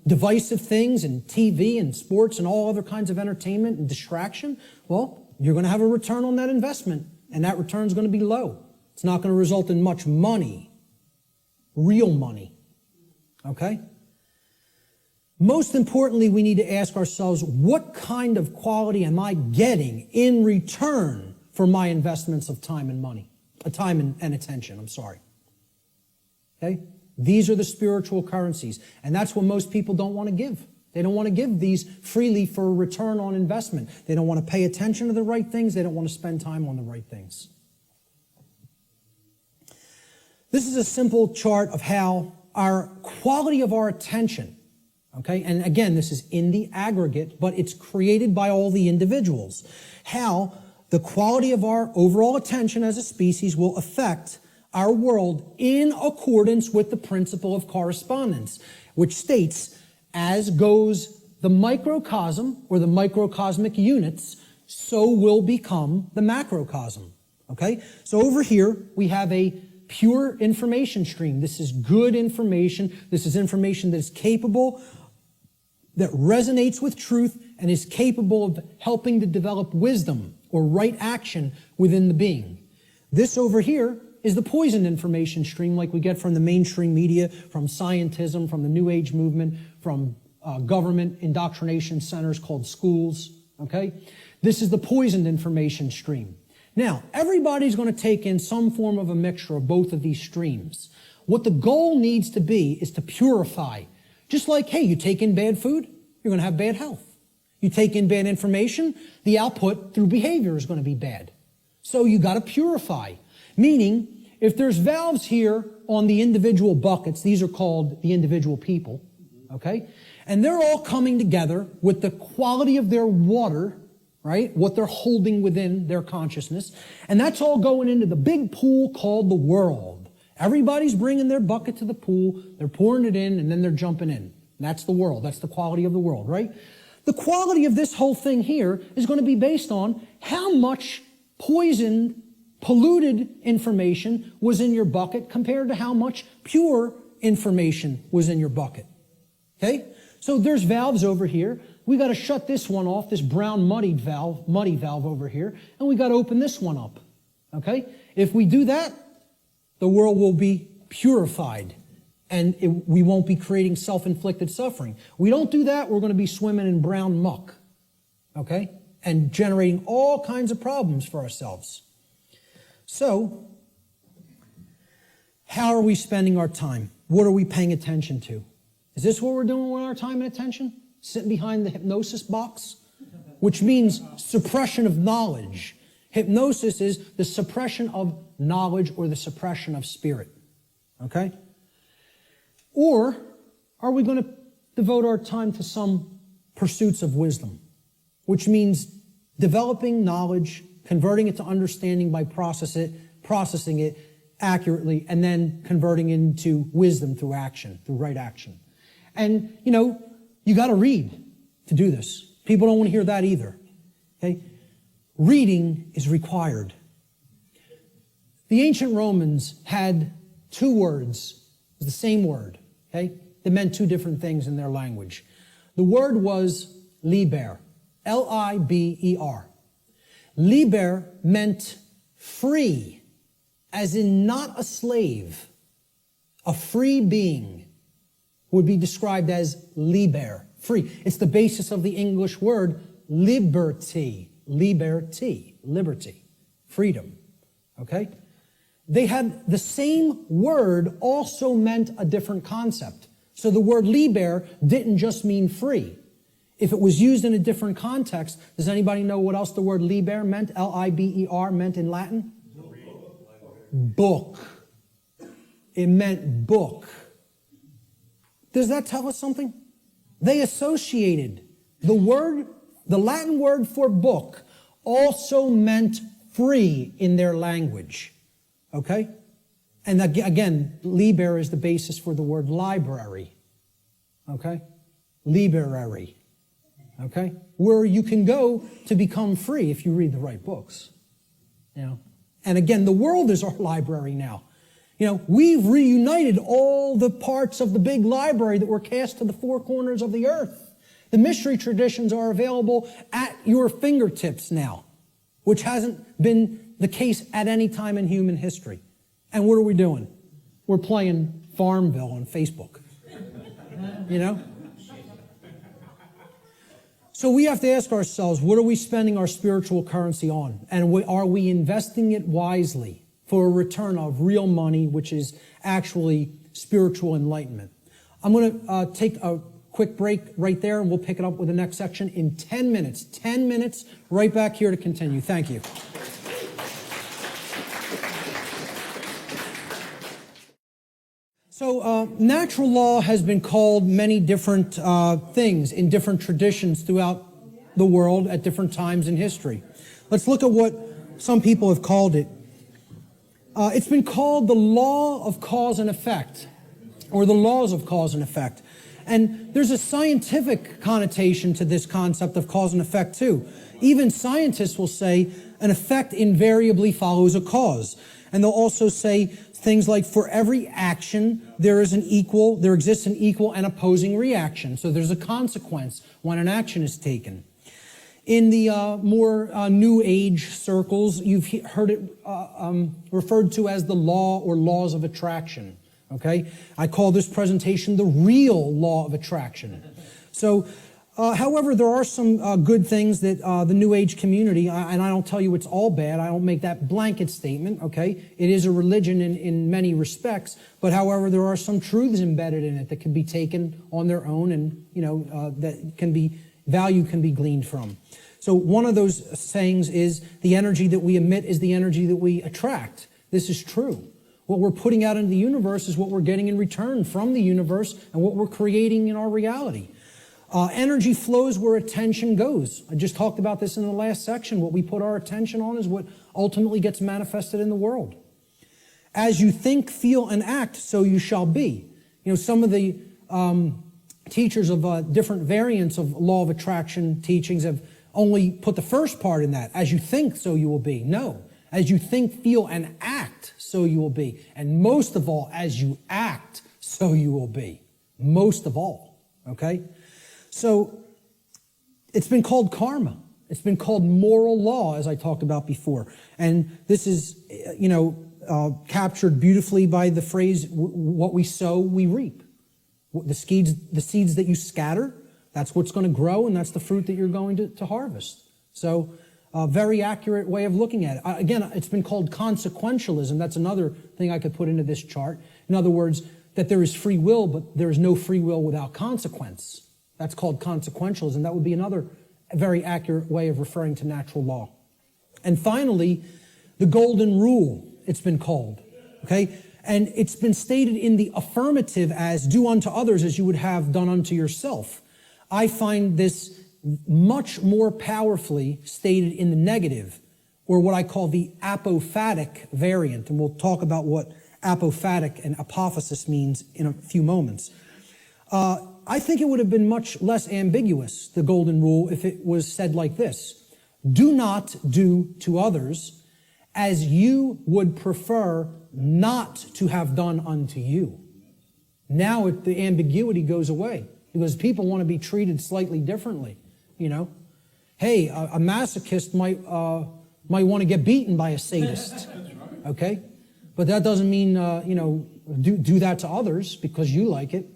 divisive things and TV and sports and all other kinds of entertainment and distraction, well, you're going to have a return on that investment, and that return is going to be low. It's not going to result in much money, real money. Okay? Most importantly, we need to ask ourselves, what kind of quality am I getting in return for my investments of time and money? Time and attention, I'm sorry. Okay? These are the spiritual currencies. And that's what most people don't want to give. They don't want to give these freely for a return on investment. They don't want to pay attention to the right things. They don't want to spend time on the right things. This is a simple chart of how our quality of our attention, okay, and again, this is in the aggregate, but it's created by all the individuals, how the quality of our overall attention as a species will affect our world in accordance with the principle of correspondence, which states, as goes the microcosm or the microcosmic units, so will become the macrocosm. Okay? So over here, we have a pure information stream. This is good information. This is information that is capable, that resonates with truth, and is capable of helping to develop wisdom or right action within the being. This over here is the poisoned information stream like we get from the mainstream media, from scientism, from the New Age movement, from government indoctrination centers called schools, okay? This is the poisoned information stream. Now, everybody's going to take in some form of a mixture of both of these streams. What the goal needs to be is to purify. Just like, hey, you take in bad food, you're going to have bad health. You take in bad information, the output through behavior is going to be bad. So you got to purify. Meaning, if there's valves here on the individual buckets, these are called the individual people, okay? And they're all coming together with the quality of their water, right? What they're holding within their consciousness. And that's all going into the big pool called the world. Everybody's bringing their bucket to the pool, they're pouring it in, and then they're jumping in. And that's the world. That's the quality of the world, right? The quality of this whole thing here is going to be based on how much poisoned, polluted information was in your bucket compared to how much pure information was in your bucket. Okay? So there's valves over here we got to shut this one off, this brown muddy valve over here, and we got to open this one up. Okay? If we do that, the world will be purified, and we won't be creating self-inflicted suffering. We don't do that, we're going to be swimming in brown muck. Okay? And generating all kinds of problems for ourselves. So, how are we spending our time? What are we paying attention to? Is this what we're doing with our time and attention? Sitting behind the hypnosis box? Which means suppression of knowledge. Hypnosis is the suppression of knowledge or the suppression of spirit. Okay? Or are we going to devote our time to some pursuits of wisdom? Which means developing knowledge, converting it to understanding by processing it accurately, and then converting into wisdom through action, through right action. And, you got to read to do this. People don't want to hear that either. Okay? Reading is required. The ancient Romans had two words, the same word, okay? They meant two different things in their language. The word was liber, L-I-B-E-R. Liber meant free, as in not a slave. A free being would be described as liber, free. It's the basis of the English word liberty, liberty, freedom, okay? They had the same word also meant a different concept. So the word liber didn't just mean free. If it was used in a different context, does anybody know what else the word liber meant? L-I-B-E-R meant in Latin? Book. It meant book. Does that tell us something? They associated the Latin word for book also meant free in their language. Okay? And again, liber is the basis for the word library. Okay? Library. Okay? Where you can go to become free if you read the right books. And again, the world is our library now. We've reunited all the parts of the big library that were cast to the four corners of the earth. The mystery traditions are available at your fingertips now, which hasn't been the case at any time in human history. And what are we doing? We're playing Farmville on Facebook. So we have to ask ourselves, what are we spending our spiritual currency on? And are we investing it wisely for a return of real money, which is actually spiritual enlightenment? I'm going to take a quick break right there, and we'll pick it up with the next section in 10 minutes. 10 minutes, right back here to continue. Thank you. So natural law has been called many different things in different traditions throughout the world at different times in history. Let's look at what some people have called it. It's been called the law of cause and effect, or the laws of cause and effect. And there's a scientific connotation to this concept of cause and effect too. Even scientists will say an effect invariably follows a cause. And they'll also say things like, for every action, there exists an equal and opposing reaction. So there's a consequence when an action is taken. In the more New Age circles, you've heard it referred to as the law or laws of attraction. Okay? I call this presentation the real law of attraction. So, however, there are some good things that the New Age community, and I don't tell you it's all bad, I don't make that blanket statement, okay? It is a religion in many respects, but however, there are some truths embedded in it that can be taken on their own and, value can be gleaned from. So one of those sayings is, the energy that we emit is the energy that we attract. This is true. What we're putting out into the universe is what we're getting in return from the universe and what we're creating in our reality. Energy flows where attention goes. I just talked about this in the last section. What we put our attention on is what ultimately gets manifested in the world. As you think, feel, and act, so you shall be. Some of the teachers of different variants of law of attraction teachings have only put the first part in that. As you think, so you will be. No. As you think, feel, and act, so you will be. And most of all, as you act, so you will be. Most of all. Okay? So, It's been called karma. It's been called moral law, as I talked about before. And this is, captured beautifully by the phrase, what we sow, we reap. The seeds that you scatter, that's what's going to grow, and that's the fruit that you're going to harvest. So, a very accurate way of looking at it. Again, it's been called consequentialism. That's another thing I could put into this chart. In other words, that there is free will, but there is no free will without consequence. That's called consequentialism. That would be another very accurate way of referring to natural law. And finally, the golden rule, it's been called. Okay? And it's been stated in the affirmative as, do unto others as you would have done unto yourself. I find this much more powerfully stated in the negative, or what I call the apophatic variant. And we'll talk about what apophatic and apophasis means in a few moments. I think it would have been much less ambiguous, the golden rule, if it was said like this. Do not do to others as you would prefer not to have done unto you. Now the ambiguity goes away because people want to be treated slightly differently. Hey, a masochist might want to get beaten by a sadist. Okay? But that doesn't mean, do that to others because you like it.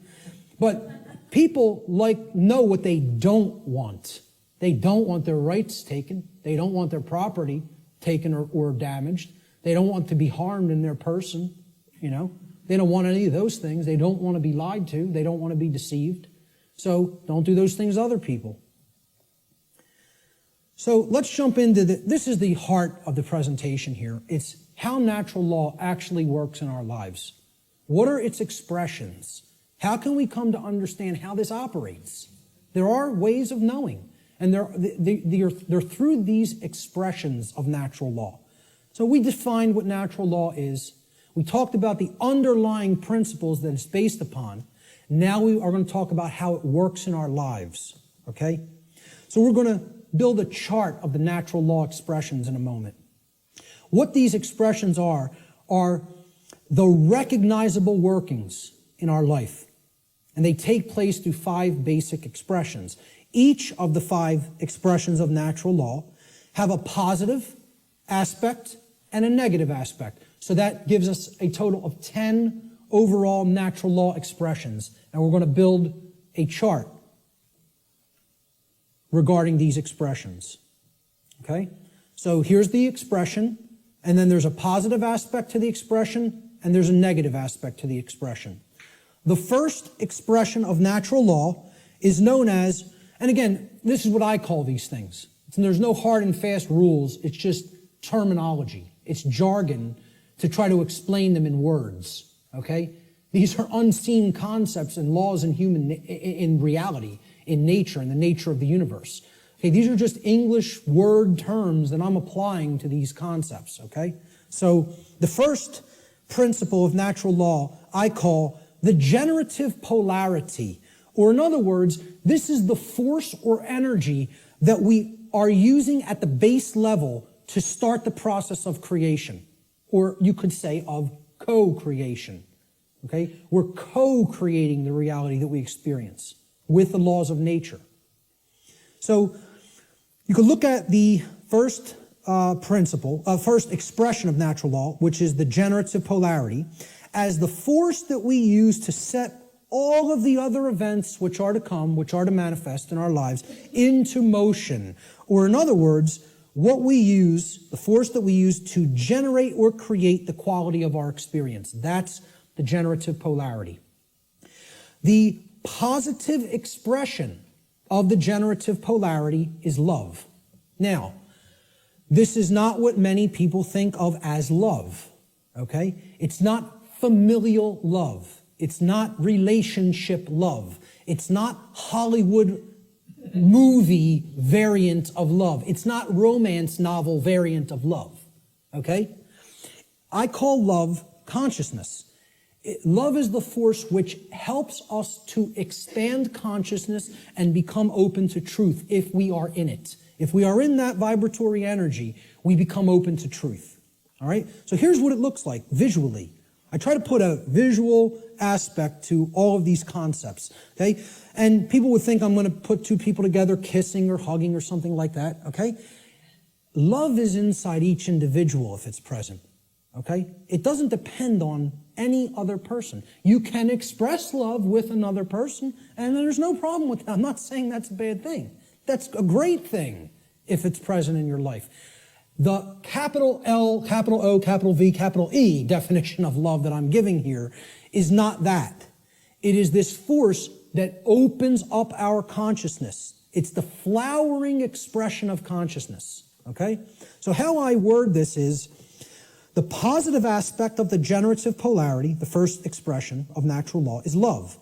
But people know what they don't want. They don't want their rights taken. They don't want their property taken or damaged. They don't want to be harmed in their person. They don't want any of those things. They don't want to be lied to. They don't want to be deceived. So don't do those things to other people. So let's jump into this is the heart of the presentation here. It's how natural law actually works in our lives. What are its expressions? How can we come to understand how this operates? There are ways of knowing, and they're through these expressions of natural law. So we defined what natural law is. We talked about the underlying principles that it's based upon. Now we are going to talk about how it works in our lives, okay? So we're going to build a chart of the natural law expressions in a moment. What these expressions are the recognizable workings in our life. And they take place through 5 basic expressions. Each of the 5 expressions of natural law have a positive aspect and a negative aspect. So that gives us a total of 10 overall natural law expressions. And we're going to build a chart regarding these expressions. Okay? So here's the expression, and then there's a positive aspect to the expression, and there's a negative aspect to the expression. The first expression of natural law is known as, and again, this is what I call these things. There's no hard and fast rules. It's just terminology. It's jargon to try to explain them in words. Okay? These are unseen concepts and laws in reality, in nature, in the nature of the universe. Okay, these are just English word terms that I'm applying to these concepts, okay? So the first principle of natural law I call the generative polarity, or in other words, this is the force or energy that we are using at the base level to start the process of creation, or you could say of co-creation, okay? We're co-creating the reality that we experience with the laws of nature. So you can look at the first first expression of natural law, which is the generative polarity, as the force that we use to set all of the other events which are to come, which are to manifest in our lives, into motion. Or in other words, the force that we use to generate or create the quality of our experience. That's the generative polarity. The positive expression of the generative polarity is love. Now, this is not what many people think of as love, okay? It's not familial love. It's not relationship love. It's not Hollywood movie variant of love. It's not romance novel variant of love, okay? I call love consciousness. Love is the force which helps us to expand consciousness and become open to truth if we are in it. If we are in that vibratory energy, we become open to truth. All right? So here's what it looks like visually. I try to put a visual aspect to all of these concepts, okay? And people would think I'm going to put two people together kissing or hugging or something like that, okay? Love is inside each individual if it's present, okay? It doesn't depend on any other person. You can express love with another person, and there's no problem with that. I'm not saying that's a bad thing. That's a great thing if it's present in your life. The capital L, capital O, capital V, capital E definition of love that I'm giving here is not that. It is this force that opens up our consciousness. It's the flowering expression of consciousness, okay? So how I word this is, the positive aspect of the generative polarity, the first expression of natural law, is love.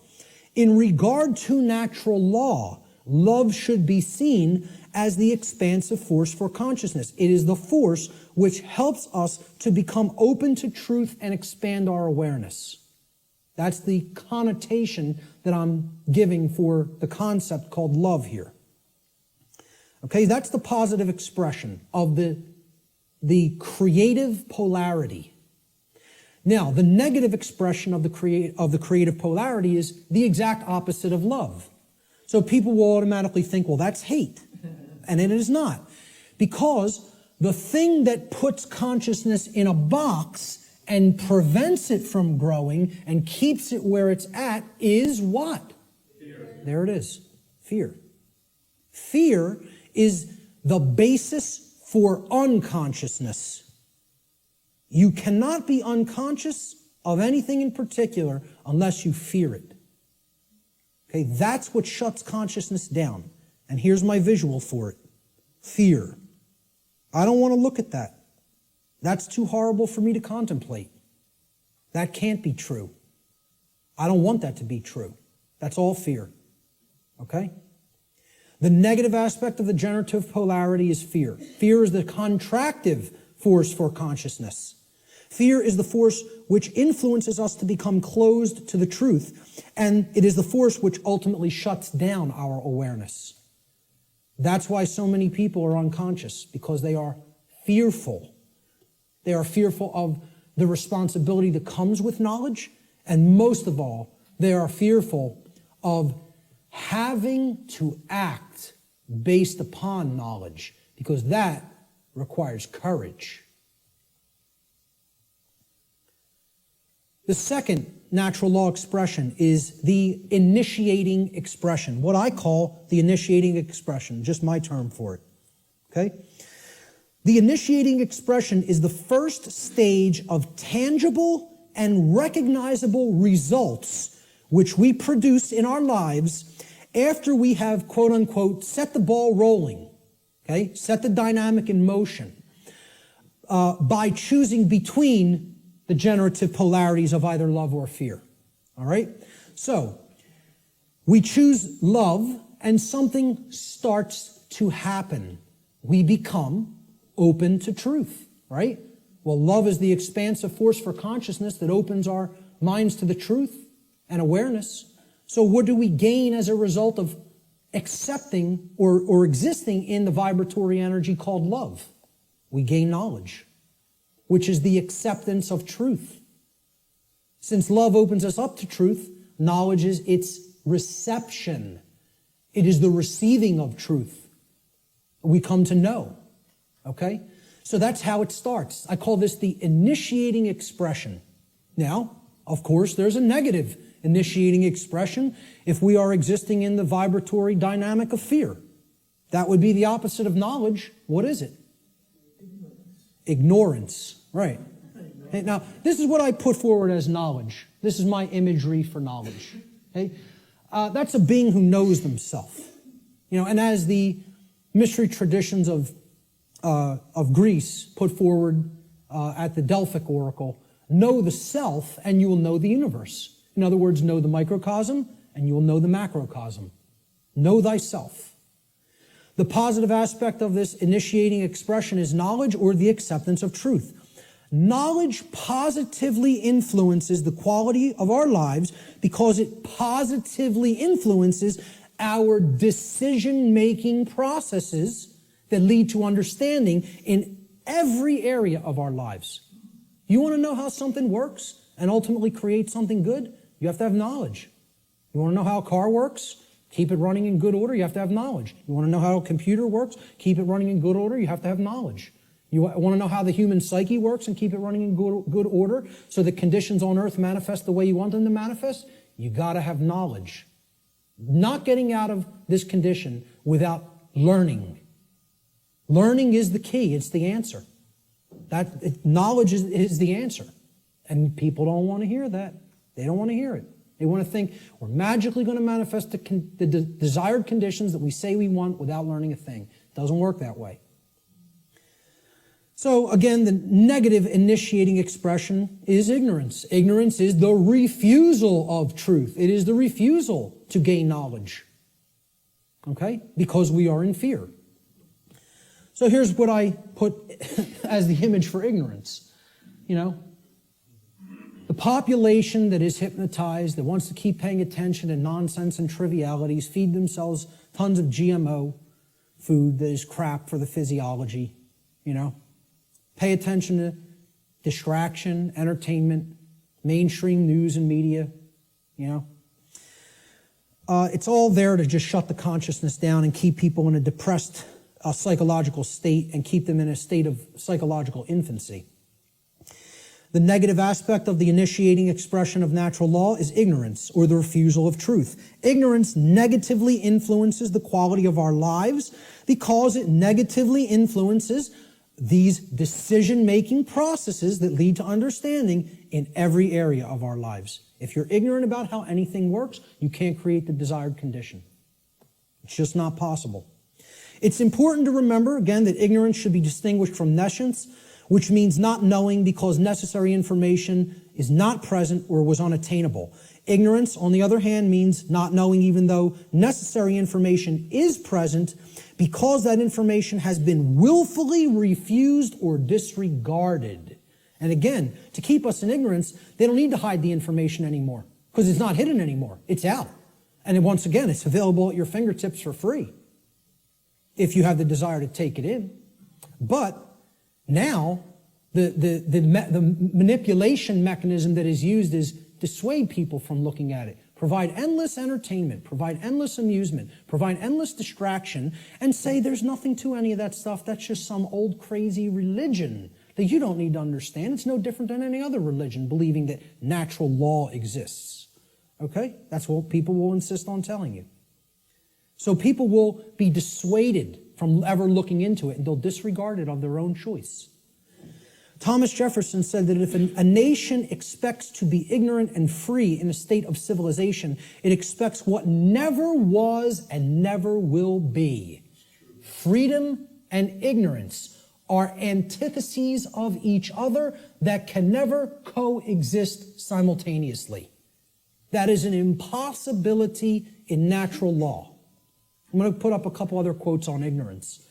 In regard to natural law, love should be seen as the expansive force for consciousness. It is the force which helps us to become open to truth and expand our awareness. That's the connotation that I'm giving for the concept called love here. Okay, that's the positive expression of the creative polarity. Now, the negative expression of the creative polarity is the exact opposite of love. So people will automatically think, well, that's hate. And it is not. Because the thing that puts consciousness in a box and prevents it from growing and keeps it where it's at is what? Fear. There it is. Fear. Fear is the basis for unconsciousness. You cannot be unconscious of anything in particular unless you fear it. Okay, that's what shuts consciousness down. And here's my visual for it. Fear. I don't want to look at that. That's too horrible for me to contemplate. That can't be true. I don't want that to be true. That's all fear. Okay? The negative aspect of the generative polarity is fear. Fear is the contractive force for consciousness. Fear is the force which influences us to become closed to the truth, and it is the force which ultimately shuts down our awareness. That's why so many people are unconscious, because they are fearful. They are fearful of the responsibility that comes with knowledge, and most of all, they are fearful of having to act based upon knowledge, because that requires courage. The second natural law expression is the initiating expression, what I call the initiating expression, just my term for it. Okay? The initiating expression is the first stage of tangible and recognizable results which we produce in our lives after we have, quote unquote, set the ball rolling, okay? Set the dynamic in motion by choosing between the generative polarities of either love or fear. All right? So, we choose love and something starts to happen. We become open to truth, right? Well, love is the expansive force for consciousness that opens our minds to the truth and awareness. So what do we gain as a result of accepting or existing in the vibratory energy called love? We gain knowledge, which is the acceptance of truth. Since love opens us up to truth, knowledge is its reception. It is the receiving of truth. We come to know. Okay? So that's how it starts. I call this the initiating expression. Now, of course, there's a negative initiating expression if we are existing in the vibratory dynamic of fear. That would be the opposite of knowledge. What is it? Ignorance. Right. Okay, now, this is what I put forward as knowledge. This is my imagery for knowledge. Okay? That's a being who knows themselves. You know, and as the mystery traditions of Greece put forward at the Delphic Oracle, know the self and you will know the universe. In other words, know the microcosm and you will know the macrocosm. Know thyself. The positive aspect of this initiating expression is knowledge or the acceptance of truth. Knowledge positively influences the quality of our lives because it positively influences our decision-making processes that lead to understanding in every area of our lives. You want to know how something works? and ultimately create something good, you have to have knowledge. You want to know how a car works? Keep it running in good order, you have to have knowledge. You want to know how a computer works? Keep it running in good order, you have to have knowledge. You want to know how the human psyche works and keep it running in good order so that conditions on earth manifest the way you want them to manifest? You got to have knowledge. Not getting out of this condition without learning. Learning is the key. It's the answer. Knowledge is the answer. And people don't want to hear that. They don't want to hear it. They want to think we're magically going to manifest the desired conditions that we say we want without learning a thing. It doesn't work that way. So again, the negative initiating expression is ignorance. Ignorance is the refusal of truth. It is the refusal to gain knowledge. Okay? Because we are in fear. So here's what I put as the image for ignorance. You know, the population that is hypnotized, that wants to keep paying attention to nonsense and trivialities, feed themselves tons of GMO food that is crap for the physiology, you know. Pay attention to distraction, entertainment, mainstream news and media, you know. It's all there to just shut the consciousness down and keep people in a depressed psychological state and keep them in a state of psychological infancy. The negative aspect of the initiating expression of natural law is ignorance, or the refusal of truth. Ignorance negatively influences the quality of our lives because it negatively influences these decision-making processes that lead to understanding in every area of our lives. If you're ignorant about how anything works, you can't create the desired condition. It's just not possible. It's important to remember, again, that ignorance should be distinguished from nescience, which means not knowing because necessary information is not present or was unattainable. Ignorance, on the other hand, means not knowing even though necessary information is present because that information has been willfully refused or disregarded. And again, to keep us in ignorance, they don't need to hide the information anymore because it's not hidden anymore. It's out. And once again, it's available at your fingertips for free if you have the desire to take it in. But now, the manipulation mechanism that is used is dissuade people from looking at it. Provide endless entertainment, provide endless amusement, provide endless distraction, and say there's nothing to any of that stuff. That's just some old crazy religion that you don't need to understand. It's no different than any other religion, believing that natural law exists. Okay? That's what people will insist on telling you. So people will be dissuaded from ever looking into it, and they'll disregard it of their own choice. Thomas Jefferson said that if a nation expects to be ignorant and free in a state of civilization, it expects what never was and never will be. Freedom and ignorance are antitheses of each other that can never coexist simultaneously. That is an impossibility in natural law. I'm going to put up a couple other quotes on ignorance.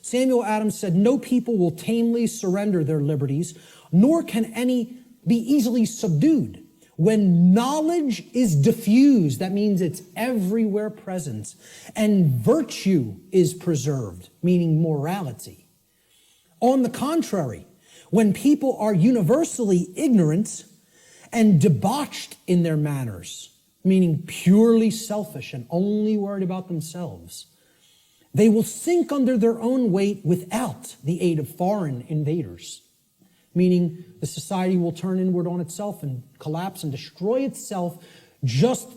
Samuel Adams said, "No people will tamely surrender their liberties, nor can any be easily subdued. When knowledge is diffused," that means it's everywhere present, "and virtue is preserved," meaning morality. On the contrary, when people are universally ignorant and debauched in their manners, meaning purely selfish and only worried about themselves, they will sink under their own weight without the aid of foreign invaders, meaning the society will turn inward on itself and collapse and destroy itself just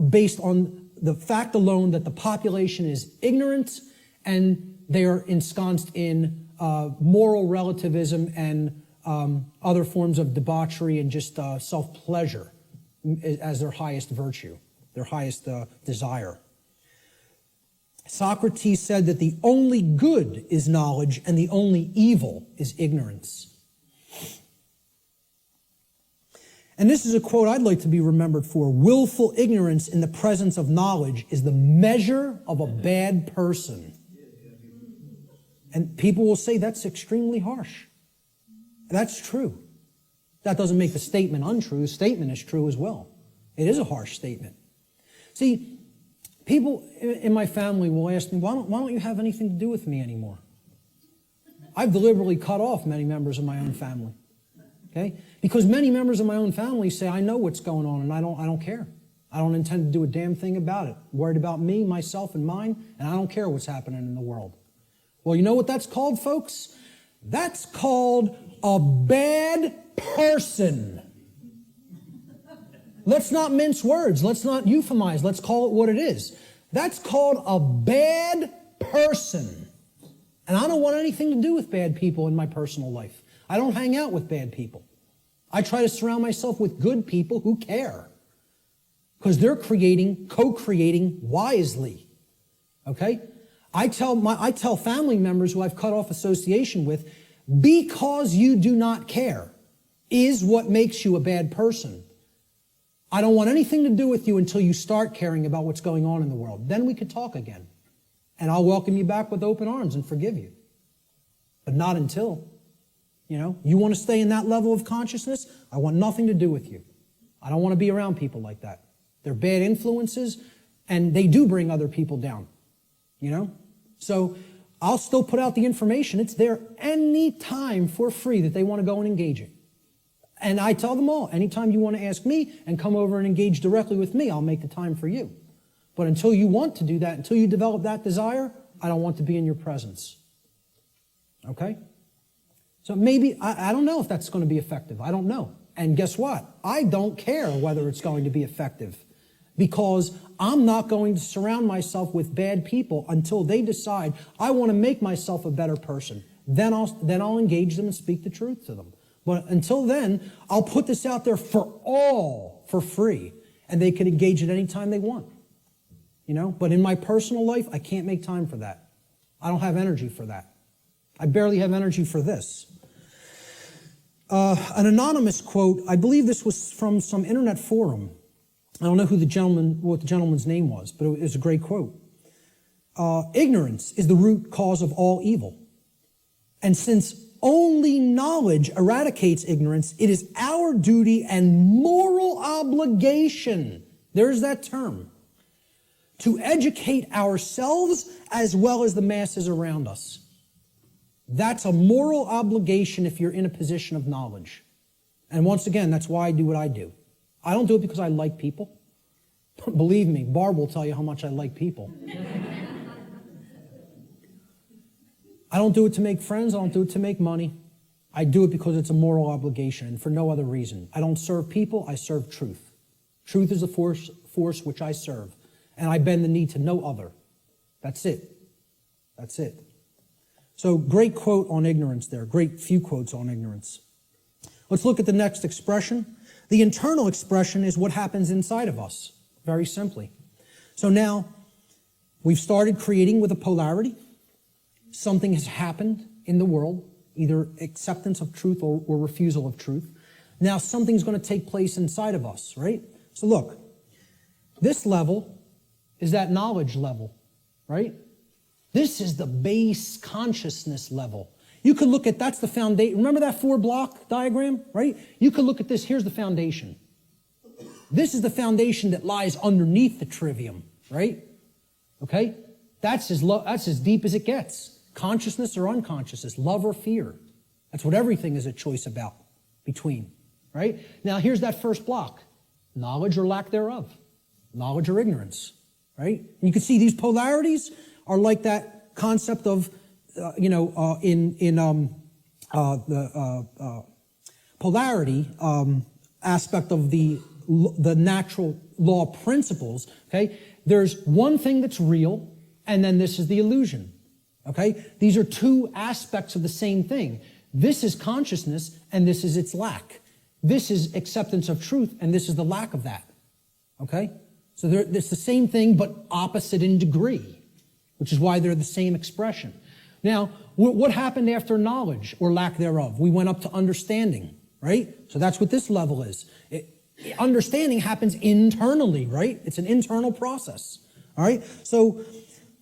based on the fact alone that the population is ignorant and they are ensconced in moral relativism and other forms of debauchery and just self-pleasure as their highest virtue, their highest desire. Socrates said that the only good is knowledge and the only evil is ignorance. And this is a quote I'd like to be remembered for. "Willful ignorance in the presence of knowledge is the measure of a bad person." And people will say that's extremely harsh. That's true. That doesn't make the statement untrue. The statement is true as well. It is a harsh statement. See, people in my family will ask me, why don't you have anything to do with me anymore? I've deliberately cut off many members of my own family Okay? Because many members of my own family say, I know what's going on and I don't care. I don't intend to do a damn thing about it. I'm worried about me, myself, and mine, and I don't care what's happening in the world. Well, you know what that's called, folks? That's called a bad person. Let's not mince words. Let's not euphemize. Let's call it what it is. That's called a bad person. And I don't want anything to do with bad people in my personal life. I don't hang out with bad people. I try to surround myself with good people who care. Because they're co-creating wisely. Okay? I tell family members who I've cut off association with, because you do not care is what makes you a bad person. I don't want anything to do with you until you start caring about what's going on in the world. Then we could talk again. And I'll welcome you back with open arms and forgive you. But not until. You want to stay in that level of consciousness? I want nothing to do with you. I don't want to be around people like that. They're bad influences, and they do bring other people down. So I'll still put out the information. It's there any time for free that they want to go and engage it. And I tell them all, anytime you want to ask me and come over and engage directly with me, I'll make the time for you. But until you want to do that, until you develop that desire, I don't want to be in your presence. Okay? So maybe, I don't know if that's going to be effective. I don't know. And guess what? I don't care whether it's going to be effective, because I'm not going to surround myself with bad people until they decide I want to make myself a better person. Then I'll engage them and speak the truth to them. But until then, I'll put this out there for all for free, and they can engage it any time they want. But in my personal life, I can't make time for that. I don't have energy for that. I barely have energy for this. An anonymous quote, I believe this was from some internet forum. I don't know what the gentleman's name was, but it was a great quote. Ignorance is the root cause of all evil. And since only knowledge eradicates ignorance, it is our duty and moral obligation, there's that term, to educate ourselves as well as the masses around us. That's a moral obligation if you're in a position of knowledge. And once again, that's why I do what I do. I don't do it because I like people. Believe me, Barb will tell you how much I like people. I don't do it to make friends. I don't do it to make money. I do it because it's a moral obligation and for no other reason. I don't serve people. I serve truth. Truth is the force which I serve. And I bend the knee to no other. That's it. That's it. So great quote on ignorance there. Great few quotes on ignorance. Let's look at the next expression. The internal expression is what happens inside of us, very simply. So now, we've started creating with a polarity. Something has happened in the world, either acceptance of truth or refusal of truth. Now something's going to take place inside of us, right? So look, this level is that knowledge level, right? This is the base consciousness level. You could look at, that's the foundation. Remember that 4-block diagram, right? You could look at this, here's the foundation. This is the foundation that lies underneath the trivium, right? Okay? That's as deep as it gets. Consciousness or unconsciousness, love or fear. That's what everything is a choice about, between, right? Now here's that first block. Knowledge or lack thereof. Knowledge or ignorance, right? And you can see these polarities are like that concept of, the polarity aspect of the natural law principles, okay? There's one thing that's real, and then this is the illusion, okay? These are two aspects of the same thing. This is consciousness, and this is its lack. This is acceptance of truth, and this is the lack of that, okay? So it's the same thing, but opposite in degree, which is why they're the same expression. Now, what happened after knowledge or lack thereof? We went up to understanding, right? So that's what this level is. Understanding happens internally, right? It's an internal process, all right? So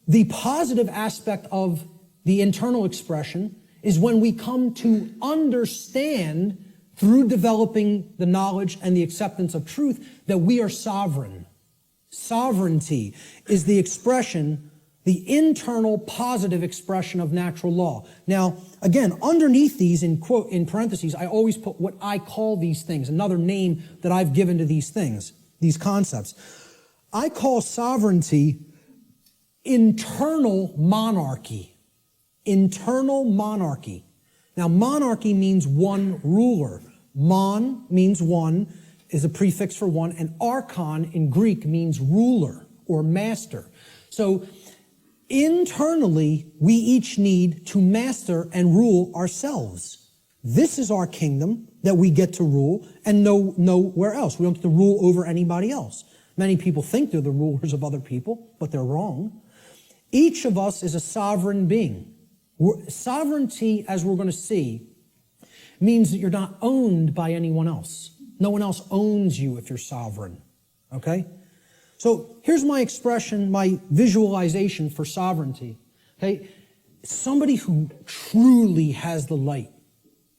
the positive aspect of the internal expression is when we come to understand through developing the knowledge and the acceptance of truth that we are sovereign. Sovereignty is the expression The internal positive expression of natural law. Now, again, underneath these, in parentheses, I always put what I call these things, another name that I've given to these things, these concepts. I call sovereignty internal monarchy. Internal monarchy. Now, monarchy means one ruler. Mon means one, is a prefix for one, and archon in Greek means ruler or master. So, internally, we each need to master and rule ourselves. This is our kingdom that we get to rule and nowhere else. We don't get to rule over anybody else. Many people think they're the rulers of other people, but they're wrong. Each of us is a sovereign being. Sovereignty, as we're going to see, means that you're not owned by anyone else. No one else owns you if you're sovereign. Okay? So here's my expression, my visualization for sovereignty. Okay? Somebody who truly has the light.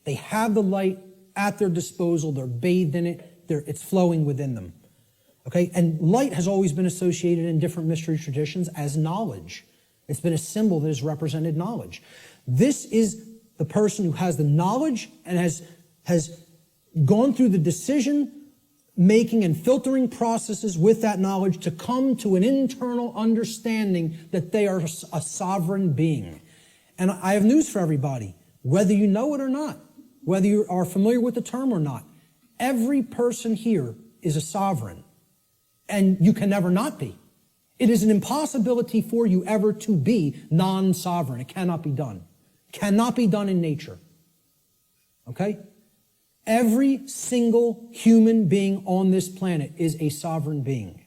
They have the light at their disposal. They're bathed in it. It's flowing within them. Okay? And light has always been associated in different mystery traditions as knowledge. It's been a symbol that has represented knowledge. This is the person who has the knowledge and has gone through the decision making and filtering processes with that knowledge to come to an internal understanding that they are a sovereign being. And I have news for everybody, whether you know it or not, whether you are familiar with the term or not, every person here is a sovereign, and you can never not be. It is an impossibility for you ever to be non-sovereign. It cannot be done. Cannot be done in nature. Okay? Every single human being on this planet is a sovereign being.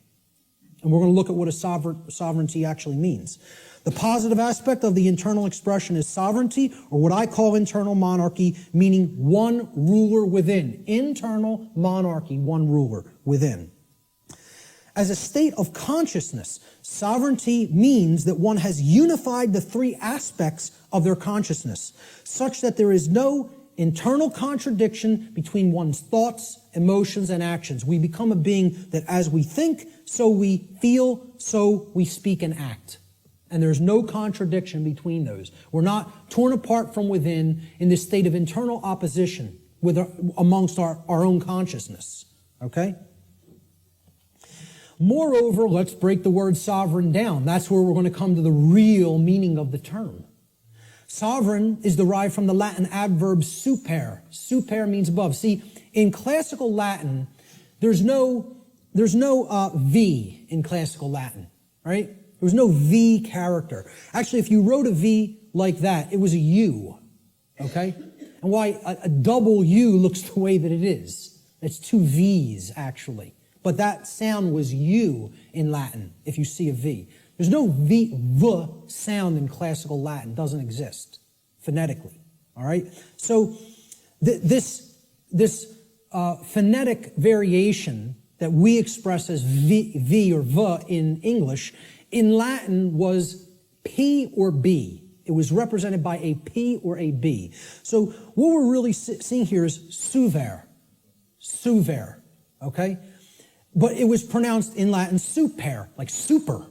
And we're going to look at what a sovereignty actually means. The positive aspect of the internal expression is sovereignty, or what I call internal monarchy, meaning one ruler within. Internal monarchy, one ruler within. As a state of consciousness, sovereignty means that one has unified the three aspects of their consciousness, such that there is no internal contradiction between one's thoughts, emotions, and actions. We become a being that as we think, so we feel, so we speak and act. And there's no contradiction between those. We're not torn apart from within in this state of internal opposition amongst our own consciousness. Okay? Moreover, let's break the word sovereign down. That's where we're going to come to the real meaning of the term. Sovereign is derived from the Latin adverb super. Super means above. See, in classical Latin, there's no V in classical Latin, right? There was no V character. Actually, if you wrote a V like that, it was a U, okay? And why a double U looks the way that it is. It's two V's, actually. But that sound was U in Latin, if you see a V. There's no V sound in classical Latin. It doesn't exist phonetically, all right? So this phonetic variation that we express as V or V in English, in Latin was P or B. It was represented by a P or a B. So what we're really seeing here is suver, okay? But it was pronounced in Latin super, like super.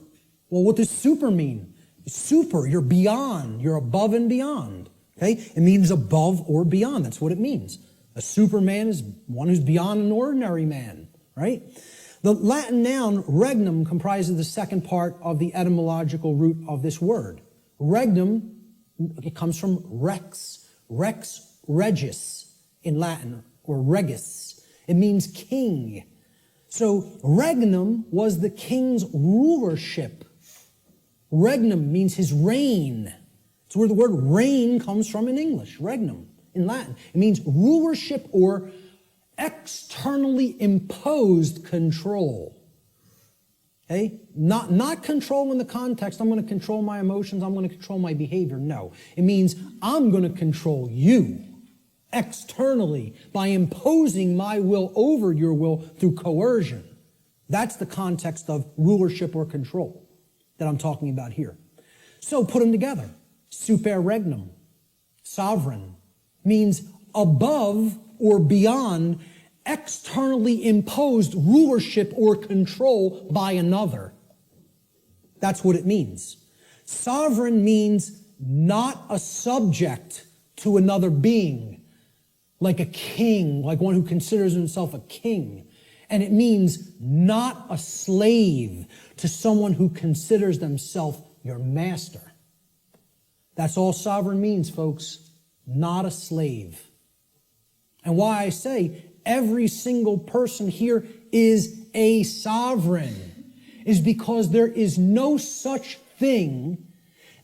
Well, what does super mean? Super, you're beyond, you're above and beyond, okay? It means above or beyond, that's what it means. A superman is one who's beyond an ordinary man, right? The Latin noun regnum comprises the second part of the etymological root of this word. Regnum, it comes from rex regis in Latin, or regis. It means king. So regnum was the king's rulership. Regnum means his reign. It's where the word reign comes from in English, regnum, in Latin. It means rulership or externally imposed control. Okay? Not control in the context, I'm going to control my emotions, I'm going to control my behavior. No. It means I'm going to control you externally by imposing my will over your will through coercion. That's the context of rulership or control that I'm talking about here. So put them together. Super regnum, sovereign, means above or beyond externally imposed rulership or control by another. That's what it means. Sovereign means not a subject to another being, like a king, like one who considers himself a king. And it means not a slave to someone who considers themselves your master. That's all sovereign means, folks. Not a slave. And why I say every single person here is a sovereign is because there is no such thing,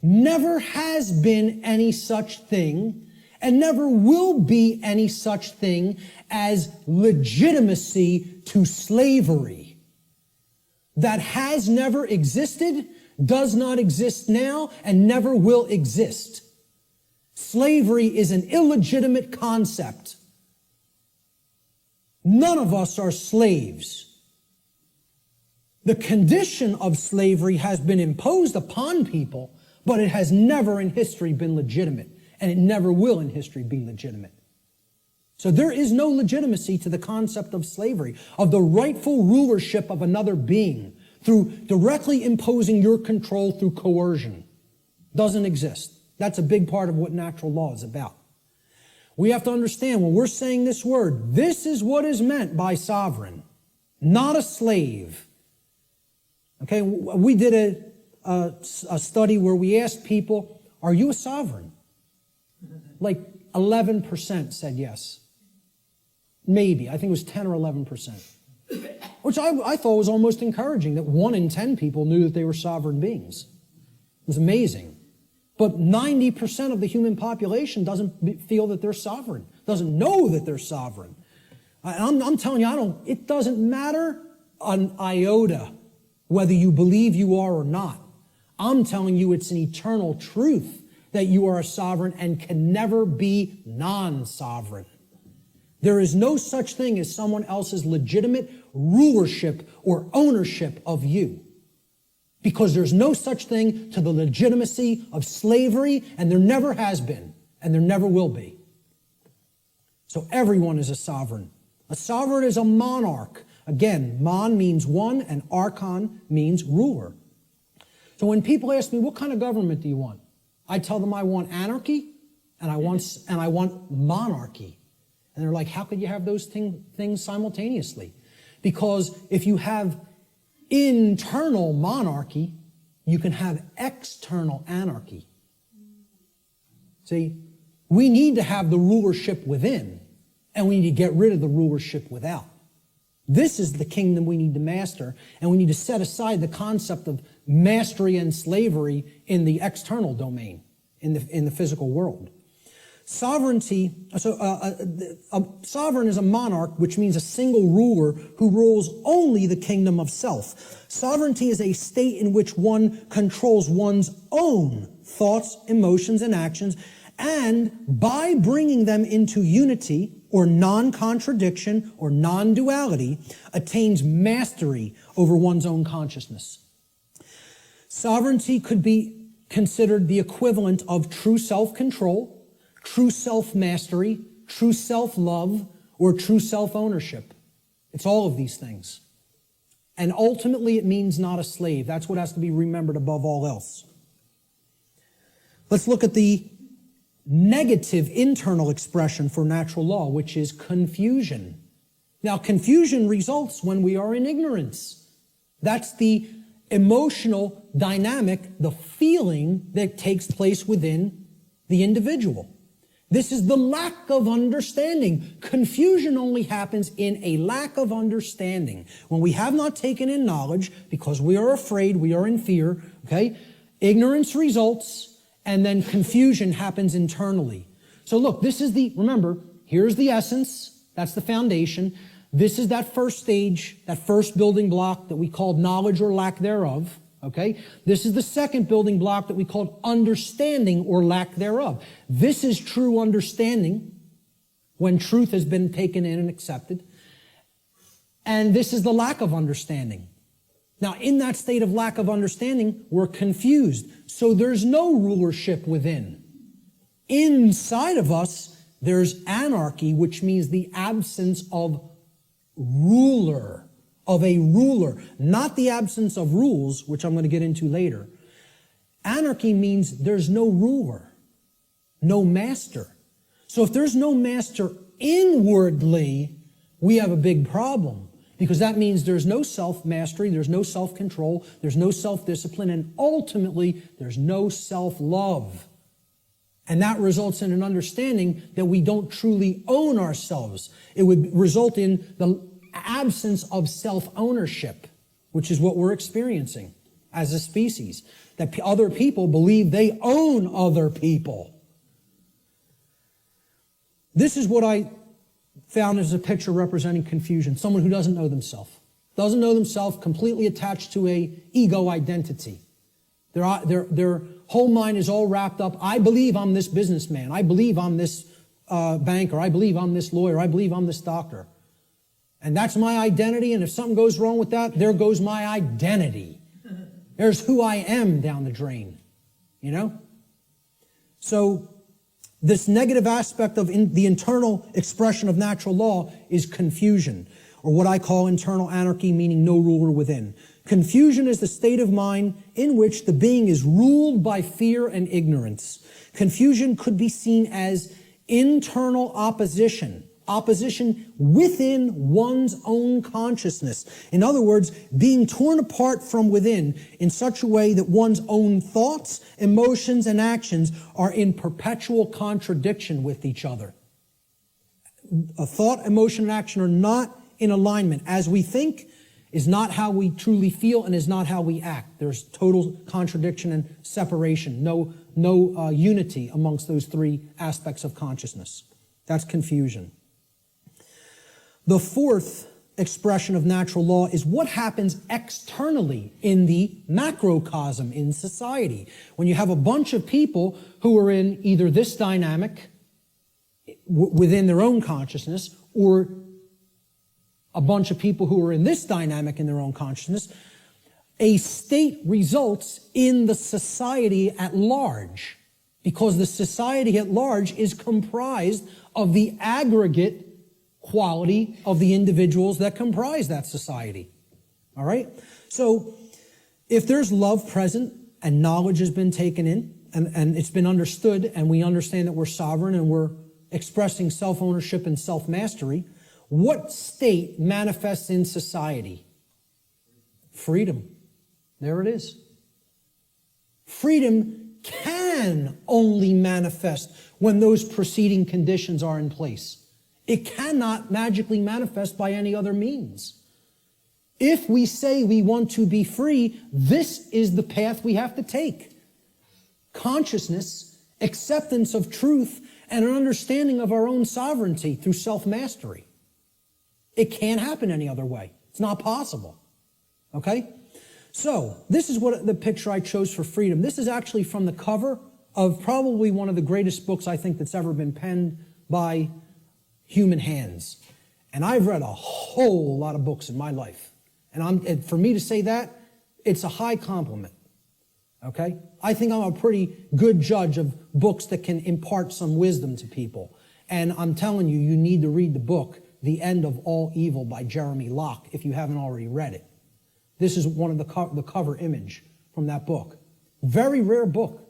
never has been any such thing, and never will be any such thing as legitimacy to slavery. That has never existed, does not exist now, and never will exist. Slavery is an illegitimate concept. None of us are slaves. The condition of slavery has been imposed upon people, but it has never in history been legitimate, and it never will in history be legitimate. So there is no legitimacy to the concept of slavery, of the rightful rulership of another being through directly imposing your control through coercion. Doesn't exist. That's a big part of what natural law is about. We have to understand when we're saying this word, this is what is meant by sovereign, not a slave. Okay, we did a study where we asked people, are you a sovereign? Like 11% said yes. Maybe. I think it was 10 or 11%. Which I thought was almost encouraging, that 1 in 10 people knew that they were sovereign beings. It was amazing. But 90% of the human population doesn't feel that they're sovereign, doesn't know that they're sovereign. I'm telling you, it doesn't matter an iota whether you believe you are or not. I'm telling you it's an eternal truth that you are a sovereign and can never be non-sovereign. There is no such thing as someone else's legitimate rulership or ownership of you. Because there's no such thing to the legitimacy of slavery, and there never has been, and there never will be. So everyone is a sovereign. A sovereign is a monarch. Again, mon means one, and archon means ruler. So when people ask me, what kind of government do you want? I tell them I want anarchy, and I want monarchy. And they're like, how could you have those things simultaneously? Because if you have internal monarchy, you can have external anarchy. See, we need to have the rulership within, and we need to get rid of the rulership without. This is the kingdom we need to master, and we need to set aside the concept of mastery and slavery in the external domain, in the physical world. Sovereignty, a sovereign is a monarch, which means a single ruler who rules only the kingdom of self. Sovereignty is a state in which one controls one's own thoughts, emotions, and actions, and by bringing them into unity or non-contradiction or non-duality, attains mastery over one's own consciousness. Sovereignty could be considered the equivalent of true self-control, true self-mastery, true self-love, or true self-ownership. It's all of these things. And ultimately, it means not a slave. That's what has to be remembered above all else. Let's look at the negative internal expression for natural law, which is confusion. Now, confusion results when we are in ignorance. That's the emotional dynamic, the feeling that takes place within the individual. This is the lack of understanding. Confusion only happens in a lack of understanding. When we have not taken in knowledge, because we are afraid, we are in fear, okay? Ignorance results, and then confusion happens internally. So look, remember, here's the essence, that's the foundation. This is that first stage, that first building block that we called knowledge or lack thereof. Okay? This is the second building block that we called understanding or lack thereof. This is true understanding when truth has been taken in and accepted. And this is the lack of understanding. Now, in that state of lack of understanding, we're confused. So there's no rulership within. Inside of us, there's anarchy, which means the absence of ruler. Of a ruler, not the absence of rules, which I'm going to get into later. Anarchy means there's no ruler, no master. So if there's no master inwardly, we have a big problem, because that means there's no self-mastery, there's no self-control, there's no self-discipline, and ultimately there's no self-love. And that results in an understanding that we don't truly own ourselves. It would result in the absence of self-ownership, which is what we're experiencing as a species. That other people believe they own other people. This is what I found as a picture representing confusion. Someone who doesn't know themselves. Doesn't know themselves, completely attached to a ego identity. Their whole mind is all wrapped up. I believe I'm this businessman. I believe I'm this banker. I believe I'm this lawyer. I believe I'm this doctor. And that's my identity, and if something goes wrong with that, there goes my identity. There's who I am down the drain, you know? So this negative aspect of the internal expression of natural law is confusion, or what I call internal anarchy, meaning no ruler within. Confusion is the state of mind in which the being is ruled by fear and ignorance. Confusion could be seen as internal opposition within one's own consciousness. In other words, being torn apart from within in such a way that one's own thoughts, emotions, and actions are in perpetual contradiction with each other. A thought, emotion, and action are not in alignment. As we think is not how we truly feel and is not how we act. There's total contradiction and separation. No unity amongst those three aspects of consciousness. That's confusion. The fourth expression of natural law is what happens externally in the macrocosm in society. When you have a bunch of people who are in either this dynamic within their own consciousness, or a bunch of people who are in this dynamic in their own consciousness, a state results in the society at large, because the society at large is comprised of the aggregate quality of the individuals that comprise that society. All right? So if there's love present and knowledge has been taken in and it's been understood, and we understand that we're sovereign and we're expressing self-ownership and self-mastery, what state manifests in society? Freedom. There it is. Freedom can only manifest when those preceding conditions are in place. It cannot magically manifest by any other means. If we say we want to be free, this is the path we have to take. Consciousness, acceptance of truth, and an understanding of our own sovereignty through self-mastery. It can't happen any other way. It's not possible. Okay? So, this is what the picture I chose for freedom. This is actually from the cover of probably one of the greatest books I think that's ever been penned by human hands. And I've read a whole lot of books in my life. And for me to say that, it's a high compliment. Okay? I think I'm a pretty good judge of books that can impart some wisdom to people. And I'm telling you, you need to read the book, The End of All Evil by Jeremy Locke, if you haven't already read it. This is one of the cover image from that book. Very rare book.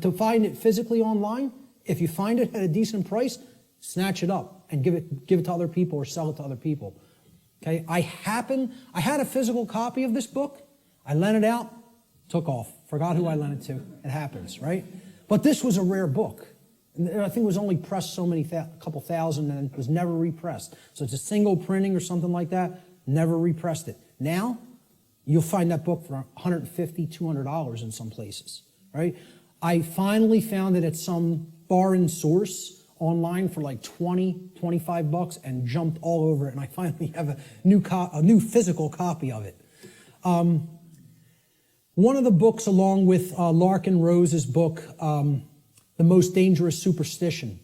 To find it physically online, if you find it at a decent price, snatch it up and give it to other people or sell it to other people. Okay? I had a physical copy of this book. I lent it out, took off. Forgot who I lent it to. It happens, right? But this was a rare book. And I think it was only pressed a couple thousand, and it was never repressed. So it's a single printing or something like that. Never repressed it. Now, you'll find that book for $150, $200 in some places, right? I finally found it at some foreign source online for like $20, $25 and jumped all over it, and I finally have a new physical copy of it. One of the books, along with Larkin Rose's book, The Most Dangerous Superstition,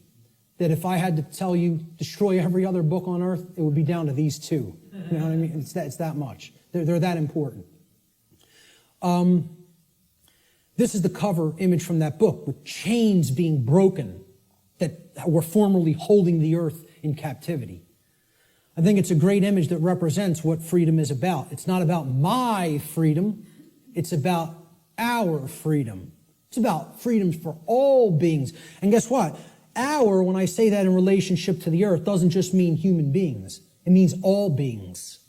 that if I had to tell you, destroy every other book on earth, it would be down to these two. You know what I mean? It's that much. They're that important. This is the cover image from that book, with chains being broken that were formerly holding the earth in captivity. I think it's a great image that represents what freedom is about. It's not about my freedom. It's about our freedom. It's about freedoms for all beings. And guess what? Our, when I say that in relationship to the earth, doesn't just mean human beings. It means all beings,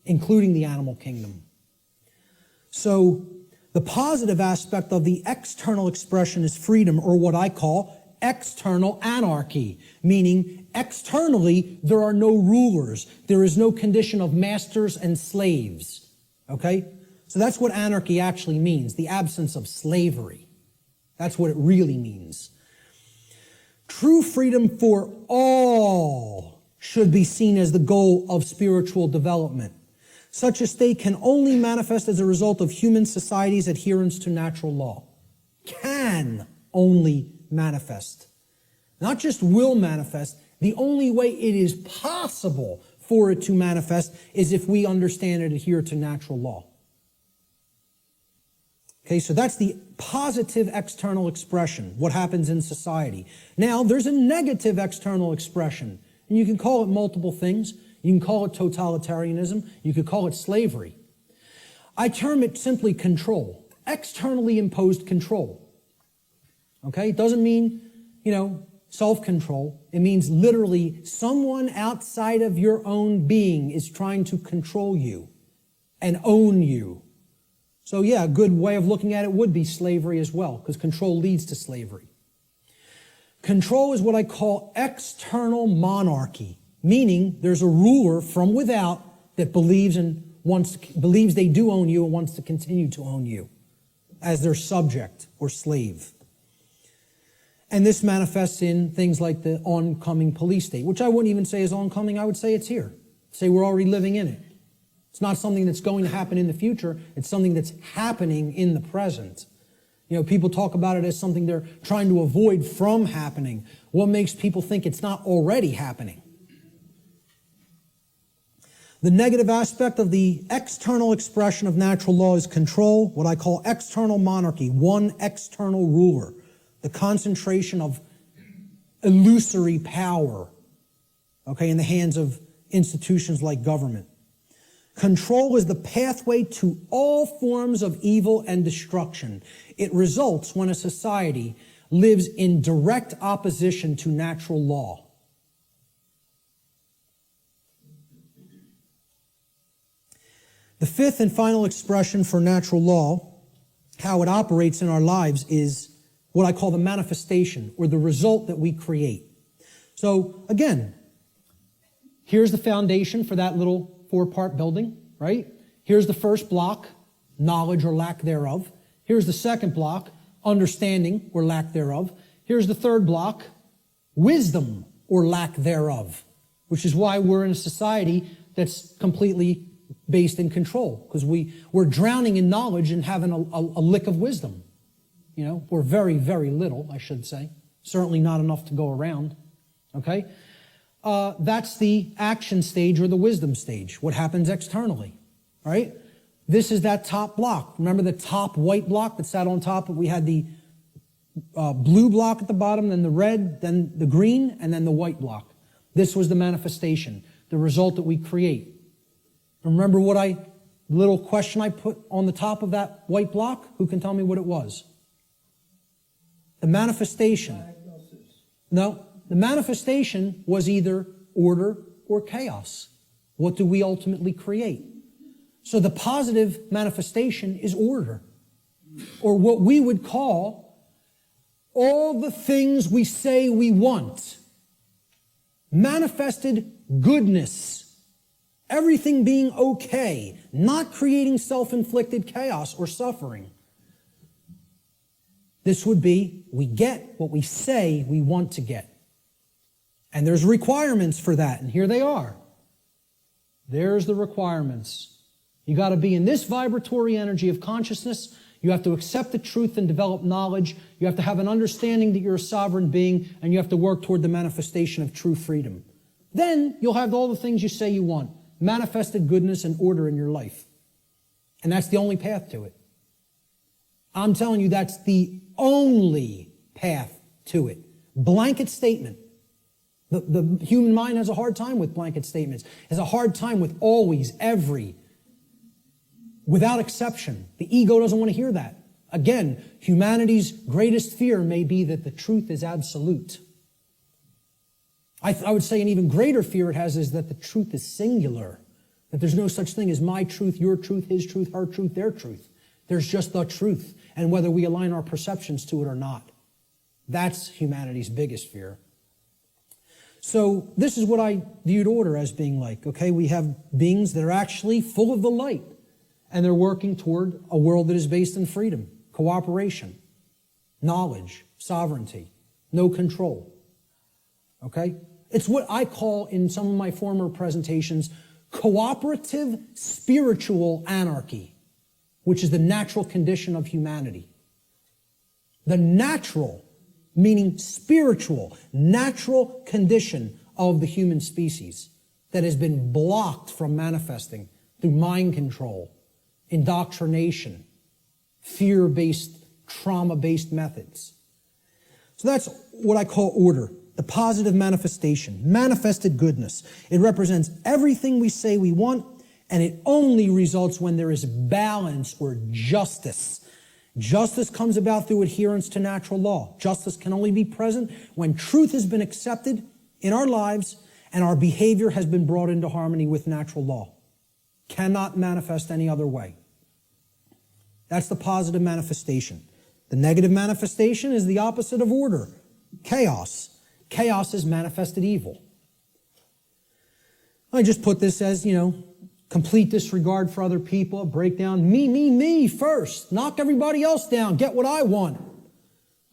including the animal kingdom. So the positive aspect of the external expression is freedom, or what I call external anarchy, meaning externally there are no rulers. There is no condition of masters and slaves. Okay? So that's what anarchy actually means, the absence of slavery. That's what it really means. True freedom for all should be seen as the goal of spiritual development. Such a state can only manifest as a result of human society's adherence to natural law. Can only manifest. Not just will manifest. The only way it is possible for it to manifest is if we understand and adhere to natural law. Okay, so that's the positive external expression, what happens in society. Now, there's a negative external expression, and you can call it multiple things. You can call it totalitarianism. You could call it slavery. I term it simply control, externally imposed control. Okay, it doesn't mean, self-control. It means literally someone outside of your own being is trying to control you and own you. So yeah, a good way of looking at it would be slavery as well, because control leads to slavery. Control is what I call external monarchy, meaning there's a ruler from without that believes they do own you and wants to continue to own you as their subject or slave. And this manifests in things like the oncoming police state, which I wouldn't even say is oncoming, I would say it's here. Say we're already living in it. It's not something that's going to happen in the future. It's something that's happening in the present. People talk about it as something they're trying to avoid from happening. What makes people think it's not already happening? The negative aspect of the external expression of natural law is control, what I call external monarchy, one external ruler, the concentration of illusory power, in the hands of institutions like government. Control is the pathway to all forms of evil and destruction. It results when a society lives in direct opposition to natural law. The fifth and final expression for natural law, how it operates in our lives, is what I call the manifestation, or the result that we create. So again, here's the foundation for that little 4-part building, right? Here's the first block, knowledge or lack thereof. Here's the second block, understanding or lack thereof. Here's the third block, wisdom or lack thereof, which is why we're in a society that's completely based in control, because we're drowning in knowledge and having a lick of wisdom. Or very, very little, I should say. Certainly not enough to go around, okay? That's the action stage or the wisdom stage, what happens externally, right? This is that top block. Remember the top white block that sat on top? We had the blue block at the bottom, then the red, then the green, and then the white block. This was the manifestation, the result that we create. Remember the little question I put on the top of that white block? Who can tell me what it was? The manifestation. No. The manifestation was either order or chaos. What do we ultimately create? So the positive manifestation is order, or what we would call all the things we say we want. Manifested goodness. Everything being okay, not creating self-inflicted chaos or suffering. This would be, we get what we say we want to get. And there's requirements for that, and here they are. There's the requirements. You got to be in this vibratory energy of consciousness. You have to accept the truth and develop knowledge. You have to have an understanding that you're a sovereign being, and you have to work toward the manifestation of true freedom. Then you'll have all the things you say you want. Manifested goodness and order in your life. And that's the only path to it. I'm telling you, that's the only path to it. Blanket statement. The human mind has a hard time with blanket statements. Has a hard time with always, every, without exception. The ego doesn't want to hear that. Again, humanity's greatest fear may be that the truth is absolute. I would say an even greater fear it has is that the truth is singular, that there's no such thing as my truth, your truth, his truth, her truth, their truth. There's just the truth, and whether we align our perceptions to it or not. That's humanity's biggest fear. So this is what I viewed order as being like, okay? We have beings that are actually full of the light, and they're working toward a world that is based in freedom, cooperation, knowledge, sovereignty, no control, okay? It's what I call in some of my former presentations cooperative spiritual anarchy, which is the natural condition of humanity. The natural, meaning spiritual, natural condition of the human species that has been blocked from manifesting through mind control, indoctrination, fear-based, trauma-based methods. So that's what I call order, the positive manifestation, manifested goodness. It represents everything we say we want, and it only results when there is balance or justice. Justice comes about through adherence to natural law. Justice can only be present when truth has been accepted in our lives and our behavior has been brought into harmony with natural law. Cannot manifest any other way. That's the positive manifestation. The negative manifestation is the opposite of order, chaos. Chaos is manifested evil. I just put this as, complete disregard for other people, breakdown, me first. Knock everybody else down. Get what I want.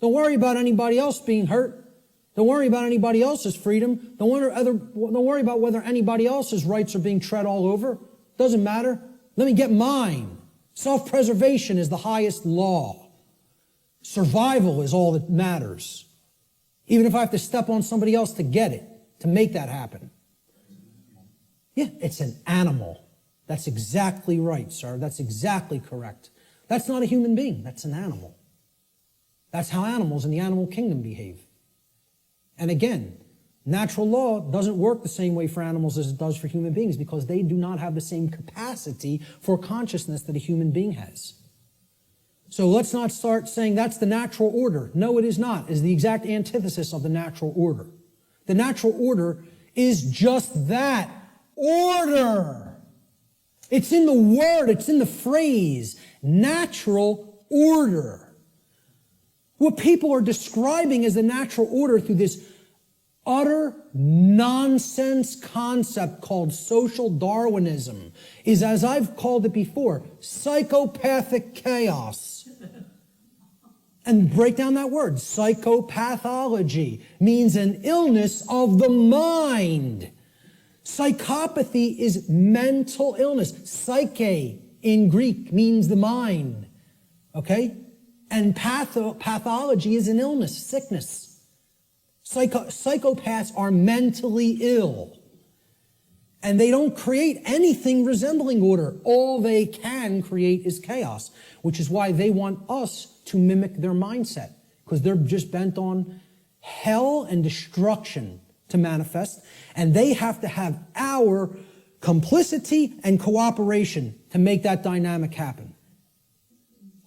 Don't worry about anybody else being hurt. Don't worry about anybody else's freedom. Don't worry about whether anybody else's rights are being tread all over. Doesn't matter. Let me get mine. Self-preservation is the highest law. Survival is all that matters. Even if I have to step on somebody else to get it, to make that happen. Yeah, it's an animal. That's exactly right, sir. That's exactly correct. That's not a human being. That's an animal. That's how animals in the animal kingdom behave. And again, natural law doesn't work the same way for animals as it does for human beings because they do not have the same capacity for consciousness that a human being has. So let's not start saying that's the natural order. No, it is not. It's the exact antithesis of the natural order. The natural order is just that. Order. It's in the word. It's in the phrase. Natural order. What people are describing as the natural order through this utter nonsense concept called social Darwinism is, as I've called it before, psychopathic chaos. And break down that word. Psychopathology means an illness of the mind. Psychopathy is mental illness. Psyche in Greek means the mind. Okay? And pathology is an illness, sickness. Psychopaths are mentally ill. And they don't create anything resembling order. All they can create is chaos, which is why they want us to mimic their mindset, because they're just bent on hell and destruction to manifest, and they have to have our complicity and cooperation to make that dynamic happen.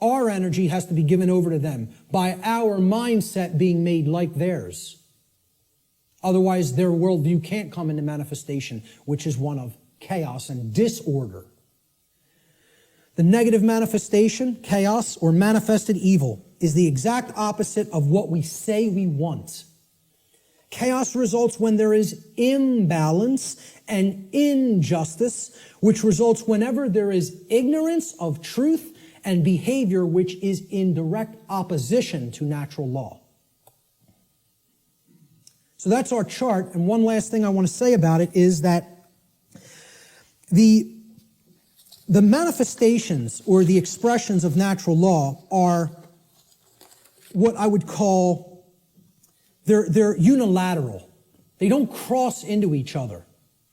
Our energy has to be given over to them by our mindset being made like theirs. Otherwise, their worldview can't come into manifestation, which is one of chaos and disorder. The negative manifestation, chaos, or manifested evil, is the exact opposite of what we say we want. Chaos results when there is imbalance and injustice, which results whenever there is ignorance of truth and behavior which is in direct opposition to natural law. So that's our chart, and one last thing I want to say about it is that the manifestations or the expressions of natural law are what I would call, they're unilateral. They don't cross into each other,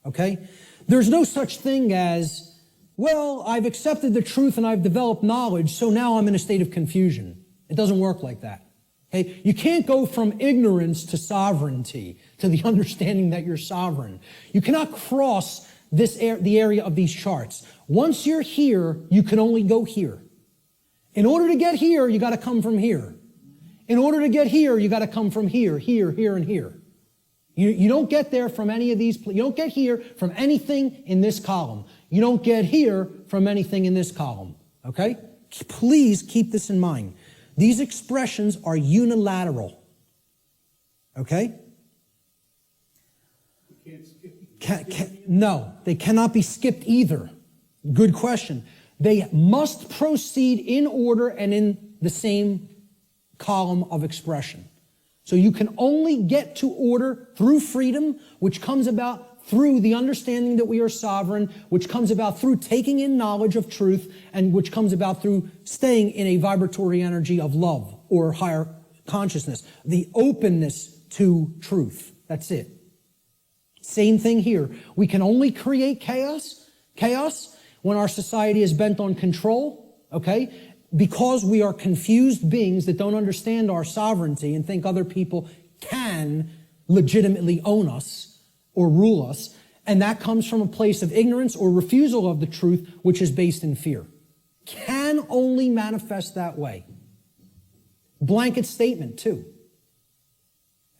okay? There's no such thing as, well, I've accepted the truth and I've developed knowledge, so now I'm in a state of confusion. It doesn't work like that. Okay? You can't go from ignorance to sovereignty, to the understanding that you're sovereign. You cannot cross the area of these charts. Once you're here, you can only go here. In order to get here, you got to come from here. In order to get here, you got to come from here, here, and here. You don't get there from any of these. You don't get here from anything in this column. You don't get here from anything in this column. Okay? Please keep this in mind. These expressions are unilateral. Okay? No, they cannot be skipped either. Good question. They must proceed in order and in the same column of expression. So you can only get to order through freedom, which comes about through the understanding that we are sovereign, which comes about through taking in knowledge of truth, and which comes about through staying in a vibratory energy of love or higher consciousness. The openness to truth. That's it. Same thing here. We can only create chaos when our society is bent on control, okay? Because we are confused beings that don't understand our sovereignty and think other people can legitimately own us or rule us. And that comes from a place of ignorance or refusal of the truth, which is based in fear. Can only manifest that way. Blanket statement, too.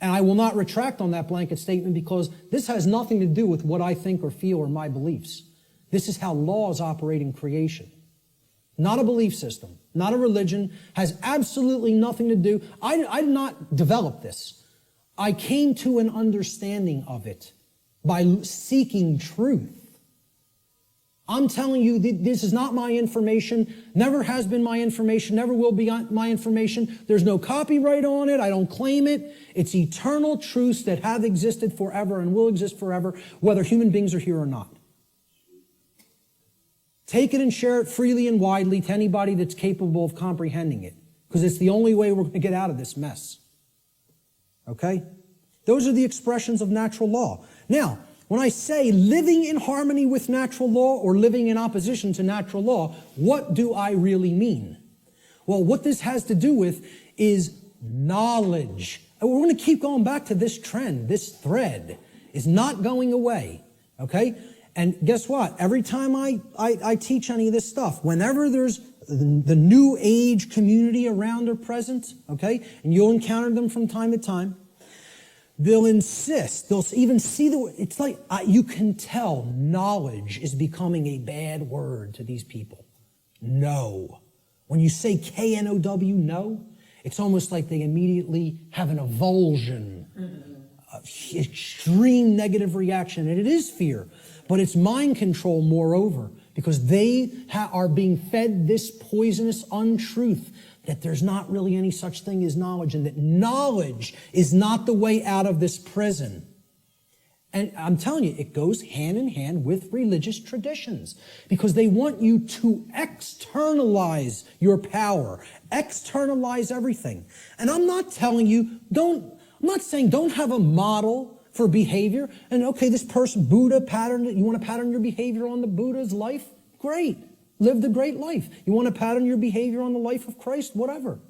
And I will not retract on that blanket statement because this has nothing to do with what I think or feel or my beliefs. This is how laws operate in creation. Not a belief system, not a religion, has absolutely nothing to do. I did not develop this. I came to an understanding of it by seeking truth. I'm telling you, this is not my information, never has been my information, never will be my information. There's no copyright on it. I don't claim it. It's eternal truths that have existed forever and will exist forever, whether human beings are here or not. Take it and share it freely and widely to anybody that's capable of comprehending it, because it's the only way we're going to get out of this mess. Okay? Those are the expressions of natural law. Now, when I say living in harmony with natural law or living in opposition to natural law, what do I really mean? Well, what this has to do with is knowledge. And we're going to keep going back to this trend. This thread is not going away. Okay? And guess what? Every time I teach any of this stuff, whenever there's the new age community around or present, okay, and you'll encounter them from time to time, they'll insist, they'll even see it's like, you can tell knowledge is becoming a bad word to these people. No. When you say K-N-O-W, no, it's almost like they immediately have an avulsion, extreme negative reaction, and it is fear. But it's mind control, moreover, because they are being fed this poisonous untruth that there's not really any such thing as knowledge and that knowledge is not the way out of this prison. And I'm telling you, it goes hand in hand with religious traditions because they want you to externalize your power, externalize everything. And I'm not telling you, I'm not saying don't have a model for behavior. And okay, this person, Buddha patterned it. You want to pattern your behavior on the Buddha's life? Great. Live the great life. You want to pattern your behavior on the life of Christ? Whatever.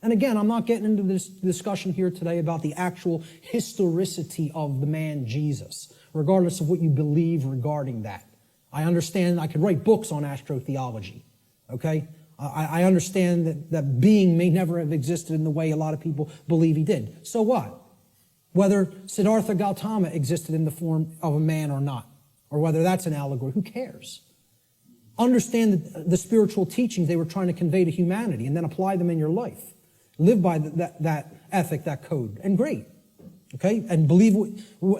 And again, I'm not getting into this discussion here today about the actual historicity of the man Jesus, regardless of what you believe regarding that. I understand I could write books on astrotheology. Okay? I understand that being may never have existed in the way a lot of people believe he did. So what? Whether Siddhartha Gautama existed in the form of a man or not, or whether that's an allegory, who cares? Understand the spiritual teachings they were trying to convey to humanity and then apply them in your life. Live by that ethic, that code, and great. Okay? And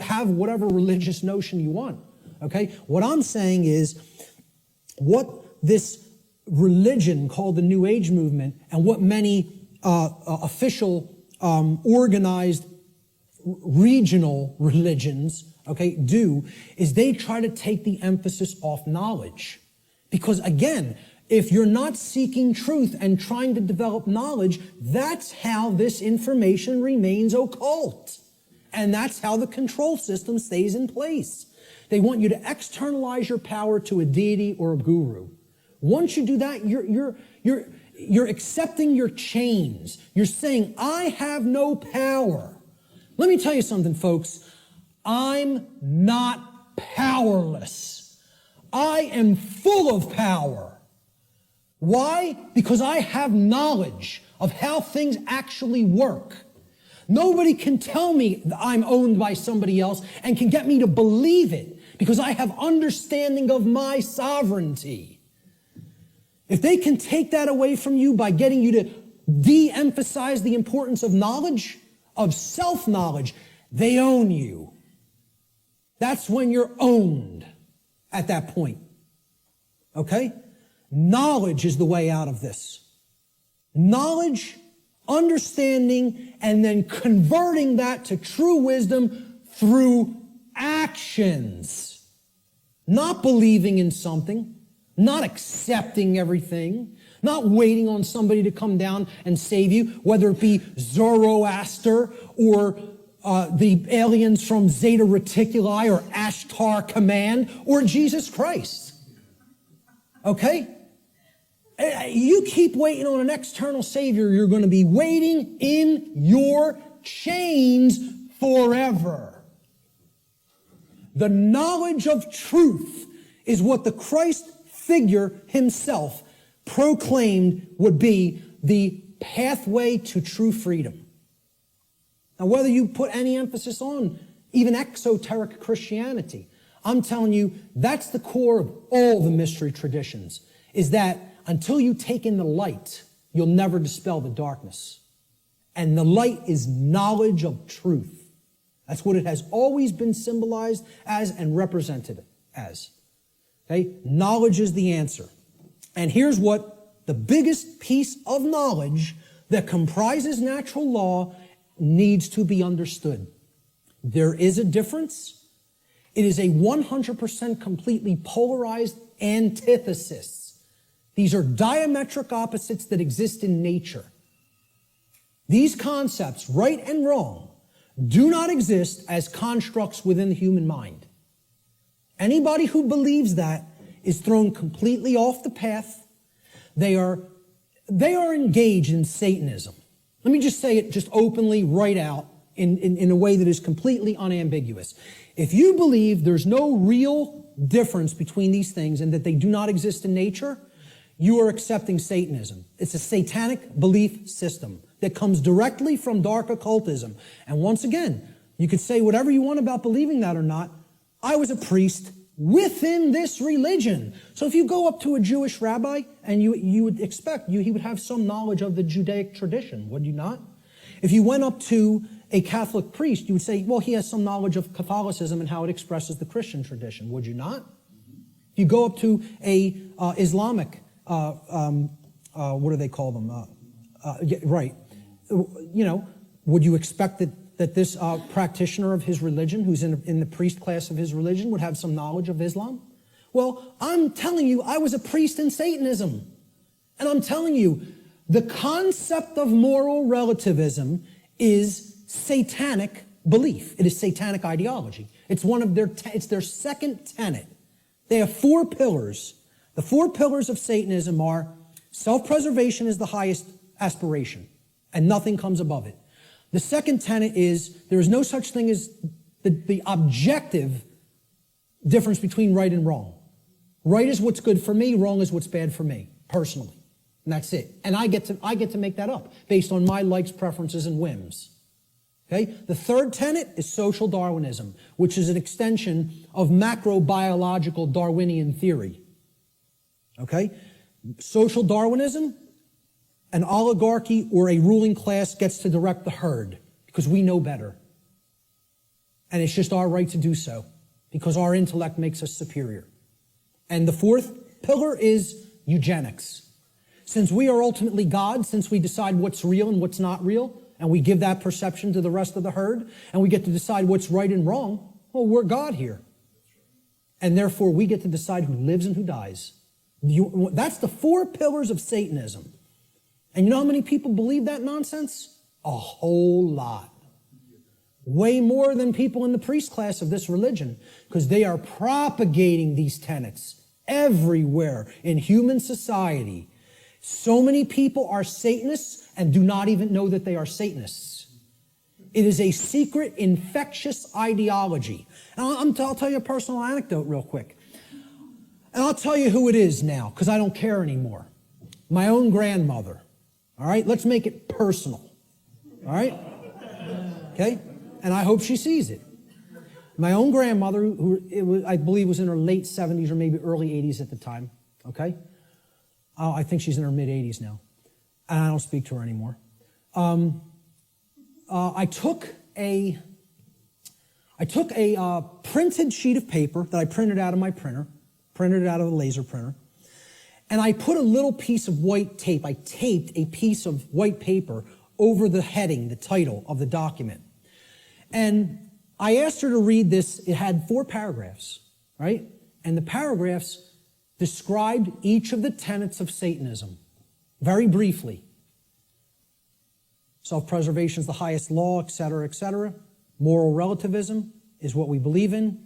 have whatever religious notion you want. Okay? What I'm saying is what this religion called the New Age movement and what many official organized regional religions, okay, do is they try to take the emphasis off knowledge. Because again, if you're not seeking truth and trying to develop knowledge, that's how this information remains occult. And that's how the control system stays in place. They want you to externalize your power to a deity or a guru. Once you do that, you're accepting your chains. You're saying, I have no power. Let me tell you something, folks. I'm not powerless. I am full of power. Why? Because I have knowledge of how things actually work. Nobody can tell me that I'm owned by somebody else and can get me to believe it because I have understanding of my sovereignty. If they can take that away from you by getting you to de-emphasize the importance of knowledge, of self-knowledge, they own you. That's when you're owned at that point. Okay? Knowledge is the way out of this. Knowledge, understanding, and then converting that to true wisdom through actions. Not believing in something, not accepting everything, not waiting on somebody to come down and save you, whether it be Zoroaster or the aliens from Zeta Reticuli or Ashtar Command or Jesus Christ. Okay? You keep waiting on an external Savior, you're going to be waiting in your chains forever. The knowledge of truth is what the Christ figure himself proclaimed would be the pathway to true freedom. Now, whether you put any emphasis on even exoteric Christianity, I'm telling you, that's the core of all the mystery traditions, is that until you take in the light, you'll never dispel the darkness. And the light is knowledge of truth. That's what it has always been symbolized as and represented as. Okay? Knowledge is the answer. And here's what the biggest piece of knowledge that comprises natural law needs to be understood. There is a difference. It is a 100% completely polarized antithesis. These are diametric opposites that exist in nature. These concepts, right and wrong, do not exist as constructs within the human mind. Anybody who believes that is thrown completely off the path. They are engaged in Satanism. Let me just say it just openly right out in a way that is completely unambiguous. If you believe there's no real difference between these things and that they do not exist in nature, you are accepting Satanism. It's a satanic belief system that comes directly from dark occultism. And once again, you could say whatever you want about believing that or not. I was a priest within this religion. So if you go up to a Jewish rabbi and you would expect he would have some knowledge of the Judaic tradition, would you not? If you went up to a Catholic priest, you would say, well, he has some knowledge of Catholicism and how it expresses the Christian tradition, would you not? If you go up to a Islamic, what do they call them? Right. You know, would you expect that this practitioner of his religion, who's in the priest class of his religion, would have some knowledge of Islam? Well, I'm telling you, I was a priest in Satanism. And I'm telling you, the concept of moral relativism is satanic belief. It is satanic ideology. It's it's their second tenet. They have 4 pillars. The 4 pillars of Satanism are self-preservation is the highest aspiration, and nothing comes above it. The second tenet is there is no such thing as the objective difference between right and wrong. Right is what's good for me, wrong is what's bad for me, personally. And that's it. And I get to make that up based on my likes, preferences, and whims. Okay? The third tenet is social Darwinism, which is an extension of macrobiological Darwinian theory. Okay? Social Darwinism, an oligarchy or a ruling class gets to direct the herd because we know better. And it's just our right to do so because our intellect makes us superior. And the fourth pillar is eugenics. Since we are ultimately God, since we decide what's real and what's not real, and we give that perception to the rest of the herd, and we get to decide what's right and wrong, well, we're God here. And therefore, we get to decide who lives and who dies. That's the 4 pillars of Satanism. And you know how many people believe that nonsense? A whole lot. Way more than people in the priest class of this religion, because they are propagating these tenets everywhere in human society. So many people are Satanists and do not even know that they are Satanists. It is a secret, infectious ideology. And I'll tell you a personal anecdote real quick. And I'll tell you who it is now, because I don't care anymore. my own grandmother. All right? Let's make it personal. All right? Okay? And I hope she sees it. My own grandmother, I believe was in her late 70s or maybe early 80s at the time. Okay? I think she's in her mid-80s now. And I don't speak to her anymore. I took a printed sheet of paper that I printed out of my printer, printed it out of a laser printer, and I put a little piece of white tape. I taped a piece of white paper over the heading, the title of the document. And I asked her to read this. It had 4 paragraphs, right? And the paragraphs described each of the tenets of Satanism, very briefly. Self-preservation is the highest law, etc., etc. Moral relativism is what we believe in.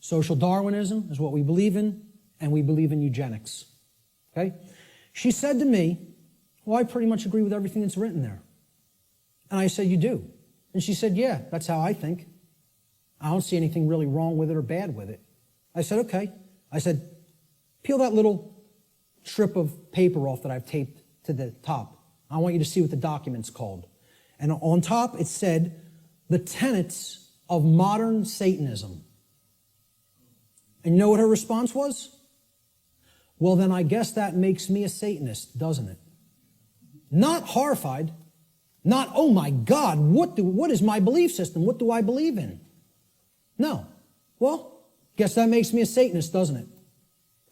Social Darwinism is what we believe in. And we believe in eugenics. Okay? She said to me, well, I pretty much agree with everything that's written there. And I said, you do? And she said, yeah, that's how I think. I don't see anything really wrong with it or bad with it. I said, okay. I said, peel that little strip of paper off that I've taped to the top. I want you to see what the document's called. And on top, it said, the tenets of modern Satanism. And you know what her response was? Well, then I guess that makes me a Satanist, doesn't it? Not horrified. Not, oh my God, what is my belief system? What do I believe in? No. Well, guess that makes me a Satanist, doesn't it?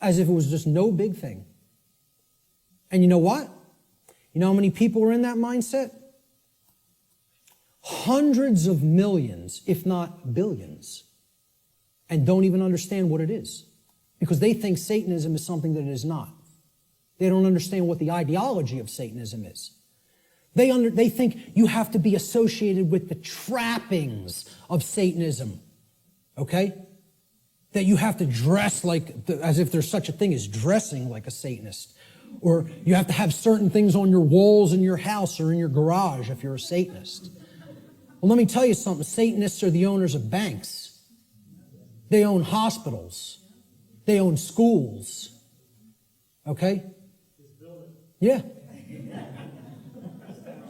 As if it was just no big thing. And you know what? You know how many people are in that mindset? Hundreds of millions, if not billions, and don't even understand what it is. Because they think Satanism is something that it is not. They don't understand what the ideology of Satanism is. They think you have to be associated with the trappings of Satanism. Okay? That you have to dress like, as if there's such a thing as dressing like a Satanist. Or you have to have certain things on your walls in your house or in your garage if you're a Satanist. Well, let me tell you something. Satanists are the owners of banks. They own hospitals. They own schools. Okay? Yeah.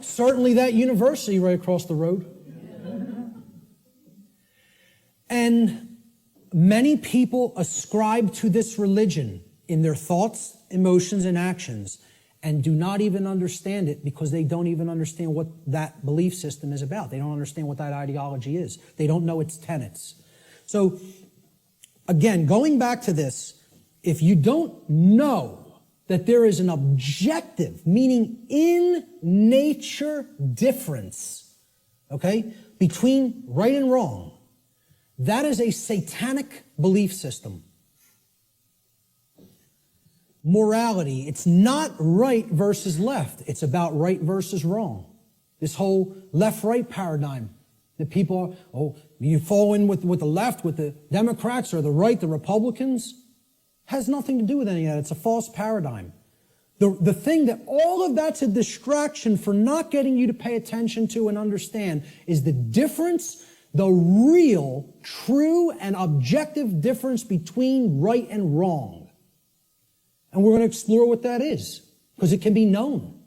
Certainly that university right across the road. And many people ascribe to this religion in their thoughts, emotions, and actions, and do not even understand it because they don't even understand what that belief system is about. They don't understand what that ideology is. They don't know its tenets. So, again, going back to this, if you don't know that there is an objective, meaning in nature difference, okay, between right and wrong, that is a satanic belief system. Morality, it's not right versus left. It's about right versus wrong. This whole left-right paradigm that people are, oh, you fall in with the left, with the Democrats, or the right, the Republicans, has nothing to do with any of that. It's a false paradigm. The thing that all of that's a distraction for not getting you to pay attention to and understand is the difference, the real, true, and objective difference between right and wrong. And we're going to explore what that is, because it can be known.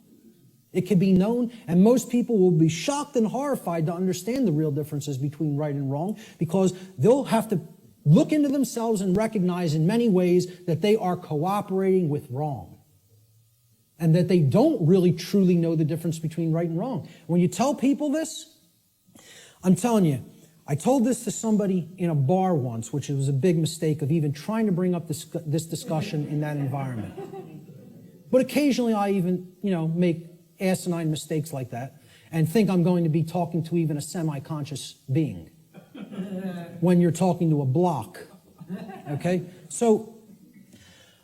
It can be known, and most people will be shocked and horrified to understand the real differences between right and wrong, because they'll have to look into themselves and recognize in many ways that they are cooperating with wrong, and that they don't really truly know the difference between right and wrong. When you tell people this, I'm telling you, I told this to somebody in a bar once, which was a big mistake of even trying to bring up this discussion in that environment. But occasionally I even, make asinine mistakes like that and think I'm going to be talking to even a semi-conscious being when you're talking to a block. Okay? So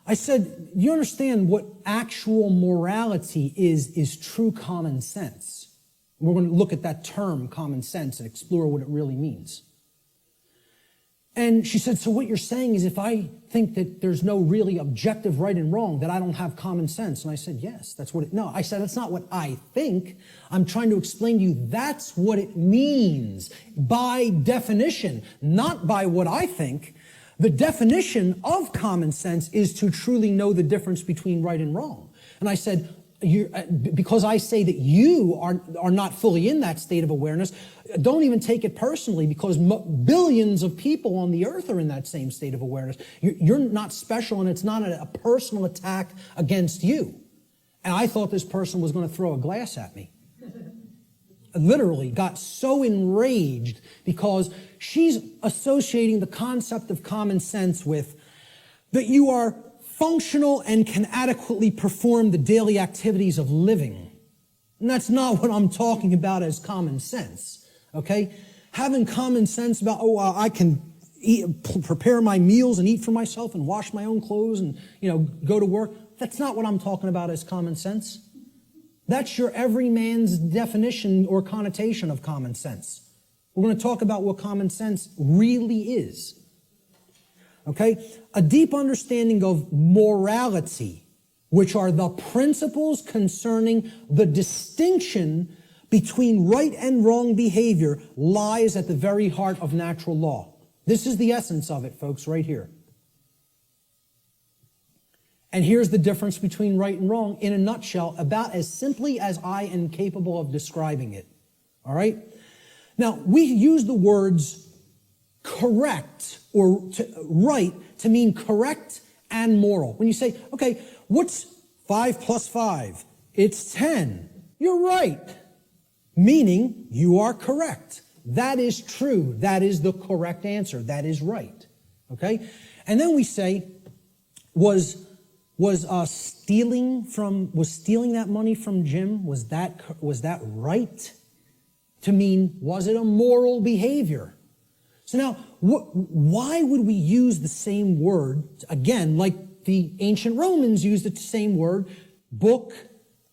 I said, you understand what actual morality is true common sense. We're going to look at that term, common sense, and explore what it really means. And she said, so what you're saying is if I think that there's no really objective right and wrong, that I don't have common sense. And I said, yes, that's what no, I said, that's not what I think. I'm trying to explain to you that's what it means by definition, not by what I think. The definition of common sense is to truly know the difference between right and wrong. And I said, because I say that you are not fully in that state of awareness, don't even take it personally, because billions of people on the earth are in that same state of awareness. You're not special, and it's not a personal attack against you. And I thought this person was going to throw a glass at me. Literally got so enraged because she's associating the concept of common sense with that you are functional and can adequately perform the daily activities of living. And that's not what I'm talking about as common sense, okay? Having common sense about, I can prepare my meals and eat for myself and wash my own clothes and, go to work. That's not what I'm talking about as common sense. That's your everyman's definition or connotation of common sense. We're going to talk about what common sense really is. Okay? A deep understanding of morality, which are the principles concerning the distinction between right and wrong behavior, lies at the very heart of natural law. This is the essence of it, folks, right here. And here's the difference between right and wrong in a nutshell, about as simply as I am capable of describing it. All right? Now, we use the words correct or right to mean correct and moral. When you say, okay, what's 5 plus 5? It's 10. You're right. Meaning you are correct. That is true. That is the correct answer. That is right. Okay? And then we say, was stealing that money from Jim, was that right? To mean, was it a moral behavior? So now, why would we use the same word, again, like the ancient Romans used the same word, book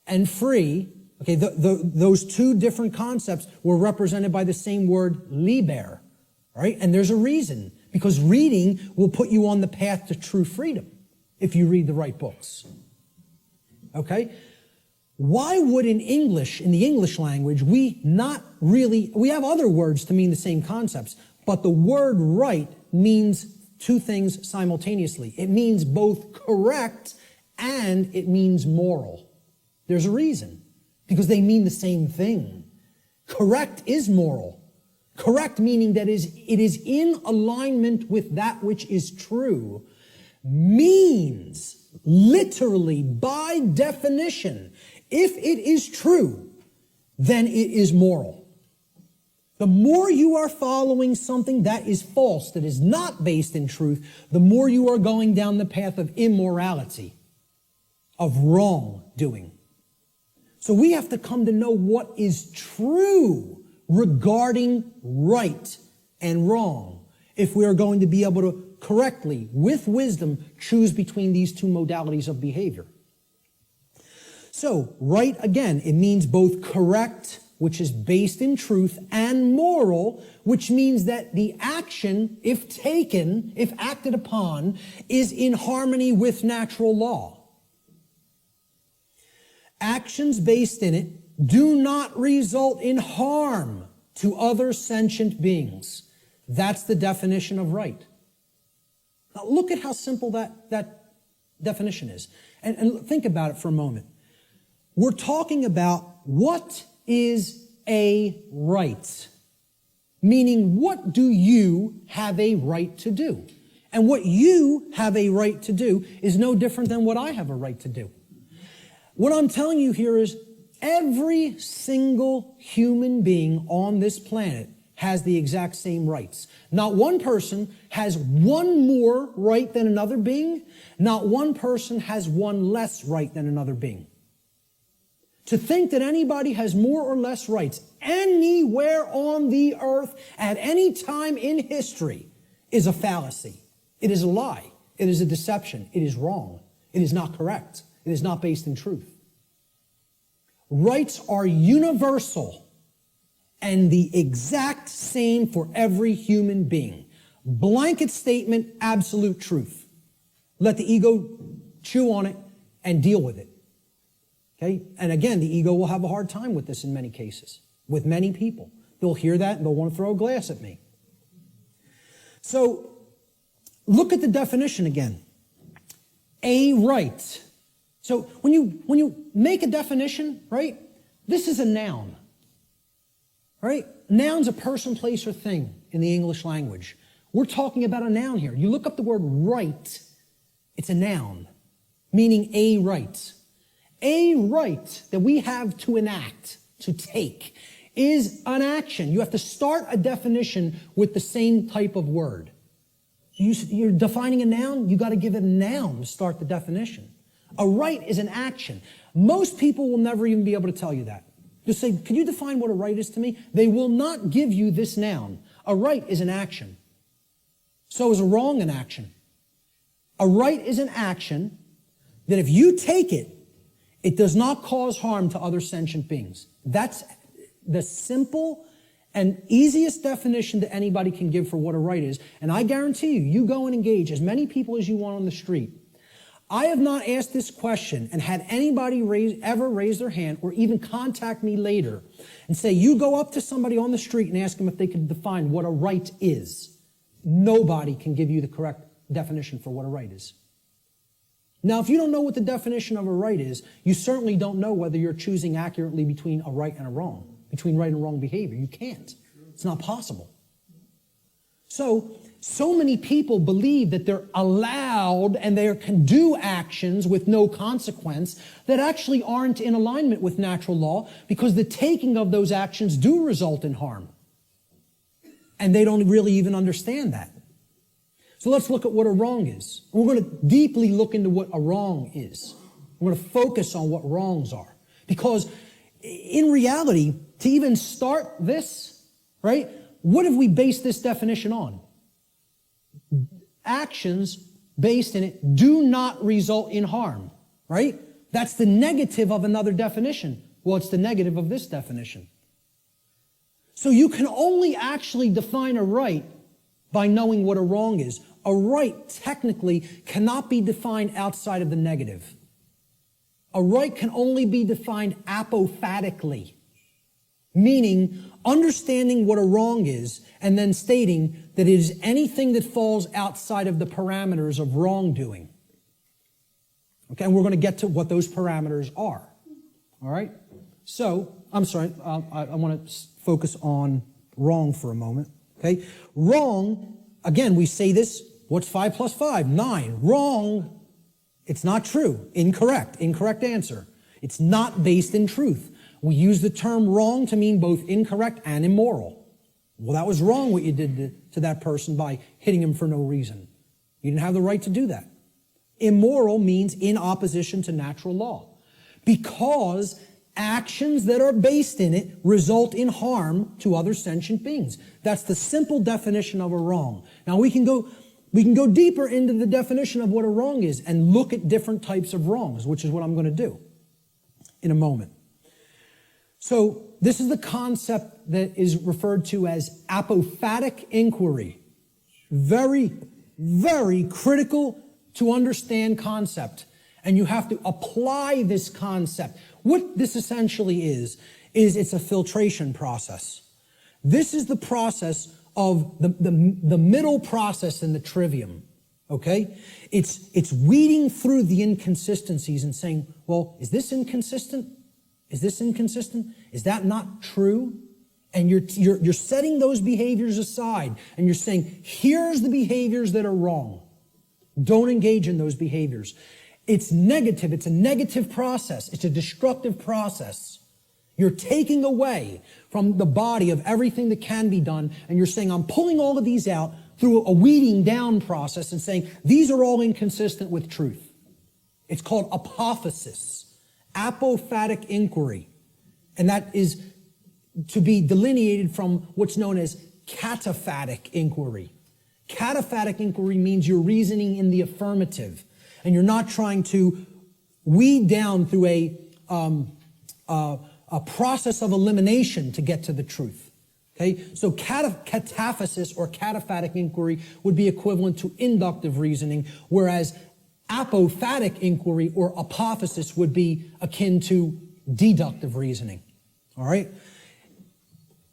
and free? Okay, those two different concepts were represented by the same word, liber, right? And there's a reason, because reading will put you on the path to true freedom if you read the right books. Okay? Why would in the English language, we have other words to mean the same concepts, but the word right means two things simultaneously. It means both correct and it means moral. There's a reason, because they mean the same thing. Correct is moral. Correct meaning that it is in alignment with that which is true, means literally by definition, if it is true, then it is moral. The more you are following something that is false, that is not based in truth, the more you are going down the path of immorality, of wrongdoing. So we have to come to know what is true regarding right and wrong if we are going to be able to correctly, with wisdom, choose between these two modalities of behavior. So, right, again, it means both correct, which is based in truth, and moral, which means that the action, if taken, if acted upon, is in harmony with natural law. Actions based in it do not result in harm to other sentient beings. That's the definition of right. Now look at how simple that definition is. And think about it for a moment. We're talking about what is a right. Meaning, what do you have a right to do? And what you have a right to do is no different than what I have a right to do. What I'm telling you here is every single human being on this planet has the exact same rights. Not one person has one more right than another being. Not one person has one less right than another being. To think that anybody has more or less rights anywhere on the earth at any time in history is a fallacy. It is a lie. It is a deception. It is wrong. It is not correct. It is not based in truth. Rights are universal and the exact same for every human being. Blanket statement, absolute truth. Let the ego chew on it and deal with it. Okay? And again, the ego will have a hard time with this in many cases, with many people. They'll hear that and they'll want to throw a glass at me. So, look at the definition again. A right So when you make a definition, right, this is a noun, right? Noun's a person, place, or thing in the English language. We're talking about a noun here. You look up the word right, it's a noun, meaning a right. A right that we have to enact, to take, is an action. You have to start a definition with the same type of word. You're defining a noun, you got to give it a noun to start the definition. A right is an action. Most people will never even be able to tell you that. Just say, can you define what a right is to me? They will not give you this noun. A right is an action. So is a wrong an action. A right is an action that if you take it, it does not cause harm to other sentient beings. That's the simple and easiest definition that anybody can give for what a right is. And I guarantee you, you go and engage as many people as you want on the street. I have not asked this question and had anybody ever raise their hand or even contact me later and say, you go up to somebody on the street and ask them if they can define what a right is. Nobody can give you the correct definition for what a right is. Now, if you don't know what the definition of a right is, you certainly don't know whether you're choosing accurately between a right and a wrong, between right and wrong behavior. You can't. It's not possible. So many people believe that they're allowed and they can do actions with no consequence that actually aren't in alignment with natural law because the taking of those actions do result in harm. And they don't really even understand that. So let's look at what a wrong is. And we're going to deeply look into what a wrong is. We're going to focus on what wrongs are. Because in reality, to even start this, right, what have we based this definition on? Actions based in it do not result in harm, right? That's the negative of another definition. Well, it's the negative of this definition. So you can only actually define a right by knowing what a wrong is. A right technically cannot be defined outside of the negative. A right can only be defined apophatically, meaning understanding what a wrong is and then stating that it is anything that falls outside of the parameters of wrongdoing. Okay, and we're going to get to what those parameters are. All right? So, I'm sorry, I want to focus on wrong for a moment. Okay? Wrong, again, we say this, what's 5 plus 5? 9. Wrong, it's not true. Incorrect. Incorrect answer. It's not based in truth. We use the term wrong to mean both incorrect and immoral. Well, that was wrong what you did to that person by hitting him for no reason. You didn't have the right to do that. Immoral means in opposition to natural law. Because actions that are based in it result in harm to other sentient beings. That's the simple definition of a wrong. Now we can go deeper into the definition of what a wrong is and look at different types of wrongs, which is what I'm going to do in a moment. So this is the concept that is referred to as apophatic inquiry. Very, very critical to understand concept. And you have to apply this concept. What this essentially is it's a filtration process. This is the process of the middle process in the trivium. Okay? It's weeding through the inconsistencies and saying, well, is this inconsistent? Is this inconsistent? Is that not true? And you're setting those behaviors aside and you're saying, here's the behaviors that are wrong. Don't engage in those behaviors. It's negative. It's a negative process. It's a destructive process. You're taking away from the body of everything that can be done, and you're saying, I'm pulling all of these out through a weeding down process and saying, these are all inconsistent with truth. It's called apophasis, apophatic inquiry. And that is to be delineated from what's known as cataphatic inquiry. Cataphatic inquiry means you're reasoning in the affirmative, and you're not trying to weed down through a process of elimination to get to the truth. Okay, so cataphasis or cataphatic inquiry would be equivalent to inductive reasoning, whereas apophatic inquiry or apophasis would be akin to deductive reasoning. All right.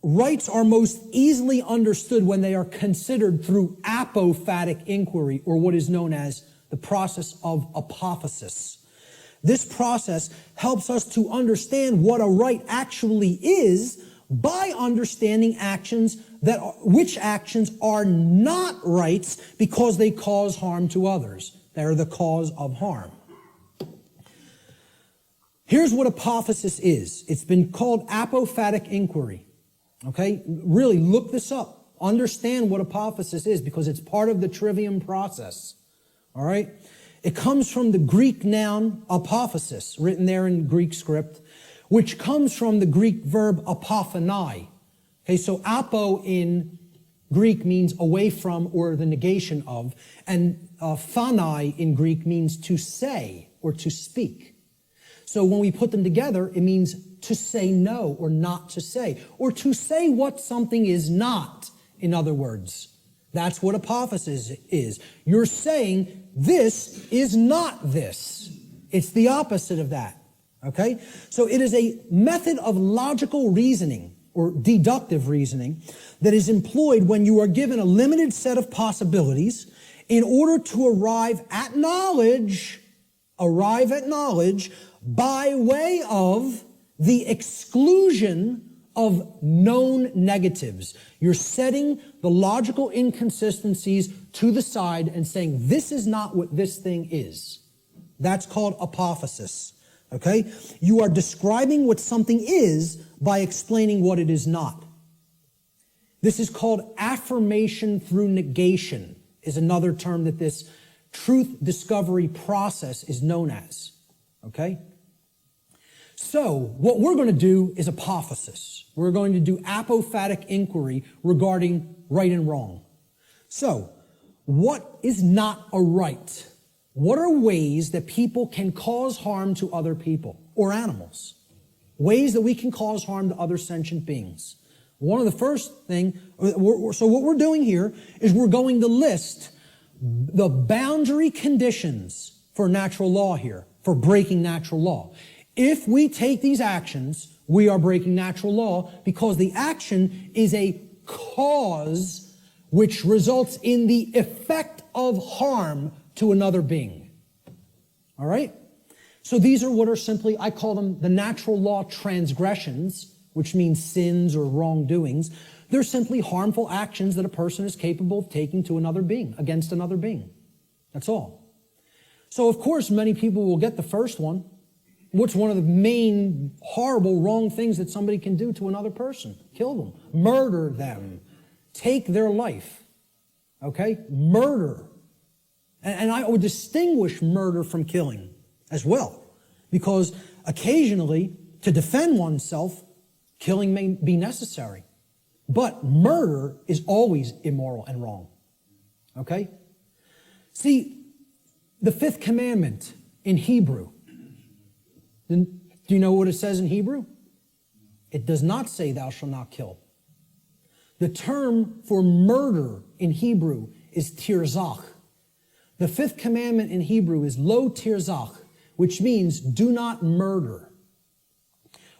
Rights are most easily understood when they are considered through apophatic inquiry, or what is known as the process of apophasis. This process helps us to understand what a right actually is by understanding which actions are not rights because they cause harm to others. They're the cause of harm. Here's what apophasis is. It's been called apophatic inquiry. Okay? Really, look this up. Understand what apophasis is because it's part of the trivium process. All right? It comes from the Greek noun apophasis, written there in Greek script, which comes from the Greek verb apophanai. Okay, so apo in Greek means away from or the negation of, and phanai in Greek means to say or to speak. So when we put them together, it means to say no or not to say, or to say what something is not, in other words. That's what apophasis is. You're saying this is not this. It's the opposite of that. Okay? So it is a method of logical reasoning or deductive reasoning that is employed when you are given a limited set of possibilities in order to arrive at knowledge by way of the exclusion of known negatives. You're setting the logical inconsistencies to the side and saying, this is not what this thing is. That's called apophasis. Okay? You are describing what something is by explaining what it is not. This is called affirmation through negation, is another term that this truth discovery process is known as. Okay? So, what we're going to do is apophasis. We're going to do apophatic inquiry regarding right and wrong. So, what is not a right? What are ways that people can cause harm to other people or animals? Ways that we can cause harm to other sentient beings. One of the first thing, so what we're doing here is we're going to list the boundary conditions for natural law here, for breaking natural law. If we take these actions, we are breaking natural law because the action is a cause which results in the effect of harm to another being. All right? So these are what are simply, I call them the natural law transgressions, which means sins or wrongdoings. They're simply harmful actions that a person is capable of taking to another being, against another being. That's all. So of course, many people will get the first one. What's one of the main horrible, wrong things that somebody can do to another person? Kill them. Murder them. Take their life. Okay? Murder. And I would distinguish murder from killing as well. Because occasionally, to defend oneself, killing may be necessary. But murder is always immoral and wrong. Okay? See, the fifth commandment in Hebrew, do you know what it says in Hebrew? It does not say thou shalt not kill. The term for murder in Hebrew is tirzach. The fifth commandment in Hebrew is lo tirzach, which means do not murder.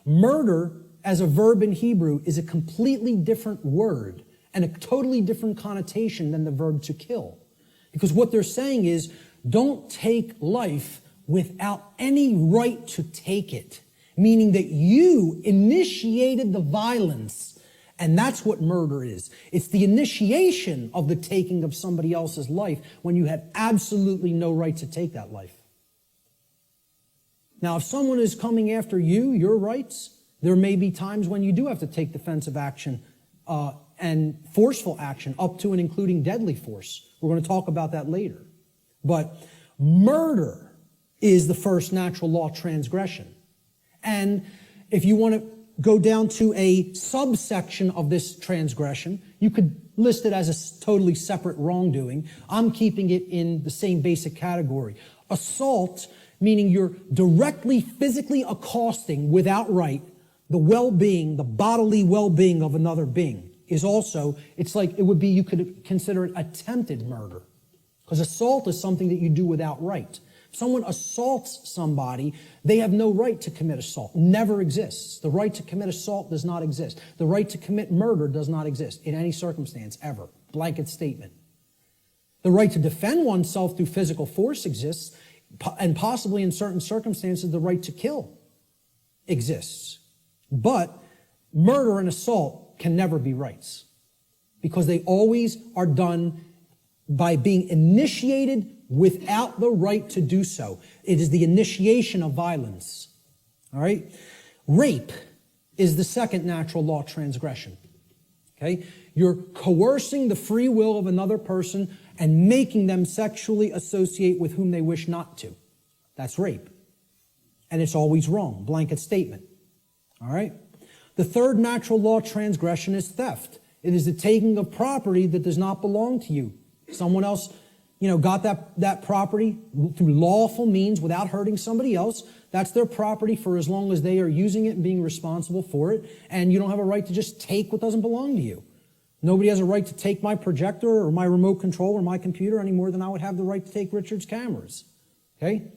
Murder as a verb in Hebrew is a completely different word and a totally different connotation than the verb to kill. Because what they're saying is don't take life without any right to take it, meaning that you initiated the violence, and that's what murder is. It's the initiation of the taking of somebody else's life when you had absolutely no right to take that life. Now, if someone is coming after you, your rights, there may be times when you do have to take defensive action and forceful action, up to and including deadly force. We're going to talk about that later. But murder is the first natural law transgression. And if you want to go down to a subsection of this transgression, you could list it as a totally separate wrongdoing. I'm keeping it in the same basic category. Assault, meaning you're directly physically accosting without right the well-being, the bodily well-being of another being, is also, it's like it would be, you could consider it attempted murder. Because assault is something that you do without right. If someone assaults somebody, they have no right to commit assault. Never exists. The right to commit assault does not exist. The right to commit murder does not exist in any circumstance, ever. Blanket statement. The right to defend oneself through physical force exists. And possibly in certain circumstances, the right to kill exists. But murder and assault can never be rights, because they always are done by being initiated without the right to do so. It is the initiation of violence. All right? Rape is the second natural law transgression. Okay? You're coercing the free will of another person and making them sexually associate with whom they wish not to. That's rape. And it's always wrong. Blanket statement. All right? The third natural law transgression is theft. It is the taking of property that does not belong to you. Someone else, got that property through lawful means without hurting somebody else. That's their property for as long as they are using it and being responsible for it. And you don't have a right to just take what doesn't belong to you. Nobody has a right to take my projector or my remote control or my computer any more than I would have the right to take Richard's cameras. Okay?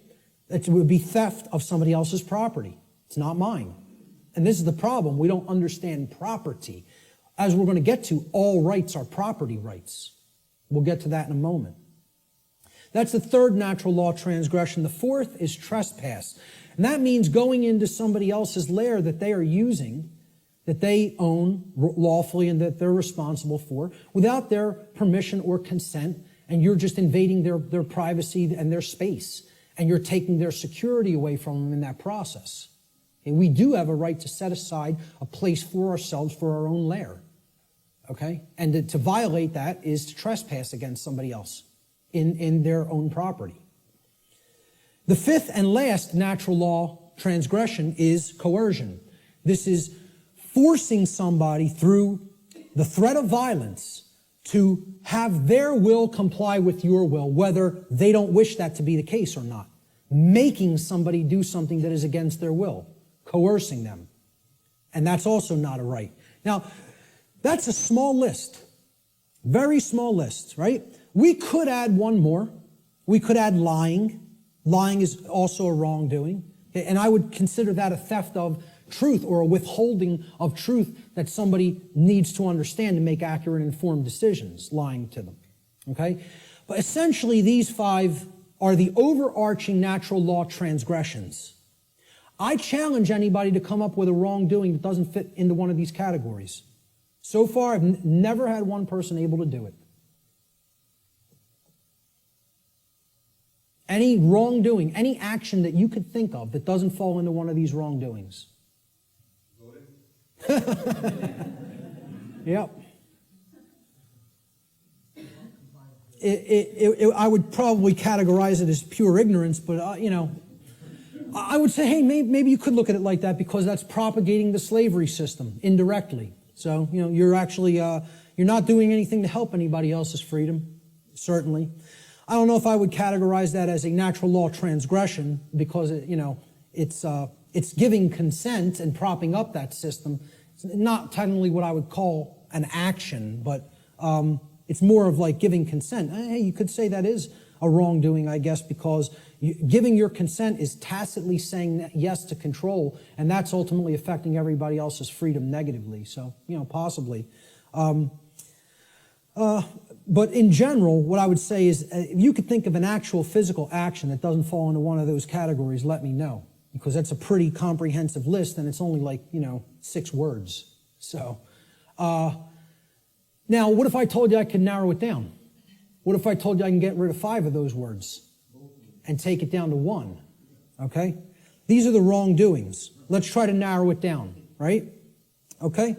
It would be theft of somebody else's property. It's not mine. And this is the problem. We don't understand property. As we're going to get to, all rights are property rights. We'll get to that in a moment. That's the third natural law transgression. The fourth is trespass. And that means going into somebody else's lair that they are using, that they own lawfully and that they're responsible for, without their permission or consent, and you're just invading their privacy and their space, and you're taking their security away from them in that process. And we do have a right to set aside a place for ourselves for our own lair. Okay? And to violate that is to trespass against somebody else in their own property. The fifth and last natural law transgression is coercion. This is forcing somebody through the threat of violence to have their will comply with your will, whether they don't wish that to be the case or not. Making somebody do something that is against their will. Coercing them. And that's also not a right. Now, that's a small list. Very small list, right? We could add one more. We could add lying. Lying is also a wrongdoing. And I would consider that a theft of truth or a withholding of truth that somebody needs to understand to make accurate, informed decisions, lying to them. Okay? But essentially, these five are the overarching natural law transgressions. I challenge anybody to come up with a wrongdoing that doesn't fit into one of these categories. So far, I've never had one person able to do it. Any wrongdoing, any action that you could think of that doesn't fall into one of these wrongdoings. Yep. I would probably categorize it as pure ignorance, but, I would say, hey, maybe you could look at it like that because that's propagating the slavery system indirectly. So, you're actually, you're not doing anything to help anybody else's freedom, certainly. I don't know if I would categorize that as a natural law transgression because, it's giving consent and propping up that system. It's not technically what I would call an action, but it's more of like giving consent. Hey, you could say that is a wrongdoing, I guess, because giving your consent is tacitly saying yes to control, and that's ultimately affecting everybody else's freedom negatively. So, possibly. But in general, what I would say is if you could think of an actual physical action that doesn't fall into one of those categories, let me know. Because that's a pretty comprehensive list, and it's only like, 6 words. So, now, what if I told you I could narrow it down? What if I told you I can get rid of 5 of those words and take it down to 1? Okay? These are the wrongdoings. Let's try to narrow it down, right? Okay?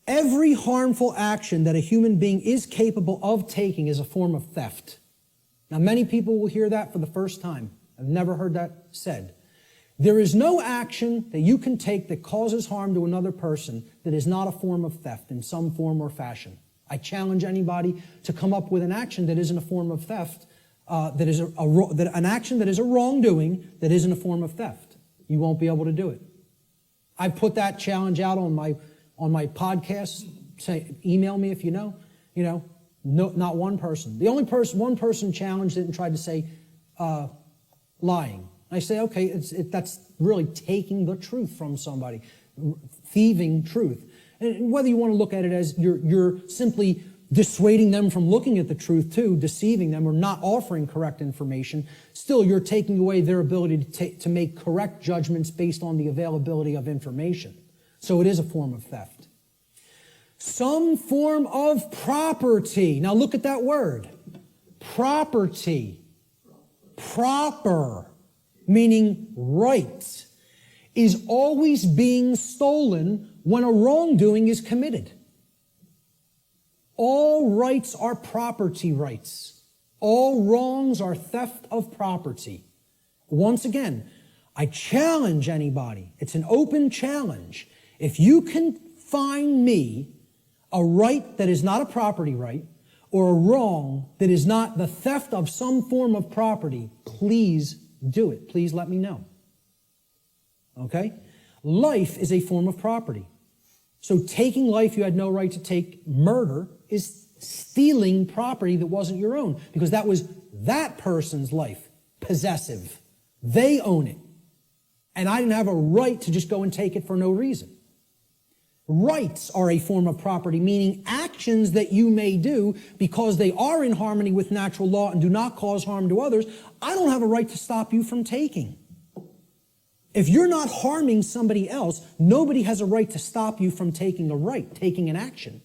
Every harmful action that a human being is capable of taking is a form of theft. Now, many people will hear that for the first time. I've never heard that said. There is no action that you can take that causes harm to another person that is not a form of theft in some form or fashion. I challenge anybody to come up with an action that isn't a form of theft, that is an action that is a wrongdoing that isn't a form of theft. You won't be able to do it. I put that challenge out on my podcast. Say, email me if you know. No, not one person. The only one person challenged it and tried to say lying. I say, okay, that's really taking the truth from somebody, thieving truth. And whether you want to look at it as you're simply dissuading them from looking at the truth too, deceiving them, or not offering correct information, still you're taking away their ability to make correct judgments based on the availability of information. So it is a form of theft. Some form of property. Now look at that word. Property. Proper, meaning right, is always being stolen when a wrongdoing is committed. All rights are property rights. All wrongs are theft of property. Once again, I challenge anybody. It's an open challenge. If you can find me a right that is not a property right, or a wrong that is not the theft of some form of property, please do it. Please let me know. Okay? Life is a form of property. So taking life you had no right to take, murder, is stealing property that wasn't your own, because that was that person's life, possessive. They own it. And I didn't have a right to just go and take it for no reason. Rights are a form of property, meaning actions that you may do because they are in harmony with natural law and do not cause harm to others. I don't have a right to stop you from taking. If you're not harming somebody else, nobody has a right to stop you from taking a right, taking an action.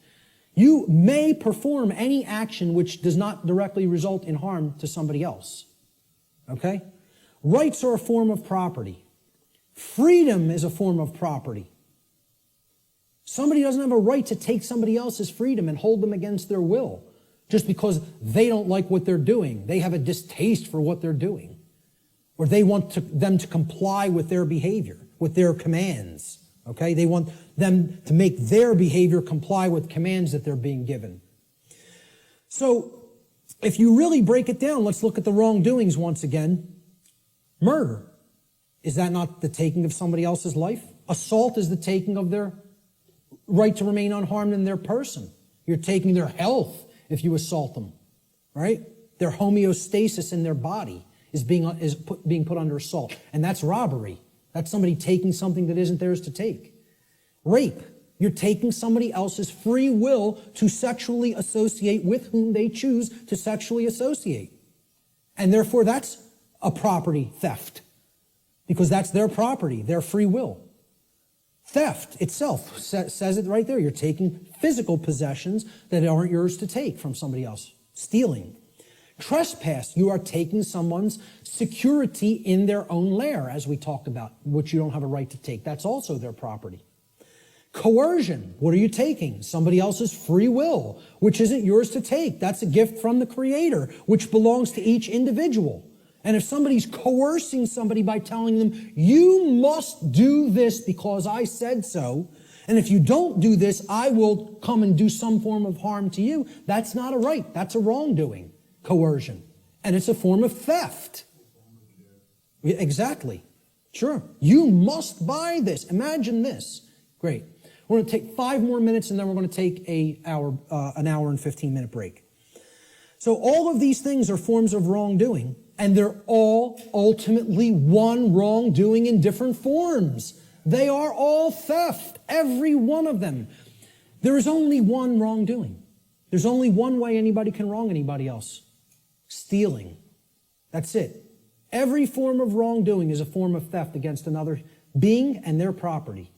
You may perform any action which does not directly result in harm to somebody else. Okay? Rights are a form of property. Freedom is a form of property. Somebody doesn't have a right to take somebody else's freedom and hold them against their will just because they don't like what they're doing. They have a distaste for what they're doing. Or they want them to comply with their behavior, with their commands. Okay? They want them to make their behavior comply with commands that they're being given. So, if you really break it down, let's look at the wrongdoings once again. Murder. Is that not the taking of somebody else's life? Assault is the taking of their right to remain unharmed in their person. You're taking their health if you assault them, right? Their homeostasis in their body is being put under assault. And that's robbery. That's somebody taking something that isn't theirs to take. Rape. You're taking somebody else's free will to sexually associate with whom they choose to sexually associate. And therefore that's a property theft, because that's their property, their free will. Theft itself says it right there. You're taking physical possessions that aren't yours to take from somebody else. Stealing. Trespass. You are taking someone's security in their own lair, as we talked about, which you don't have a right to take. That's also their property. Coercion. What are you taking? Somebody else's free will, which isn't yours to take. That's a gift from the Creator, which belongs to each individual. And if somebody's coercing somebody by telling them, you must do this because I said so, and if you don't do this, I will come and do some form of harm to you, that's not a right. That's a wrongdoing, coercion. And it's a form of theft. Exactly. Sure. You must buy this. Imagine this. Great. We're going to take 5 more minutes, and then we're going to take an hour and 15-minute break. So all of these things are forms of wrongdoing. And they're all ultimately one wrongdoing in different forms. They are all theft, every one of them. There is only one wrongdoing. There's only one way anybody can wrong anybody else. Stealing. That's it. Every form of wrongdoing is a form of theft against another being and their property.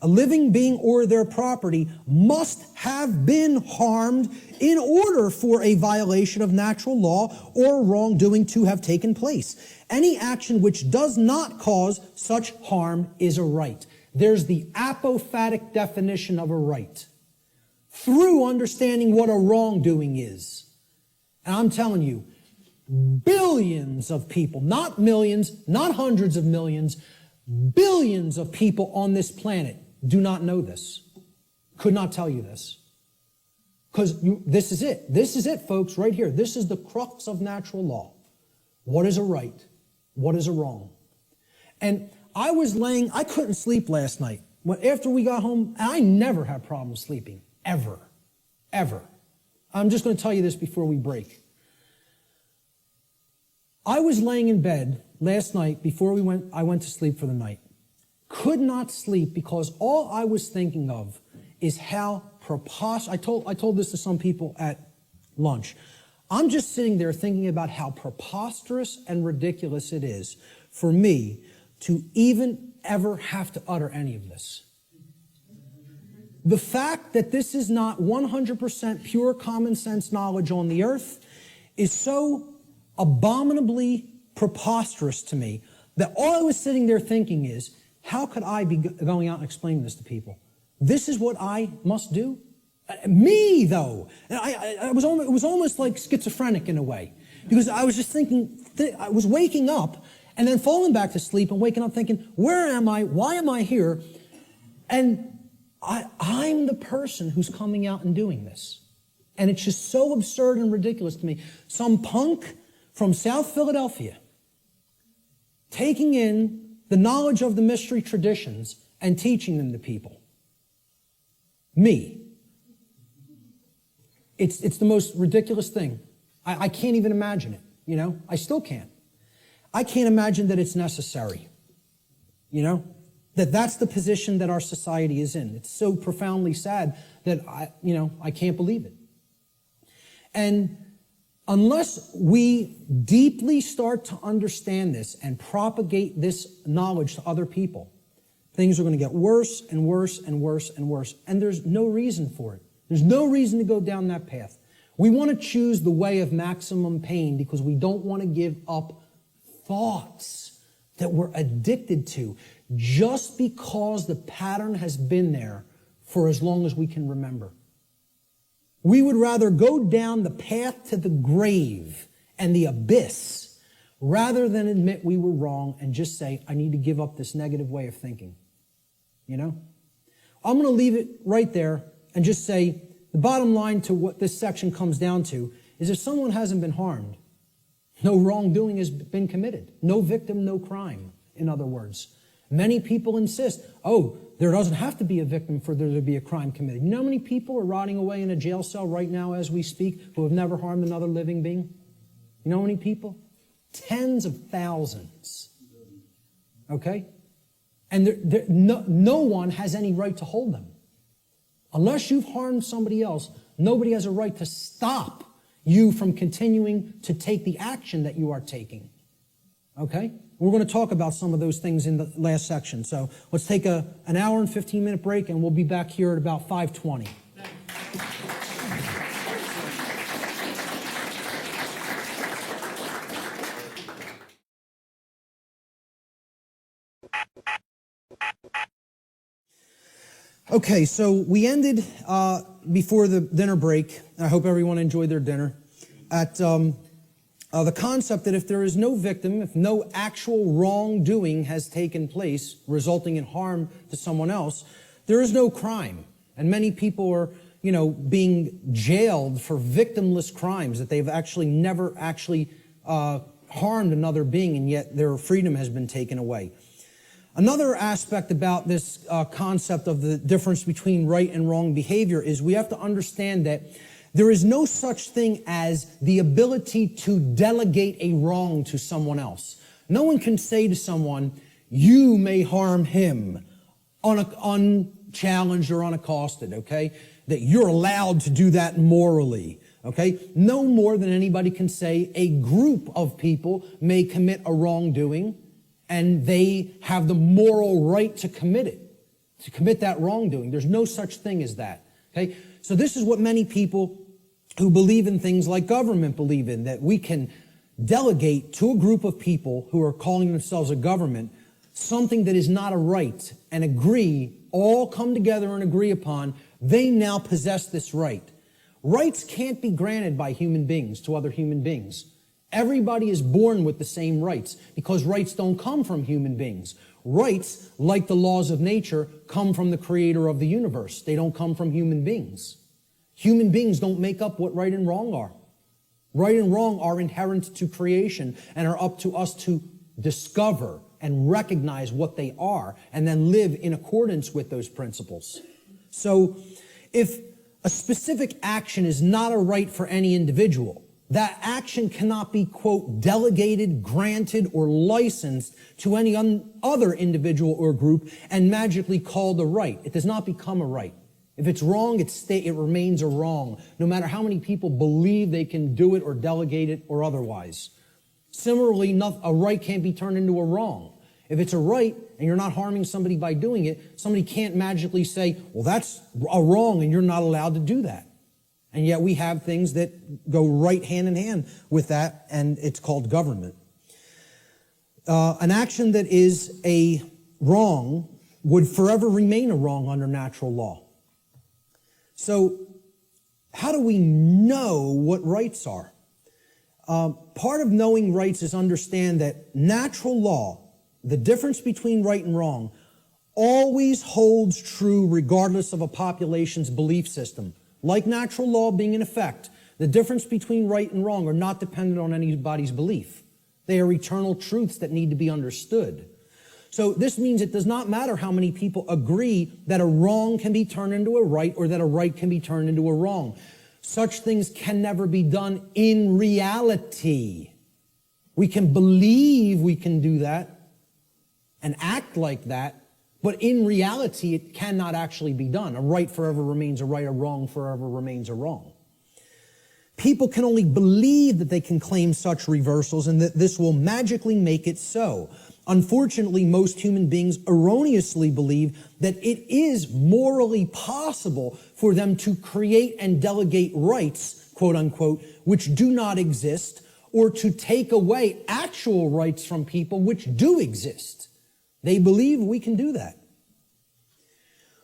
A living being or their property must have been harmed in order for a violation of natural law or wrongdoing to have taken place. Any action which does not cause such harm is a right. There's the apophatic definition of a right. Through understanding what a wrongdoing is. And I'm telling you, billions of people, not millions, not hundreds of millions, billions of people on this planet do not know this. Could not tell you this. Because this is it. This is it, folks, right here. This is the crux of natural law. What is a right? What is a wrong? And I couldn't sleep last night. After we got home, and I never have problems sleeping. Ever. Ever. I'm just going to tell you this before we break. I was laying in bed last night before I went to sleep for the night. Could not sleep because all I was thinking of is how I told this to some people at lunch. I'm just sitting there thinking about how preposterous and ridiculous it is for me to even ever have to utter any of this. The fact that this is not 100% pure common sense knowledge on the earth is so abominably preposterous to me that all I was sitting there thinking is, how could I be going out and explaining this to people? This is what I must do? Me, though. And it was almost like schizophrenic in a way, because I was just thinking, I was waking up and then falling back to sleep and waking up thinking, where am I? Why am I here? And I'm the person who's coming out and doing this. And it's just so absurd and ridiculous to me. Some punk from South Philadelphia taking in the knowledge of the mystery traditions and teaching them to people. Me. It's the most ridiculous thing. I can't even imagine it, you know? I still can't. I can't imagine that it's necessary, you know? That's the position that our society is in. It's so profoundly sad that I can't believe it. And unless we deeply start to understand this and propagate this knowledge to other people, things are going to get worse and worse and worse and worse. And there's no reason for it. There's no reason to go down that path. We want to choose the way of maximum pain because we don't want to give up thoughts that we're addicted to just because the pattern has been there for as long as we can remember. We would rather go down the path to the grave and the abyss rather than admit we were wrong and just say, I need to give up this negative way of thinking. You know? I'm going to leave it right there and just say the bottom line to what this section comes down to is if someone hasn't been harmed, no wrongdoing has been committed. No victim, no crime, in other words. Many people insist, there doesn't have to be a victim for there to be a crime committed. You know how many people are rotting away in a jail cell right now as we speak who have never harmed another living being? You know how many people? Tens of thousands. Okay? And no one has any right to hold them. Unless you've harmed somebody else, nobody has a right to stop you from continuing to take the action that you are taking. Okay? We're going to talk about some of those things in the last section. So let's take an hour and 15-minute break, and we'll be back here at about 5:20. Okay, so we ended before the dinner break. I hope everyone enjoyed their dinner. At the concept that if there is no victim, if no actual wrongdoing has taken place resulting in harm to someone else, there is no crime. And many people are, being jailed for victimless crimes that they've actually never harmed another being, and yet their freedom has been taken away. Another aspect about this concept of the difference between right and wrong behavior is we have to understand that there is no such thing as the ability to delegate a wrong to someone else. No one can say to someone, you may harm him, unchallenged or unaccosted, okay? That you're allowed to do that morally, okay? No more than anybody can say a group of people may commit a wrongdoing and they have the moral right to commit it, to commit that wrongdoing. There's no such thing as that, okay? So this is what many people who believe in things like government believe in, that we can delegate to a group of people who are calling themselves a government something that is not a right and all come together and agree upon, they now possess this right. Rights can't be granted by human beings to other human beings. Everybody is born with the same rights because rights don't come from human beings. Rights, like the laws of nature, come from the creator of the universe. They don't come from human beings. Human beings don't make up what right and wrong are. Right and wrong are inherent to creation and are up to us to discover and recognize what they are and then live in accordance with those principles. So if a specific action is not a right for any individual, that action cannot be, quote, delegated, granted, or licensed to any other individual or group and magically called a right. It does not become a right. If it's wrong, it remains a wrong, no matter how many people believe they can do it or delegate it or otherwise. Similarly, a right can't be turned into a wrong. If it's a right and you're not harming somebody by doing it, somebody can't magically say, well, that's a wrong and you're not allowed to do that. And yet we have things that go right hand in hand with that, and it's called government. An action that is a wrong would forever remain a wrong under natural law. So how do we know what rights are? Part of knowing rights is understand that natural law, the difference between right and wrong, always holds true regardless of a population's belief system. Like natural law being in effect, the difference between right and wrong are not dependent on anybody's belief. They are eternal truths that need to be understood. So this means it does not matter how many people agree that a wrong can be turned into a right or that a right can be turned into a wrong. Such things can never be done in reality. We can believe we can do that and act like that, but in reality, it cannot actually be done. A right forever remains a right, a wrong forever remains a wrong. People can only believe that they can claim such reversals and that this will magically make it so. Unfortunately, most human beings erroneously believe that it is morally possible for them to create and delegate rights, quote unquote, which do not exist, or to take away actual rights from people which do exist. They believe we can do that.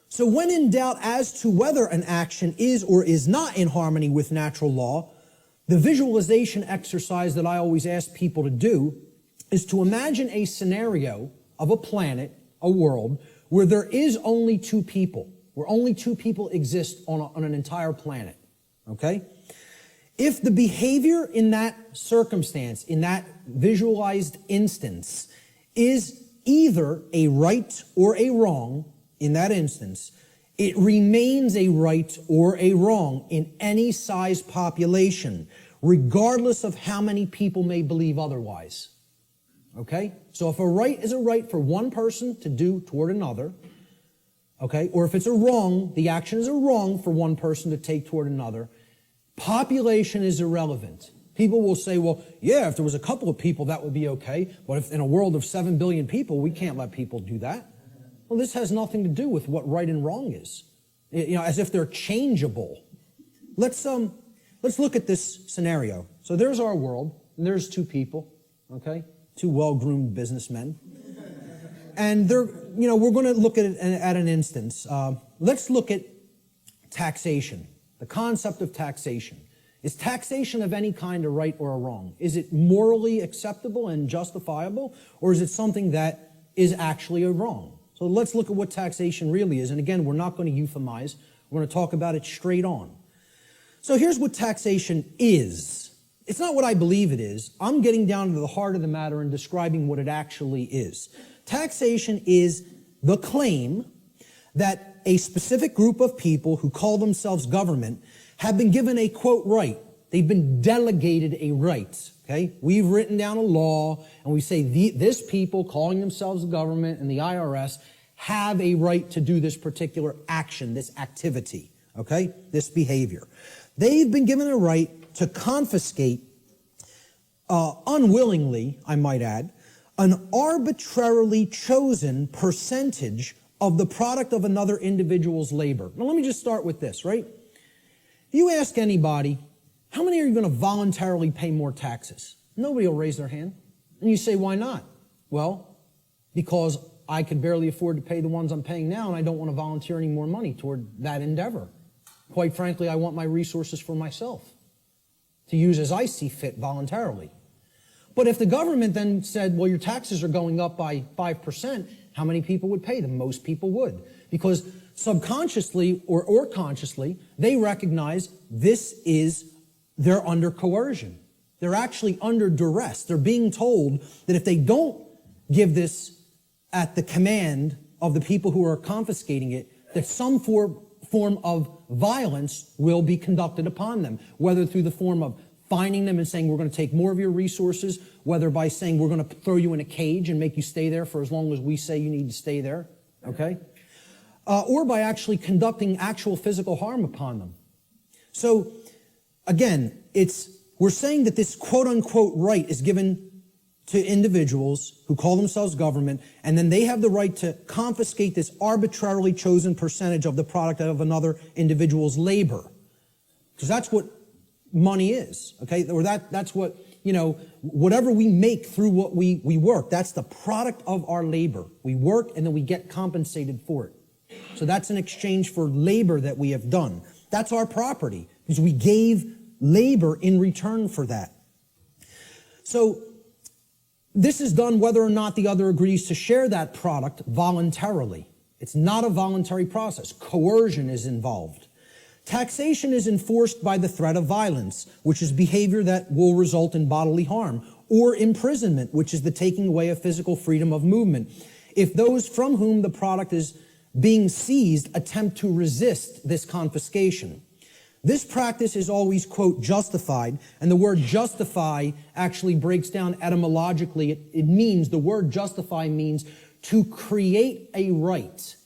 So when in doubt as to whether an action is or is not in harmony with natural law, the visualization exercise that I always ask people to do is to imagine a scenario of a planet, a world, where there is only two people, where only two people exist on an entire planet, okay? If the behavior in that circumstance, in that visualized instance, is either a right or a wrong in that instance, it remains a right or a wrong in any size population, regardless of how many people may believe otherwise. Okay? So if a right is a right for one person to do toward another, okay, or if it's a wrong, the action is a wrong for one person to take toward another, population is irrelevant. People will say, well, yeah, if there was a couple of people, that would be okay. But if in a world of 7 billion people, we can't let people do that. Well, this has nothing to do with what right and wrong is. As if they're changeable. Let's look at this scenario. So there's our world, and there's two people, okay? Two well-groomed businessmen. And we're going to look at it at an instance. Let's look at taxation, the concept of taxation. Is taxation of any kind a right or a wrong? Is it morally acceptable and justifiable, or is it something that is actually a wrong? So let's look at what taxation really is. And again, we're not going to euphemize. We're going to talk about it straight on. So here's what taxation is. It's not what I believe it is. I'm getting down to the heart of the matter and describing what it actually is. Taxation is the claim that a specific group of people who call themselves government have been given a, quote, right. They've been delegated a right, okay? We've written down a law, and we say this people calling themselves the government and the IRS have a right to do this particular action, this activity, okay? This behavior. They've been given a right to confiscate, unwillingly, I might add, an arbitrarily chosen percentage of the product of another individual's labor. Now, let me just start with this, right? You ask anybody, how many are you going to voluntarily pay more taxes? Nobody will raise their hand. And you say, why not? Well, because I could barely afford to pay the ones I'm paying now, and I don't want to volunteer any more money toward that endeavor. Quite frankly, I want my resources for myself to use as I see fit voluntarily. But if the government then said, well, your taxes are going up by 5%, how many people would pay them? Most people would. Because subconsciously or consciously, they recognize they're under coercion. They're actually under duress. They're being told that if they don't give this at the command of the people who are confiscating it, that some form of violence will be conducted upon them, whether through the form of fining them and saying, we're going to take more of your resources, whether by saying, we're going to throw you in a cage and make you stay there for as long as we say you need to stay there, okay? or by actually conducting actual physical harm upon them. So, again, we're saying that this quote-unquote right is given to individuals who call themselves government, and then they have the right to confiscate this arbitrarily chosen percentage of the product of another individual's labor. Because that's what money is, okay? Or that's what, whatever we make through what we work, that's the product of our labor. We work and then we get compensated for it. So that's an exchange for labor that we have done. That's our property, because we gave labor in return for that. So this is done whether or not the other agrees to share that product voluntarily. It's not a voluntary process. Coercion is involved. Taxation is enforced by the threat of violence, which is behavior that will result in bodily harm, or imprisonment, which is the taking away of physical freedom of movement, if those from whom the product is being seized attempt to resist this confiscation. This practice is always, quote, justified, and the word justify actually breaks down etymologically. The word justify means to create a right.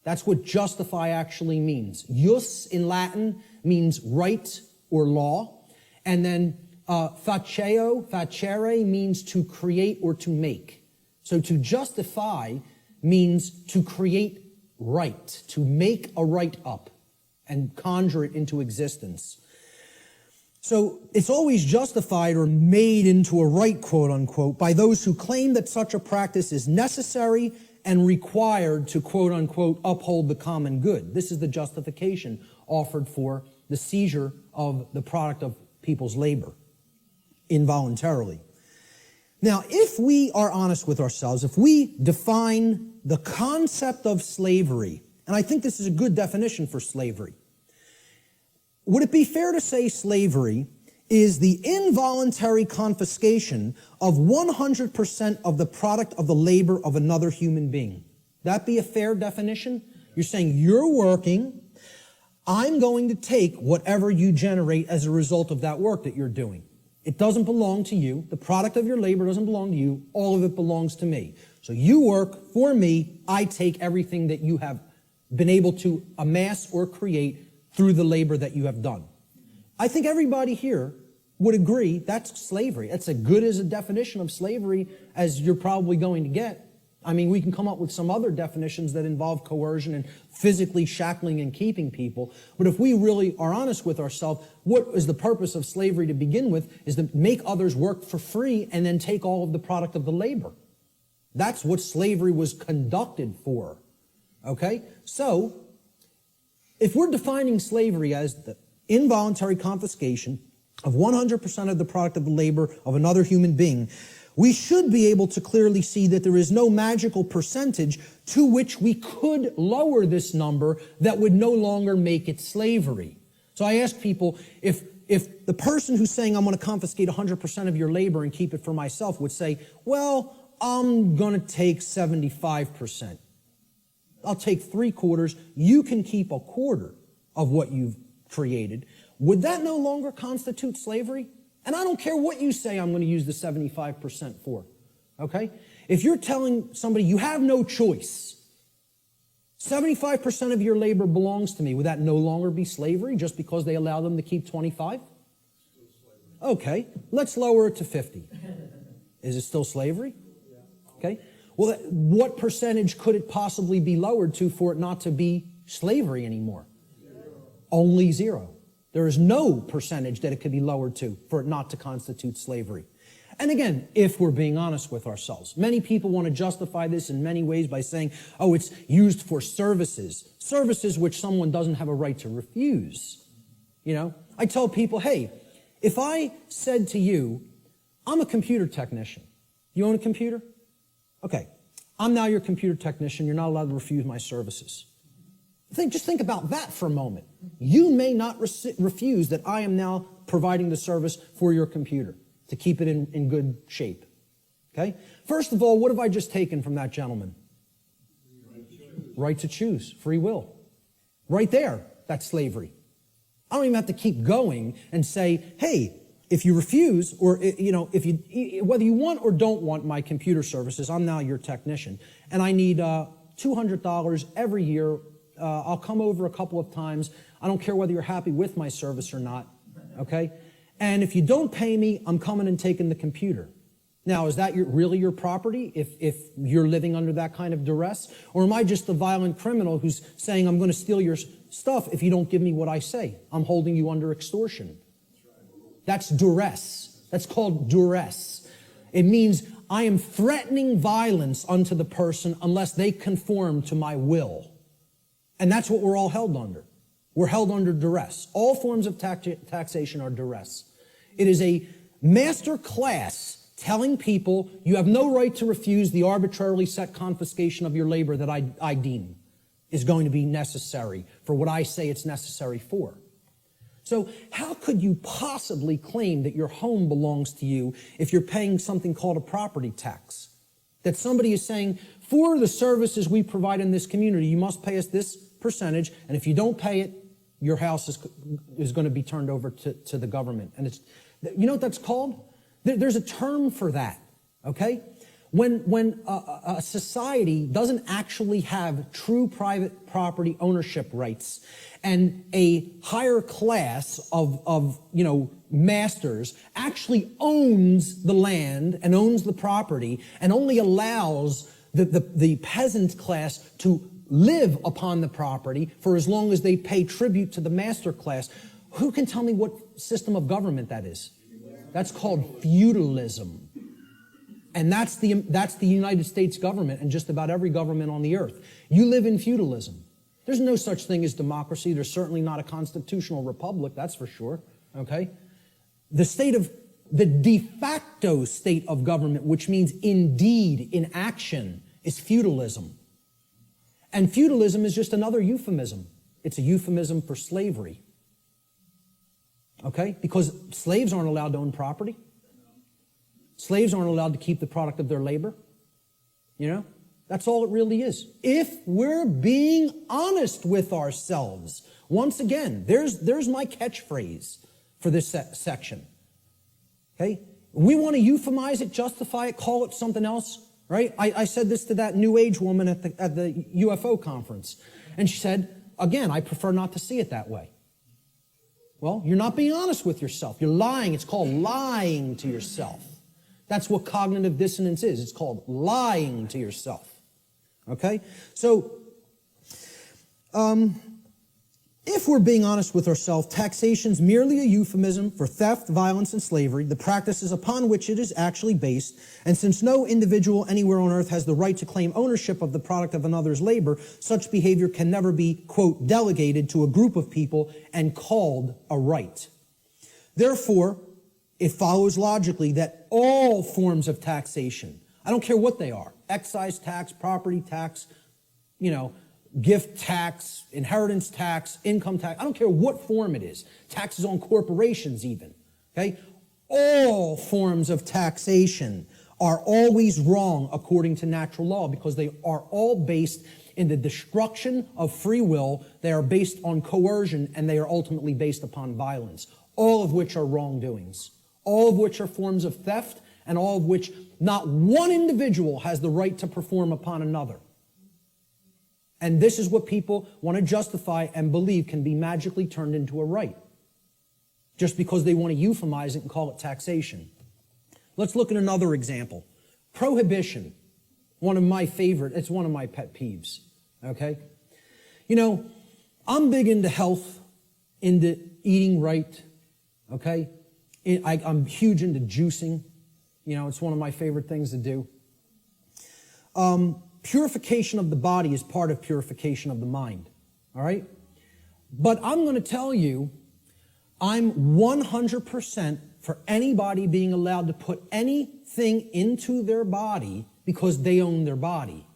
That's what justify actually means. Jus in Latin means right or law, and then facere means to create or to make. So to justify means to create right, to make a right up and conjure it into existence. So it's always justified or made into a right, quote unquote, by those who claim that such a practice is necessary and required to, quote unquote, uphold the common good. This is the justification offered for the seizure of the product of people's labor involuntarily. Now, if we are honest with ourselves, if we define the concept of slavery, and I think this is a good definition for slavery, would it be fair to say slavery is the involuntary confiscation of 100% of the product of the labor of another human being? That be a fair definition? You're saying you're working, I'm going to take whatever you generate as a result of that work that you're doing. It doesn't belong to you. The product of your labor doesn't belong to you. All of it belongs to me. So you work for me. I take everything that you have been able to amass or create through the labor that you have done. I think everybody here would agree that's slavery. That's as good as a definition of slavery as you're probably going to get. I mean, we can come up with some other definitions that involve coercion and physically shackling and keeping people. But if we really are honest with ourselves, what is the purpose of slavery to begin with is to make others work for free and then take all of the product of the labor. That's what slavery was conducted for. Okay? So, if we're defining slavery as the involuntary confiscation of 100% of the product of the labor of another human being, we should be able to clearly see that there is no magical percentage to which we could lower this number that would no longer make it slavery. So I ask people, if the person who's saying I'm going to confiscate 100% of your labor and keep it for myself would say, well, I'm going to take 75%. I'll take 3/4. You can keep 1/4 of what you've created. Would that no longer constitute slavery? And I don't care what you say I'm going to use the 75% for. Okay? If you're telling somebody you have no choice, 75% of your labor belongs to me, would that no longer be slavery just because they allow them to keep 25? Okay, let's lower it to 50. Is it still slavery? Okay. Well, what percentage could it possibly be lowered to for it not to be slavery anymore? Only 0. There is no percentage that it could be lowered to for it not to constitute slavery. And again, if we're being honest with ourselves, many people want to justify this in many ways by saying, oh, it's used for services which someone doesn't have a right to refuse. You know, I tell people, hey, if I said to you, I'm a computer technician. You own a computer? Okay, I'm now your computer technician. You're not allowed to refuse my services. Just think about that for a moment. You may not refuse that I am now providing the service for your computer to keep it in good shape. Okay? First of all, what have I just taken from that gentleman? Right to choose. Free will. Right there, that's slavery. I don't even have to keep going and say, hey, if you refuse, or if you, whether you want or don't want my computer services, I'm now your technician, and I need $200 every year. I'll come over a couple of times. I don't care whether you're happy with my service or not, okay? And if you don't pay me, I'm coming and taking the computer. Now, is that really your property if you're living under that kind of duress? Or am I just the violent criminal who's saying I'm going to steal your stuff if you don't give me what I say? I'm holding you under extortion. That's duress. That's called duress. It means I am threatening violence unto the person unless they conform to my will. And that's what we're all held under. We're held under duress. All forms of taxation are duress. It is a master class telling people you have no right to refuse the arbitrarily set confiscation of your labor that I deem is going to be necessary for what I say it's necessary for. So how could you possibly claim that your home belongs to you if you're paying something called a property tax? That somebody is saying, for the services we provide in this community, you must pay us this percentage, and if you don't pay it, your house is going to be turned over to the government. And it's, you know what that's called? There's a term for that, okay? When a society doesn't actually have true private property ownership rights and a higher class of masters actually owns the land and owns the property and only allows the peasant class to live upon the property for as long as they pay tribute to the master class, who can tell me what system of government that is? That's called feudalism. And that's the United States government and just about every government on the earth. You live in feudalism. There's no such thing as democracy. There's certainly not a constitutional republic, that's for sure, okay? The de facto state of government, which means indeed, in action, is feudalism. And feudalism is just another euphemism. It's a euphemism for slavery. Okay? Because slaves aren't allowed to own property. Slaves aren't allowed to keep the product of their labor. You know? That's all it really is. If we're being honest with ourselves. Once again, there's my catchphrase for this section. Okay? We want to euphemize it, justify it, call it something else, right? I said this to that New Age woman at the UFO conference. And she said, again, I prefer not to see it that way. Well, you're not being honest with yourself. You're lying. It's called lying to yourself. That's what cognitive dissonance is. It's called lying to yourself. Okay? So, if we're being honest with ourselves, taxation's merely a euphemism for theft, violence, and slavery, the practices upon which it is actually based, and since no individual anywhere on earth has the right to claim ownership of the product of another's labor, such behavior can never be, quote, delegated to a group of people and called a right. Therefore, it follows logically that all forms of taxation, I don't care what they are, excise tax, property tax, gift tax, inheritance tax, income tax, I don't care what form it is, taxes on corporations even, okay? All forms of taxation are always wrong according to natural law because they are all based in the destruction of free will, they are based on coercion, and they are ultimately based upon violence, all of which are wrongdoings, all of which are forms of theft, and all of which not one individual has the right to perform upon another. And this is what people want to justify and believe can be magically turned into a right, just because they want to euphemize it and call it taxation. Let's look at another example. Prohibition, one of my pet peeves, okay? I'm big into health, into eating right, okay? I'm huge into juicing. It's one of my favorite things to do. Purification of the body is part of purification of the mind, all right? But I'm going to tell you, I'm 100% for anybody being allowed to put anything into their body because they own their body.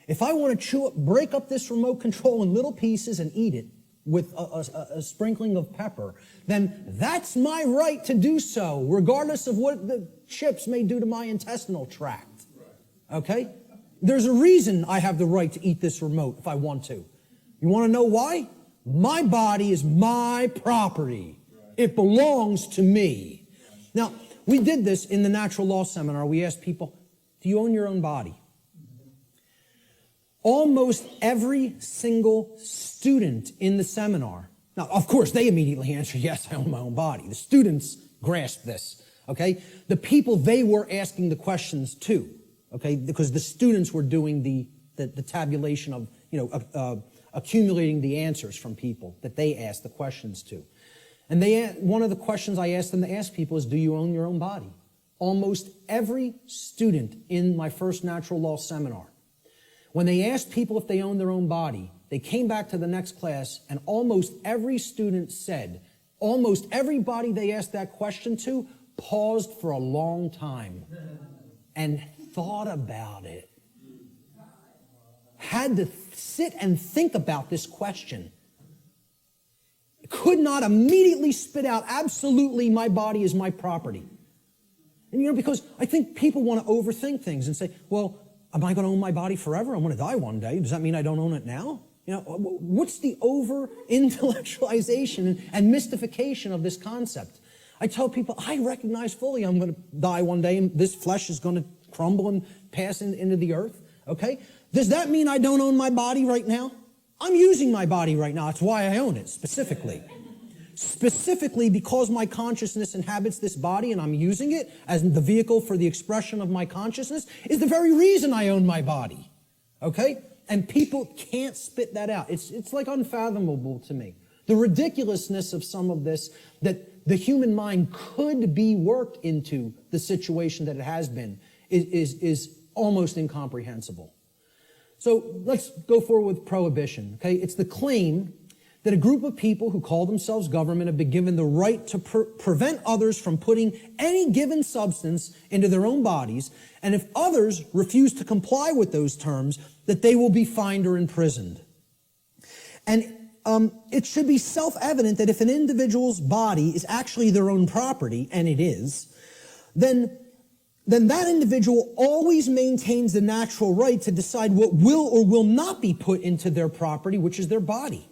If I want to break up this remote control in little pieces and eat it with a sprinkling of pepper, then that's my right to do so, regardless of what the chips may do to my intestinal tract, okay? There's a reason I have the right to eat this remote if I want to. You want to know why? My body is my property. It belongs to me. Now, we did this in the natural law seminar. We asked people, do you own your own body? almost every single student in the seminar, now, of course, they immediately answer, yes, I own my own body. The students grasp this, okay? The people they were asking the questions to, okay, because the students were doing the tabulation of, accumulating the answers from people that they asked the questions to. And one of the questions I asked them to ask people is, do you own your own body? Almost every student in my first natural law seminar, when they asked people if they owned their own body, they came back to the next class and almost every student said, almost everybody they asked that question to paused for a long time and thought about it. Had to sit and think about this question. Could not immediately spit out, absolutely, my body is my property. And because I think people want to overthink things and say, well, am I going to own my body forever? I'm going to die one day. Does that mean I don't own it now? What's the over-intellectualization and mystification of this concept? I tell people, I recognize fully I'm going to die one day and this flesh is going to crumble and pass into the earth, okay? Does that mean I don't own my body right now? I'm using my body right now. That's why I own it, specifically. Specifically because my consciousness inhabits this body and I'm using it as the vehicle for the expression of my consciousness is the very reason I own my body, okay? And people can't spit that out. It's like unfathomable to me. The ridiculousness of some of this, that the human mind could be worked into the situation that it has been, is almost incomprehensible. So let's go forward with prohibition, okay? It's the claim that a group of people who call themselves government have been given the right to prevent others from putting any given substance into their own bodies, and if others refuse to comply with those terms, that they will be fined or imprisoned. And it should be self-evident that if an individual's body is actually their own property, and it is, then that individual always maintains the natural right to decide what will or will not be put into their property, which is their body.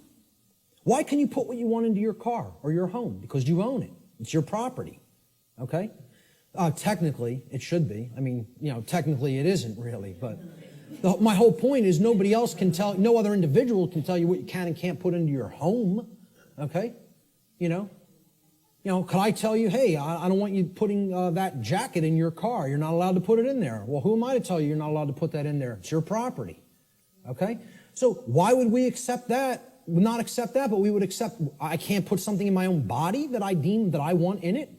Why can you put what you want into your car or your home? Because you own it. It's your property. Okay? Technically, it should be. I mean, technically it isn't really, but my whole point is nobody else can tell, no other individual can tell you what you can and can't put into your home. Okay? Could I tell you, hey, I don't want you putting that jacket in your car. You're not allowed to put it in there. Well, who am I to tell you you're not allowed to put that in there? It's your property. Okay? So why would we accept that? Not accept that, but we would accept I can't put something in my own body that I deem that I want in it.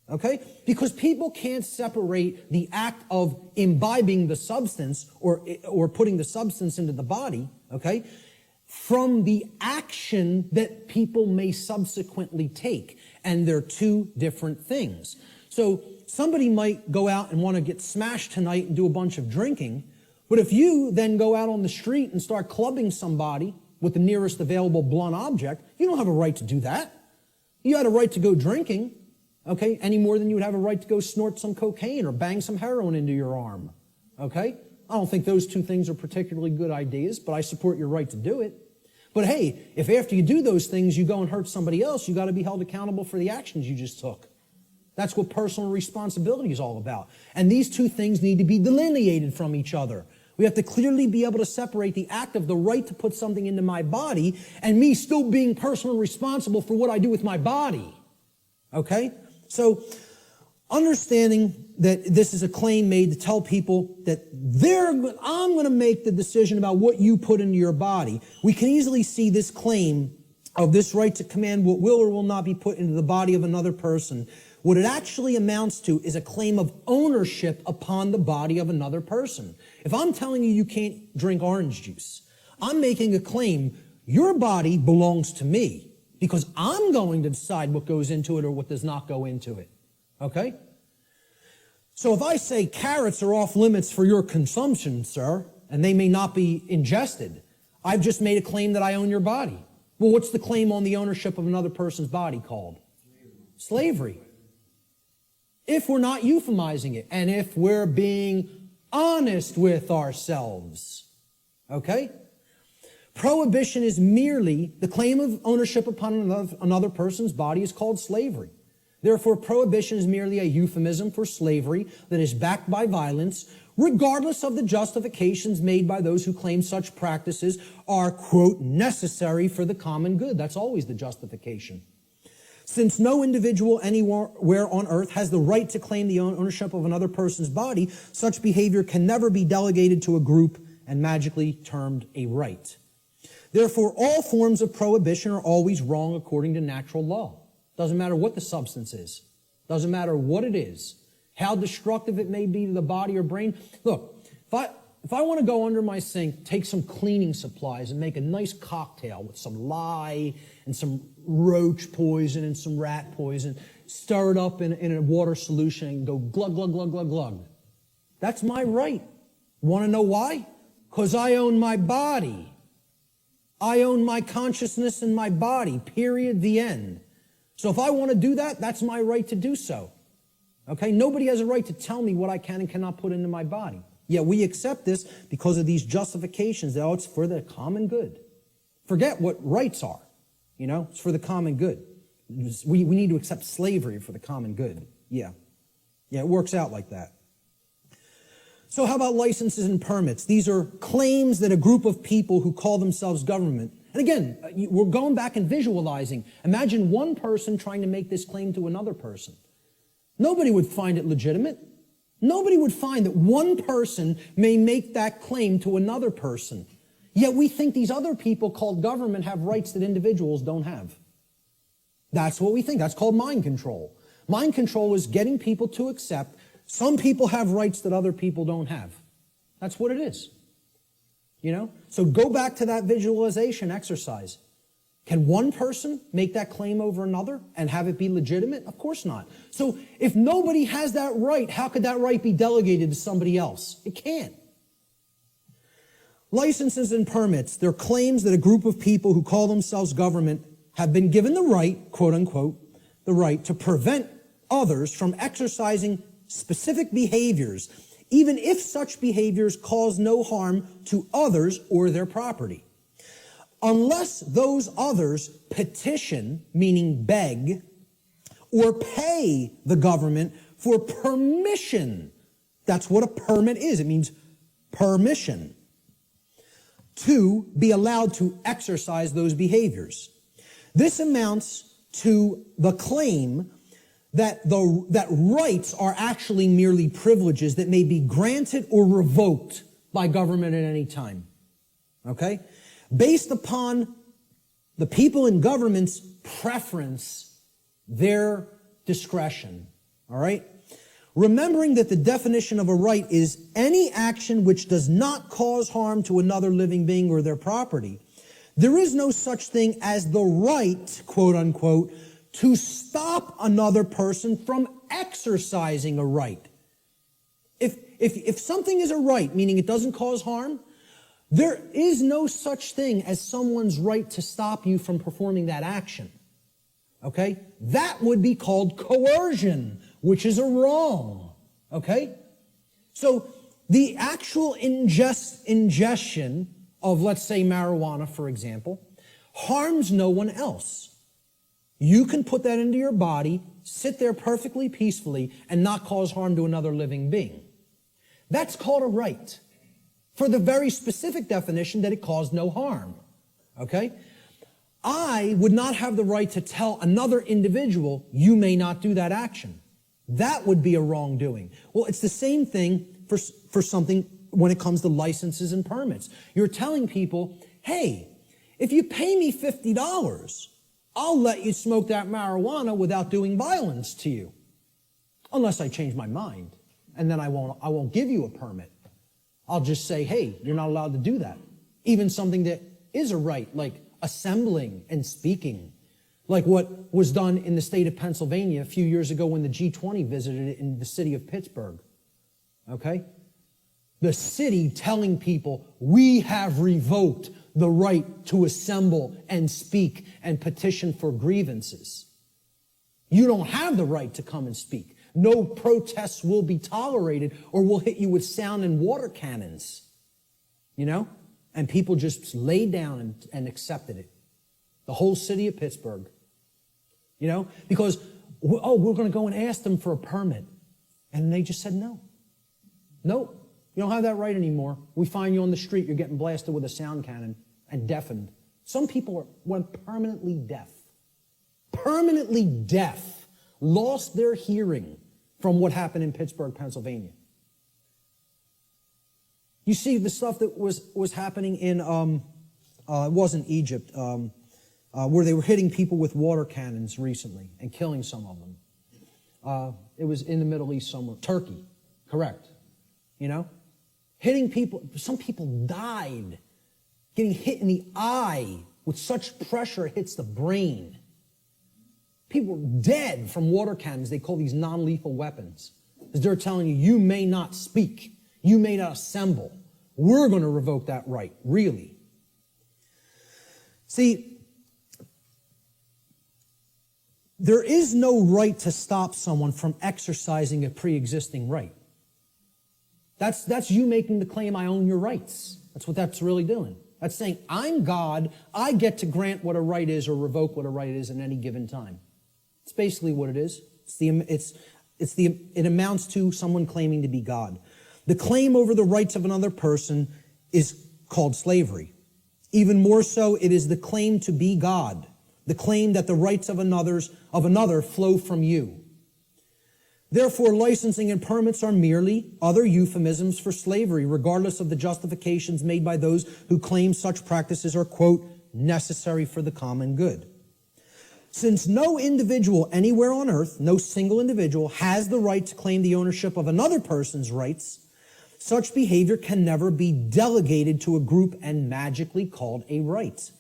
Okay? Because people can't separate the act of imbibing the substance or putting the substance into the body, okay, from the action that people may subsequently take. And they're two different things. So somebody might go out and want to get smashed tonight and do a bunch of drinking, but if you then go out on the street and start clubbing somebody with the nearest available blunt object, you don't have a right to do that. You had a right to go drinking, okay, any more than you would have a right to go snort some cocaine or bang some heroin into your arm, okay? I don't think those two things are particularly good ideas, but I support your right to do it. But hey, if after you do those things you go and hurt somebody else, you got to be held accountable for the actions you just took. That's what personal responsibility is all about. And these two things need to be delineated from each other. We have to clearly be able to separate the act of the right to put something into my body and me still being personally responsible for what I do with my body. Okay? So, understanding that this is a claim made to tell people that I'm going to make the decision about what you put into your body, we can easily see this claim of this right to command what will or will not be put into the body of another person. What it actually amounts to is a claim of ownership upon the body of another person. If I'm telling you you can't drink orange juice, I'm making a claim, your body belongs to me because I'm going to decide what goes into it or what does not go into it. Okay? So if I say carrots are off limits for your consumption, sir, and they may not be ingested, I've just made a claim that I own your body. Well, what's the claim on the ownership of another person's body called? Slavery. If we're not euphemizing it, and if we're being honest with ourselves. Okay? Prohibition is merely the claim of ownership upon another person's body is called slavery. Therefore, prohibition is merely a euphemism for slavery that is backed by violence, regardless of the justifications made by those who claim such practices are, quote, necessary for the common good. That's always the justification. Since no individual anywhere on earth has the right to claim the ownership of another person's body, such behavior can never be delegated to a group and magically termed a right. Therefore, all forms of prohibition are always wrong according to natural law. Doesn't matter what the substance is. Doesn't matter what it is. How destructive it may be to the body or brain. Look, if I want to go under my sink, take some cleaning supplies and make a nice cocktail with some lye and some roach poison and some rat poison, stir it up in a water solution and go glug, glug, glug, glug, glug. That's my right. Want to know why? Because I own my body. I own my consciousness and my body, period, the end. So if I want to do that, that's my right to do so. Okay? Nobody has a right to tell me what I can and cannot put into my body. Yet we accept this because of these justifications that, it's for the common good. Forget what rights are. It's for the common good. We need to accept slavery for the common good. Yeah, it works out like that. So how about licenses and permits? These are claims that a group of people who call themselves government. And again, we're going back and visualizing. Imagine one person trying to make this claim to another person. Nobody would find it legitimate. Nobody would find that one person may make that claim to another person. Yet we think these other people called government have rights that individuals don't have. That's what we think. That's called mind control. Mind control is getting people to accept some people have rights that other people don't have. That's what it is. So go back to that visualization exercise. Can one person make that claim over another and have it be legitimate? Of course not. So if nobody has that right, how could that right be delegated to somebody else? It can't. Licenses and permits, they're claims that a group of people who call themselves government have been given the right, quote unquote, the right to prevent others from exercising specific behaviors, even if such behaviors cause no harm to others or their property. Unless those others petition, meaning beg, or pay the government for permission. That's what a permit is. It means permission to be allowed to exercise those behaviors. This amounts to the claim that rights are actually merely privileges that may be granted or revoked by government at any time. Okay? Based upon the people in government's preference, their discretion. All right? Remembering that the definition of a right is any action which does not cause harm to another living being or their property, there is no such thing as the right, quote unquote, to stop another person from exercising a right. If something is a right, meaning it doesn't cause harm, there is no such thing as someone's right to stop you from performing that action. Okay? That would be called coercion, which is a wrong. Okay? So the actual ingestion of, let's say, marijuana, for example, harms no one else. You can put that into your body, sit there perfectly peacefully, and not cause harm to another living being. That's called a right, for the very specific definition that it caused no harm. Okay? I would not have the right to tell another individual, you may not do that action. That would be a wrongdoing. Well, it's the same thing for something when it comes to licenses and permits. You're telling people, hey, if you pay me $50, I'll let you smoke that marijuana without doing violence to you. Unless I change my mind. And then I won't give you a permit. I'll just say, hey, you're not allowed to do that. Even something that is a right, like assembling and speaking. Like what was done in the state of Pennsylvania a few years ago when the G20 visited it in the city of Pittsburgh. Okay? The city telling people, we have revoked the right to assemble and speak and petition for grievances. You don't have the right to come and speak. No protests will be tolerated or we'll hit you with sound and water cannons. And people just laid down and accepted it. The whole city of Pittsburgh. Because, we're going to go and ask them for a permit. And they just said no. No, You don't have that right anymore. We find you on the street, you're getting blasted with a sound cannon and deafened. Some people went permanently deaf. Permanently deaf. Lost their hearing from what happened in Pittsburgh, Pennsylvania. You see the stuff that was happening in, it wasn't Egypt, where they were hitting people with water cannons recently and killing some of them. It was in the Middle East somewhere. Turkey, correct. You know? Hitting people, some people died getting hit in the eye with such pressure it hits the brain. People were dead from water cannons. They call these non-lethal weapons. Because they're telling you, you may not speak. You may not assemble. We're going to revoke that right, really. See, there is no right to stop someone from exercising a pre-existing right. That's you making the claim, I own your rights. That's what that's really doing. That's saying, I'm God, I get to grant what a right is or revoke what a right is at any given time. It's basically what it is. It amounts to someone claiming to be God. The claim over the rights of another person is called slavery. Even more so, it is the claim to be God, the claim that the rights of another flow from you. Therefore, licensing and permits are merely other euphemisms for slavery, regardless of the justifications made by those who claim such practices are, quote, necessary for the common good. Since no individual anywhere on earth, no single individual, has the right to claim the ownership of another person's rights, such behavior can never be delegated to a group and magically called a right.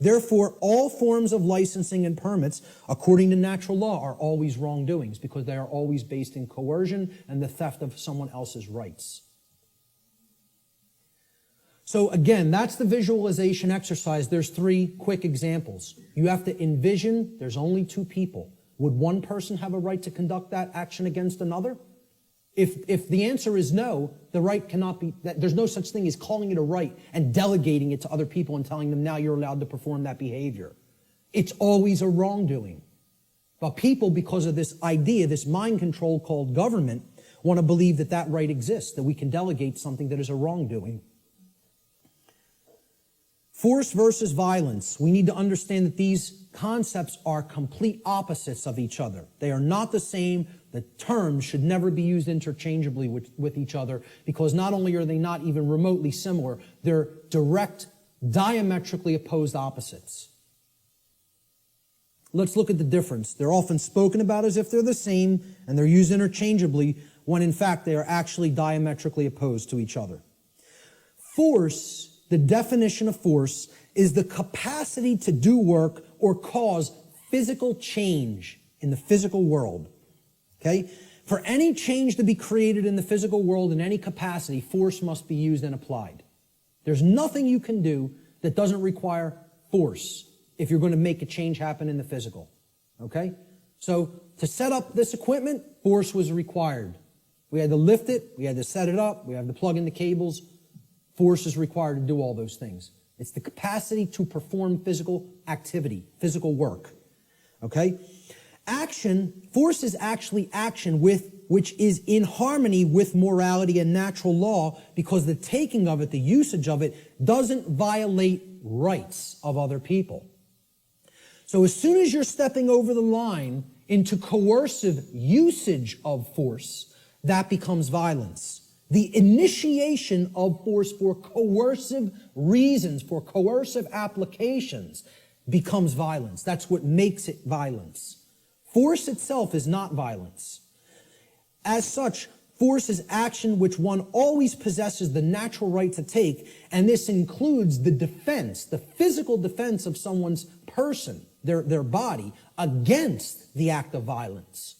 Therefore, all forms of licensing and permits, according to natural law, are always wrongdoings because they are always based in coercion and the theft of someone else's rights. So again, that's the visualization exercise. There's 3 quick examples. You have to envision there's only 2 people. Would one person have a right to conduct that action against another? If the answer is no, the right cannot be, there's no such thing as calling it a right and delegating it to other people and telling them now you're allowed to perform that behavior. It's always a wrongdoing. But people, because of this idea, this mind control called government, want to believe that that right exists, that we can delegate something that is a wrongdoing. Force versus violence. We need to understand that these concepts are complete opposites of each other. They are not the same. The terms should never be used interchangeably with each other because not only are they not even remotely similar, they're direct, diametrically opposed opposites. Let's look at the difference. They're often spoken about as if they're the same and they're used interchangeably when in fact they are actually diametrically opposed to each other. Force, the definition of force, is the capacity to do work or cause physical change in the physical world. Okay? For any change to be created in the physical world in any capacity, force must be used and applied. There's nothing you can do that doesn't require force if you're going to make a change happen in the physical. Okay? So, to set up this equipment, force was required. We had to lift it, we had to set it up, we had to plug in the cables. Force is required to do all those things. It's the capacity to perform physical activity, physical work. Okay? Action, force is actually action which is in harmony with morality and natural law because the taking of it, the usage of it, doesn't violate rights of other people. So as soon as you're stepping over the line into coercive usage of force, that becomes violence. The initiation of force for coercive reasons, for coercive applications, becomes violence. That's what makes it violence. Force itself is not violence. As such, force is action which one always possesses the natural right to take, and this includes the defense, the physical defense of someone's person, their body, against the act of violence.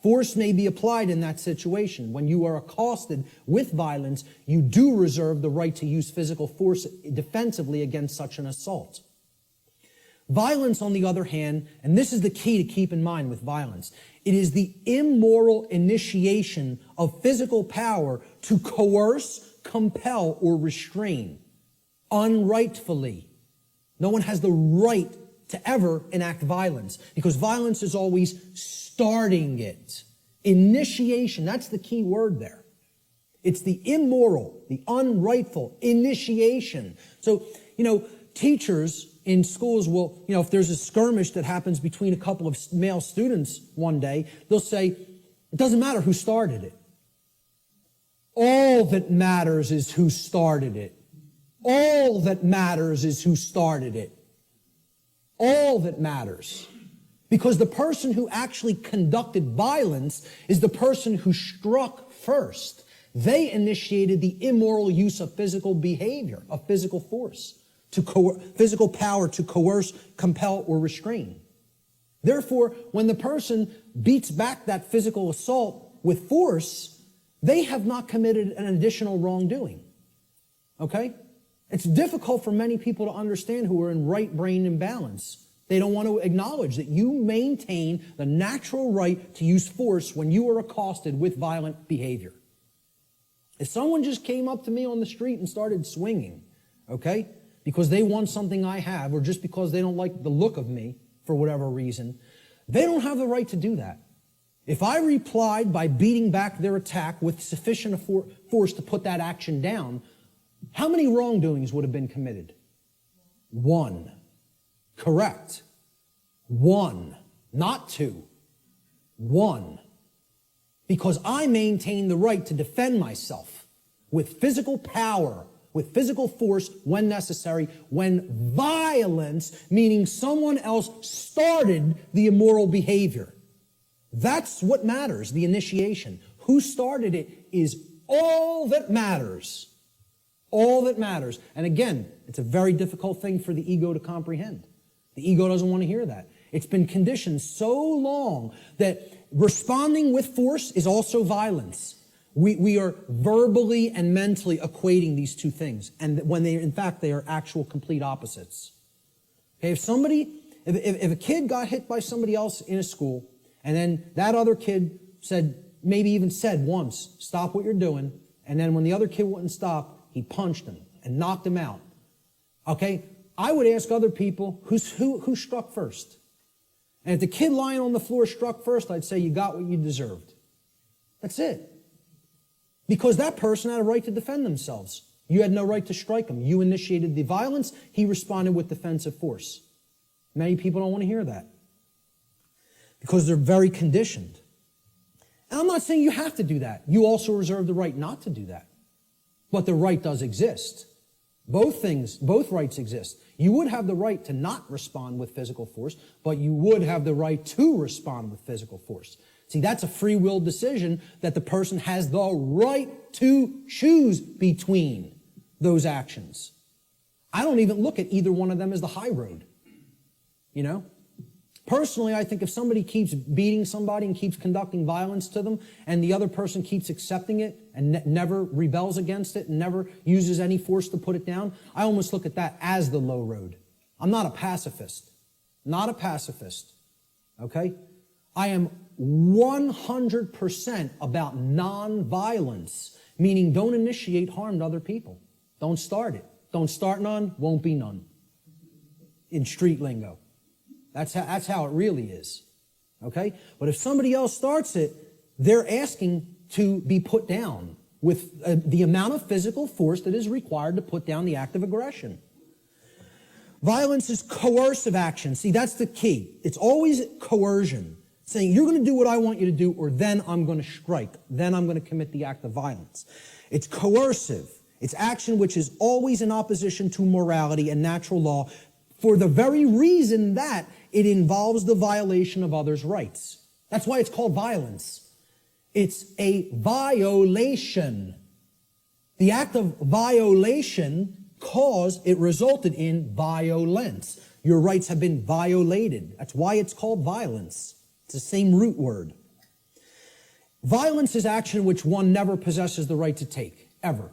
Force may be applied in that situation. When you are accosted with violence, you do reserve the right to use physical force defensively against such an assault. Violence, on the other hand, and this is the key to keep in mind with violence, it is the immoral initiation of physical power to coerce, compel, or restrain unrightfully. No one has the right to ever enact violence because violence is always starting it. Initiation, that's the key word there. It's the immoral, the unrightful initiation. So, teachers in schools will, if there's a skirmish that happens between a couple of male students one day, they'll say, it doesn't matter who started it. All that matters is who started it. All that matters is who started it. All that matters. Because the person who actually conducted violence is the person who struck first. They initiated the immoral use of physical behavior, of physical force, physical power to coerce, compel, or restrain. Therefore, when the person beats back that physical assault with force, they have not committed an additional wrongdoing. Okay? It's difficult for many people to understand who are in right brain imbalance. They don't want to acknowledge that you maintain the natural right to use force when you are accosted with violent behavior. If someone just came up to me on the street and started swinging, okay, because they want something I have, or just because they don't like the look of me for whatever reason, they don't have the right to do that. If I replied by beating back their attack with sufficient force to put that action down, how many wrongdoings would have been committed? One. Correct. One. Not two. One. Because I maintain the right to defend myself with physical power, with physical force when necessary, when violence, meaning someone else started the immoral behavior. That's what matters, the initiation. Who started it is all that matters. All that matters. And again, it's a very difficult thing for the ego to comprehend. The ego doesn't want to hear that. It's been conditioned so long that responding with force is also violence. We are verbally and mentally equating these two things, and when in fact, they are actual complete opposites. Okay, if a kid got hit by somebody else in a school, and then that other kid maybe even said once, stop what you're doing, and then when the other kid wouldn't stop, he punched him and knocked him out. Okay, I would ask other people, who struck first? And if the kid lying on the floor struck first, I'd say you got what you deserved. That's it. Because that person had a right to defend themselves. You had no right to strike him. You initiated the violence. He responded with defensive force. Many people don't want to hear that because they're very conditioned. And I'm not saying you have to do that. You also reserve the right not to do that. But the right does exist. Both rights exist. You would have the right to not respond with physical force, but you would have the right to respond with physical force. See, that's a free will decision that the person has the right to choose between those actions. I don't even look at either one of them as the high road. Personally, I think if somebody keeps beating somebody and keeps conducting violence to them, and the other person keeps accepting it and never rebels against it and never uses any force to put it down, I almost look at that as the low road. I'm not a pacifist. Not a pacifist. Okay? I am 100% about non-violence, meaning don't initiate harm to other people. Don't start it. Don't start none, won't be none. In street lingo. That's how it really is. Okay? But if somebody else starts it, they're asking to be put down with the amount of physical force that is required to put down the act of aggression. Violence is coercive action. See, that's the key. It's always coercion. Saying, you're going to do what I want you to do, or then I'm going to strike. Then I'm going to commit the act of violence. It's coercive. It's action which is always in opposition to morality and natural law for the very reason that it involves the violation of others' rights. That's why it's called violence. It's a violation. The act of violation it resulted in violence. Your rights have been violated. That's why it's called violence. It's the same root word. Violence is action which one never possesses the right to take, ever.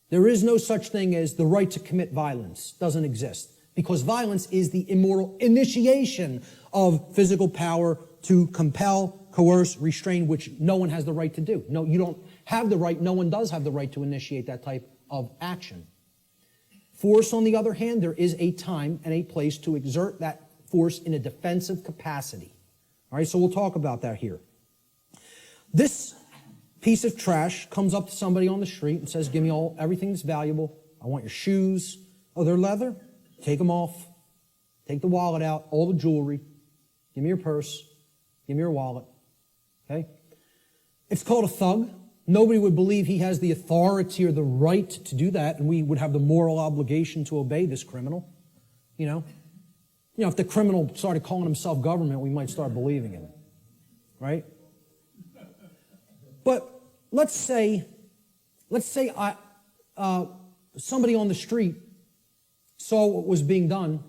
There is no such thing as the right to commit violence. Doesn't exist. Because violence is the immoral initiation of physical power to compel, coerce, restrain, which no one has the right to do. No, you don't have the right, no one does have the right to initiate that type of action. Force, on the other hand, there is a time and a place to exert that force in a defensive capacity. All right, so we'll talk about that here. This piece of trash comes up to somebody on the street and says, give me everything that's valuable. I want your shoes. Oh, they're leather? Take them off. Take the wallet out, all the jewelry. Give me your purse. Give me your wallet. Okay? It's called a thug. Nobody would believe he has the authority or the right to do that, and we would have the moral obligation to obey this criminal. You know, if the criminal started calling himself government, we might start believing in it. Right? But let's say somebody on the street saw what was being done,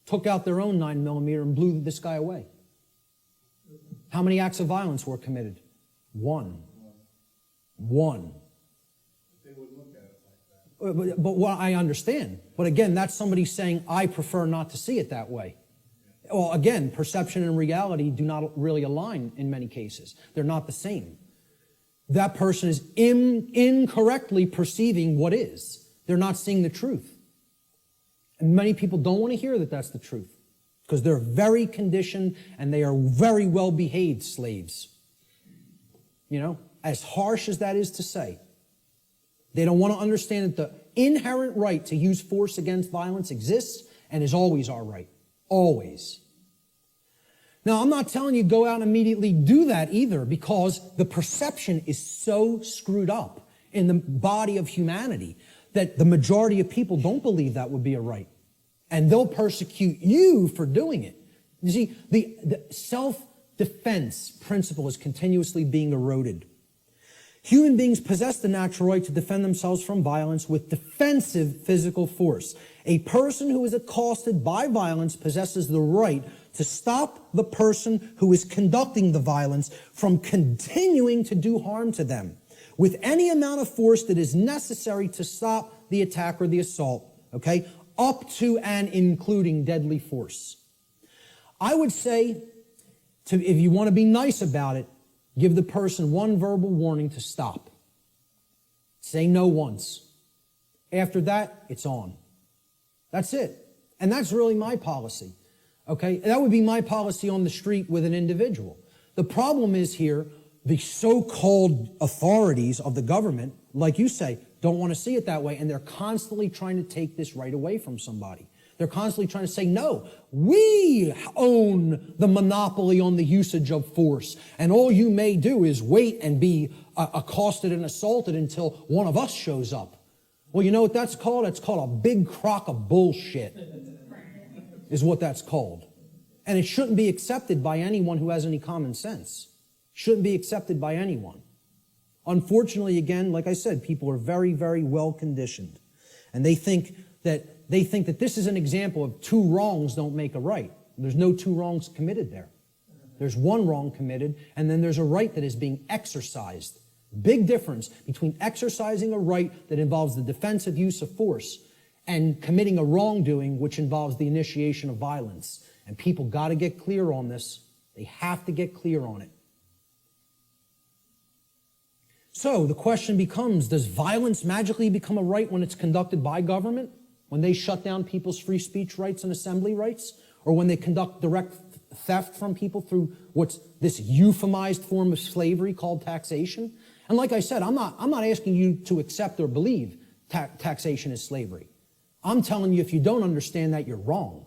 took out their own 9mm and blew this guy away. How many acts of violence were committed? One. They would look at it like that. But what I understand. But again, that's somebody saying, I prefer not to see it that way. Well, again, perception and reality do not really align in many cases. They're not the same. That person is incorrectly perceiving what is. They're not seeing the truth. And many people don't want to hear that that's the truth because they're very conditioned and they are very well-behaved slaves. You know, as harsh as that is to say, they don't want to understand that the inherent right to use force against violence exists and is always our right. Always. Now, I'm not telling you go out and immediately do that either because the perception is so screwed up in the body of humanity that the majority of people don't believe that would be a right. And they'll persecute you for doing it. You see, the self-defense principle is continuously being eroded. Human beings possess the natural right to defend themselves from violence with defensive physical force. A person who is accosted by violence possesses the right to stop the person who is conducting the violence from continuing to do harm to them with any amount of force that is necessary to stop the attack or the assault, okay, up to and including deadly force. I would say, if you want to be nice about it, give the person one verbal warning to stop. Say no once. After that, it's on. That's it. And that's really my policy. Okay? That would be my policy on the street with an individual. The problem is here, the so-called authorities of the government, like you say, don't want to see it that way, and they're constantly trying to take this right away from somebody. They're constantly trying to say, no, we own the monopoly on the usage of force, and all you may do is wait and be accosted and assaulted until one of us shows up. Well, you know what that's called? It's called a big crock of bullshit, is what that's called. And it shouldn't be accepted by anyone who has any common sense. Shouldn't be accepted by anyone. Unfortunately, again, like I said, people are very, very well conditioned. And they think that this is an example of two wrongs don't make a right. There's no two wrongs committed there. There's one wrong committed, and then there's a right that is being exercised. Big difference between exercising a right that involves the defensive use of force and committing a wrongdoing which involves the initiation of violence. And people got to get clear on this. They have to get clear on it. So the question becomes, does violence magically become a right when it's conducted by government? When they shut down people's free speech rights and assembly rights? Or when they conduct direct theft from people through what's this euphemized form of slavery called taxation? And like I said, I'm not asking you to accept or believe taxation is slavery. I'm telling you, if you don't understand that, you're wrong.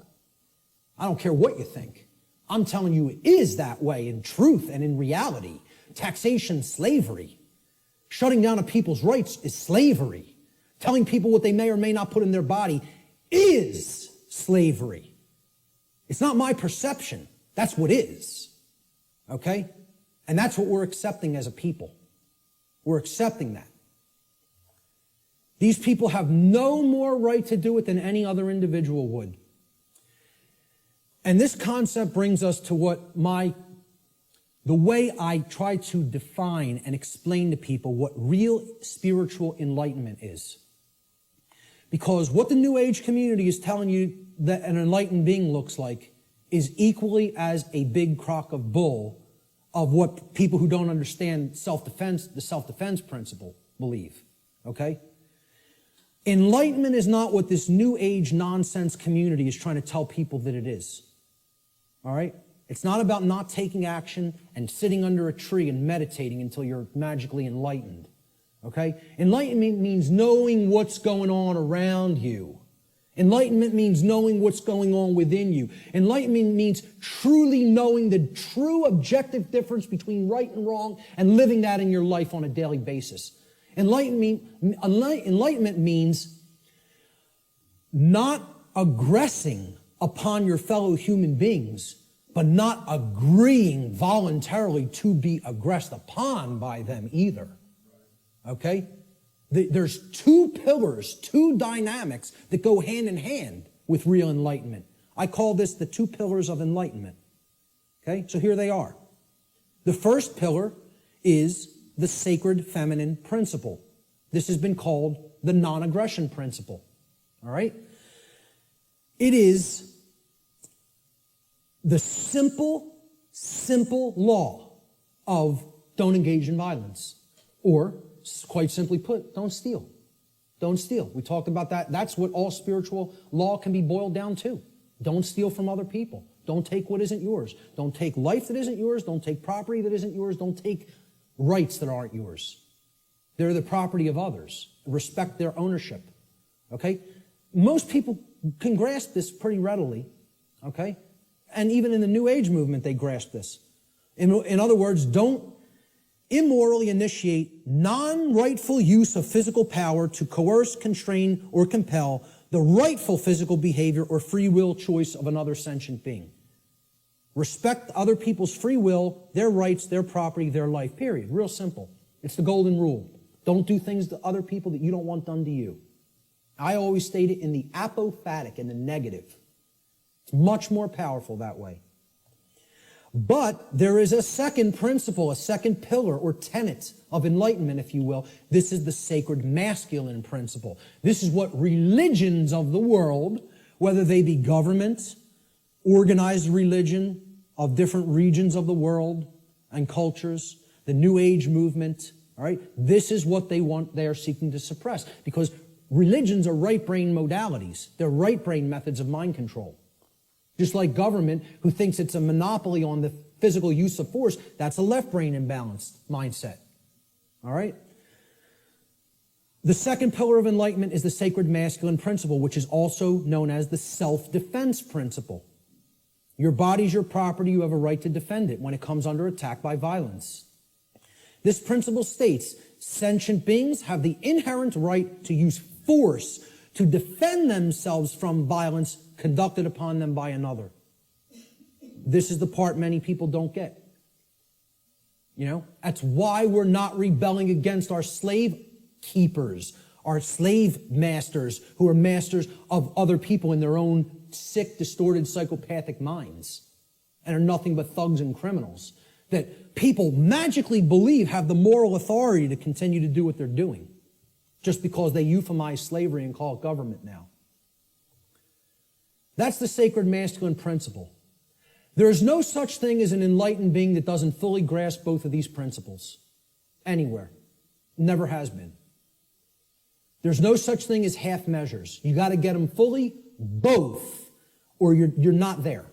I don't care what you think. I'm telling you it is that way in truth and in reality. Taxation, slavery. Shutting down of people's rights is slavery. Telling people what they may or may not put in their body is slavery. It's not my perception. That's what is. Okay? And that's what we're accepting as a people. We're accepting that. These people have no more right to do it than any other individual would. And this concept brings us to the way I try to define and explain to people what real spiritual enlightenment is. Because what the New Age community is telling you that an enlightened being looks like is equally as a big crock of bull of what people who don't understand self-defense, the self-defense principle, believe. Okay? Enlightenment is not what this New Age nonsense community is trying to tell people that it is. All right? It's not about not taking action and sitting under a tree and meditating until you're magically enlightened. Okay? Enlightenment means knowing what's going on around you. Enlightenment means knowing what's going on within you. Enlightenment means truly knowing the true objective difference between right and wrong and living that in your life on a daily basis. Enlightenment means not aggressing upon your fellow human beings, but not agreeing voluntarily to be aggressed upon by them either. Okay? There's two pillars, two dynamics that go hand in hand with real enlightenment. I call this the two pillars of enlightenment. Okay? So here they are. The first pillar is the sacred feminine principle. This has been called the non-aggression principle. All right? It is the simple law of don't engage in violence. Or, quite simply put, don't steal. Don't steal. We talked about that. That's what all spiritual law can be boiled down to. Don't steal from other people. Don't take what isn't yours. Don't take life that isn't yours. Don't take property that isn't yours. Don't take rights that aren't yours. They're the property of others. Respect their ownership. Okay? Most people can grasp this pretty readily. Okay? And even in the New Age movement, they grasp this. In other words, don't immorally initiate non-rightful use of physical power to coerce, constrain, or compel the rightful physical behavior or free will choice of another sentient being. Respect other people's free will, their rights, their property, their life, period. Real simple. It's the golden rule. Don't do things to other people that you don't want done to you. I always state it in the apophatic, in the negative. It's much more powerful that way. But there is a second principle, a second pillar or tenet of enlightenment, if you will. This is the sacred masculine principle. This is what religions of the world, whether they be government, organized religion of different regions of the world and cultures, the New Age movement, all right? This is what they want, they are seeking to suppress, because religions are right brain modalities. They're right brain methods of mind control. Just like government, who thinks it's a monopoly on the physical use of force, that's a left brain imbalanced mindset. All right? The second pillar of enlightenment is the sacred masculine principle, which is also known as the self-defense principle. Your body's your property. You have a right to defend it when it comes under attack by violence. This principle states sentient beings have the inherent right to use force to defend themselves from violence conducted upon them by another. This is the part many people don't get. You know, that's why we're not rebelling against our slave keepers, our slave masters who are masters of other people in their own sick, distorted, psychopathic minds and are nothing but thugs and criminals that people magically believe have the moral authority to continue to do what they're doing just because they euphemize slavery and call it government now. That's the sacred masculine principle. There is no such thing as an enlightened being that doesn't fully grasp both of these principles. Anywhere. Never has been. There's no such thing as half measures. You got to get them fully, both, or you're not there.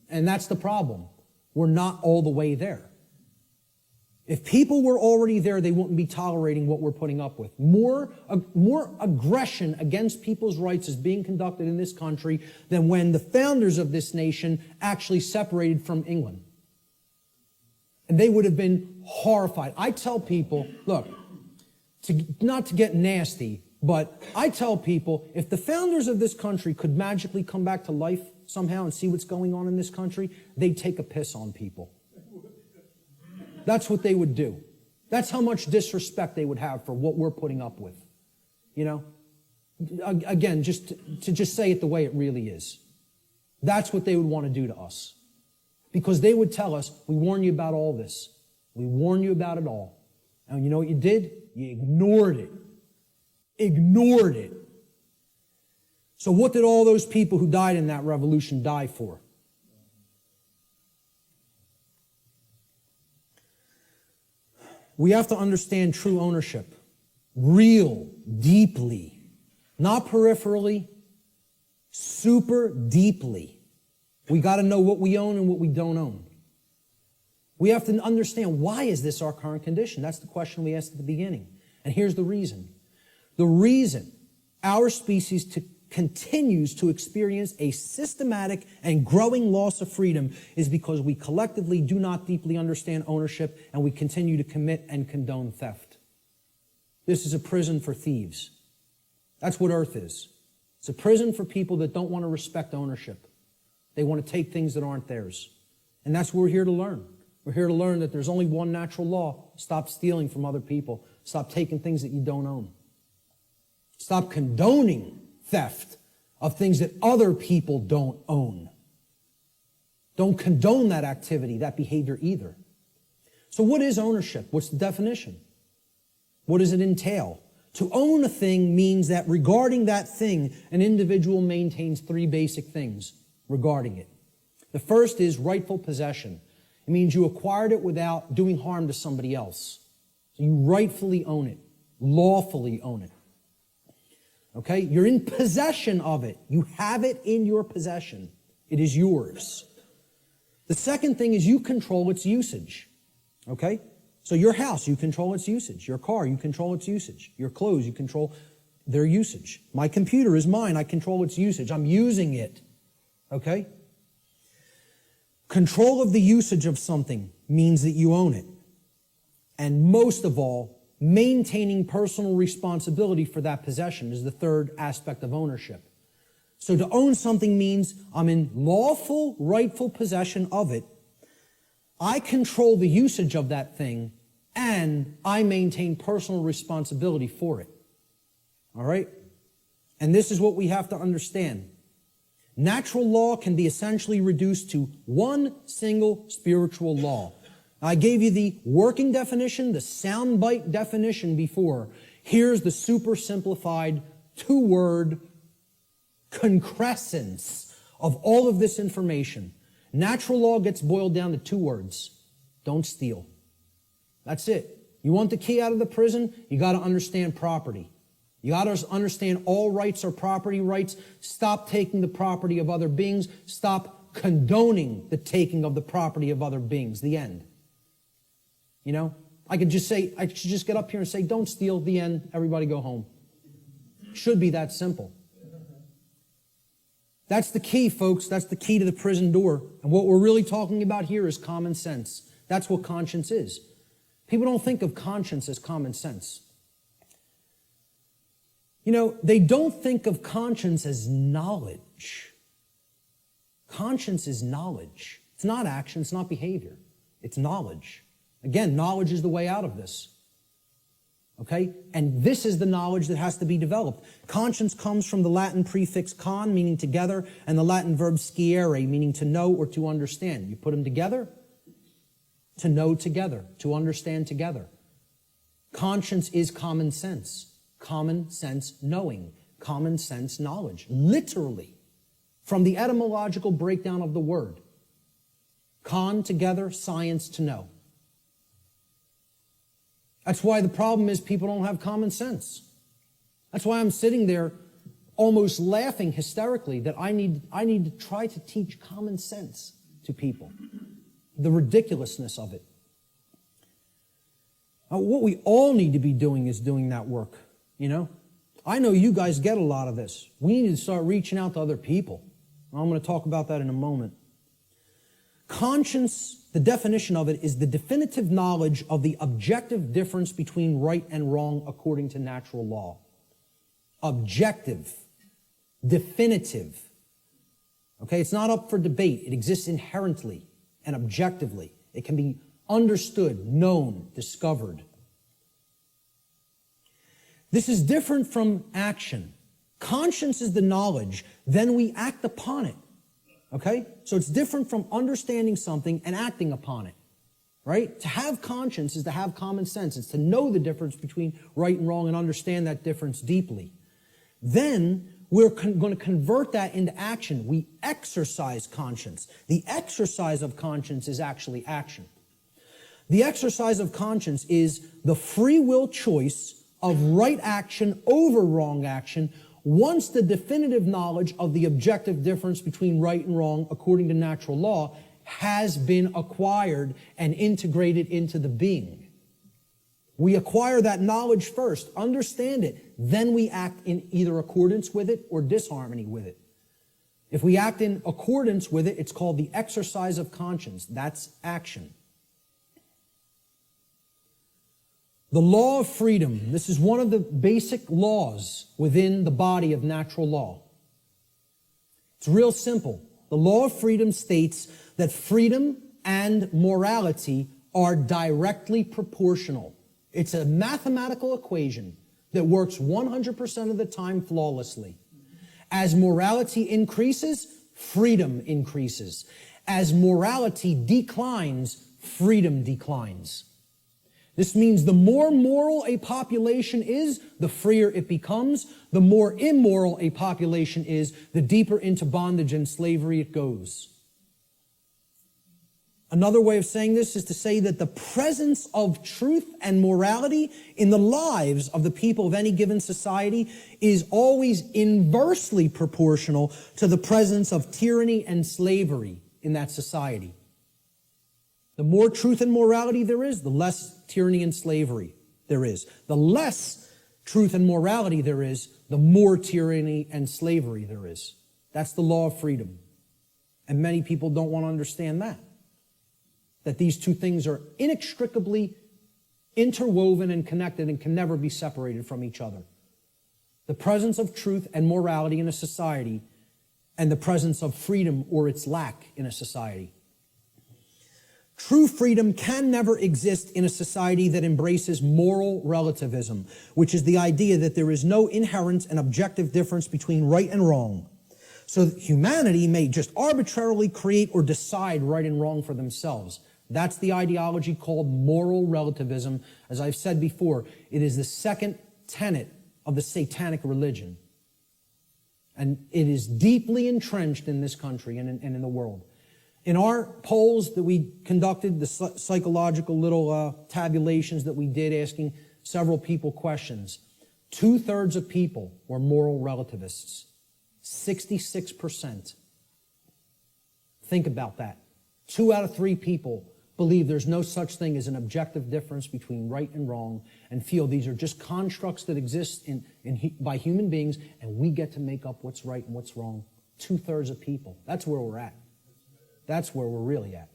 And that's the problem. We're not all the way there. If people were already there, they wouldn't be tolerating what we're putting up with. More aggression against people's rights is being conducted in this country than when the founders of this nation actually separated from England. And they would have been horrified. I tell people, look, not to get nasty, but I tell people, if the founders of this country could magically come back to life somehow and see what's going on in this country, they'd take a piss on people. That's what they would do. That's how much disrespect they would have for what we're putting up with. You know? Again, just to say it the way it really is. That's what they would want to do to us. Because they would tell us, we warn you about all this. We warn you about it all. And you know what you did? You ignored it. Ignored it. So what did all those people who died in that revolution die for? We have to understand true ownership. Real, deeply. Not peripherally, super deeply. We got to know what we own and what we don't own. We have to understand, why is this our current condition? That's the question we asked at the beginning. And here's the reason. The reason our species continues to experience a systematic and growing loss of freedom is because we collectively do not deeply understand ownership, and we continue to commit and condone theft. This is a prison for thieves. That's what Earth is. It's a prison for people that don't want to respect ownership. They want to take things that aren't theirs. And that's what we're here to learn. We're here to learn that there's only one natural law. Stop stealing from other people. Stop taking things that you don't own. Stop condoning theft of things that other people don't own. Don't condone that activity, that behavior either. So what is ownership? What's the definition? What does it entail? To own a thing means that regarding that thing, an individual maintains three basic things regarding it. The first is rightful possession. It means you acquired it without doing harm to somebody else. So you rightfully own it, lawfully own it. Okay? You're in possession of it. You have it in your possession. It is yours. The second thing is you control its usage. Okay? So your house, you control its usage. Your car, you control its usage. Your clothes, you control their usage. My computer is mine. I control its usage. I'm using it. Okay? Control of the usage of something means that you own it. And most of all, maintaining personal responsibility for that possession is the third aspect of ownership. So to own something means I'm in lawful, rightful possession of it. I control the usage of that thing, and I maintain personal responsibility for it. All right? And this is what we have to understand. Natural law can be essentially reduced to one single spiritual law. I gave you the working definition, the soundbite definition before. Here's the super simplified two-word concrescence of all of this information. Natural law gets boiled down to two words. Don't steal. That's it. You want the key out of the prison? You got to understand property. You got to understand all rights are property rights. Stop taking the property of other beings. Stop condoning the taking of the property of other beings. The end. You know, I should just get up here and say, don't steal, the end, everybody go home. Should be that simple. That's the key, folks. That's the key to the prison door. And what we're really talking about here is common sense. That's what conscience is. People don't think of conscience as common sense. You know, they don't think of conscience as knowledge. Conscience is knowledge. It's not action, it's not behavior. It's knowledge. Again, knowledge is the way out of this. Okay? And this is the knowledge that has to be developed. Conscience comes from the Latin prefix con, meaning together, and the Latin verb sciere, meaning to know or to understand. You put them together, to know together, to understand together. Conscience is common sense. Common sense knowing. Common sense knowledge. Literally. From the etymological breakdown of the word. Con, together, science, to know. That's why the problem is people don't have common sense. That's why I'm sitting there almost laughing hysterically that I need to try to teach common sense to people. The ridiculousness of it. Now, what we all need to be doing is doing that work, you know? I know you guys get a lot of this. We need to start reaching out to other people. I'm going to talk about that in a moment. Conscience, the definition of it, is the definitive knowledge of the objective difference between right and wrong according to natural law. Objective. Definitive. Okay, it's not up for debate. It exists inherently and objectively. It can be understood, known, discovered. This is different from action. Conscience is the knowledge, then we act upon it. Okay? So it's different from understanding something and acting upon it. Right? To have conscience is to have common sense. It's to know the difference between right and wrong and understand that difference deeply. Then we're going to convert that into action. We exercise conscience. The exercise of conscience is actually action. The exercise of conscience is the free will choice of right action over wrong action, once the definitive knowledge of the objective difference between right and wrong according to natural law has been acquired and integrated into the being. We acquire that knowledge first, understand it, then we act in either accordance with it or disharmony with it. If we act in accordance with it, it's called the exercise of conscience. That's action. The law of freedom. This is one of the basic laws within the body of natural law. It's real simple. The law of freedom states that freedom and morality are directly proportional. It's a mathematical equation that works 100% of the time flawlessly. As morality increases, freedom increases. As morality declines, freedom declines. This means the more moral a population is, the freer it becomes. The more immoral a population is, the deeper into bondage and slavery it goes. Another way of saying this is to say that the presence of truth and morality in the lives of the people of any given society is always inversely proportional to the presence of tyranny and slavery in that society. The more truth and morality there is, the less tyranny and slavery there is. The less truth and morality there is, the more tyranny and slavery there is. That's the law of freedom. And many people don't want to understand that. That these two things are inextricably interwoven and connected and can never be separated from each other. The presence of truth and morality in a society and the presence of freedom or its lack in a society. True freedom can never exist in a society that embraces moral relativism, which is the idea that there is no inherent and objective difference between right and wrong. So that humanity may just arbitrarily create or decide right and wrong for themselves. That's the ideology called moral relativism. As I've said before, it is the second tenet of the satanic religion. And it is deeply entrenched in this country and in the world. In our polls that we conducted, the psychological little tabulations that we did asking several people questions, 2/3 of people were moral relativists. 66%. Think about that. 2 out of 3 people believe there's no such thing as an objective difference between right and wrong and feel these are just constructs that exist by human beings and we get to make up what's right and what's wrong. 2/3 of people. That's where we're at. That's where we're really at.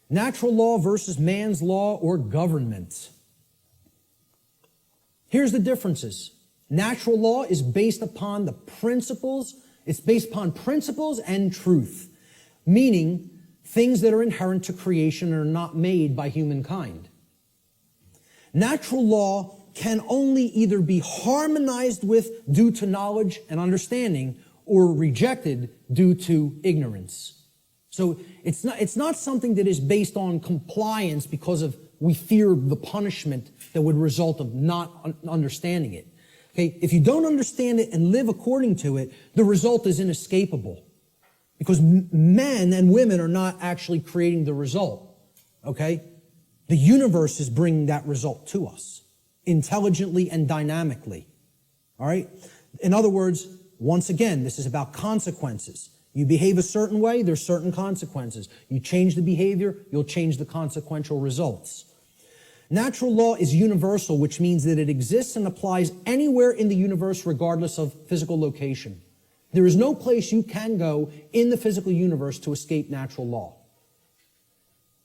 Natural law versus man's law or government. Here's the differences. Natural law is based upon the principles. It's based upon principles and truth, meaning things that are inherent to creation and are not made by humankind. Natural law can only either be harmonized with due to knowledge and understanding or rejected due to ignorance. So it's not something that is based on compliance because of we fear the punishment that would result of not understanding it. Okay, if you don't understand it and live according to it, the result is inescapable. Because men and women are not actually creating the result. Okay? The universe is bringing that result to us intelligently and dynamically. All right? In other words, once again, this is about consequences. You behave a certain way, there's certain consequences. You change the behavior, you'll change the consequential results. Natural law is universal, which means that it exists and applies anywhere in the universe regardless of physical location. There is no place you can go in the physical universe to escape natural law.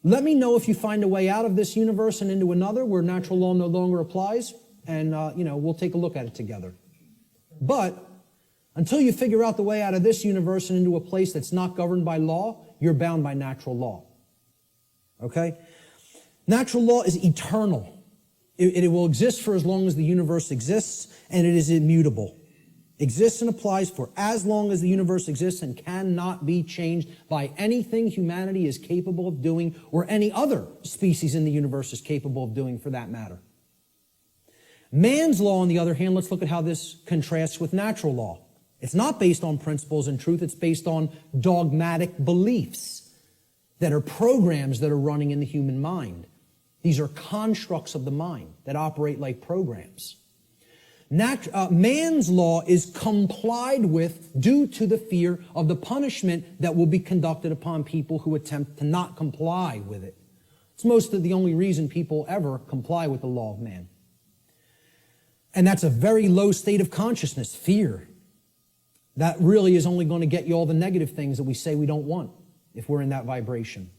Let me know if you find a way out of this universe and into another where natural law no longer applies, and we'll take a look at it together. But until you figure out the way out of this universe and into a place that's not governed by law, you're bound by natural law. Okay? Natural law is eternal. It will exist for as long as the universe exists, and it is immutable. Exists and applies for as long as the universe exists and cannot be changed by anything humanity is capable of doing or any other species in the universe is capable of doing for that matter. Man's law, on the other hand, let's look at how this contrasts with natural law. It's not based on principles and truth. It's based on dogmatic beliefs that are programs that are running in the human mind. These are constructs of the mind that operate like programs. Man's law is complied with due to the fear of the punishment that will be conducted upon people who attempt to not comply with it. It's most of the only reason people ever comply with the law of man. And that's a very low state of consciousness, fear. That really is only going to get you all the negative things that we say we don't want if we're in that vibration.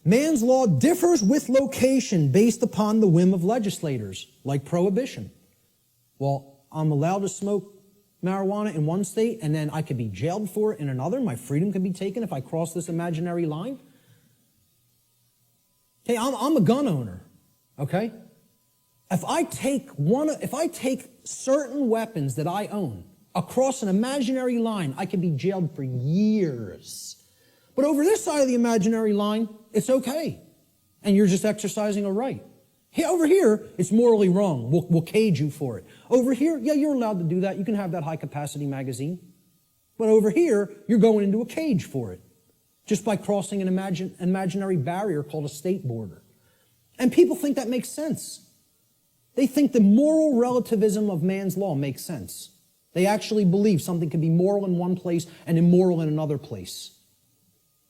Man's law differs with location based upon the whim of legislators, like prohibition. Well, I'm allowed to smoke marijuana in one state, and then I could be jailed for it in another. My freedom can be taken if I cross this imaginary line. Okay, I'm a gun owner, okay? If I take certain weapons that I own across an imaginary line, I could be jailed for years. But over this side of the imaginary line, it's okay. And you're just exercising a right. Hey, over here, it's morally wrong. We'll cage you for it. Over here, yeah, you're allowed to do that. You can have that high-capacity magazine. But over here, you're going into a cage for it, just by crossing an imaginary barrier called a state border. And people think that makes sense. They think the moral relativism of man's law makes sense. They actually believe something can be moral in one place and immoral in another place.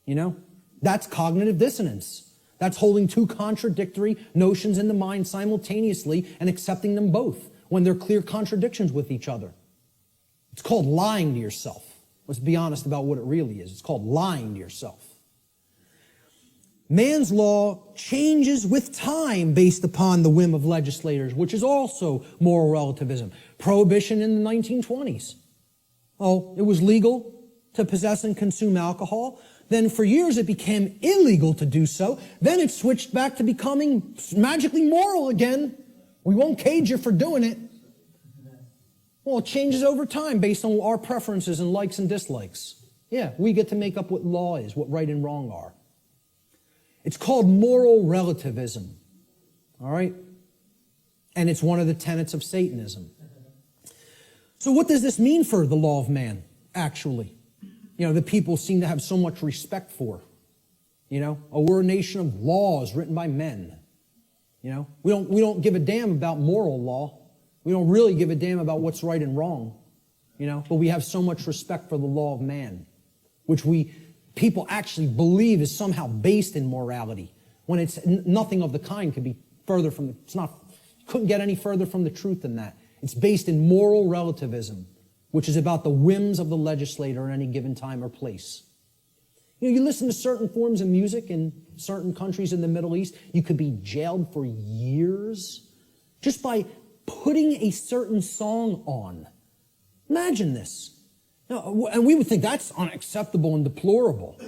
You know? That's cognitive dissonance. That's holding two contradictory notions in the mind simultaneously and accepting them both when they're clear contradictions with each other. It's called lying to yourself. Let's be honest about what it really is. It's called lying to yourself. Man's law changes with time based upon the whim of legislators, which is also moral relativism. Prohibition in the 1920s. Oh, it was legal to possess and consume alcohol. Then for years it became illegal to do so. Then it switched back to becoming magically moral again. We won't cage you for doing it. Well, it changes over time based on our preferences and likes and dislikes. Yeah, we get to make up what law is, what right and wrong are. It's called moral relativism. All right? And it's one of the tenets of Satanism. So what does this mean for the law of man, actually? You know, that people seem to have so much respect for. You know, we're a nation of laws written by men. You know, we don't give a damn about moral law. We don't really give a damn about what's right and wrong. You know, but we have so much respect for the law of man, which people actually believe is somehow based in morality, when it's nothing of the kind could be further from couldn't get any further from the truth than that. It's based in moral relativism, which is about the whims of the legislator at any given time or place. You know, you listen to certain forms of music in certain countries in the Middle East, you could be jailed for years just by putting a certain song on. Imagine this. Now, and we would think that's unacceptable and deplorable.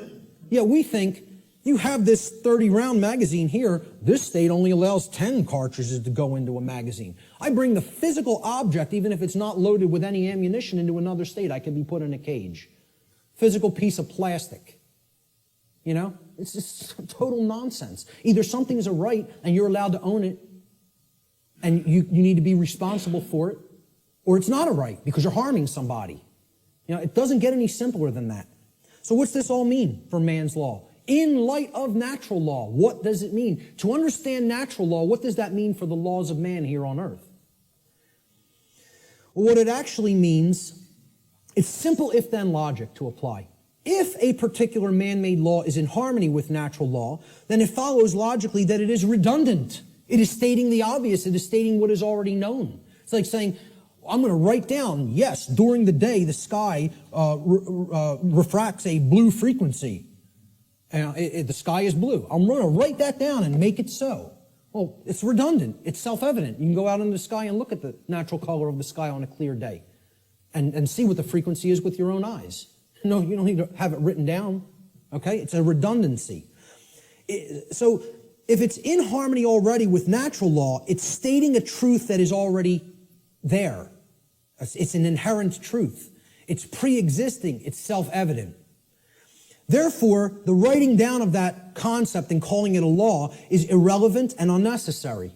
Yeah, we think you have this 30-round magazine here. This state only allows 10 cartridges to go into a magazine. I bring the physical object, even if it's not loaded with any ammunition, into another state. I can be put in a cage. Physical piece of plastic. You know, it's just total nonsense. Either something's a right and you're allowed to own it and you need to be responsible for it, or it's not a right because you're harming somebody. You know, it doesn't get any simpler than that. So what's this all mean for man's law? In light of natural law, what does it mean? To understand natural law, what does that mean for the laws of man here on earth? Well, what it actually means, it's simple if-then logic to apply. If a particular man-made law is in harmony with natural law, then it follows logically that it is redundant. It is stating the obvious. It is stating what is already known. It's like saying, I'm going to write down, yes, during the day the sky refracts a blue frequency. The sky is blue. I'm going to write that down and make it so. Well, it's redundant. It's self-evident. You can go out in the sky and look at the natural color of the sky on a clear day and see what the frequency is with your own eyes. No, you don't need to have it written down. Okay? It's a redundancy. So if it's in harmony already with natural law, it's stating a truth that is already there. It's an inherent truth. It's pre-existing. It's self-evident. Therefore, the writing down of that concept and calling it a law is irrelevant and unnecessary.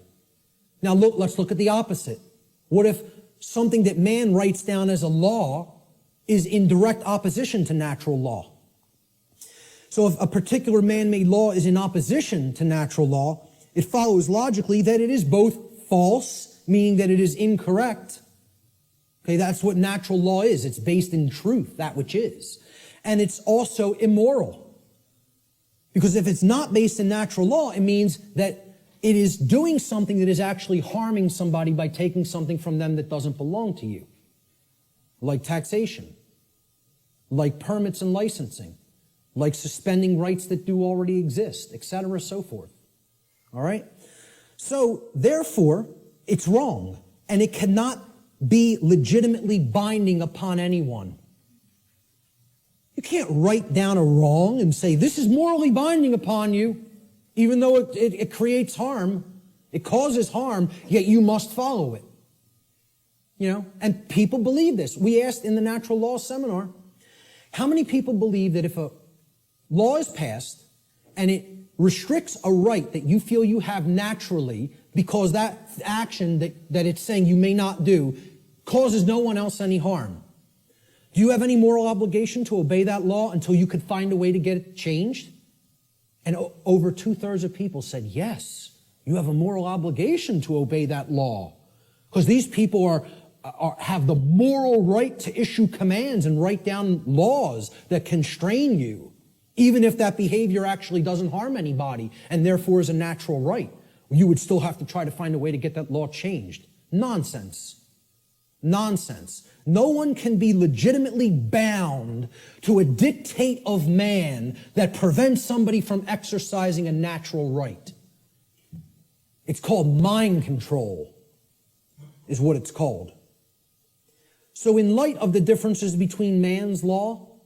Now let's look at the opposite. What if something that man writes down as a law is in direct opposition to natural law? So if a particular man-made law is in opposition to natural law, it follows logically that it is both false, meaning that it is incorrect. Okay, that's what natural law is. It's based in truth, that which is. And it's also immoral. Because if it's not based in natural law, it means that it is doing something that is actually harming somebody by taking something from them that doesn't belong to you. Like taxation, like permits and licensing, like suspending rights that do already exist, etc., so forth. All right? So, therefore, it's wrong, and it cannot be legitimately binding upon anyone. You can't write down a wrong and say, this is morally binding upon you, even though it creates harm, it causes harm, yet you must follow it. You know, and people believe this. We asked in the natural law seminar, how many people believe that if a law is passed and it restricts a right that you feel you have naturally because that action that it's saying you may not do causes no one else any harm, do you have any moral obligation to obey that law until you could find a way to get it changed? And over 2/3 of people said, yes, you have a moral obligation to obey that law. Because these people have the moral right to issue commands and write down laws that constrain you, even if that behavior actually doesn't harm anybody and therefore is a natural right. You would still have to try to find a way to get that law changed. Nonsense. Nonsense. No one can be legitimately bound to a dictate of man that prevents somebody from exercising a natural right. It's called mind control, is what it's called. So in light of the differences between man's law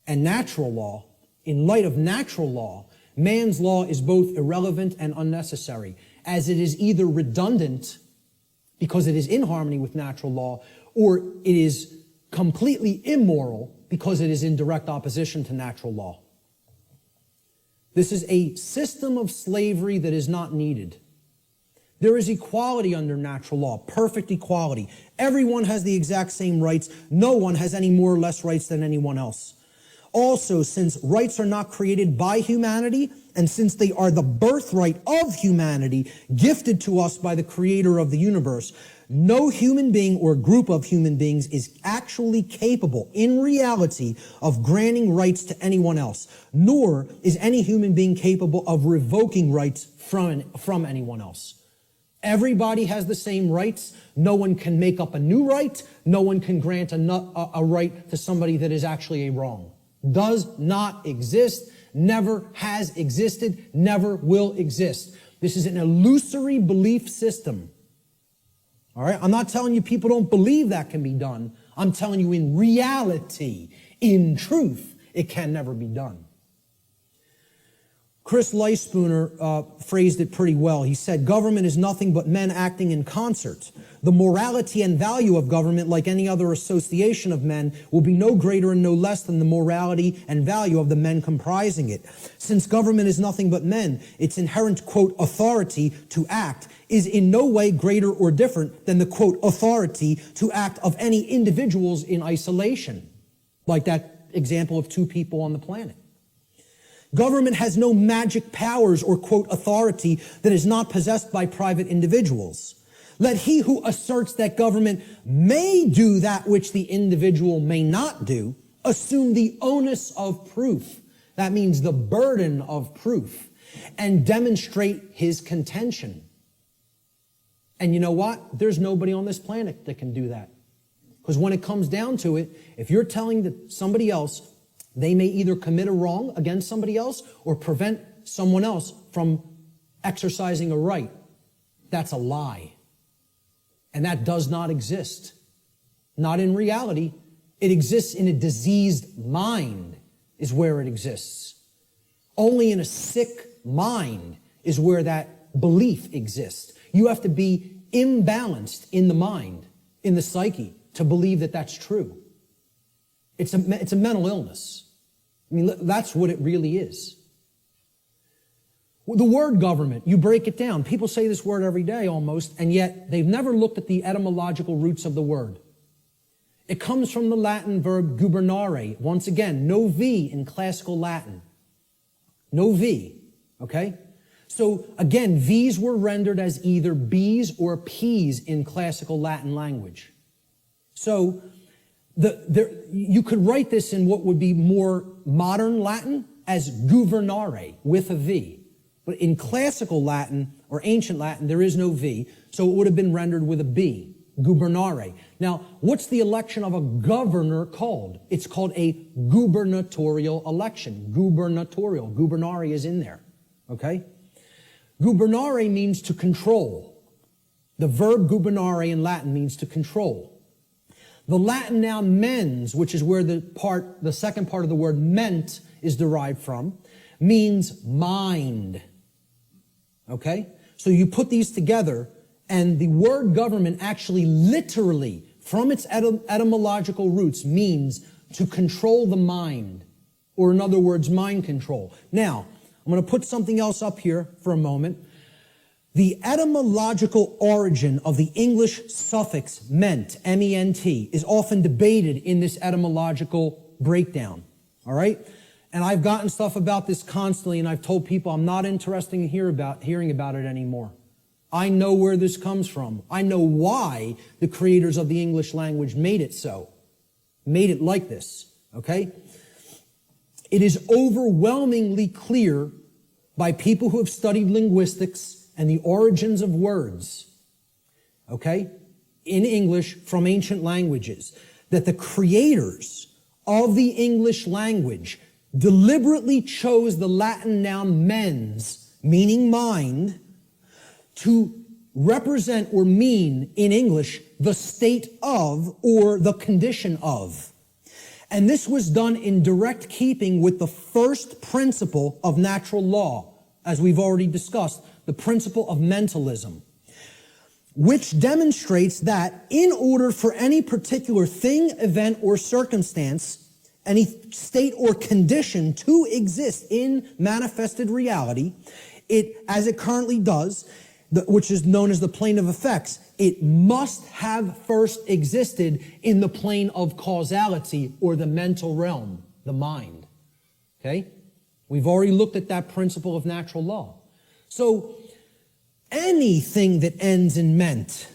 and natural law, in light of natural law, man's law is both irrelevant and unnecessary, as it is either redundant because it is in harmony with natural law, or it is completely immoral because it is in direct opposition to natural law. This is a system of slavery that is not needed. There is equality under natural law, perfect equality. Everyone has the exact same rights. No one has any more or less rights than anyone else. Also, since rights are not created by humanity, and since they are the birthright of humanity, gifted to us by the creator of the universe, no human being or group of human beings is actually capable, in reality, of granting rights to anyone else, nor is any human being capable of revoking rights from anyone else. Everybody has the same rights. No one can make up a new right. No one can grant a right to somebody that is actually a wrong. Does not exist, never has existed, never will exist. This is an illusory belief system. All right? I'm not telling you people don't believe that can be done. I'm telling you in reality, in truth, it can never be done. Chris Leispooner phrased it pretty well. He said, government is nothing but men acting in concert. The morality and value of government, like any other association of men, will be no greater and no less than the morality and value of the men comprising it. Since government is nothing but men, its inherent, quote, authority to act is in no way greater or different than the, quote, authority to act of any individuals in isolation, like that example of two people on the planet. Government has no magic powers or, quote, authority that is not possessed by private individuals. Let he who asserts that government may do that which the individual may not do assume the onus of proof. That means the burden of proof, and demonstrate his contention. And you know what? There's nobody on this planet that can do that. Because when it comes down to it, if you're telling somebody else they may either commit a wrong against somebody else or prevent someone else from exercising a right, that's a lie. And that does not exist. Not in reality. It exists in a diseased mind is where it exists. Only in a sick mind is where that belief exists. You have to be imbalanced in the mind, in the psyche, to believe that that's true. It's a mental illness. I mean, that's what it really is. The word government, you break it down. People say this word every day almost, and yet they've never looked at the etymological roots of the word. It comes from the Latin verb gubernare. Once again, no V in classical Latin. No V, okay? So again, V's were rendered as either B's or P's in classical Latin language. So you could write this in what would be more modern Latin as gubernare with a V. But in classical Latin or ancient Latin, there is no V, so it would have been rendered with a B, gubernare. Now, what's the election of a governor called? It's called a gubernatorial election. Gubernatorial. Gubernare is in there. Okay? Gubernare means to control. The verb gubernare in Latin means to control. The Latin noun mens, which is where the second part of the word ment is derived from, means mind. Okay? So you put these together, and the word government actually literally, from its etymological roots, means to control the mind, or in other words, mind control. Now, I'm going to put something else up here for a moment. The etymological origin of the English suffix ment, M-E-N-T, is often debated in this etymological breakdown. All right? And I've gotten stuff about this constantly, and I've told people I'm not interested in hearing about it anymore. I know where this comes from. I know why the creators of the English language made it so. Made it like this. Okay? It is overwhelmingly clear by people who have studied linguistics and the origins of words, okay, in English from ancient languages, that the creators of the English language deliberately chose the Latin noun mens, meaning mind, to represent or mean in English the state of or the condition of. And this was done in direct keeping with the first principle of natural law, as we've already discussed, the principle of mentalism, which demonstrates that in order for any particular thing, event, or circumstance, any state or condition to exist in manifested reality, it, as it currently does, which is known as the plane of effects, it must have first existed in the plane of causality or the mental realm, the mind. Okay? We've already looked at that principle of natural law. So, anything that ends in ment,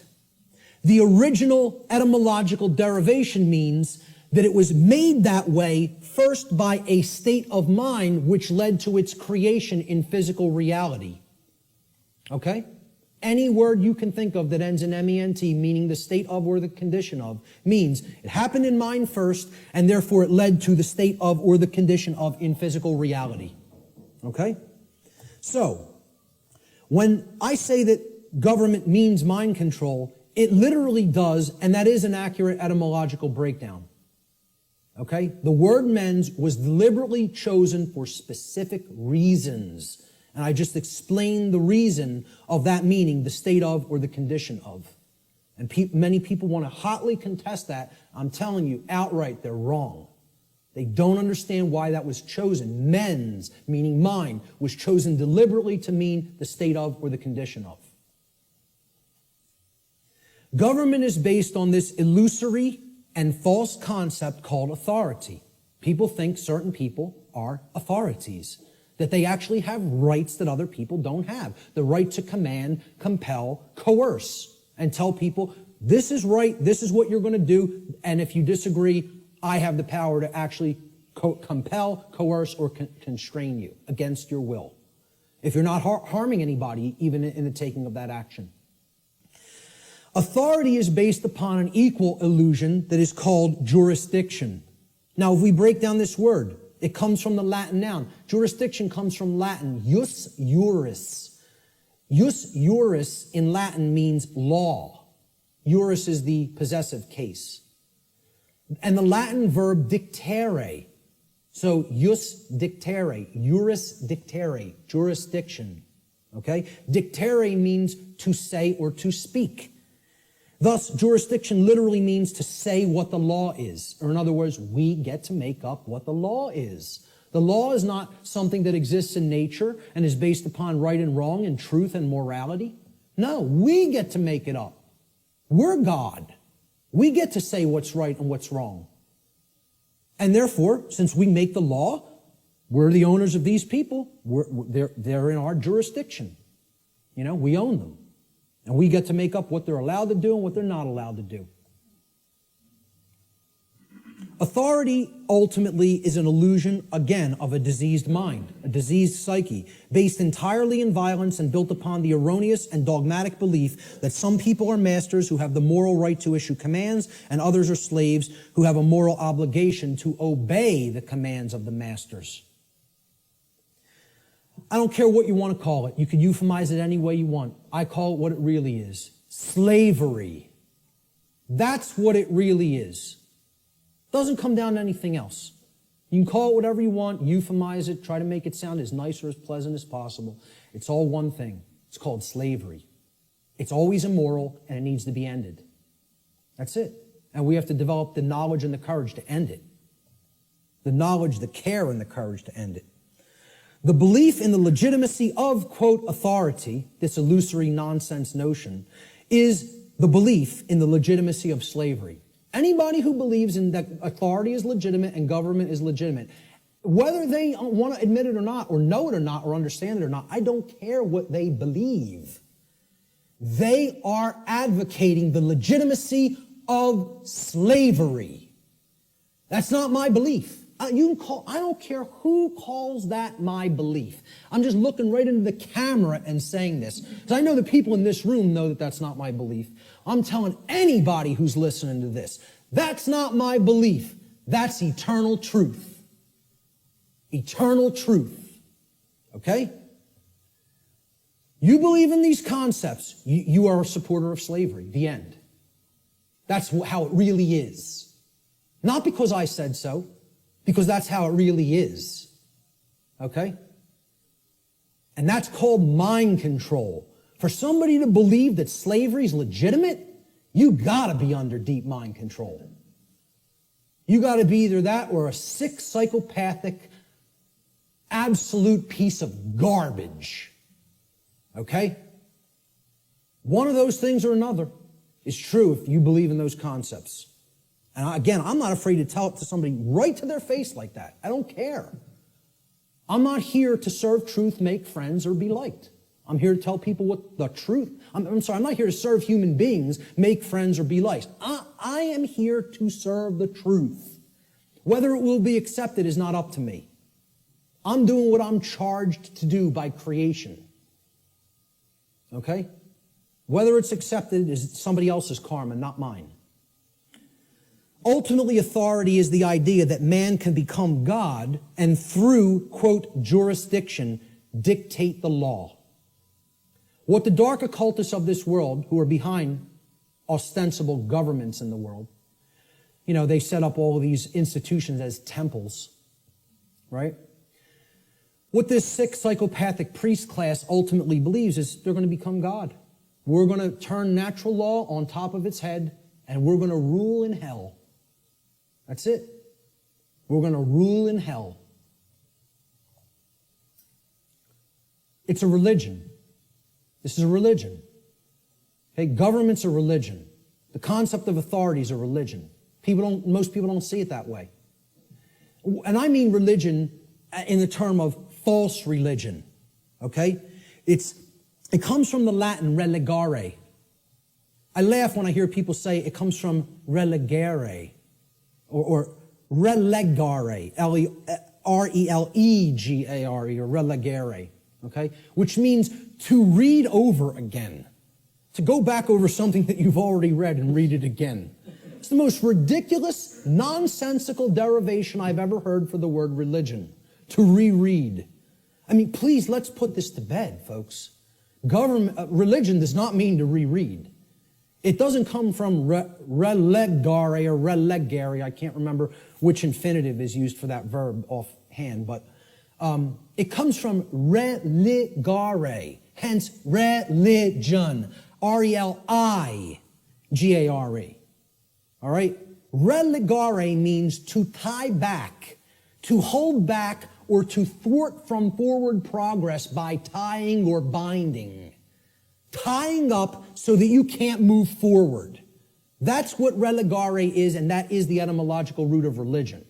the original etymological derivation means that it was made that way first by a state of mind which led to its creation in physical reality. Okay? Any word you can think of that ends in M-E-N-T, meaning the state of or the condition of, means it happened in mind first, and therefore it led to the state of or the condition of in physical reality. Okay? So, when I say that government means mind control, it literally does, and that is an accurate etymological breakdown. Okay? The word mens was deliberately chosen for specific reasons. And I just explained the reason of that meaning, the state of or the condition of. And many people want to hotly contest that. I'm telling you outright, they're wrong. They don't understand why that was chosen. Mens, meaning mind, was chosen deliberately to mean the state of or the condition of. Government is based on this illusory and false concept called authority. People think certain people are authorities, that they actually have rights that other people don't have. The right to command, compel, coerce, and tell people, this is right, this is what you're going to do, and if you disagree, I have the power to actually compel, coerce, or constrain you against your will, if you're not harming anybody, even in the taking of that action. Authority is based upon an equal illusion that is called jurisdiction. Now, if we break down this word, it comes from the Latin noun. Jurisdiction comes from Latin, jus juris. Jus juris in Latin means law. Juris is the possessive case. And the Latin verb dictere. So, jus dictere, juris dictere, jurisdiction. Okay? Dictere means to say or to speak. Thus, jurisdiction literally means to say what the law is. Or in other words, we get to make up what the law is. The law is not something that exists in nature and is based upon right and wrong and truth and morality. No, we get to make it up. We're God. We get to say what's right and what's wrong. And therefore, since we make the law, We're the owners of these people. They're in our jurisdiction. You know, we own them. And we get to make up what they're allowed to do and what they're not allowed to do. Authority ultimately is an illusion, again, of a diseased mind, a diseased psyche, based entirely in violence and built upon the erroneous and dogmatic belief that some people are masters who have the moral right to issue commands and others are slaves who have a moral obligation to obey the commands of the masters. I don't care what you want to call it. You can euphemize it any way you want. I call it what it really is. Slavery. That's what it really is. Doesn't come down to anything else. You can call it whatever you want, euphemize it, try to make it sound as nice or as pleasant as possible. It's all one thing. It's called slavery. It's always immoral, and it needs to be ended. That's it. And we have to develop the knowledge and the courage to end it. The knowledge, the care, and the courage to end it. The belief in the legitimacy of, quote, authority, this illusory nonsense notion, is the belief in the legitimacy of slavery. Anybody who believes in that authority is legitimate and government is legitimate, whether they want to admit it or not, or know it or not, or understand it or not, I don't care what they believe. They are advocating the legitimacy of slavery. That's not my belief. I don't care who calls that my belief. I'm just looking right into the camera and saying this, because I know the people in this room know that that's not my belief. I'm telling anybody who's listening to this, that's not my belief. That's eternal truth. Eternal truth. Okay? You believe in these concepts, you are a supporter of slavery. The end. That's how it really is. Not because I said so, because that's how it really is. Okay? And that's called mind control. For somebody to believe that slavery is legitimate, you gotta be under deep mind control. You gotta be either that or a sick, psychopathic, absolute piece of garbage. Okay? One of those things or another is true if you believe in those concepts. And again, I'm not afraid to tell it to somebody right to their face like that. I don't care. I'm not here to serve truth, make friends, or be liked. I'm here to tell people what the truth. I'm not here to serve human beings, make friends, or be liked. I am here to serve the truth. Whether it will be accepted is not up to me. I'm doing what I'm charged to do by creation. Okay? Whether it's accepted is somebody else's karma, not mine. Ultimately, authority is the idea that man can become God and through, quote, jurisdiction, dictate the law. What the dark occultists of this world, who are behind ostensible governments in the world, you know, they set up all of these institutions as temples, right? What this sick psychopathic priest class ultimately believes is they're going to become God. We're going to turn natural law on top of its head, and we're going to rule in hell. That's it. We're going to rule in hell. It's a religion. This is a religion. Okay, government's a religion. The concept of authority is a religion. Most people don't see it that way. And I mean religion in the term of false religion. Okay? It comes from the Latin relegare. I laugh when I hear people say it comes from relegare. Or relegare, R-E-L-E-G-A-R-E, or relegare, okay? Which means to read over again. To go back over something that you've already read and read it again. It's the most ridiculous, nonsensical derivation I've ever heard for the word religion. To reread. I mean, please, let's put this to bed, folks. Religion does not mean to reread. It doesn't come from relegare or relegare. I can't remember which infinitive is used for that verb offhand, but it comes from religare, hence religion, R-E-L-I-G-A-R-E. All right? Relegare means to tie back, to hold back, or to thwart from forward progress by tying or binding. Tying up so that you can't move forward. That's what relegare is, and that is the etymological root of religion.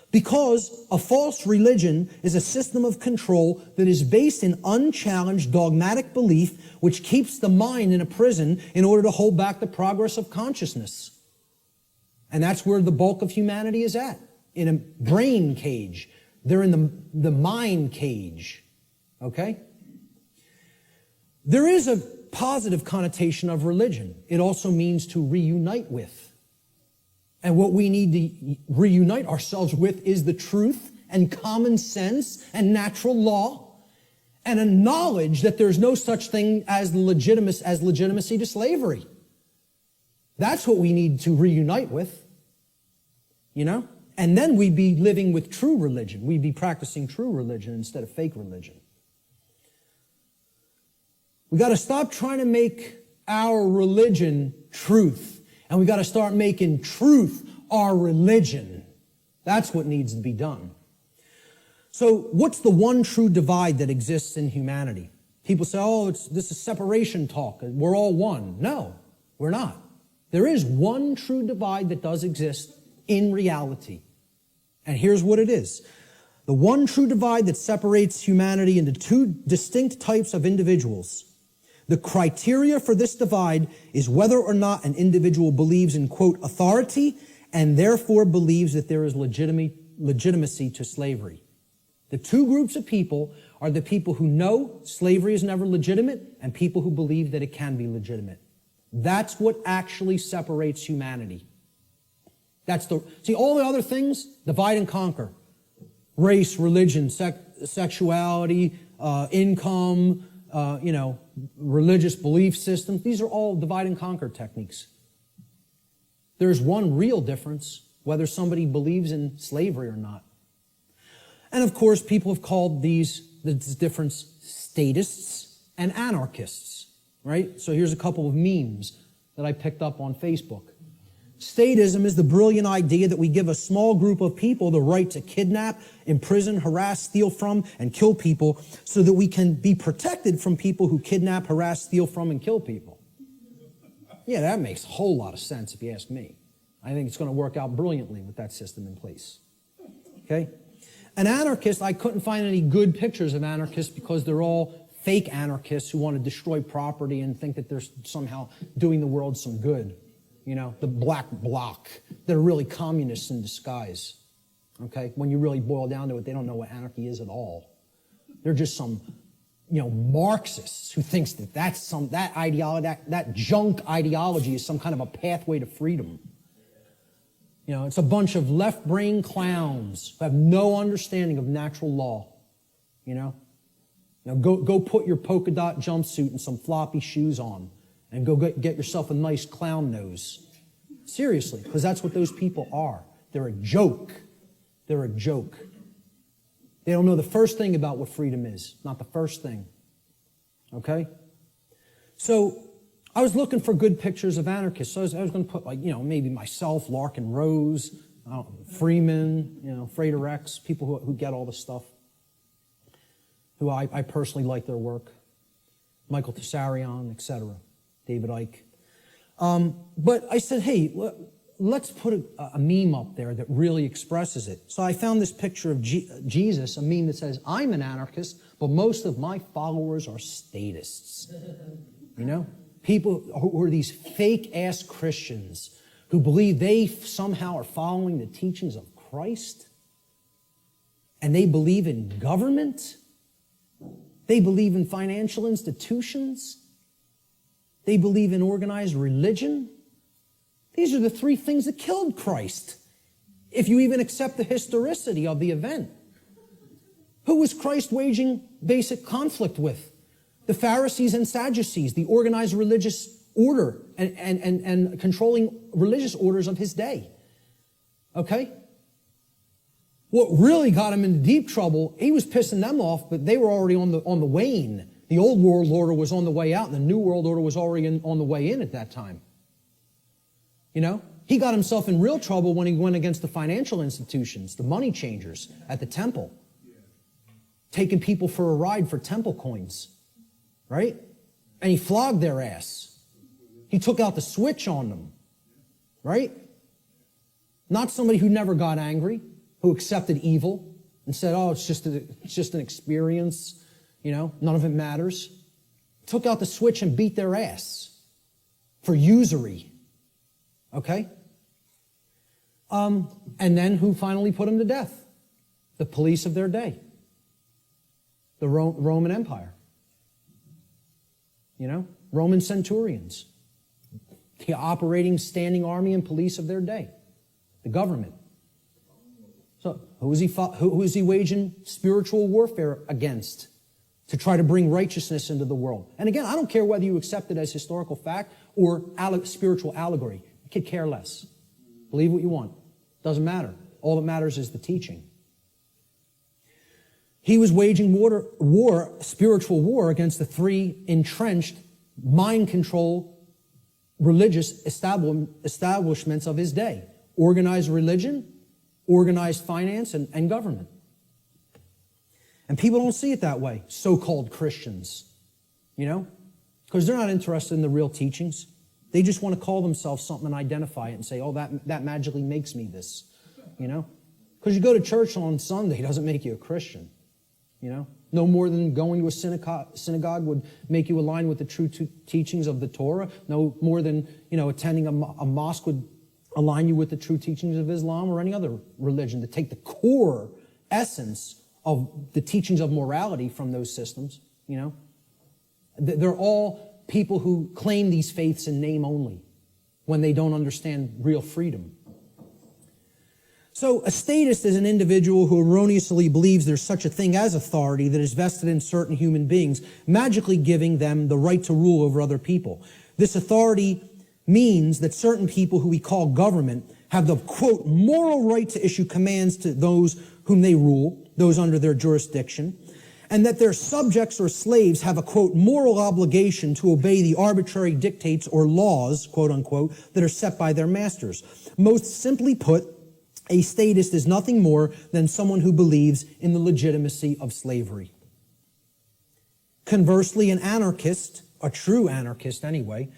Because a false religion is a system of control that is based in unchallenged dogmatic belief, which keeps the mind in a prison in order to hold back the progress of consciousness. And that's where the bulk of humanity is at, in a brain cage. They're in the mind cage, okay? There is a positive connotation of religion. It also means to reunite with. And what we need to reunite ourselves with is the truth and common sense and natural law and a knowledge that there's no such thing as legitimacy to slavery. That's what we need to reunite with, you know? And then we'd be living with true religion. We'd be practicing true religion instead of fake religion. We got to stop trying to make our religion truth. And we got to start making truth our religion. That's what needs to be done. So what's the one true divide that exists in humanity? People say, oh, this is separation talk. We're all one. No, we're not. There is one true divide that does exist in reality. And here's what it is. The one true divide that separates humanity into two distinct types of individuals. The criteria for this divide is whether or not an individual believes in, quote, authority and therefore believes that there is legitimacy to slavery. The two groups of people are the people who know slavery is never legitimate and people who believe that it can be legitimate. That's what actually separates humanity. See, all the other things, divide and conquer. Race, religion, sexuality, income, religious belief systems. These are all divide and conquer techniques. There's one real difference, whether somebody believes in slavery or not. And of course, people have called this difference statists and anarchists, right? So here's a couple of memes that I picked up on Facebook. Statism is the brilliant idea that we give a small group of people the right to kidnap, imprison, harass, steal from, and kill people so that we can be protected from people who kidnap, harass, steal from, and kill people. Yeah, that makes a whole lot of sense if you ask me. I think it's going to work out brilliantly with that system in place. Okay? An anarchist, I couldn't find any good pictures of anarchists because they're all fake anarchists who want to destroy property and think that they're somehow doing the world some good. You know, the black bloc. They're really communists in disguise. Okay? When you really boil down to it, they don't know what anarchy is at all. They're just some, Marxists who thinks that that ideology, that junk ideology is some kind of a pathway to freedom. It's a bunch of left-brain clowns who have no understanding of natural law. Go put your polka dot jumpsuit and some floppy shoes on. And go get yourself a nice clown nose. Seriously, because that's what those people are. They're a joke. They're a joke. They don't know the first thing about what freedom is. Not the first thing. Okay? So, I was looking for good pictures of anarchists. So I was going to put, maybe myself, Larkin Rose, Freeman, Frater X, people who get all this stuff. Who I personally like their work. Michael Tessarion, etc. David Icke. But I said, hey, let's put a meme up there that really expresses it. So I found this picture of Jesus, a meme that says, I'm an anarchist, but most of my followers are statists. People who are these fake-ass Christians who believe they somehow are following the teachings of Christ. And they believe in government. They believe in financial institutions. They believe in organized religion. These are the three things that killed Christ, if you even accept the historicity of the event. Who was Christ waging basic conflict with? The Pharisees and Sadducees, the organized religious order and controlling religious orders of his day. Okay? What really got him into deep trouble, he was pissing them off, but they were already on the wane. The old world order was on the way out, and the new world order was already on the way in at that time. He got himself in real trouble when he went against the financial institutions, the money changers at the temple, taking people for a ride for temple coins, right? And he flogged their ass. He took out the switch on them, right? Not somebody who never got angry, who accepted evil and said, oh, it's just an experience, none of it matters, took out the switch and beat their ass for usury. Okay? And then who finally put them to death? The police of their day. The Roman Empire. Roman centurions. The operating standing army and police of their day. The government. So who is he waging spiritual warfare against? To try to bring righteousness into the world. And again, I don't care whether you accept it as historical fact or spiritual allegory. I could care less. Believe what you want. Doesn't matter. All that matters is the teaching. He was waging spiritual war against the three entrenched, mind control, religious establishments of his day. Organized religion, organized finance, and government. And people don't see it that way, so-called Christians, because they're not interested in the real teachings. They just want to call themselves something and identify it and say, oh, that magically makes me this, Because you go to church on Sunday doesn't make you a Christian, No more than going to a synagogue would make you align with the true teachings of the Torah. No more than, attending a mosque would align you with the true teachings of Islam or any other religion. To take the core essence of the teachings of morality from those systems, They're all people who claim these faiths in name only when they don't understand real freedom. So a statist is an individual who erroneously believes there's such a thing as authority that is vested in certain human beings, magically giving them the right to rule over other people. This authority means that certain people who we call government have the, quote, moral right to issue commands to those whom they rule, those under their jurisdiction, and that their subjects or slaves have a, quote, moral obligation to obey the arbitrary dictates or laws, quote unquote, that are set by their masters. Most simply put, a statist is nothing more than someone who believes in the legitimacy of slavery. Conversely, an anarchist, a true anarchist anyway,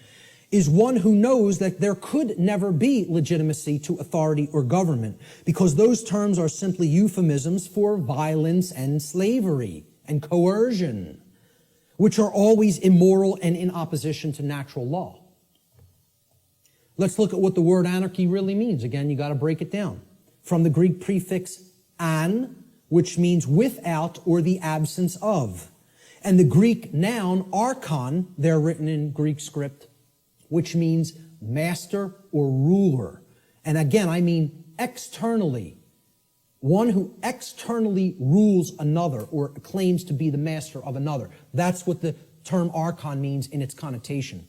is one who knows that there could never be legitimacy to authority or government, because those terms are simply euphemisms for violence and slavery and coercion, which are always immoral and in opposition to natural law. Let's look at what the word anarchy really means. Again, you got to break it down. From the Greek prefix an, which means without or the absence of, and the Greek noun archon, they're written in Greek script, which means master or ruler. And again, I mean externally. One who externally rules another or claims to be the master of another. That's what the term archon means in its connotation.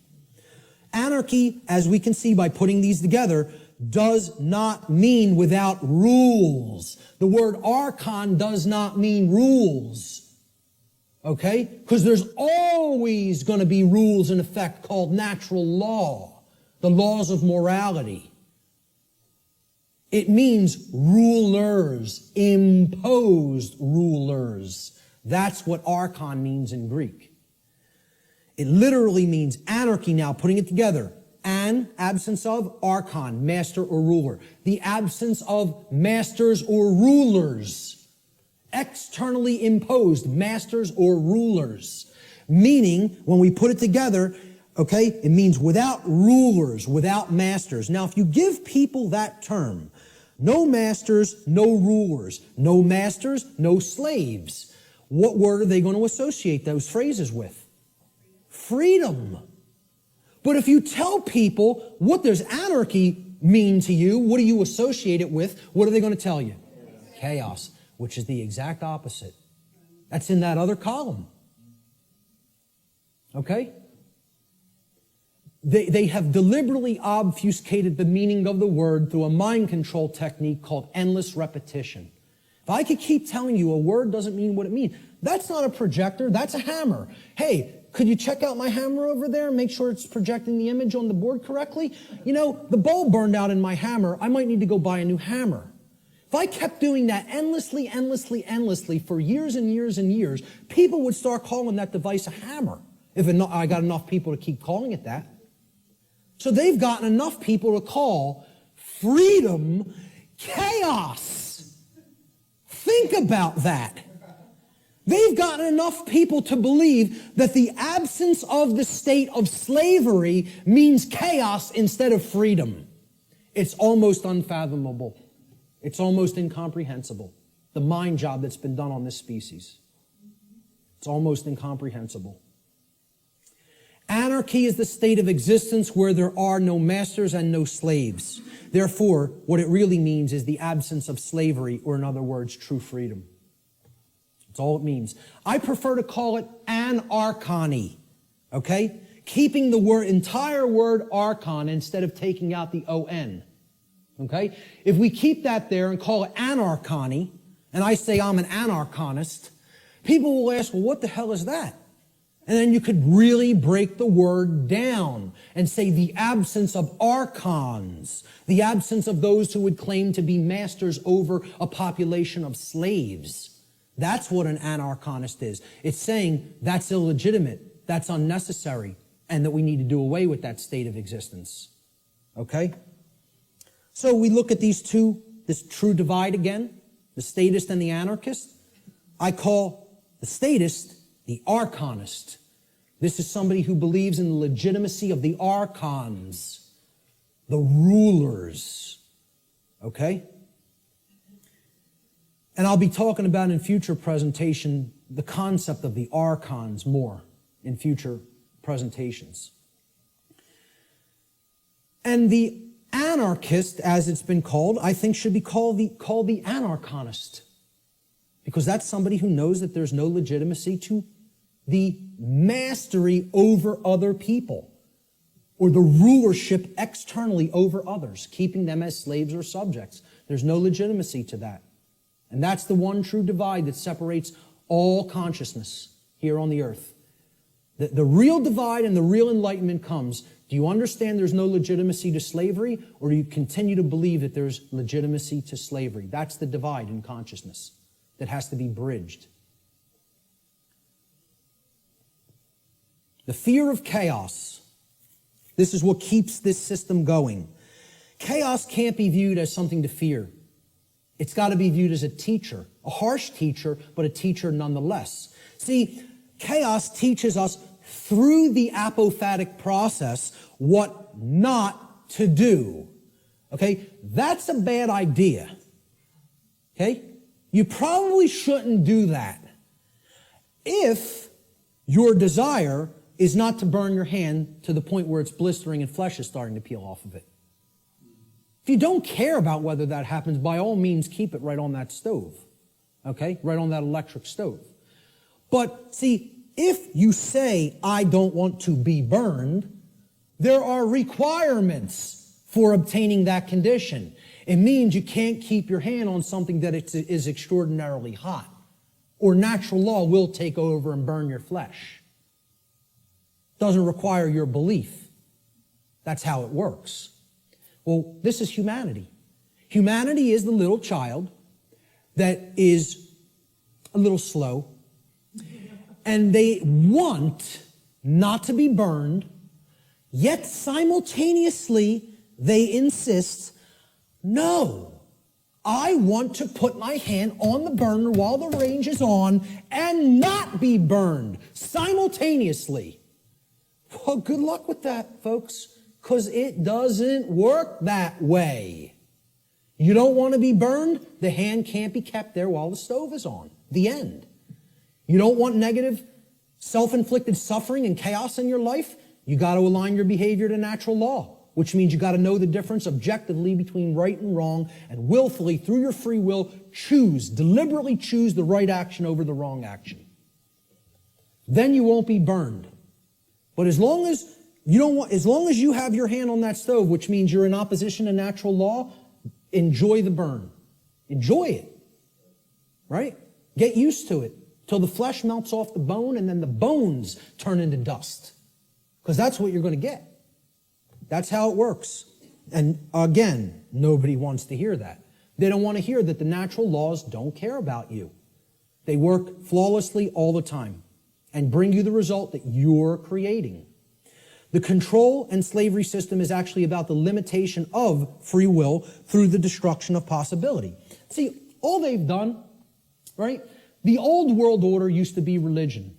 Anarchy, as we can see by putting these together, does not mean without rules. The word archon does not mean rules. Okay? Because there's always going to be rules in effect called natural law, the laws of morality. It means rulers, imposed rulers. That's what archon means in Greek. It literally means anarchy now, putting it together. An, absence of, archon, master or ruler. The absence of masters or rulers. Externally imposed masters or rulers. Meaning, when we put it together, okay, it means without rulers, without masters. Now, if you give people that term, no masters, no rulers, no masters, no slaves, what word are they going to associate those phrases with? Freedom. But if you tell people what does anarchy mean to you, what do you associate it with, what are they going to tell you? Chaos, which is the exact opposite. That's in that other column. Okay? They have deliberately obfuscated the meaning of the word through a mind control technique called endless repetition. If I could keep telling you a word doesn't mean what it means, that's not a projector, that's a hammer. Hey, could you check out my hammer over there and make sure it's projecting the image on the board correctly? You know, the bulb burned out in my hammer. I might need to go buy a new hammer. If I kept doing that endlessly for years and years and years, people would start calling that device a hammer. If I got enough people to keep calling it that. So they've gotten enough people to call freedom chaos. Think about that. They've gotten enough people to believe that the absence of the state of slavery means chaos instead of freedom. It's almost unfathomable. It's almost incomprehensible. The mind job that's been done on this species. It's almost incomprehensible. Anarchy is the state of existence where there are no masters and no slaves. Therefore, what it really means is the absence of slavery, or in other words, true freedom. That's all it means. I prefer to call it anarchony, okay? Keeping the entire word archon instead of taking out the O-N, okay? If we keep that there and call it anarchony, and I say I'm an anarchonist, people will ask, well, what the hell is that? And then you could really break the word down and say the absence of archons, the absence of those who would claim to be masters over a population of slaves. That's what an anarchonist is. It's saying that's illegitimate, that's unnecessary, and that we need to do away with that state of existence. Okay? So we look at these two, this true divide again, the statist and the anarchist. I call the statist the archonist. This is somebody who believes in the legitimacy of the archons, the rulers. Okay? And I'll be talking about in future presentation the concept of the archons more in future presentations. And the anarchist, as it's been called, I think should be called the anarchonist. Because that's somebody who knows that there's no legitimacy to the mastery over other people, or the rulership externally over others, keeping them as slaves or subjects. There's no legitimacy to that. And that's the one true divide that separates all consciousness here on the earth. The real divide and the real enlightenment comes. Do you understand there's no legitimacy to slavery, or do you continue to believe that there's legitimacy to slavery? That's the divide in consciousness that has to be bridged. The fear of chaos. This is what keeps this system going. Chaos can't be viewed as something to fear. It's got to be viewed as a teacher, a harsh teacher, but a teacher nonetheless. See, chaos teaches us through the apophatic process what not to do. Okay? That's a bad idea. Okay? You probably shouldn't do that. If your desire is not to burn your hand to the point where it's blistering and flesh is starting to peel off of it. If you don't care about whether that happens, by all means, keep it right on that stove. Okay? Right on that electric stove. But see, if you say, I don't want to be burned, there are requirements for obtaining that condition. It means you can't keep your hand on something that is extraordinarily hot, or natural law will take over and burn your flesh. Doesn't require your belief. That's how it works. Well, this is humanity. Humanity is the little child that is a little slow, and they want not to be burned, yet simultaneously they insist, no, I want to put my hand on the burner while the range is on and not be burned simultaneously. Well, good luck with that, folks, because it doesn't work that way. You don't want to be burned? The hand can't be kept there while the stove is on. The end. You don't want negative, self-inflicted suffering and chaos in your life? You got to align your behavior to natural law, which means you got to know the difference objectively between right and wrong, and willfully, through your free will, deliberately choose the right action over the wrong action. Then you won't be burned. But as long as you have your hand on that stove, which means you're in opposition to natural law, enjoy the burn. Enjoy it. Right? Get used to it till the flesh melts off the bone and then the bones turn into dust. Because that's what you're going to get. That's how it works. And again, nobody wants to hear that. They don't want to hear that the natural laws don't care about you. They work flawlessly all the time and bring you the result that you're creating. The control and slavery system is actually about the limitation of free will through the destruction of possibility. See, all they've done right? The old world order used to be religion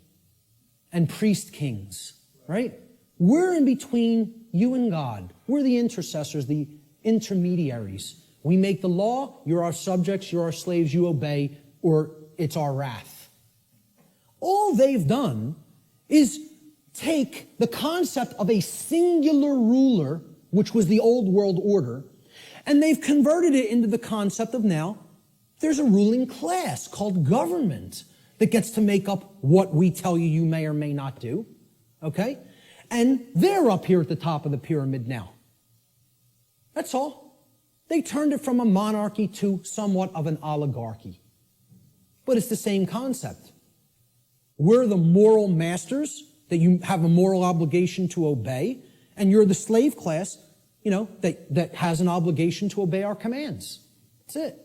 and priest kings, right? We're in between you and God. We're the intercessors, the intermediaries. We make the law, you're our subjects, you're our slaves, you obey, or it's our wrath. All they've done is take the concept of a singular ruler, which was the old world order, and they've converted it into the concept of now there's a ruling class called government that gets to make up what we tell you you may or may not do, okay? And they're up here at the top of the pyramid now. That's all. They turned it from a monarchy to somewhat of an oligarchy. But it's the same concept. We're the moral masters that you have a moral obligation to obey, and you're the slave class, that has an obligation to obey our commands. That's it.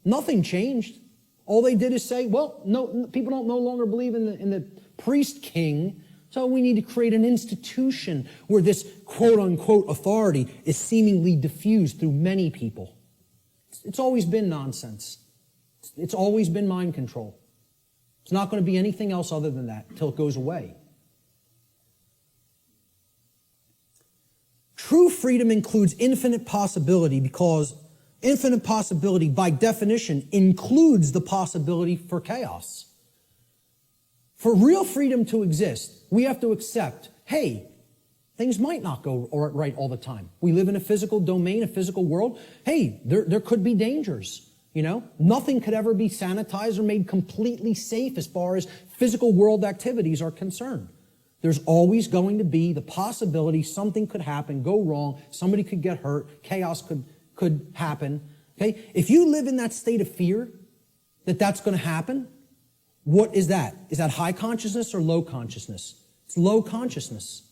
Nothing changed. All they did is say, well, no, people don't no longer believe in the priest king, so we need to create an institution where this quote-unquote authority is seemingly diffused through many people. It's always been nonsense. It's always been mind control. It's not going to be anything else other than that until it goes away. True freedom includes infinite possibility because infinite possibility, by definition, includes the possibility for chaos. For real freedom to exist, we have to accept, hey, things might not go right all the time. We live in a physical domain, a physical world. Hey, there could be dangers, Nothing could ever be sanitized or made completely safe as far as physical world activities are concerned. There's always going to be the possibility something could happen, go wrong, somebody could get hurt, chaos could happen. Okay? If you live in that state of fear that that's going to happen, what is that? Is that high consciousness or low consciousness? It's low consciousness.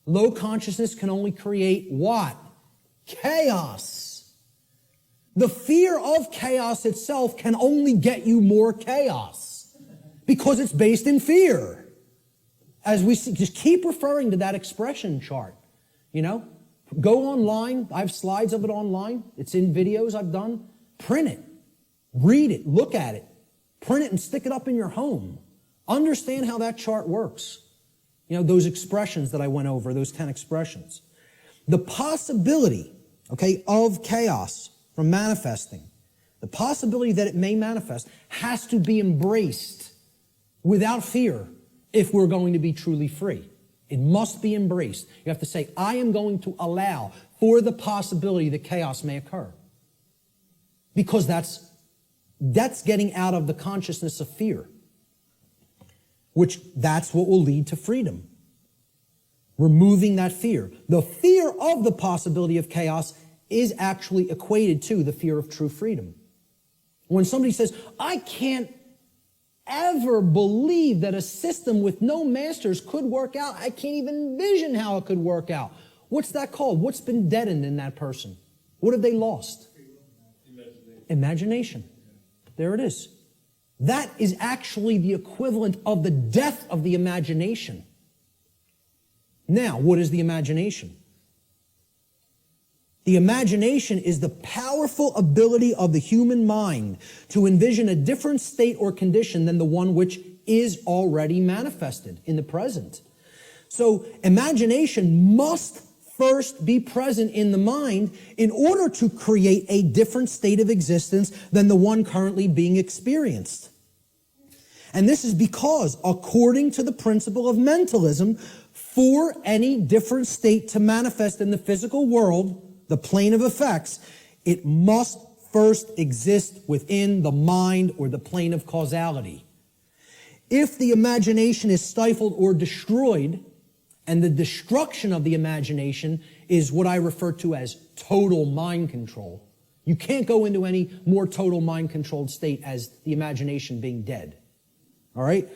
Low consciousness can only create what? Chaos. The fear of chaos itself can only get you more chaos because it's based in fear. As we see, just keep referring to that expression chart, Go online. I have slides of it online. It's in videos I've done. Print it. Read it. Look at it. Print it and stick it up in your home. Understand how that chart works. Those expressions that I went over, those 10 expressions. The possibility, of chaos from manifesting, the possibility that it may manifest has to be embraced without fear if we're going to be truly free. It must be embraced. You have to say, I am going to allow for the possibility that chaos may occur. Because that's getting out of the consciousness of fear. That's what will lead to freedom. Removing that fear. The fear of the possibility of chaos is actually equated to the fear of true freedom. When somebody says, I can't ever believe that a system with no masters could work out. I can't even envision how it could work out. What's that called? What's been deadened in that person? What have they lost? Imagination. There it is. That is actually the equivalent of the death of the imagination. Now, what is the imagination? The imagination is the powerful ability of the human mind to envision a different state or condition than the one which is already manifested in the present. So imagination must first be present in the mind in order to create a different state of existence than the one currently being experienced. And this is because, according to the principle of mentalism, for any different state to manifest in the physical world, the plane of effects, it must first exist within the mind or the plane of causality. If the imagination is stifled or destroyed, and the destruction of the imagination is what I refer to as total mind control. You can't go into any more total mind controlled state as the imagination being dead. All right?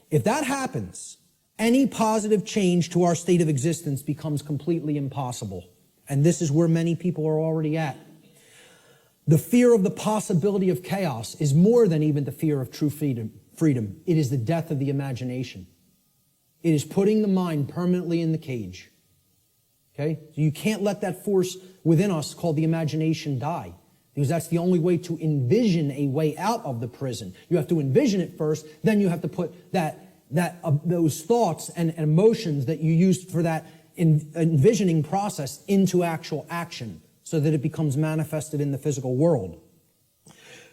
If that happens, any positive change to our state of existence becomes completely impossible. And this is where many people are already at. The fear of the possibility of chaos is more than even the fear of true freedom. It is the death of the imagination. It is putting the mind permanently in the cage. Okay? So you can't let that force within us called the imagination die. because that's the only way to envision a way out of the prison. You have to envision it first, then you have to put those thoughts and emotions that you used for that envisioning process into actual action so that it becomes manifested in the physical world.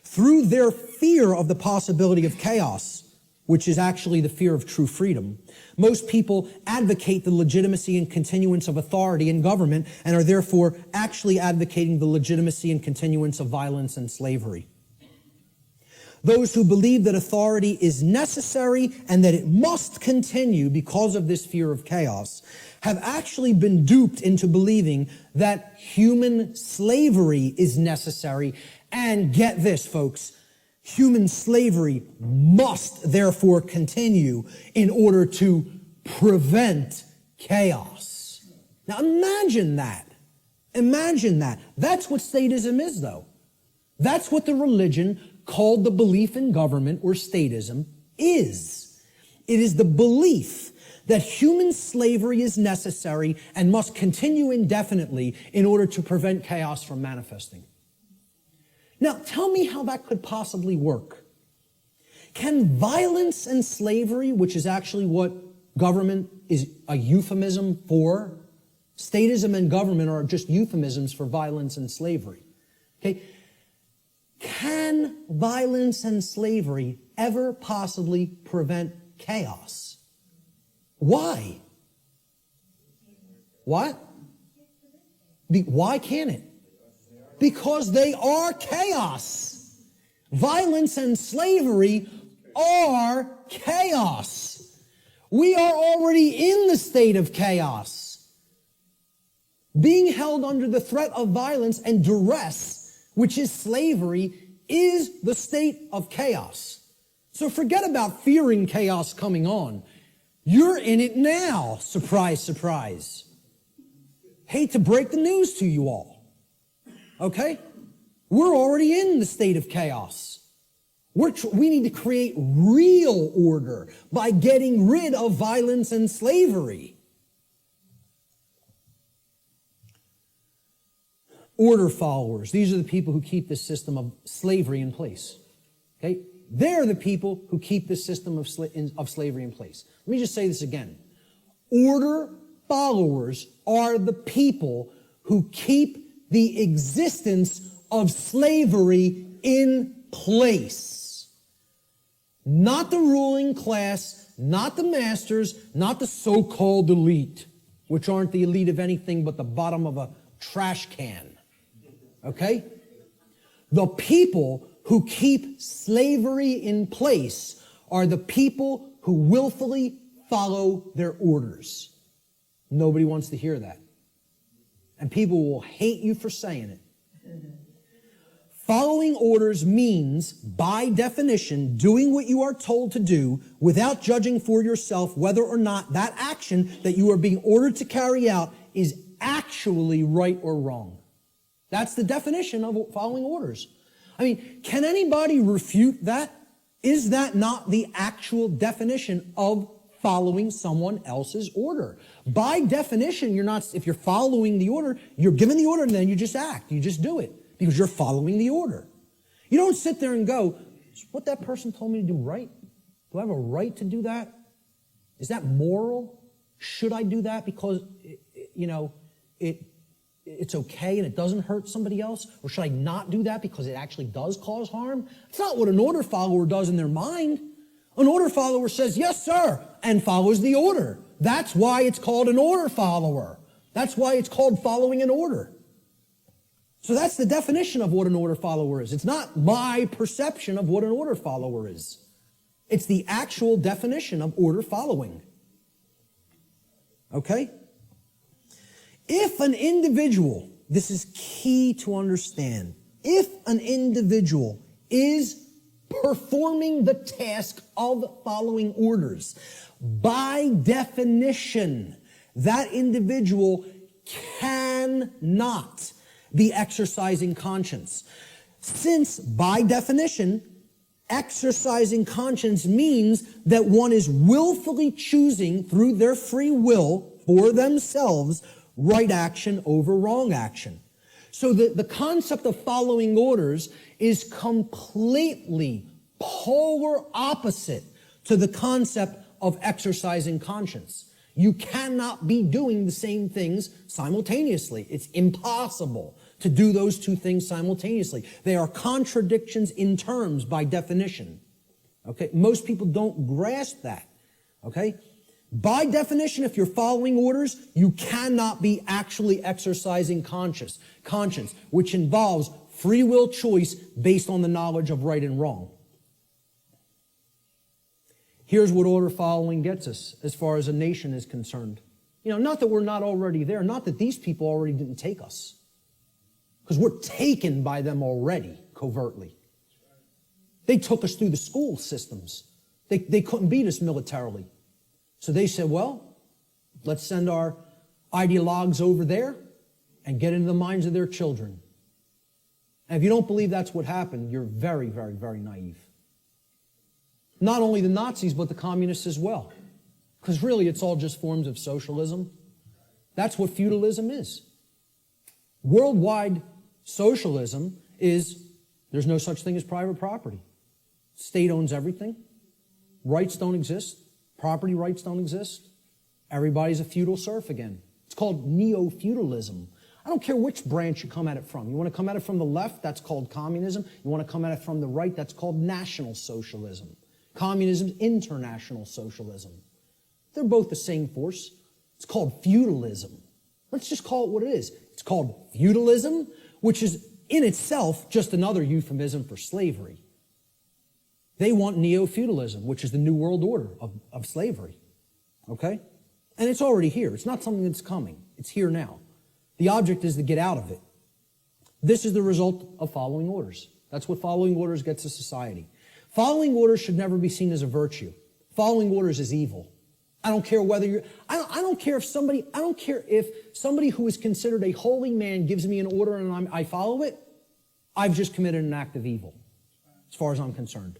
Through their fear of the possibility of chaos, which is actually the fear of true freedom, most people advocate the legitimacy and continuance of authority in government and are therefore actually advocating the legitimacy and continuance of violence and slavery. Those who believe that authority is necessary and that it must continue because of this fear of chaos have actually been duped into believing that human slavery is necessary. And get this, folks, human slavery must therefore continue in order to prevent chaos. Now imagine that. Imagine that. That's what statism is, though. That's what the religion called the belief in government or statism is. It is the belief that human slavery is necessary and must continue indefinitely in order to prevent chaos from manifesting. Now, tell me how that could possibly work. Can violence and slavery, which is actually what government is a euphemism for, statism and government are just euphemisms for violence and slavery. Okay? Can violence and slavery ever possibly prevent chaos? Why? What? Why can't it? Because they are chaos. Violence and slavery are chaos. We are already in the state of chaos. Being held under the threat of violence and duress, which is slavery, is the state of chaos. So forget about fearing chaos coming on. You're in it now. Surprise, surprise. Hate to break the news to you all. Okay? We're already in the state of chaos. We need to create real order by getting rid of violence and slavery. Order followers. These are the people who keep this system of slavery in place. Okay? They're the people who keep this system of slavery in place. Let me just say this again. Order followers are the people who keep the existence of slavery in place. Not the ruling class, not the masters, not the so-called elite, which aren't the elite of anything but the bottom of a trash can. Okay? The people who keep slavery in place are the people who willfully follow their orders. Nobody wants to hear that. And people will hate you for saying it. Following orders means, by definition, doing what you are told to do without judging for yourself whether or not that action that you are being ordered to carry out is actually right or wrong. That's the definition of following orders. I mean, can anybody refute that? Is that not the actual definition of following someone else's order? By definition, if you're following the order, you're given the order and then you just act. You just do it because you're following the order. You don't sit there and go, is what that person told me to do right? Do I have a right to do that? Is that moral? Should I do that because, it's okay and it doesn't hurt somebody else? Or should I not do that because it actually does cause harm? It's not what an order follower does in their mind. An order follower says, yes, sir, and follows the order. That's why it's called an order follower. That's why it's called following an order. So that's the definition of what an order follower is. It's not my perception of what an order follower is. It's the actual definition of order following. Okay? If an individual, this is key to understand, if an individual is performing the task of following orders, by definition, that individual cannot be exercising conscience. Since, by definition, exercising conscience means that one is willfully choosing through their free will for themselves right action over wrong action. So the concept of following orders is completely polar opposite to the concept of exercising conscience. You cannot be doing the same things simultaneously. It's impossible to do those two things simultaneously. They are contradictions in terms by definition. Okay? Most people don't grasp that. Okay? By definition, if you're following orders, you cannot be actually exercising conscience, which involves free will choice based on the knowledge of right and wrong. Here's what order following gets us as far as a nation is concerned. Not that we're not already there, not that these people already didn't take us, because we're taken by them already, covertly. They took us through the school systems. They couldn't beat us militarily. So they said, well, let's send our ideologues over there and get into the minds of their children. And if you don't believe that's what happened, you're very, very, very naive. Not only the Nazis, but the communists as well. Because really, it's all just forms of socialism. That's what feudalism is. Worldwide socialism is, there's no such thing as private property. State owns everything. Rights don't exist. Property rights don't exist. Everybody's a feudal serf again. It's called neo-feudalism. I don't care which branch you come at it from. You want to come at it from the left, that's called communism. You want to come at it from the right, that's called National Socialism. Communism is international socialism. They're both the same force. It's called feudalism. Let's just call it what it is. It's called feudalism, which is in itself just another euphemism for slavery. They want neo-feudalism, which is the New World Order of slavery. Okay? And it's already here. It's not something that's coming. It's here now. The object is to get out of it. This is the result of following orders. That's what following orders gets a society. Following orders should never be seen as a virtue. Following orders is evil. I don't care whether you're, I don't care if somebody who is considered a holy man gives me an order and I follow it, I've just committed an act of evil, as far as I'm concerned.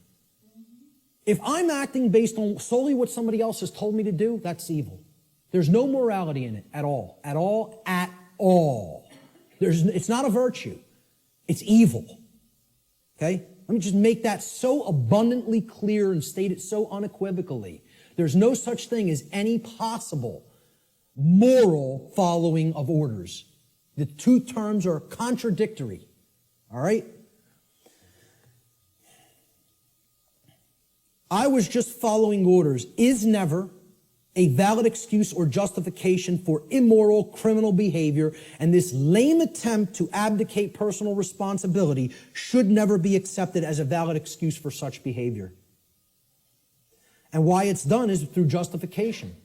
If I'm acting based on solely what somebody else has told me to do, that's evil. There's no morality in it at all. At all. At all. It's not a virtue. It's evil. Okay? Let me just make that so abundantly clear and state it so unequivocally. There's no such thing as any possible moral following of orders. The two terms are contradictory. All right? I was just following orders is never a valid excuse or justification for immoral criminal behavior, and this lame attempt to abdicate personal responsibility should never be accepted as a valid excuse for such behavior. And why it's done is through justification.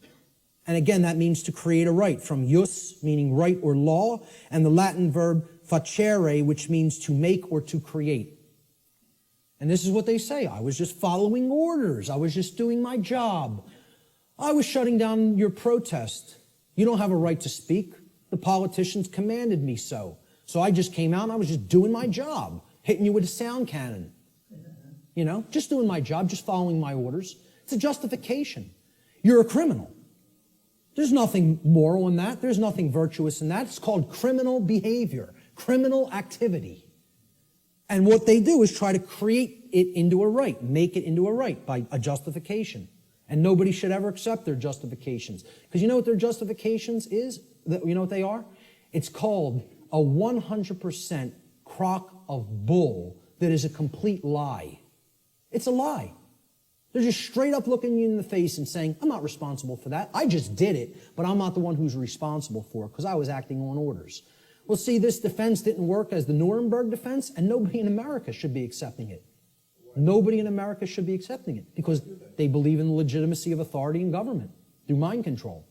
And again, that means to create a right, from jus, meaning right or law, and the Latin verb facere, which means to make or to create. And this is what they say. I was just following orders. I was just doing my job. I was shutting down your protest. You don't have a right to speak. The politicians commanded me so. So I just came out and I was just doing my job, hitting you with a sound cannon. Just doing my job, just following my orders. It's a justification. You're a criminal. There's nothing moral in that. There's nothing virtuous in that. It's called criminal behavior, criminal activity. And what they do is try to create it into a right, make it into a right by a justification. And nobody should ever accept their justifications. Because you know what their justifications is? You know what they are? It's called a 100% crock of bull that is a complete lie. It's a lie. They're just straight up looking you in the face and saying, I'm not responsible for that. I just did it, but I'm not the one who's responsible for it because I was acting on orders. Well, see, this defense didn't work as the Nuremberg defense, and nobody in America should be accepting it. Nobody in America should be accepting it because they believe in the legitimacy of authority and government through mind control.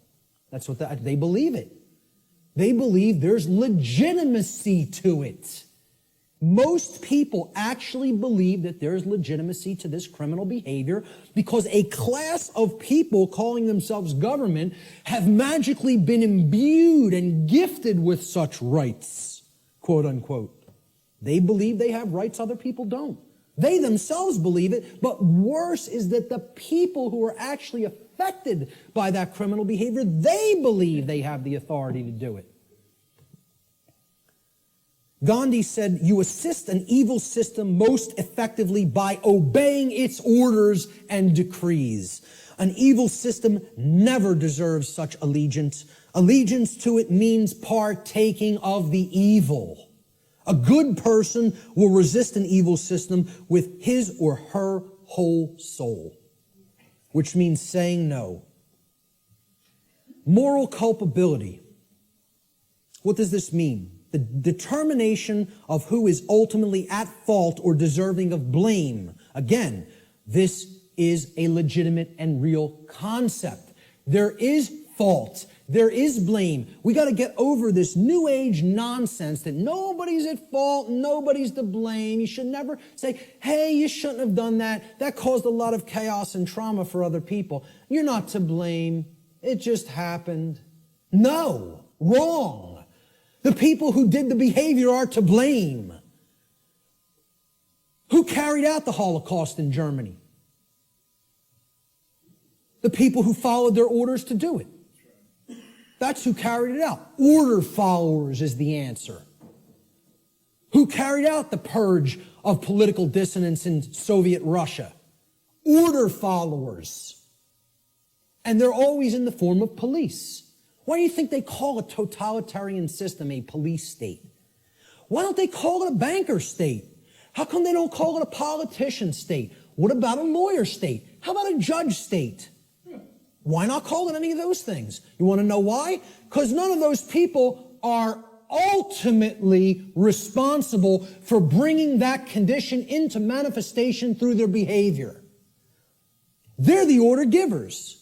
That's what they believe it. They believe there's legitimacy to it. Most people actually believe that there's legitimacy to this criminal behavior because a class of people calling themselves government have magically been imbued and gifted with such rights, quote unquote. They believe they have rights other people don't. They themselves believe it, but worse is that the people who are actually affected by that criminal behavior, they believe they have the authority to do it. Gandhi said, you assist an evil system most effectively by obeying its orders and decrees. An evil system never deserves such allegiance. Allegiance to it means partaking of the evil. A good person will resist an evil system with his or her whole soul, which means saying no. Moral culpability. What does this mean? The determination of who is ultimately at fault or deserving of blame. Again, this is a legitimate and real concept. There is fault. There is blame. We got to get over this new age nonsense that nobody's at fault, nobody's to blame. You should never say, hey, you shouldn't have done that. That caused a lot of chaos and trauma for other people. You're not to blame. It just happened. No, wrong. The people who did the behavior are to blame. Who carried out the Holocaust in Germany? The people who followed their orders to do it. That's who carried it out. Order followers is the answer. Who carried out the purge of political dissonance in Soviet Russia? Order followers. And they're always in the form of police. Why do you think they call a totalitarian system a police state? Why don't they call it a banker state? How come they don't call it a politician state? What about a lawyer state? How about a judge state? Why not call it any of those things? You want to know why? Because none of those people are ultimately responsible for bringing that condition into manifestation through their behavior. They're the order givers.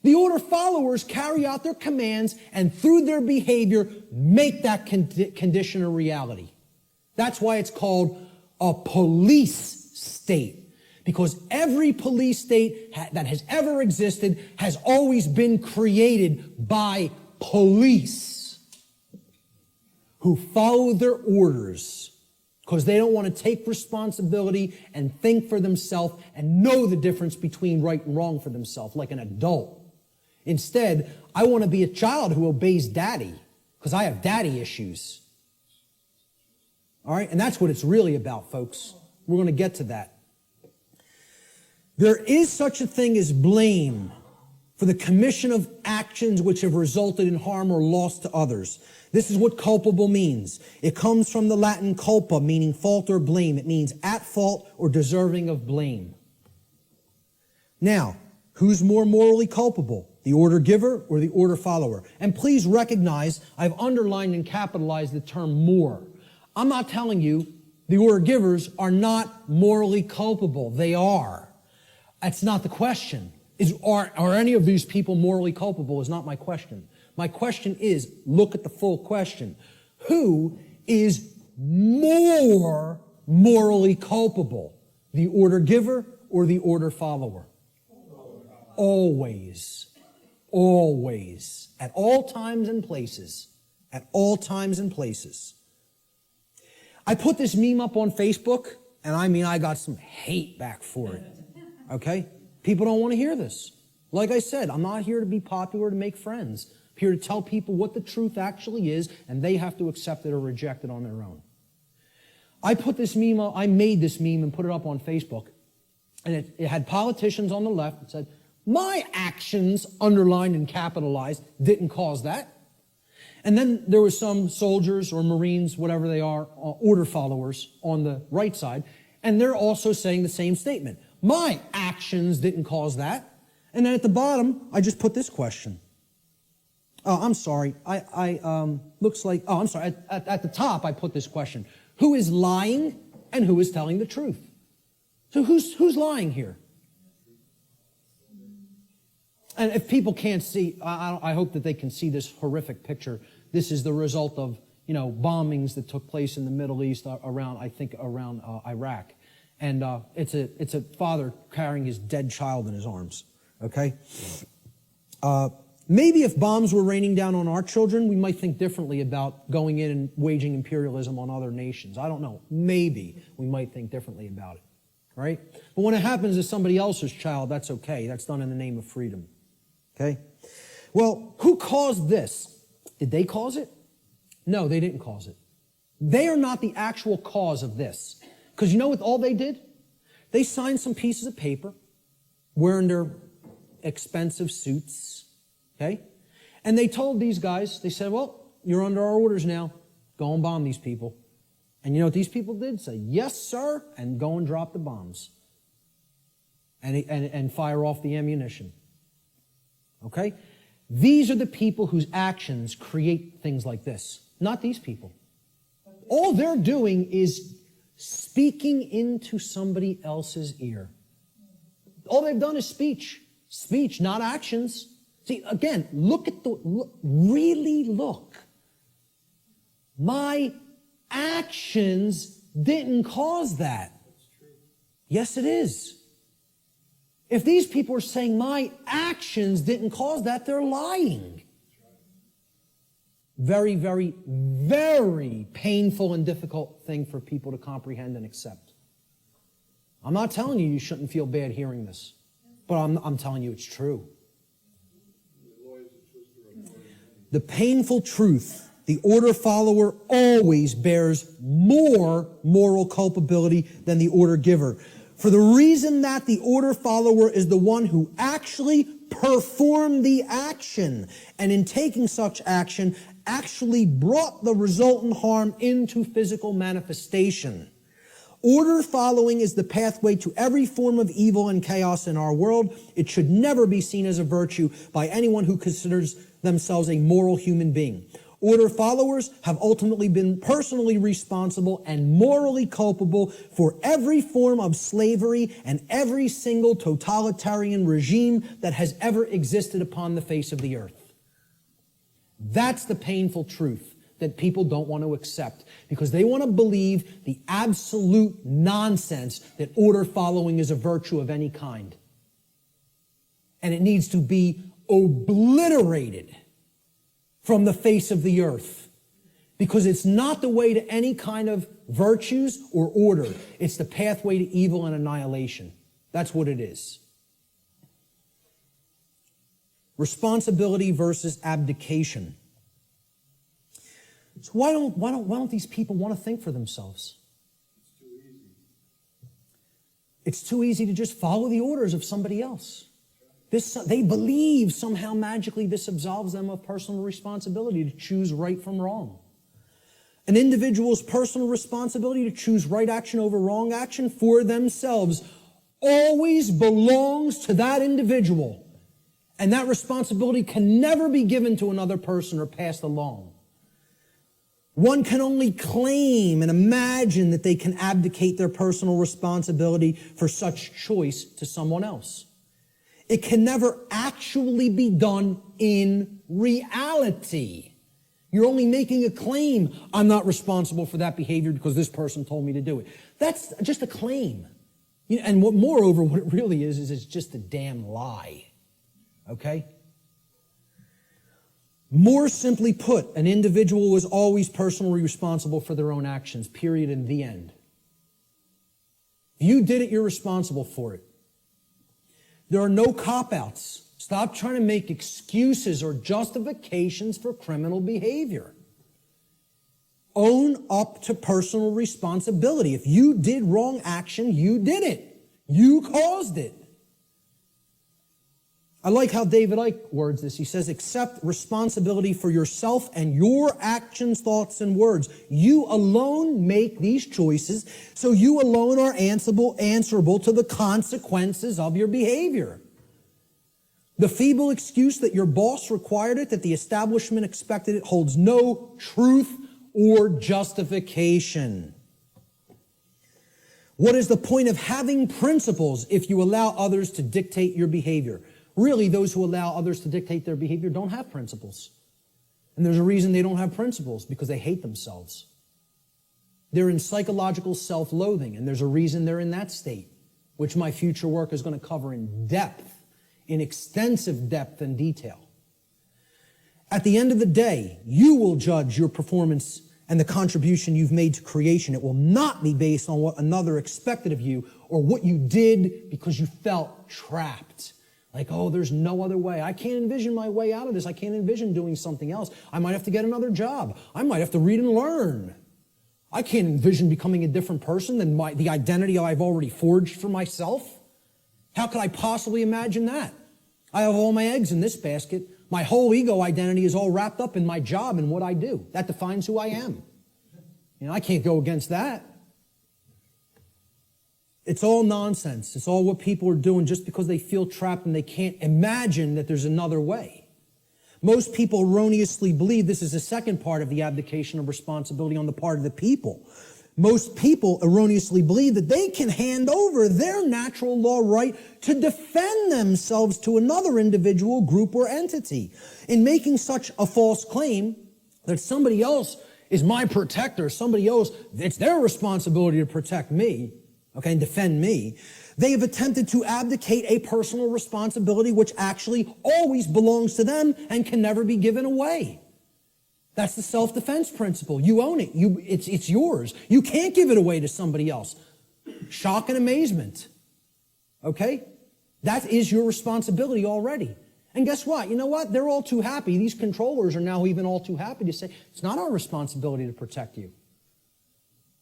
The order followers carry out their commands and through their behavior make that condition a reality. That's why it's called a police state. Because every police state that has ever existed has always been created by police who follow their orders because they don't want to take responsibility and think for themselves and know the difference between right and wrong for themselves like an adult. Instead, I want to be a child who obeys daddy because I have daddy issues. All right? And that's what it's really about, folks. We're going to get to that. There is such a thing as blame for the commission of actions which have resulted in harm or loss to others. This is what culpable means. It comes from the Latin culpa, meaning fault or blame. It means at fault or deserving of blame. Now, who's more morally culpable? The order giver or the order follower? And please recognize I've underlined and capitalized the term more. I'm not telling you the order givers are not morally culpable. They are. That's not the question. Are any of these people morally culpable is not my question. My question is, look at the full question. Who is more morally culpable? The order giver or the order follower? Always. Always. At all times and places. At all times and places. I put this meme up on Facebook, and I got some hate back for it. Okay? People don't want to hear this. Like I said, I'm not here to be popular to make friends. I'm here to tell people what the truth actually is, and they have to accept it or reject it on their own. I made this meme and put it up on Facebook, and it had politicians on the left that said, my actions, underlined and capitalized, didn't cause that. And then there was some soldiers or Marines, whatever they are, order followers on the right side, and they're also saying the same statement. My actions didn't cause that. And then at the bottom, I just put this question. Oh, I'm sorry. Looks like, I'm sorry. At the top, I put this question. Who is lying and who is telling the truth? So who's lying here? And if people can't see, I hope that they can see this horrific picture. This is the result of, bombings that took place in the Middle East around Iraq. And it's a father carrying his dead child in his arms. Okay? Maybe if bombs were raining down on our children, we might think differently about going in and waging imperialism on other nations. I don't know. Maybe we might think differently about it. Right? But when it happens to somebody else's child, that's okay. That's done in the name of freedom. Okay? Well, who caused this? Did they cause it? No, they didn't cause it. They are not the actual cause of this. Because you know what all they did? They signed some pieces of paper, wearing their expensive suits, okay? And they told these guys, they said, well, you're under our orders now. Go and bomb these people. And you know what these people did? Say, yes, sir, and go and drop the bombs. And fire off the ammunition. Okay? These are the people whose actions create things like this. Not these people. All they're doing is speaking into somebody else's ear. All they've done is speech. Speech, not actions. See, again, really look. My actions didn't cause that. Yes, it is. If these people are saying my actions didn't cause that, they're lying. Very, very, very painful and difficult thing for people to comprehend and accept. I'm not telling you shouldn't feel bad hearing this, but I'm telling you it's true. The painful truth, the order follower always bears more moral culpability than the order giver. For the reason that the order follower is the one who actually performed the action, and in taking such action, actually brought the resultant harm into physical manifestation. Order following is the pathway to every form of evil and chaos in our world. It should never be seen as a virtue by anyone who considers themselves a moral human being. Order followers have ultimately been personally responsible and morally culpable for every form of slavery and every single totalitarian regime that has ever existed upon the face of the earth. That's the painful truth that people don't want to accept because they want to believe the absolute nonsense that order following is a virtue of any kind. And it needs to be obliterated from the face of the earth because it's not the way to any kind of virtues or order. It's the pathway to evil and annihilation. That's what it is. Responsibility versus abdication. So why don't these people want to think for themselves? It's too easy. It's too easy to just follow the orders of somebody else. They believe somehow magically this absolves them of personal responsibility to choose right from wrong. An individual's personal responsibility to choose right action over wrong action for themselves always belongs to that individual. And that responsibility can never be given to another person or passed along. One can only claim and imagine that they can abdicate their personal responsibility for such choice to someone else. It can never actually be done in reality. You're only making a claim. I'm not responsible for that behavior because this person told me to do it. That's just a claim. And moreover, what it really is it's just a damn lie. Okay? More simply put, an individual is always personally responsible for their own actions, period, and the end. If you did it, you're responsible for it. There are no cop-outs. Stop trying to make excuses or justifications for criminal behavior. Own up to personal responsibility. If you did wrong action, you did it. You caused it. I like how David Icke words this. He says, accept responsibility for yourself and your actions, thoughts, and words. You alone make these choices, so you alone are answerable to the consequences of your behavior. The feeble excuse that your boss required it, that the establishment expected it, holds no truth or justification. What is the point of having principles if you allow others to dictate your behavior? Really, those who allow others to dictate their behavior don't have principles. And there's a reason they don't have principles, because they hate themselves. They're in psychological self-loathing, and there's a reason they're in that state, which my future work is going to cover in depth, in extensive depth and detail. At the end of the day, you will judge your performance and the contribution you've made to creation. It will not be based on what another expected of you or what you did because you felt trapped. Like, oh, there's no other way. I can't envision my way out of this. I can't envision doing something else. I might have to get another job. I might have to read and learn. I can't envision becoming a different person than the identity I've already forged for myself. How could I possibly imagine that? I have all my eggs in this basket. My whole ego identity is all wrapped up in my job and what I do. That defines who I am. I can't go against that. It's all nonsense. It's all what people are doing just because they feel trapped and they can't imagine that there's another way. Most people erroneously believe this is the second part of the abdication of responsibility on the part of the people. Most people erroneously believe that they can hand over their natural law right to defend themselves to another individual, group, or entity. In making such a false claim that somebody else is my protector, somebody else, it's their responsibility to protect me, okay, and defend me, they have attempted to abdicate a personal responsibility which actually always belongs to them and can never be given away. That's the self-defense principle. You own it. It's yours. You can't give it away to somebody else. Shock and amazement. Okay? That is your responsibility already. And guess what? You know what? They're all too happy. These controllers are now even all too happy to say, it's not our responsibility to protect you.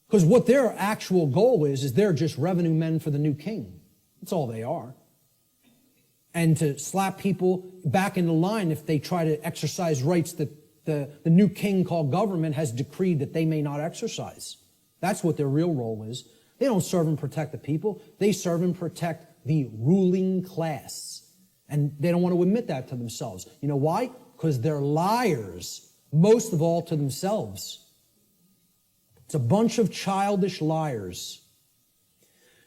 Because what their actual goal is they're just revenue men for the new king. That's all they are. And to slap people back into line if they try to exercise rights that the new king called government has decreed that they may not exercise. That's what their real role is. They don't serve and protect the people. They serve and protect the ruling class. And they don't want to admit that to themselves. You know why? Because they're liars, most of all to themselves. It's a bunch of childish liars.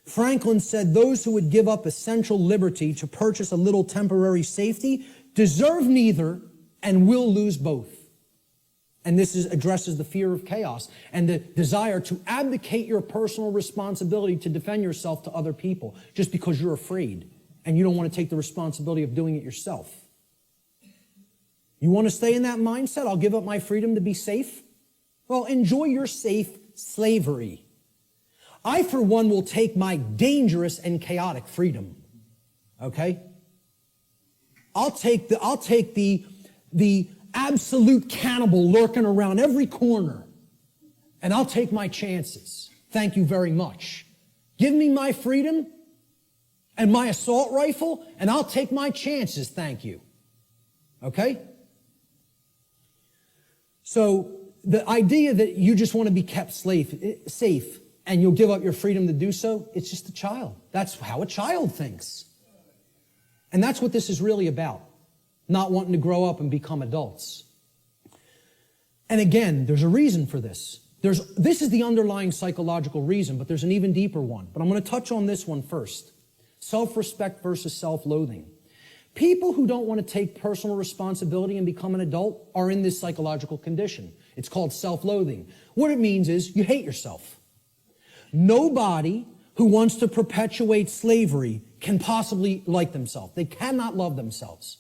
Franklin said those who would give up essential liberty to purchase a little temporary safety deserve neither and will lose both. And this addresses the fear of chaos and the desire to abdicate your personal responsibility to defend yourself to other people just because you're afraid and you don't want to take the responsibility of doing it yourself. You want to stay in that mindset? I'll give up my freedom to be safe? Well, enjoy your safe slavery. I, for one, will take my dangerous and chaotic freedom. Okay? I'll take the absolute cannibal lurking around every corner, and I'll take my chances. Thank you very much. Give me my freedom and my assault rifle, and I'll take my chances. Thank you. Okay? So the idea that you just want to be kept safe and you'll give up your freedom to do so, it's just a child. That's how a child thinks. And that's what this is really about. Not wanting to grow up and become adults. And again, there's a reason for this. This is the underlying psychological reason, but there's an even deeper one. But I'm going to touch on this one first. Self-respect versus self-loathing. People who don't want to take personal responsibility and become an adult are in this psychological condition. It's called self-loathing. What it means is you hate yourself. Nobody who wants to perpetuate slavery can possibly like themselves. They cannot love themselves.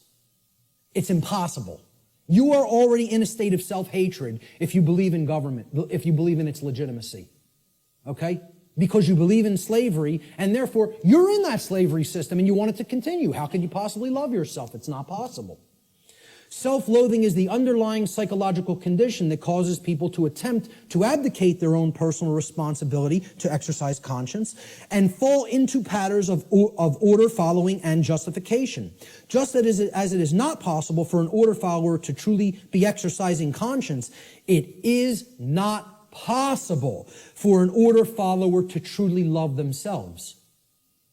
It's impossible. You are already in a state of self-hatred if you believe in government, if you believe in its legitimacy. Okay? Because you believe in slavery, and therefore you're in that slavery system and you want it to continue. How can you possibly love yourself? It's not possible. Self-loathing is the underlying psychological condition that causes people to attempt to abdicate their own personal responsibility to exercise conscience and fall into patterns of order following and justification. Just as it is not possible for an order follower to truly be exercising conscience, it is not possible for an order follower to truly love themselves.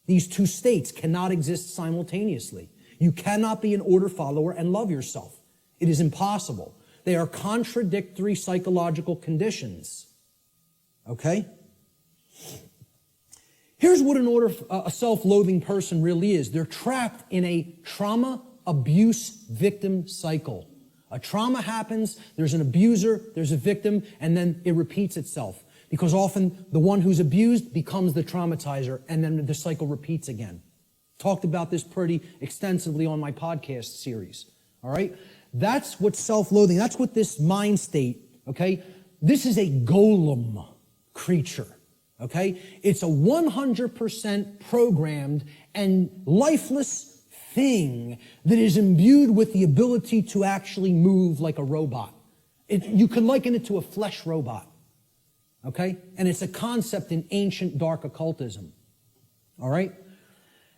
These two states cannot exist simultaneously. You cannot be an order follower and love yourself. It is impossible. They are contradictory psychological conditions. Okay? Here's what a self-loathing person really is. They're trapped in a trauma abuse victim cycle. A trauma happens, there's an abuser, there's a victim, and then it repeats itself. Because often the one who's abused becomes the traumatizer, and then the cycle repeats again. Talked about this pretty extensively on my podcast series. All right? That's what self-loathing, that's what this mind state, okay? This is a golem creature, okay? It's a 100% programmed and lifeless thing that is imbued with the ability to actually move like a robot. You could liken it to a flesh robot, Okay? And it's a concept in ancient dark occultism. All right?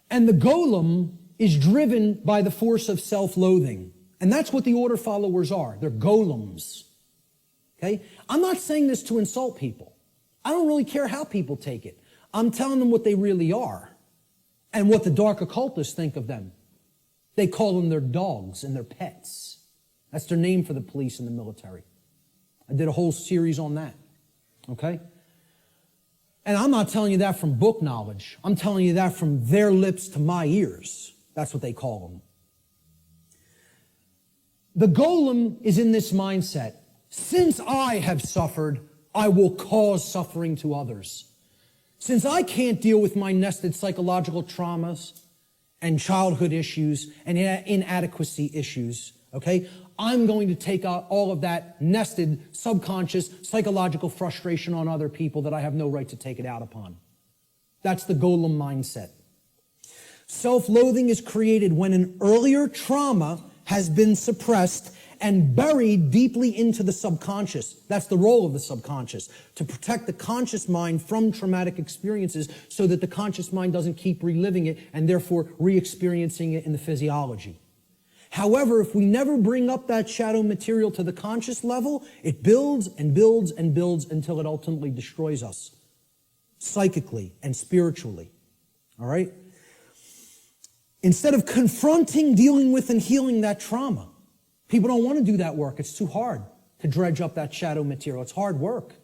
And the golem is driven by the force of self-loathing. And that's what the order followers are. They're golems. Okay? I'm not saying this to insult people. I don't really care how people take it. I'm telling them what they really are and what the dark occultists think of them. They call them their dogs and their pets. That's their name for the police and the military. I did a whole series on that. Okay? And I'm not telling you that from book knowledge. I'm telling you that from their lips to my ears. That's what they call them. The golem is in this mindset. Since I have suffered, I will cause suffering to others. Since I can't deal with my nested psychological traumas and childhood issues and inadequacy issues, okay, I'm going to take out all of that nested subconscious psychological frustration on other people that I have no right to take it out upon. That's the golem mindset. Self-loathing is created when an earlier trauma has been suppressed and buried deeply into the subconscious. That's the role of the subconscious, to protect the conscious mind from traumatic experiences so that the conscious mind doesn't keep reliving it and therefore re-experiencing it in the physiology. However, if we never bring up that shadow material to the conscious level, it builds and builds and builds until it ultimately destroys us, psychically and spiritually. All right? Instead of confronting, dealing with, and healing that trauma, people don't want to do that work. It's too hard to dredge up that shadow material. It's hard work.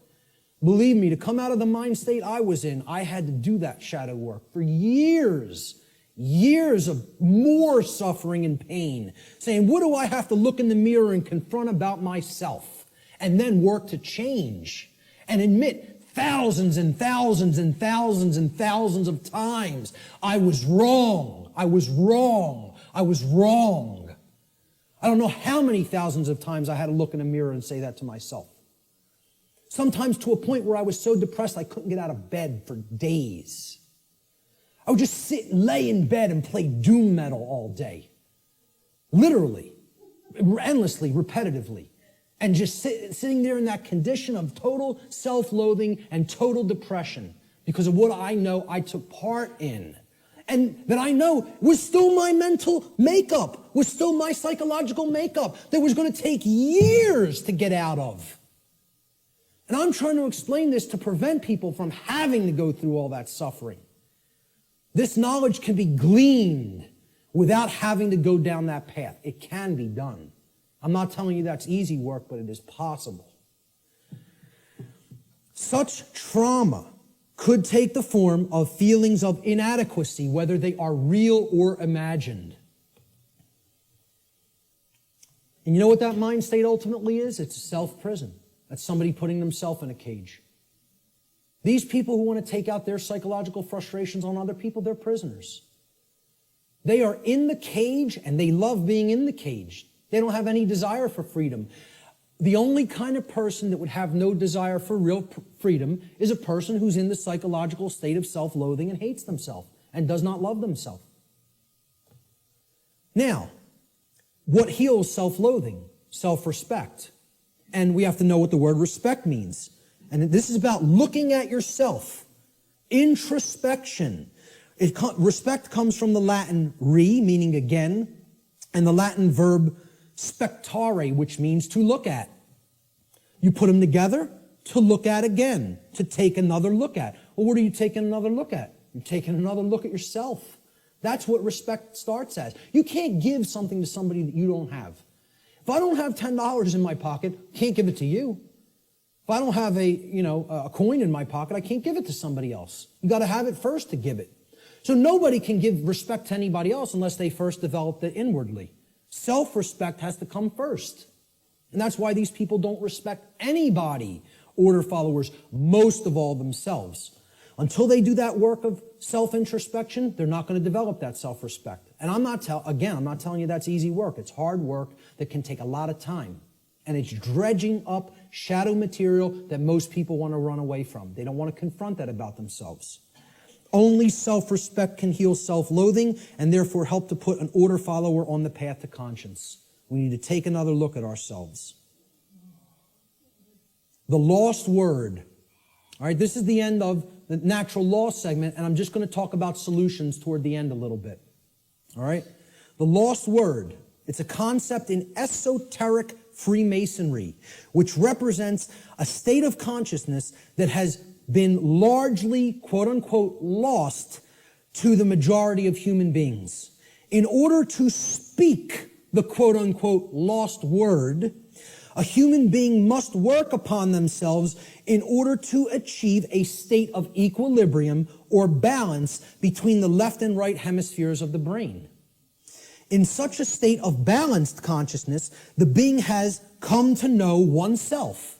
Believe me, to come out of the mind state I was in, I had to do that shadow work for years. Years of more suffering and pain, saying, what do I have to look in the mirror and confront about myself? And then work to change and admit thousands and thousands and thousands and thousands of times, I was wrong, I was wrong, I was wrong. I don't know how many thousands of times I had to look in the mirror and say that to myself. Sometimes to a point where I was so depressed I couldn't get out of bed for days. I would just sit and lay in bed and play doom metal all day. Literally, endlessly, repetitively. And just sitting there in that condition of total self-loathing and total depression because of what I know I took part in. And that I know was still my mental makeup, was still my psychological makeup that was going to take years to get out of. And I'm trying to explain this to prevent people from having to go through all that suffering. This knowledge can be gleaned without having to go down that path. It can be done. I'm not telling you that's easy work, but it is possible. Such trauma could take the form of feelings of inadequacy, whether they are real or imagined. And you know what that mind state ultimately is? It's a self-prison. That's somebody putting themselves in a cage. These people who want to take out their psychological frustrations on other people, they're prisoners. They are in the cage and they love being in the cage. They don't have any desire for freedom. The only kind of person that would have no desire for real freedom is a person who's in the psychological state of self-loathing and hates themselves and does not love themselves. Now, what heals self-loathing? Self-respect. And we have to know what the word respect means. And this is about looking at yourself. Introspection. Respect comes from the Latin re, meaning again, and the Latin verb spectare, which means to look at. You put them together, to look at again, to take another look at. Well, what are you taking another look at? You're taking another look at yourself. That's what respect starts as. You can't give something to somebody that you don't have. If I don't have $10 in my pocket, I can't give it to you. If I don't have a coin in my pocket, I can't give it to somebody else. You got to have it first to give it. So nobody can give respect to anybody else unless they first developed it inwardly. Self-respect has to come first. And that's why these people don't respect anybody, order followers, most of all themselves. Until they do that work of self-introspection, they're not going to develop that self-respect. And I'm not telling you that's easy work. It's hard work that can take a lot of time. And it's dredging up shadow material that most people want to run away from. They don't want to confront that about themselves. Only self-respect can heal self-loathing and therefore help to put an order follower on the path to conscience. We need to take another look at ourselves. The lost word All right, this is the end of the natural law segment, and I'm just going to talk about solutions toward the end a little bit. All right? The lost word, it's a concept in esoteric Freemasonry, which represents a state of consciousness that has been largely, quote unquote, lost to the majority of human beings. In order to speak the quote unquote lost word, a human being must work upon themselves in order to achieve a state of equilibrium or balance between the left and right hemispheres of the brain. In such a state of balanced consciousness, the being has come to know oneself,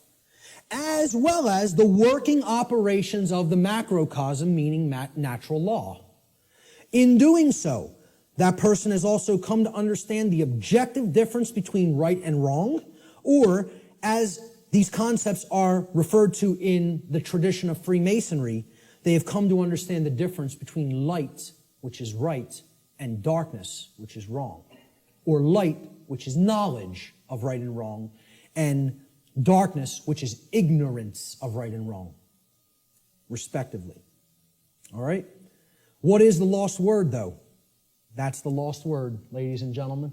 as well as the working operations of the macrocosm, meaning natural law. In doing so, that person has also come to understand the objective difference between right and wrong, or as these concepts are referred to in the tradition of Freemasonry, they have come to understand the difference between light, which is right, and darkness, which is wrong. Or light, which is knowledge of right and wrong, and darkness, which is ignorance of right and wrong, respectively. All right? What is the lost word, though? That's the lost word, ladies and gentlemen.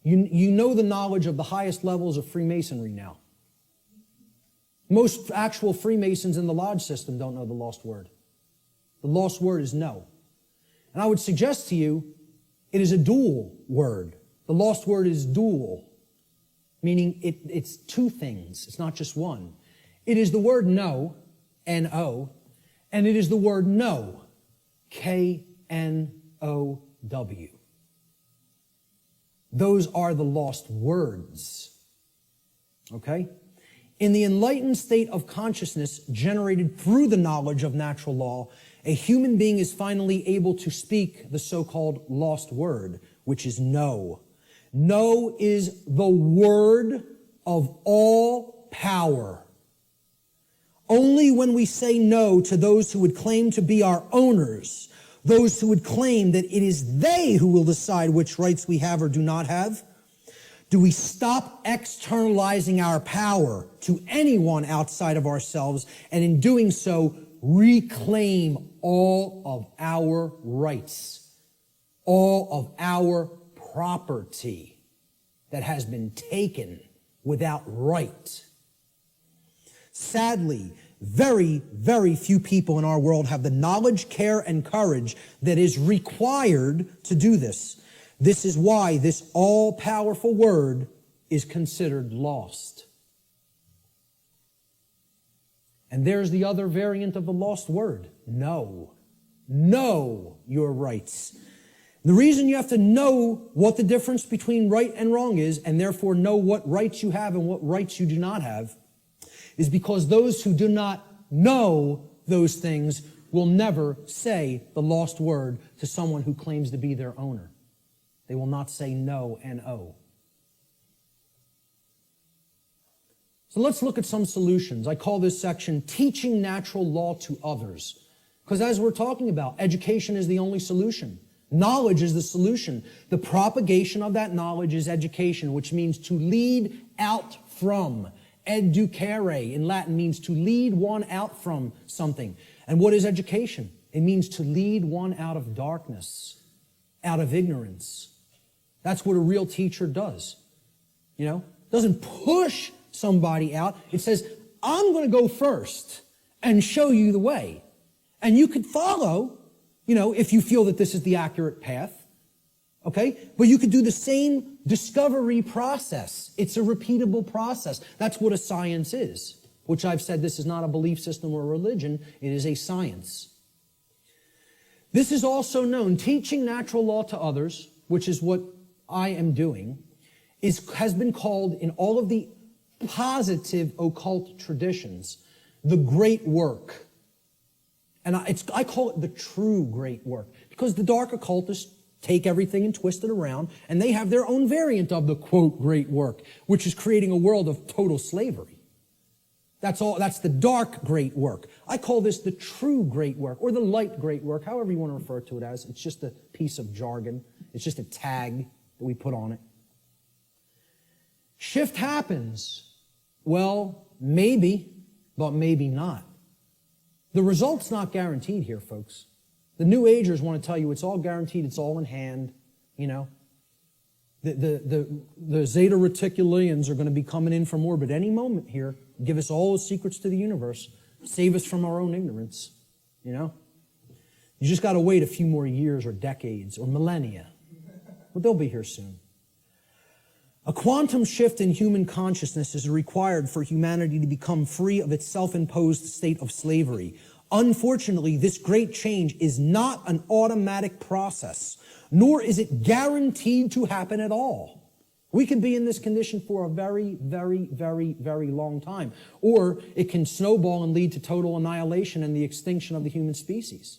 You know the knowledge of the highest levels of Freemasonry now. Most actual Freemasons in the lodge system don't know the lost word. The lost word is no. And I would suggest to you, it is a dual word. The lost word is dual, meaning it's two things. It's not just one. It is the word no, N-O, and it is the word know, K-N-O-W. Those are the lost words. Okay? In the enlightened state of consciousness generated through the knowledge of natural law, a human being is finally able to speak the so-called lost word, which is no. No is the word of all power. Only when we say no to those who would claim to be our owners, those who would claim that it is they who will decide which rights we have or do not have, do we stop externalizing our power to anyone outside of ourselves, and in doing so, reclaim all of our rights, all of our property that has been taken without right. Sadly, very, very few people in our world have the knowledge, care, and courage that is required to do this. This is why this all-powerful word is considered lost. And there's the other variant of the lost word, know. Know your rights. The reason you have to know what the difference between right and wrong is, and therefore know what rights you have and what rights you do not have, is because those who do not know those things will never say the lost word to someone who claims to be their owner. They will not say no, N-O. So let's look at some solutions. I call this section Teaching Natural Law to Others. Because as we're talking about, education is the only solution. Knowledge is the solution. The propagation of that knowledge is education, which means to lead out from. Educare in Latin means to lead one out from something. And what is education? It means to lead one out of darkness, out of ignorance. That's what a real teacher does. You know, doesn't push somebody out. It says, I'm going to go first and show you the way. And you could follow, you know, if you feel that this is the accurate path. Okay? But you could do the same discovery process. It's a repeatable process. That's what a science is, which I've said this is not a belief system or a religion. It is a science. This is also known, teaching natural law to others, which is what I am doing, has been called in all of the positive occult traditions, the great work. And I call it the true great work, because the dark occultists take everything and twist it around, and they have their own variant of the, quote, great work, which is creating a world of total slavery. That's the dark great work. I call this the true great work, or the light great work, however you want to refer to it as. It's just a piece of jargon. It's just a tag that we put on it. Shift happens. Well, maybe, but maybe not. The result's not guaranteed here, folks. The New Agers want to tell you it's all guaranteed, it's all in hand, you know. The Zeta Reticulians are going to be coming in from orbit any moment here, give us all the secrets to the universe, save us from our own ignorance, you know. You just got to wait a few more years or decades or millennia. But they'll be here soon. A quantum shift in human consciousness is required for humanity to become free of its self-imposed state of slavery. Unfortunately, this great change is not an automatic process, nor is it guaranteed to happen at all. We could be in this condition for a very, very, very, very long time. Or it can snowball and lead to total annihilation and the extinction of the human species.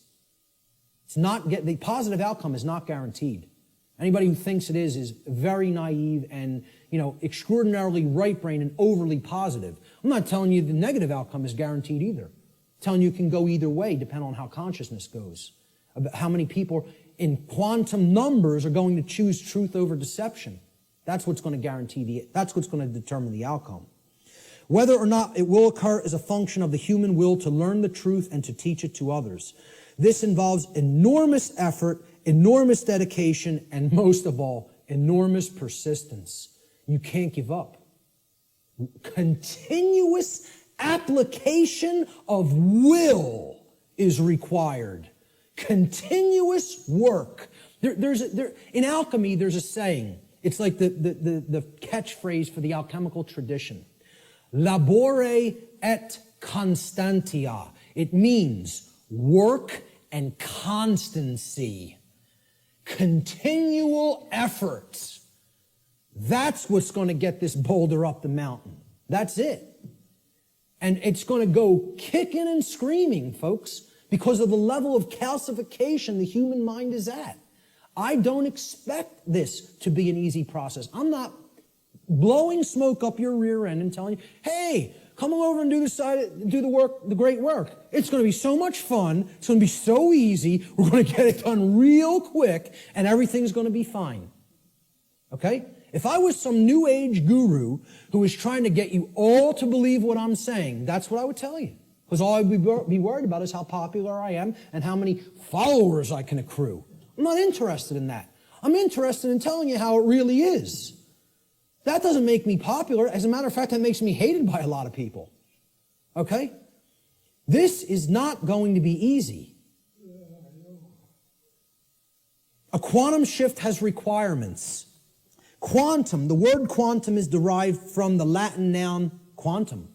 The positive outcome is not guaranteed. Anybody who thinks it is very naive and, extraordinarily right-brained and overly positive. I'm not telling you the negative outcome is guaranteed either. I'm telling you it can go either way, depending on how consciousness goes. About how many people in quantum numbers are going to choose truth over deception. That's what's going to that's what's going to determine the outcome. Whether or not it will occur is a function of the human will to learn the truth and to teach it to others. This involves enormous effort, enormous dedication, and most of all, enormous persistence. You can't give up. Continuous application of will is required. Continuous work. In alchemy, there's a saying. It's like the catchphrase for the alchemical tradition. Labore et constantia. It means work and constancy. Continual effort. That's what's going to get this boulder up the mountain. That's it. And it's going to go kicking and screaming, folks, because of the level of calcification the human mind is at. I don't expect this to be an easy process. I'm not blowing smoke up your rear end and telling you, hey, come over and do the great work. It's going to be so much fun. It's going to be so easy. We're going to get it done real quick, and everything's going to be fine. Okay? If I was some new age guru who was trying to get you all to believe what I'm saying, that's what I would tell you. Because all I'd be worried about is how popular I am and how many followers I can accrue. I'm not interested in that. I'm interested in telling you how it really is. That doesn't make me popular. As a matter of fact, that makes me hated by a lot of people. Okay? This is not going to be easy. A quantum shift has requirements. Quantum, the word quantum is derived from the Latin noun quantum.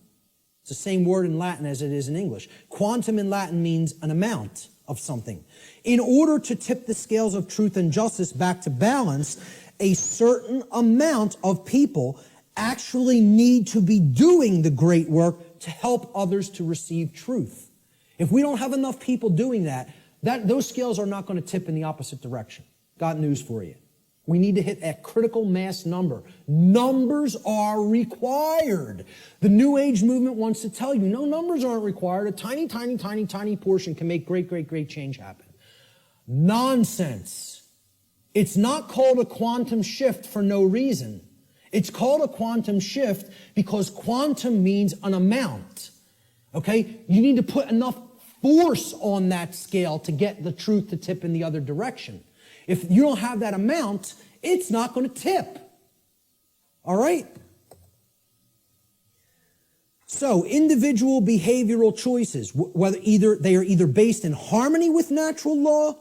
It's the same word in Latin as it is in English. Quantum in Latin means an amount of something. In order to tip the scales of truth and justice back to balance, a certain amount of people actually need to be doing the great work to help others to receive truth. If we don't have enough people doing that, those scales are not going to tip in the opposite direction. Got news for you. We need to hit a critical mass number. Numbers are required. The New Age movement wants to tell you, no, numbers aren't required. A tiny, tiny, tiny, tiny portion can make great, great, great change happen. Nonsense. It's not called a quantum shift for no reason. It's called a quantum shift because quantum means an amount. Okay? You need to put enough force on that scale to get the truth to tip in the other direction. If you don't have that amount, it's not going to tip. All right? So, individual behavioral choices, they are either based in harmony with natural law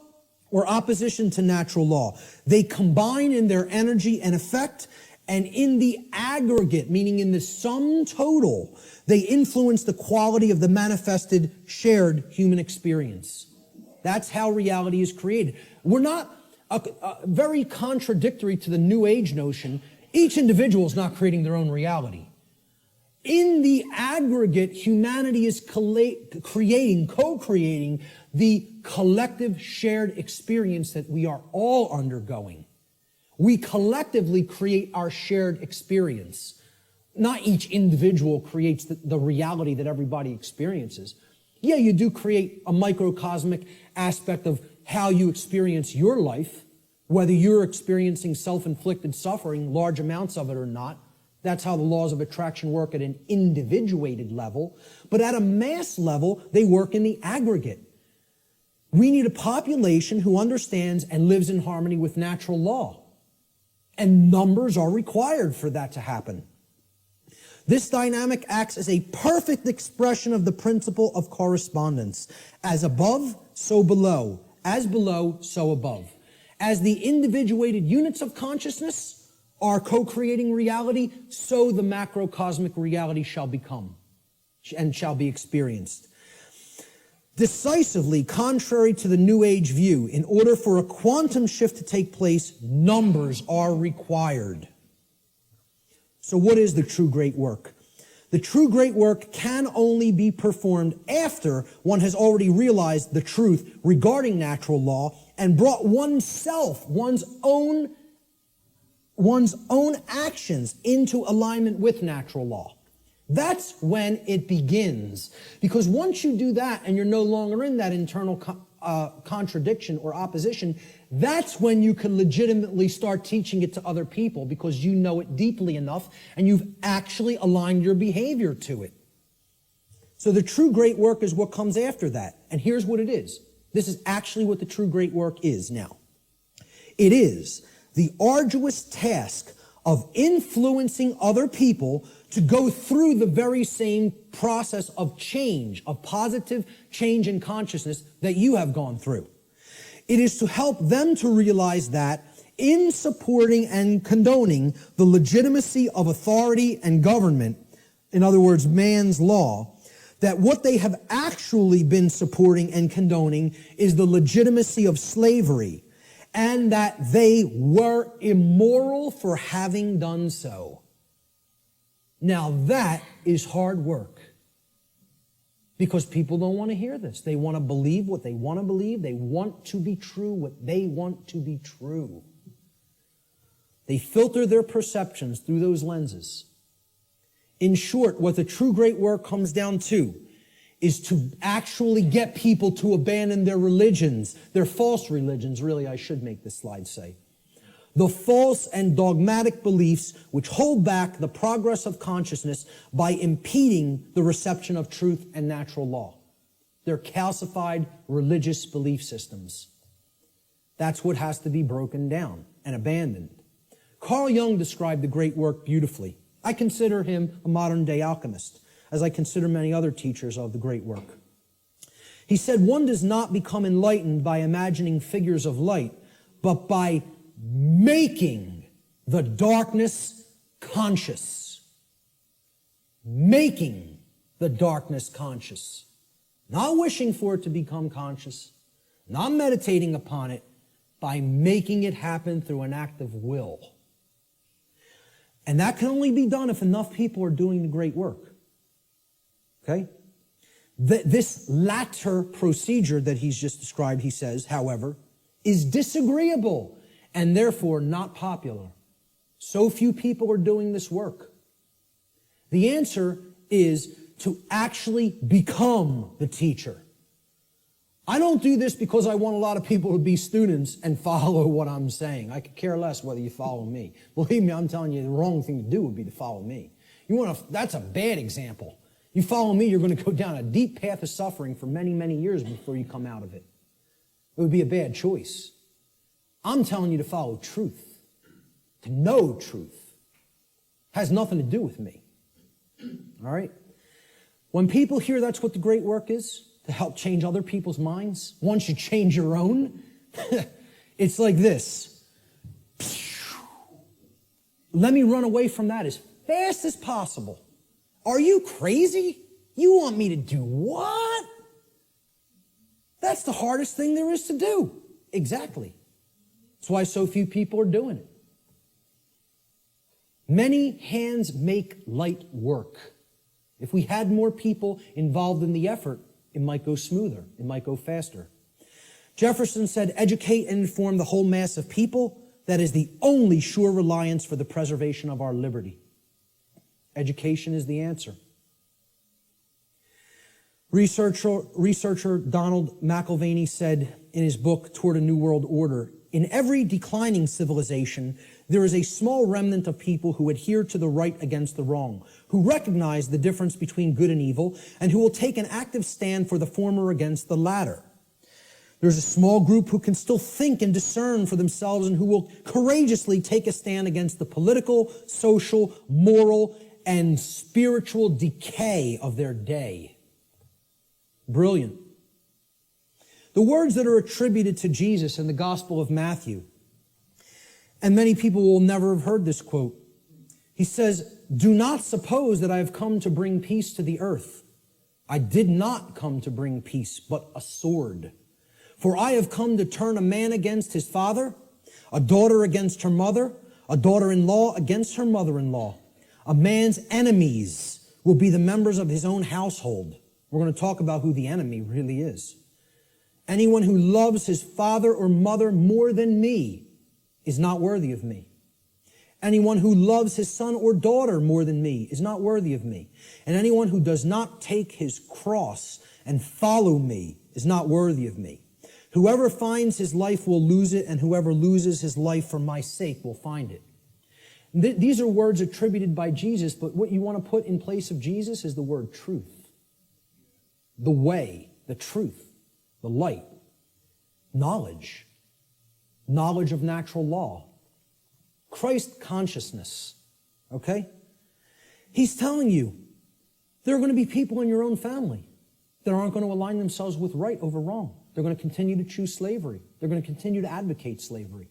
or opposition to natural law. They combine in their energy and effect, and in the aggregate, meaning in the sum total, they influence the quality of the manifested, shared human experience. That's how reality is created. We're not very contradictory to the New Age notion. Each individual is not creating their own reality. In the aggregate, humanity is co-creating the collective shared experience that we are all undergoing. We collectively create our shared experience. Not each individual creates the reality that everybody experiences. Yeah, you do create a microcosmic aspect of how you experience your life, whether you're experiencing self-inflicted suffering, large amounts of it or not. That's how the laws of attraction work at an individuated level. But at a mass level, they work in the aggregate. We need a population who understands and lives in harmony with natural law. And numbers are required for that to happen. This dynamic acts as a perfect expression of the principle of correspondence. As above, so below. As below, so above. As the individuated units of consciousness are co-creating reality, so the macrocosmic reality shall become and shall be experienced. Decisively contrary to the New Age view, in order for a quantum shift to take place, numbers are required. So what is the true great work? The true great work can only be performed after one has already realized the truth regarding natural law and brought oneself, one's own actions into alignment with natural law. That's when it begins. Because once you do that and you're no longer in that internal contradiction or opposition, that's when you can legitimately start teaching it to other people because you know it deeply enough and you've actually aligned your behavior to it. So the true great work is what comes after that. And here's what it is. This is actually what the true great work is now. It is the arduous task of influencing other people to go through the very same process of change, of positive change in consciousness that you have gone through. It is to help them to realize that in supporting and condoning the legitimacy of authority and government, in other words, man's law, that what they have actually been supporting and condoning is the legitimacy of slavery, and that they were immoral for having done so. Now that is hard work. Because people don't want to hear this. They want to believe what they want to believe. They want to be true what they want to be true. They filter their perceptions through those lenses. In short, what the true great work comes down to is to actually get people to abandon their religions, their false religions, really, I should make this slide say. The false and dogmatic beliefs which hold back the progress of consciousness by impeding the reception of truth and natural law. They're calcified religious belief systems. That's what has to be broken down and abandoned. Carl Jung described the great work beautifully. I consider him a modern-day alchemist, as I consider many other teachers of the great work. He said, one does not become enlightened by imagining figures of light, but by making the darkness conscious. Making the darkness conscious. Not wishing for it to become conscious, not meditating upon it, by making it happen through an act of will. And that can only be done if enough people are doing the great work. Okay? This latter procedure that he's just described, he says, however, is disagreeable and therefore not popular. So few people are doing this work. The answer is to actually become the teacher. I don't do this because I want a lot of people to be students and follow what I'm saying. I could care less whether you follow me. Believe me, I'm telling you, the wrong thing to do would be to follow me. That's a bad example. You follow me, you're going to go down a deep path of suffering for many, many years before you come out of it. It would be a bad choice. I'm telling you to follow truth, to know truth. Has nothing to do with me. All right? When people hear that's what the great work is, to help change other people's minds, once you change your own, it's like this. Let me run away from that as fast as possible. Are you crazy? You want me to do what? That's the hardest thing there is to do. Exactly. That's why so few people are doing it. Many hands make light work. If we had more people involved in the effort, it might go smoother. It might go faster. Jefferson said, educate and inform the whole mass of people. That is the only sure reliance for the preservation of our liberty. Education is the answer. Researcher Donald McIlvaney said in his book, Toward a New World Order, in every declining civilization, there is a small remnant of people who adhere to the right against the wrong, who recognize the difference between good and evil, and who will take an active stand for the former against the latter. There's a small group who can still think and discern for themselves and who will courageously take a stand against the political, social, moral, and spiritual decay of their day. Brilliant. The words that are attributed to Jesus in the Gospel of Matthew, and many people will never have heard this quote. He says, "Do not suppose that I have come to bring peace to the earth. I did not come to bring peace, but a sword. For I have come to turn a man against his father, a daughter against her mother, a daughter-in-law against her mother-in-law. A man's enemies will be the members of his own household." We're going to talk about who the enemy really is. "Anyone who loves his father or mother more than me is not worthy of me. Anyone who loves his son or daughter more than me is not worthy of me. And anyone who does not take his cross and follow me is not worthy of me. Whoever finds his life will lose it, and whoever loses his life for my sake will find it." These are words attributed by Jesus, but what you want to put in place of Jesus is the word truth. The way, the truth, the light, knowledge of natural law, Christ consciousness, okay? He's telling you there are going to be people in your own family that aren't going to align themselves with right over wrong. They're going to continue to choose slavery. They're going to continue to advocate slavery.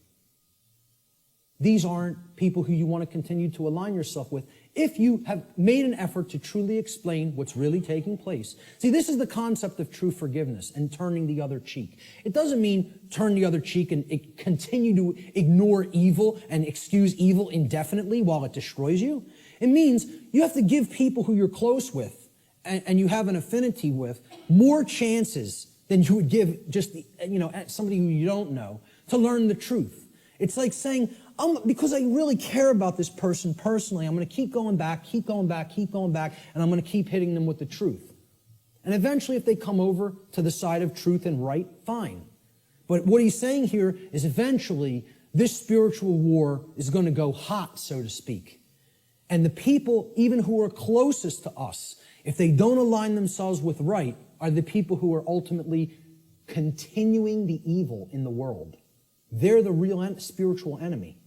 These aren't people who you want to continue to align yourself with if you have made an effort to truly explain what's really taking place. See, this is the concept of true forgiveness and turning the other cheek. It doesn't mean turn the other cheek and continue to ignore evil and excuse evil indefinitely while it destroys you. It means you have to give people who you're close with and you have an affinity with more chances than you would give just somebody who you don't know to learn the truth. It's like saying, because I really care about this person personally, I'm going to keep going back, and I'm going to keep hitting them with the truth. And eventually, if they come over to the side of truth and right, fine. But what he's saying here is eventually, this spiritual war is going to go hot, so to speak. And the people, even who are closest to us, if they don't align themselves with right, are the people who are ultimately continuing the evil in the world. They're the real spiritual enemy.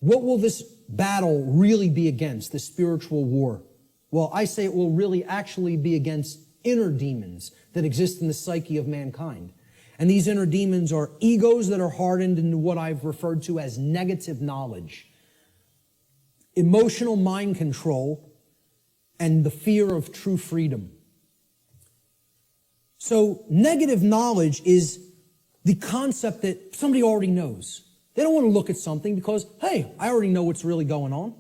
What will this battle really be against, this spiritual war? Well, I say it will really actually be against inner demons that exist in the psyche of mankind. And these inner demons are egos that are hardened into what I've referred to as negative knowledge, emotional mind control, and the fear of true freedom. So negative knowledge is the concept that somebody already knows. They don't want to look at something because, hey, I already know what's really going on.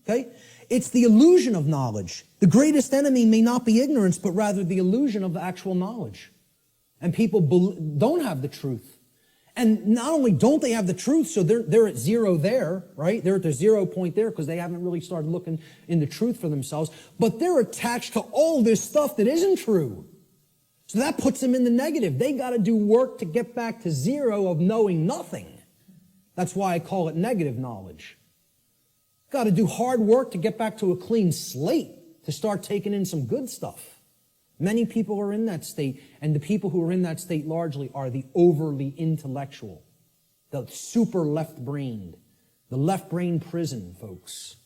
Okay? It's the illusion of knowledge. The greatest enemy may not be ignorance, but rather the illusion of actual knowledge. And people don't have the truth. And not only don't they have the truth, so they're at zero there, right? They're at the 0 point there because they haven't really started looking into truth for themselves, but they're attached to all this stuff that isn't true. So that puts them in the negative. They got to do work to get back to zero of knowing nothing. That's why I call it negative knowledge. Got to do hard work to get back to a clean slate, to start taking in some good stuff. Many people are in that state, and the people who are in that state largely are the overly intellectual, the super left-brained, the left-brain prison folks.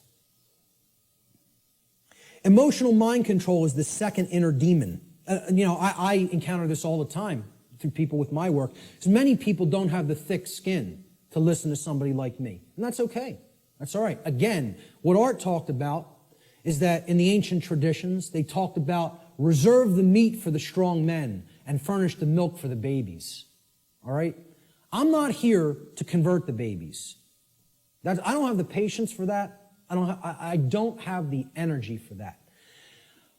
Emotional mind control is the second inner demon. I encounter this all the time through people with my work. Because many people don't have the thick skin to listen to somebody like me. And that's okay. That's all right. Again, what Art talked about is that in the ancient traditions, they talked about reserve the meat for the strong men and furnish the milk for the babies. All right? I'm not here to convert the babies. I don't have the patience for that. I don't have the energy for that.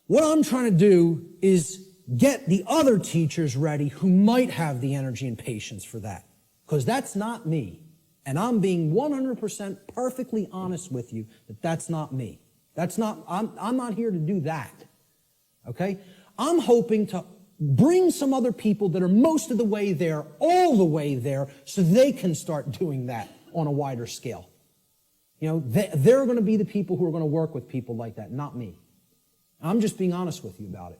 What I'm trying to do is get the other teachers ready who might have the energy and patience for that. Because that's not me. And I'm being 100% perfectly honest with you that that's not me. I'm not here to do that. Okay? I'm hoping to bring some other people that are most of the way there, all the way there, so they can start doing that on a wider scale. You know, they're going to be the people who are going to work with people like that, not me. I'm just being honest with you about it.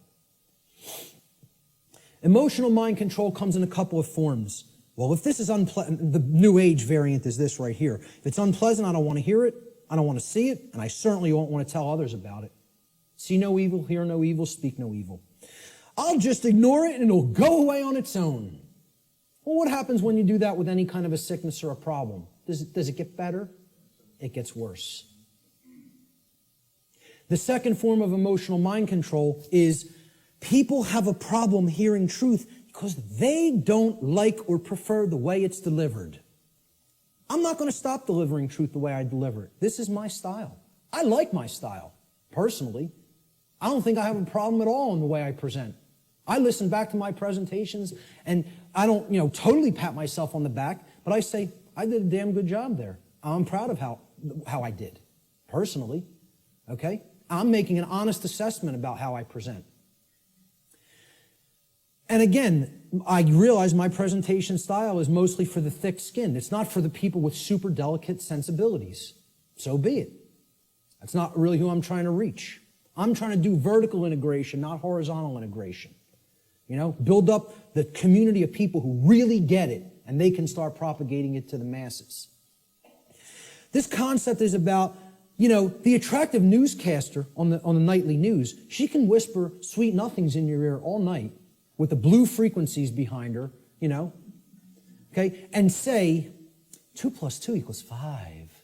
Emotional mind control comes in a couple of forms. Well, if this is unpleasant, the New Age variant is this right here. If it's unpleasant, I don't want to hear it, I don't want to see it, and I certainly won't want to tell others about it. See no evil, hear no evil, speak no evil. I'll just ignore it and it'll go away on its own. Well, what happens when you do that with any kind of a sickness or a problem? Does it get better? It gets worse. The second form of emotional mind control is people have a problem hearing truth because they don't like or prefer the way it's delivered. I'm not going to stop delivering truth the way I deliver it. This is my style. I like my style, personally. I don't think I have a problem at all in the way I present. I listen back to my presentations, and I don't, totally pat myself on the back, but I say, I did a damn good job there. I'm proud of how I did, personally, okay? I'm making an honest assessment about how I present. And again, I realize my presentation style is mostly for the thick-skinned. It's not for the people with super delicate sensibilities. So be it. That's not really who I'm trying to reach. I'm trying to do vertical integration, not horizontal integration. Build up the community of people who really get it, and they can start propagating it to the masses. This concept is about, the attractive newscaster on the nightly news. She can whisper sweet nothings in your ear all night with the blue frequencies behind her, okay, and say, 2 + 2 = 5.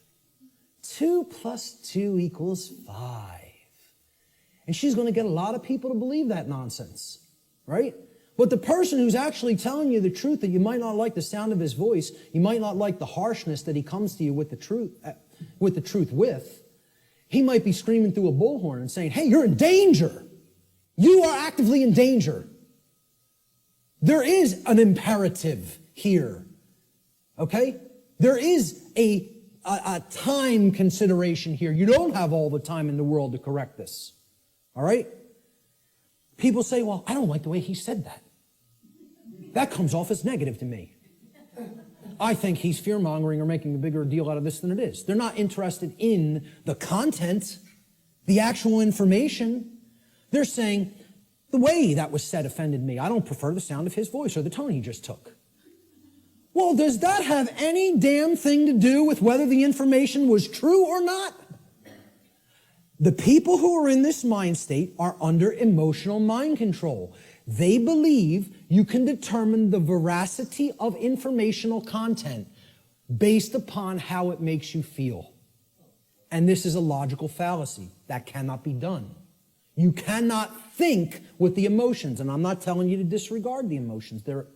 2 + 2 = 5. And she's going to get a lot of people to believe that nonsense, right? But the person who's actually telling you the truth, that you might not like the sound of his voice, you might not like the harshness that he comes to you with the truth with, he might be screaming through a bullhorn and saying, hey, you're in danger. You are actively in danger. There is an imperative here, okay? There is a time consideration here. You don't have all the time in the world to correct this, all right? People say, well, I don't like the way he said that. That comes off as negative to me. I think he's fear-mongering or making a bigger deal out of this than it is. They're not interested in the content, the actual information. They're saying, the way that was said offended me. I don't prefer the sound of his voice or the tone he just took. Well, does that have any damn thing to do with whether the information was true or not? The people who are in this mind state are under emotional mind control. They believe you can determine the veracity of informational content based upon how it makes you feel. And this is a logical fallacy. That cannot be done. You cannot think with the emotions, and I'm not telling you to disregard the emotions. They're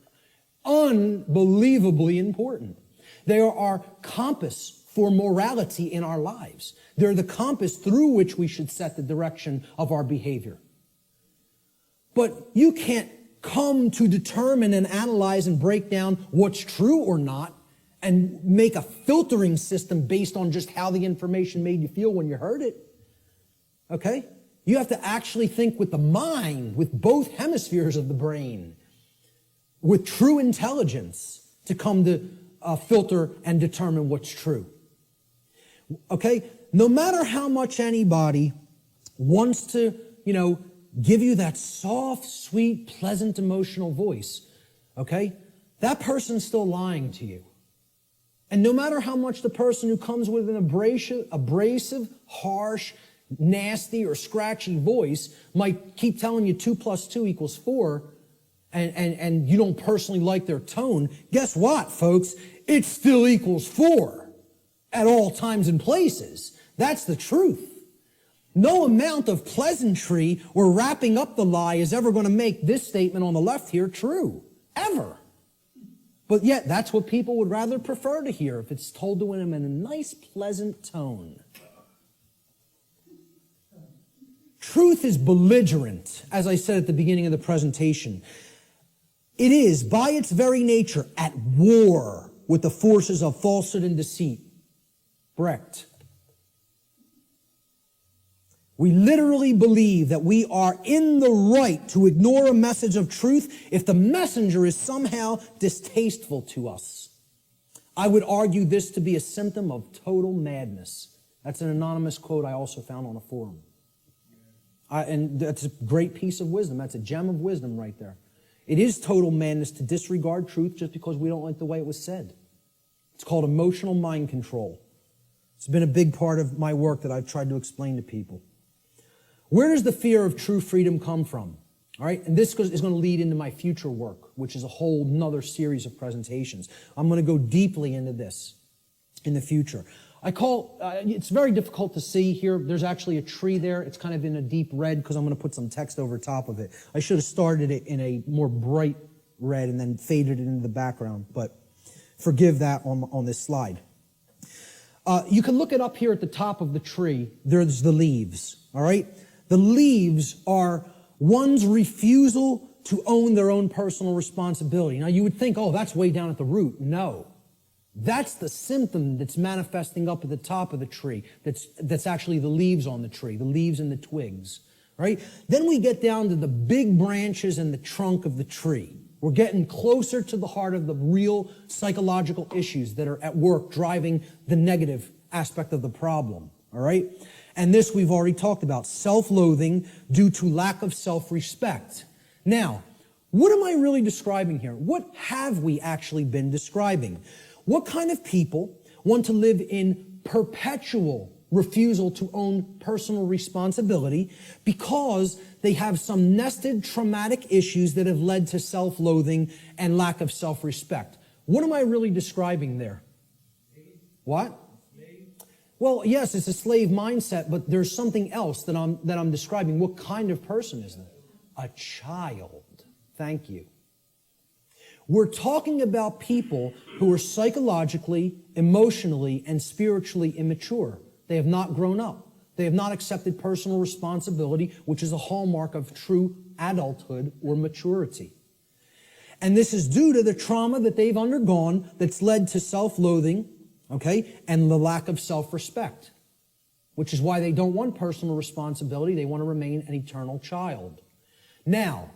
unbelievably important. They are our compass for morality in our lives. They're the compass through which we should set the direction of our behavior. But you can't come to determine and analyze and break down what's true or not and make a filtering system based on just how the information made you feel when you heard it. Okay? You have to actually think with the mind, with both hemispheres of the brain, with true intelligence to come to filter and determine what's true. Okay? No matter how much anybody wants to, give you that soft, sweet, pleasant, emotional voice, okay? That person's still lying to you. And no matter how much the person who comes with an abrasive, harsh, nasty, or scratchy voice might keep telling you 2 + 2 = 4, and you don't personally like their tone, guess what, folks? It still equals 4 at all times and places. That's the truth. No amount of pleasantry or wrapping up the lie is ever going to make this statement on the left here true. Ever. But yet, that's what people would rather prefer to hear if it's told to them in a nice, pleasant tone. Truth is belligerent, as I said at the beginning of the presentation. It is, by its very nature, at war with the forces of falsehood and deceit. Brecht. We literally believe that we are in the right to ignore a message of truth if the messenger is somehow distasteful to us. I would argue this to be a symptom of total madness. That's an anonymous quote I also found on a forum. And that's a great piece of wisdom. That's a gem of wisdom right there. It is total madness to disregard truth just because we don't like the way it was said. It's called emotional mind control. It's been a big part of my work that I've tried to explain to people. Where does the fear of true freedom come from? All right, and this is going to lead into my future work, which is a whole nother series of presentations. I'm going to go deeply into this in the future. It's very difficult to see here. There's actually a tree there. It's kind of in a deep red because I'm going to put some text over top of it. I should have started it in a more bright red and then faded it into the background, but forgive that on this slide. You can look it up here at the top of the tree. There's the leaves, all right? The leaves are one's refusal to own their own personal responsibility. Now, you would think, oh, that's way down at the root. No. That's the symptom that's manifesting up at the top of the tree. That's actually the leaves on the tree, the leaves and the twigs, right? Then we get down to the big branches and the trunk of the tree. We're getting closer to the heart of the real psychological issues that are at work driving the negative aspect of the problem, all right? And this we've already talked about, self-loathing due to lack of self-respect. Now, what am I really describing here? What have we actually been describing? What kind of people want to live in perpetual refusal to own personal responsibility because they have some nested traumatic issues that have led to self-loathing and lack of self-respect? What am I really describing there? What? Well, yes, it's a slave mindset, but there's something else that I'm describing. What kind of person is that? A child. Thank you. We're talking about people who are psychologically, emotionally, and spiritually immature. They have not grown up. They have not accepted personal responsibility, which is a hallmark of true adulthood or maturity. And this is due to the trauma that they've undergone that's led to self-loathing, okay, and the lack of self-respect, which is why they don't want personal responsibility. They want to remain an eternal child. Now,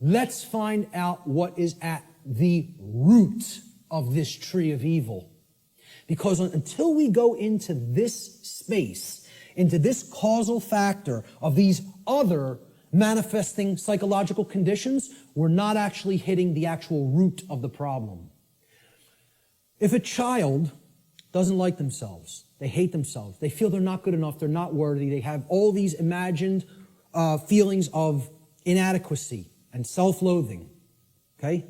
let's find out what is at the root of this tree of evil. Because until we go into this space, into this causal factor of these other manifesting psychological conditions, we're not actually hitting the actual root of the problem. If a child doesn't like themselves, they hate themselves, they feel they're not good enough, they're not worthy, they have all these imagined feelings of inadequacy and self-loathing, okay?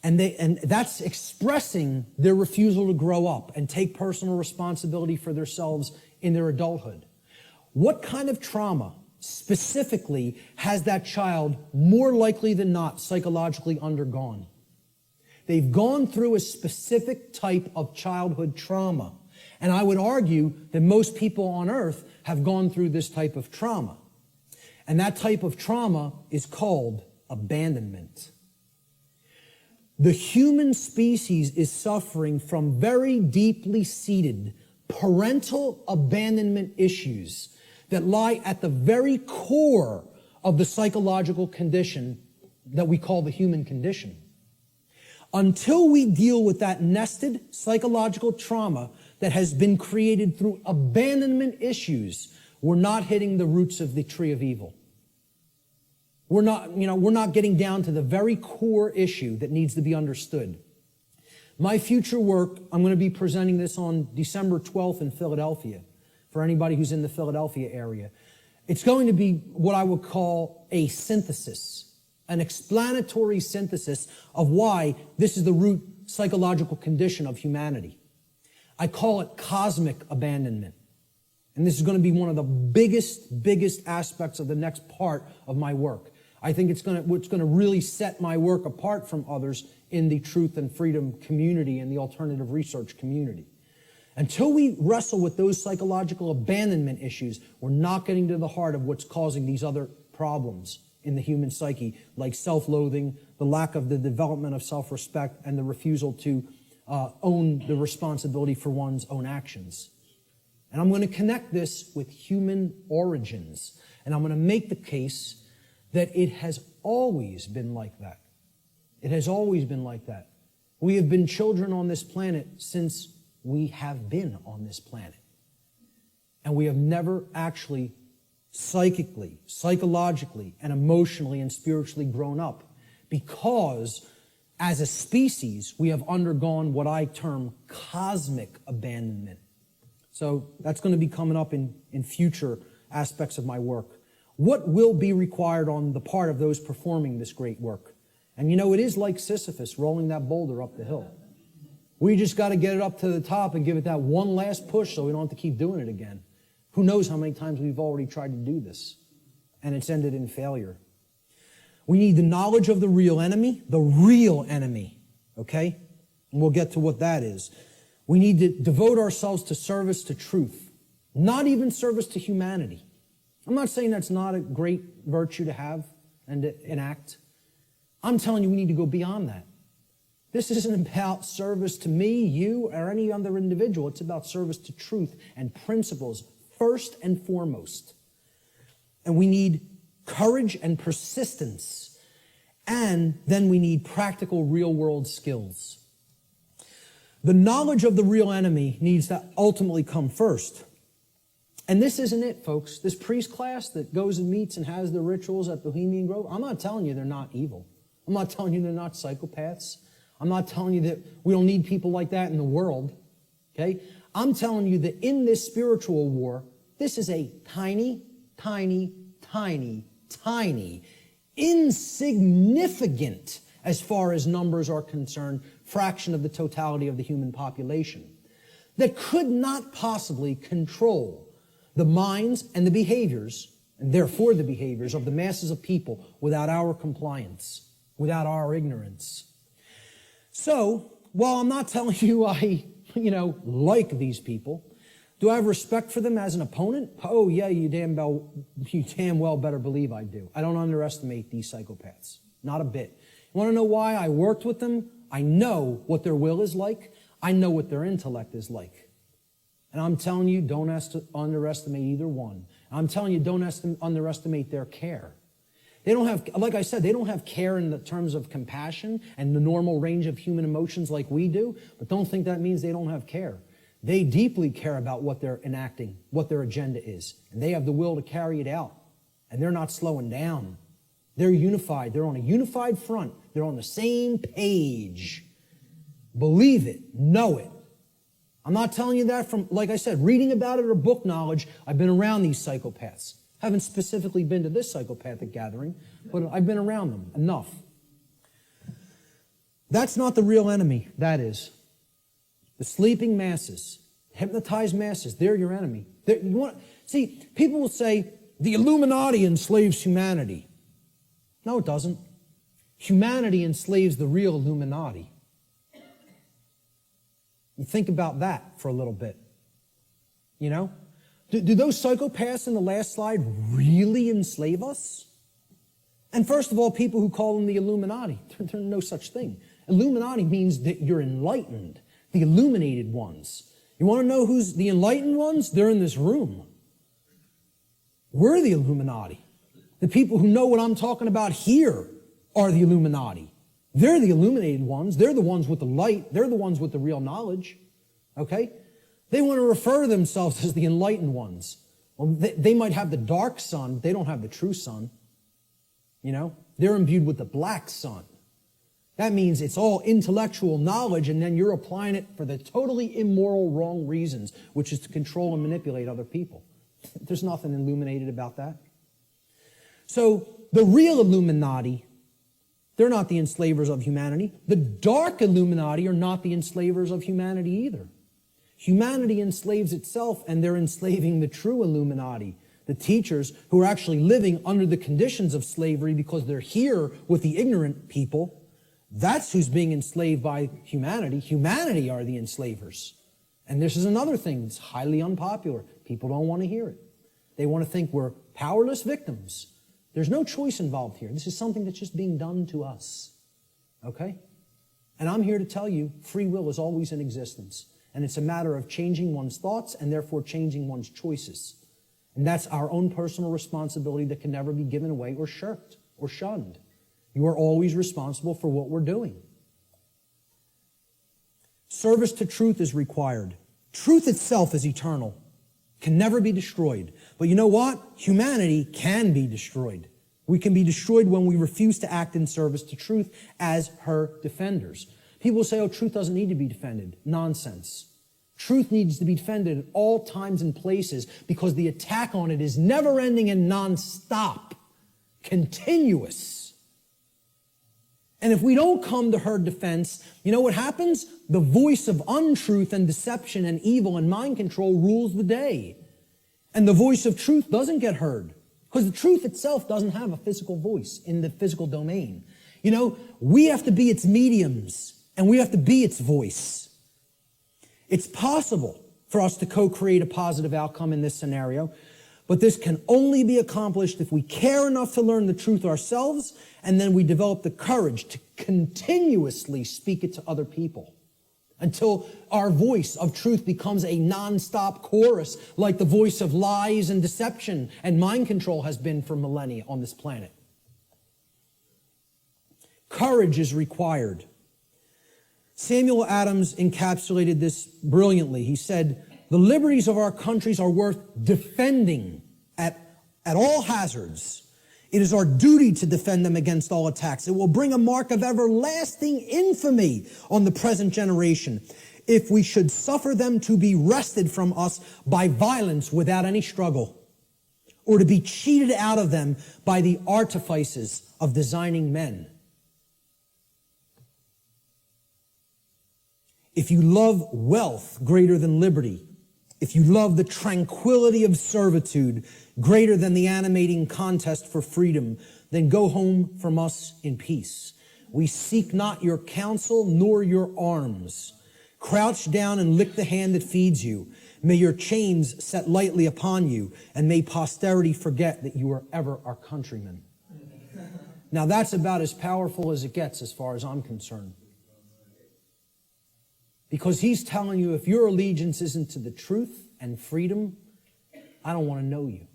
And that's expressing their refusal to grow up and take personal responsibility for themselves in their adulthood. What kind of trauma specifically has that child more likely than not psychologically undergone? They've gone through a specific type of childhood trauma. And I would argue that most people on earth have gone through this type of trauma. And that type of trauma is called abandonment. The human species is suffering from very deeply seated parental abandonment issues that lie at the very core of the psychological condition that we call the human condition. Until we deal with that nested psychological trauma that has been created through abandonment issues, we're not hitting the roots of the tree of evil. We're not getting down to the very core issue that needs to be understood. My future work, I'm going to be presenting this on December 12th in Philadelphia, for anybody who's in the Philadelphia area. It's going to be what I would call a synthesis, an explanatory synthesis of why this is the root psychological condition of humanity. I call it cosmic abandonment. And this is going to be one of the biggest aspects of the next part of my work. I think it's going to really set my work apart from others in the truth and freedom community and the alternative research community. Until we wrestle with those psychological abandonment issues, we're not getting to the heart of what's causing these other problems in the human psyche, like self-loathing, the lack of the development of self-respect, and the refusal to own the responsibility for one's own actions. And I'm going to connect this with human origins. And I'm going to make the case that it has always been like that. It has always been like that. We have been children on this planet since we have been on this planet. And we have never actually psychically, psychologically, and emotionally and spiritually grown up because as a species, we have undergone what I term cosmic abandonment. So that's going to be coming up in future aspects of my work. What will be required on the part of those performing this great work? And you know, it is like Sisyphus rolling that boulder up the hill. We just got to get it up to the top and give it that one last push so we don't have to keep doing it again. Who knows how many times we've already tried to do this, and it's ended in failure. We need the knowledge of the real enemy, okay? And we'll get to what that is. We need to devote ourselves to service to truth, not even service to humanity. I'm not saying that's not a great virtue to have and to enact. I'm telling you we need to go beyond that. This isn't about service to me, you, or any other individual. It's about service to truth and principles, first and foremost. And we need courage and persistence. And then we need practical real-world skills. The knowledge of the real enemy needs to ultimately come first. And this isn't it, folks. This priest class that goes and meets and has the rituals at Bohemian Grove, I'm not telling you they're not evil. I'm not telling you they're not psychopaths. I'm not telling you that we don't need people like that in the world. Okay? I'm telling you that in this spiritual war, this is a tiny, insignificant, as far as numbers are concerned, fraction of the totality of the human population that could not possibly control the minds and the behaviors, and therefore the behaviors of the masses of people without our compliance, without our ignorance. So, while I'm not telling you I, like these people, do I have respect for them as an opponent? Oh yeah, you damn well better believe I do. I don't underestimate these psychopaths. Not a bit. You want to know why I worked with them? I know what their will is like. I know what their intellect is like. And I'm telling you, don't underestimate either one. I'm telling you, don't underestimate their care. They don't have, like I said, they don't have care in the terms of compassion and the normal range of human emotions like we do, but don't think that means they don't have care. They deeply care about what they're enacting, what their agenda is, and they have the will to carry it out, and they're not slowing down. They're unified. They're on a unified front. They're on the same page. Believe it. Know it. I'm not telling you that from, like I said, reading about it or book knowledge. I've been around these psychopaths. Haven't specifically been to this psychopathic gathering, but I've been around them enough. That's not the real enemy, that is. The sleeping masses, hypnotized masses, they're your enemy. See, people will say, the Illuminati enslaves humanity. No, it doesn't. Humanity enslaves the real Illuminati. You think about that for a little bit. Do those psychopaths in the last slide really enslave us? And first of all, people who call them the Illuminati, there's no such thing. Illuminati means that you're enlightened, the illuminated ones. You want to know who's the enlightened ones? They're in this room. We're the Illuminati. The people who know what I'm talking about here are the Illuminati. They're the illuminated ones. They're the ones with the light. They're the ones with the real knowledge. Okay? They want to refer to themselves as the enlightened ones. Well, they might have the dark sun, but they don't have the true sun. They're imbued with the black sun. That means it's all intellectual knowledge, and then you're applying it for the totally immoral, wrong reasons, which is to control and manipulate other people. There's nothing illuminated about that. So the real Illuminati, they're not the enslavers of humanity. The dark Illuminati are not the enslavers of humanity either. Humanity enslaves itself, and they're enslaving the true Illuminati, the teachers who are actually living under the conditions of slavery because they're here with the ignorant people. That's who's being enslaved by humanity. Humanity are the enslavers. And this is another thing that's highly unpopular. People don't want to hear it. They want to think we're powerless victims. There's no choice involved here. This is something that's just being done to us. Okay? And I'm here to tell you, free will is always in existence. And it's a matter of changing one's thoughts and therefore changing one's choices. And that's our own personal responsibility that can never be given away or shirked or shunned. You are always responsible for what we're doing. Service to truth is required. Truth itself is eternal, can never be destroyed. But you know what? Humanity can be destroyed. We can be destroyed when we refuse to act in service to truth as her defenders. People say, oh, truth doesn't need to be defended. Nonsense. Truth needs to be defended at all times and places because the attack on it is never-ending and non-stop, continuous. And if we don't come to her defense, you know what happens? The voice of untruth and deception and evil and mind control rules the day. And the voice of truth doesn't get heard because the truth itself doesn't have a physical voice in the physical domain. You know, we have to be its mediums and we have to be its voice. It's possible for us to co-create a positive outcome in this scenario, but this can only be accomplished if we care enough to learn the truth ourselves, and then we develop the courage to continuously speak it to other people until our voice of truth becomes a non-stop chorus like the voice of lies and deception and mind control has been for millennia on this planet. Courage is required. Samuel Adams encapsulated this brilliantly. He said, the liberties of our countries are worth defending at all hazards. It is our duty to defend them against all attacks. It will bring a mark of everlasting infamy on the present generation if we should suffer them to be wrested from us by violence without any struggle, or to be cheated out of them by the artifices of designing men. If you love wealth greater than liberty, if you love the tranquility of servitude greater than the animating contest for freedom, then go home from us in peace. We seek not your counsel nor your arms. Crouch down and lick the hand that feeds you. May your chains set lightly upon you, and may posterity forget that you are ever our countrymen. Now that's about as powerful as it gets as far as I'm concerned. Because he's telling you, if your allegiance isn't to the truth and freedom, I don't want to know you.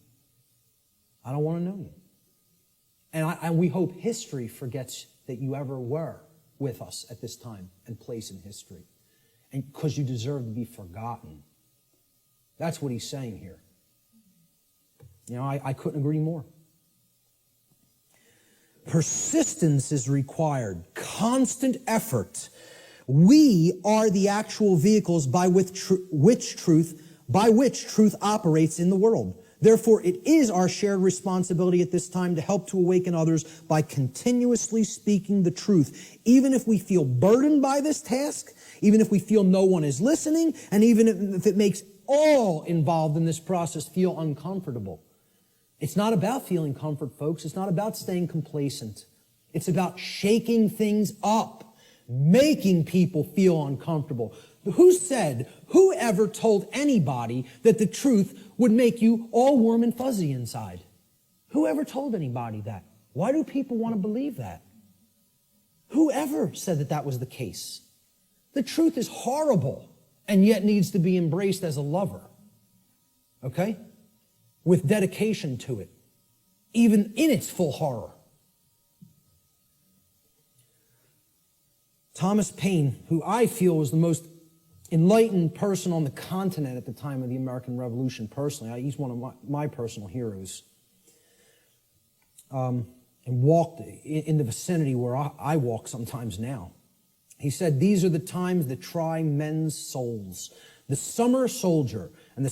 I don't want to know you. And we hope history forgets that you ever were with us at this time and place in history. And because you deserve to be forgotten. That's what he's saying here. You know, I couldn't agree more. Persistence is required. Constant effort. We are the actual vehicles by which truth operates in the world. Therefore, it is our shared responsibility at this time to help to awaken others by continuously speaking the truth, even if we feel burdened by this task, even if we feel no one is listening, and even if it makes all involved in this process feel uncomfortable. It's not about feeling comfort, folks. It's not about staying complacent. It's about shaking things up. Making people feel uncomfortable. Who ever told anybody that the truth would make you all warm and fuzzy inside? Who ever told anybody that? Why do people want to believe that? Who ever said that that was the case? The truth is horrible and yet needs to be embraced as a lover. Okay? With dedication to it. Even in its full horror. Thomas Paine, who I feel was the most enlightened person on the continent at the time of the American Revolution, personally. He's one of my personal heroes. And walked in the vicinity where I walk sometimes now. He said, these are the times that try men's souls. The summer soldier and the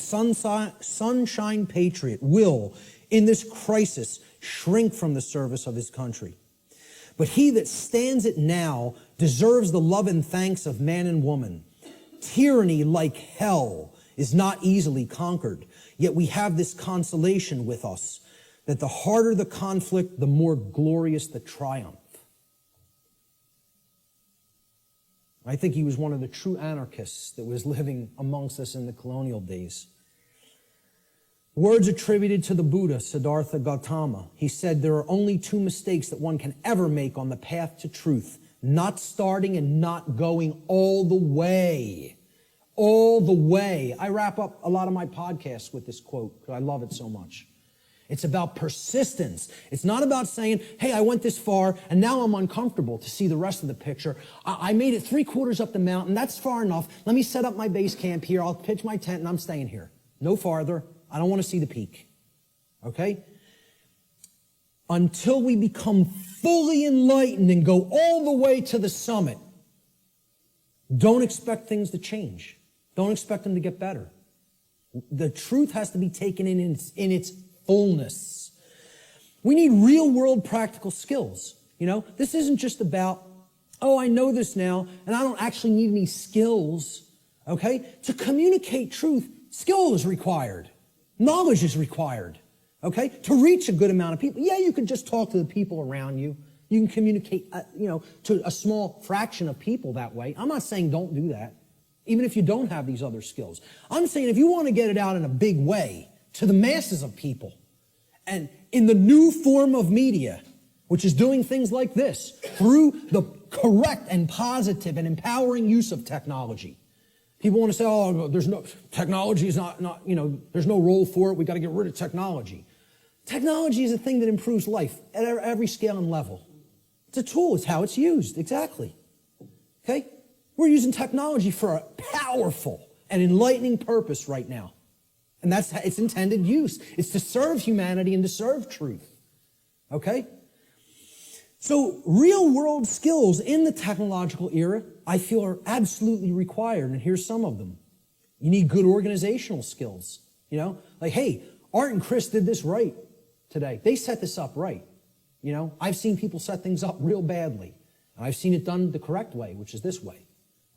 sunshine patriot will, in this crisis, shrink from the service of his country. But he that stands it now deserves the love and thanks of man and woman. Tyranny, like hell, is not easily conquered. Yet we have this consolation with us, that the harder the conflict, the more glorious the triumph. I think he was one of the true anarchists that was living amongst us in the colonial days. Words attributed to the Buddha, Siddhartha Gautama. He said, there are only two mistakes that one can ever make on the path to truth. Not starting and not going all the way. all the way. I wrap up a lot of my podcasts with this quote because I love it so much. It's about persistence. It's not about saying, hey, I went this far and now I'm uncomfortable to see the rest of the picture. I made it 3/4 up the mountain. That's far enough. Let me set up my base camp here. I'll pitch my tent and I'm staying here. No farther. I don't want to see the peak. Okay? Until we become fully enlightened and go all the way to the summit, don't expect things to change. Don't expect them to get better. The truth has to be taken in its fullness. We need real world practical skills. This isn't just about, oh, I know this now and I don't actually need any skills. Okay? To communicate truth, skill is required. Knowledge is required. Okay? To reach a good amount of people. Yeah, you can just talk to the people around you. You can communicate, to a small fraction of people that way. I'm not saying don't do that, even if you don't have these other skills. I'm saying if you want to get it out in a big way, to the masses of people. And in the new form of media, which is doing things like this, through the correct and positive and empowering use of technology. People want to say, oh, technology is not, there's no role for it. We got to get rid of technology. Technology is a thing that improves life at every scale and level. It's a tool. It's how it's used. Exactly. Okay? We're using technology for a powerful and enlightening purpose right now. And that's its intended use. It's to serve humanity and to serve truth. Okay? So real world skills in the technological era, I feel, are absolutely required. And here's some of them. You need good organizational skills. Like, hey, Art and Chris did this right today. They set this up right. I've seen people set things up real badly. And I've seen it done the correct way, which is this way.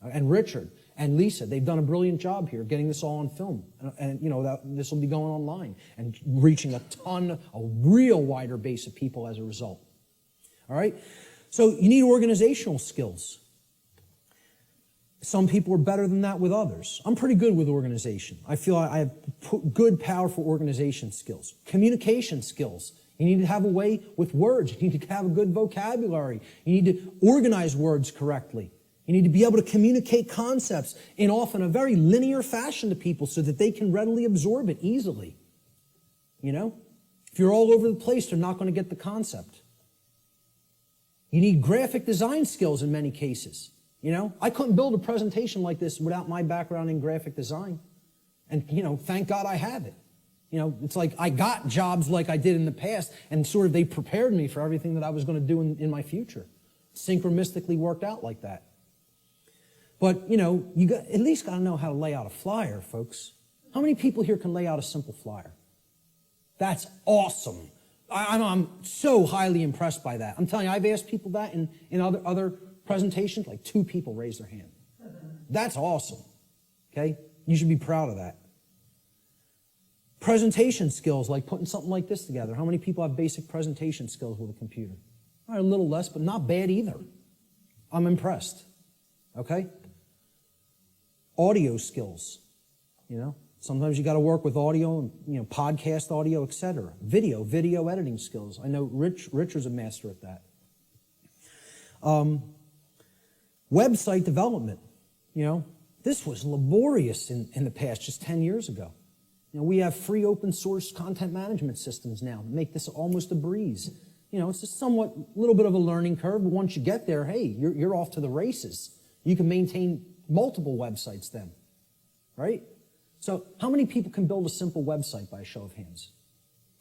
And Richard and Lisa, they've done a brilliant job here getting this all on film. And this will be going online and reaching a real wider base of people as a result. All right? So you need organizational skills. Some people are better than that with others. I'm pretty good with organization. I feel I have good, powerful organization skills. Communication skills. You need to have a way with words. You need to have a good vocabulary. You need to organize words correctly. You need to be able to communicate concepts in often a very linear fashion to people so that they can readily absorb it easily. If you're all over the place, they're not going to get the concept. You need graphic design skills in many cases. I couldn't build a presentation like this without my background in graphic design. And, thank God I have it. It's like I got jobs like I did in the past and sort of they prepared me for everything that I was going to do in my future. Synchronistically worked out like that. But, you at least got to know how to lay out a flyer, folks. How many people here can lay out a simple flyer? That's awesome. I'm so highly impressed by that. I'm telling you, I've asked people that in other presentations, like 2 people raised their hand. That's awesome. Okay? You should be proud of that. Presentation skills, like putting something like this together. How many people have basic presentation skills with a computer? All right, a little less, but not bad either. I'm impressed. Okay? Audio skills. Sometimes you got to work with audio and, podcast audio, etc. Video editing skills. I know Richard's a master at that. Website development. This was laborious in the past, just 10 years ago. We have free open source content management systems now that make this almost a breeze. It's a little bit of a learning curve, but once you get there, hey, you're off to the races. You can maintain multiple websites then, right? So how many people can build a simple website by a show of hands?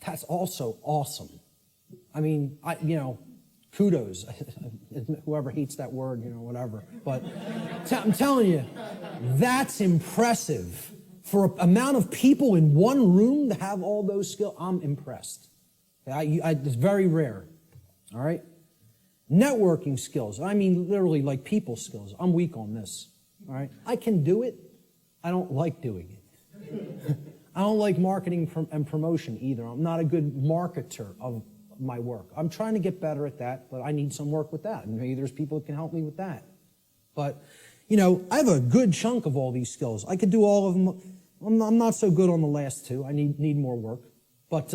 That's also awesome. I mean, kudos. Whoever hates that word, whatever. But I'm telling you, that's impressive. For an amount of people in one room to have all those skills, I'm impressed. It's very rare. All right? Networking skills. I mean, literally like people skills. I'm weak on this. All right? I can do it. I don't like doing it. I don't like marketing and promotion either. I'm not a good marketer of my work. I'm trying to get better at that, but I need some work with that. And maybe there's people that can help me with that. But, I have a good chunk of all these skills. I could do all of them. I'm not so good on the last 2. I need more work. But,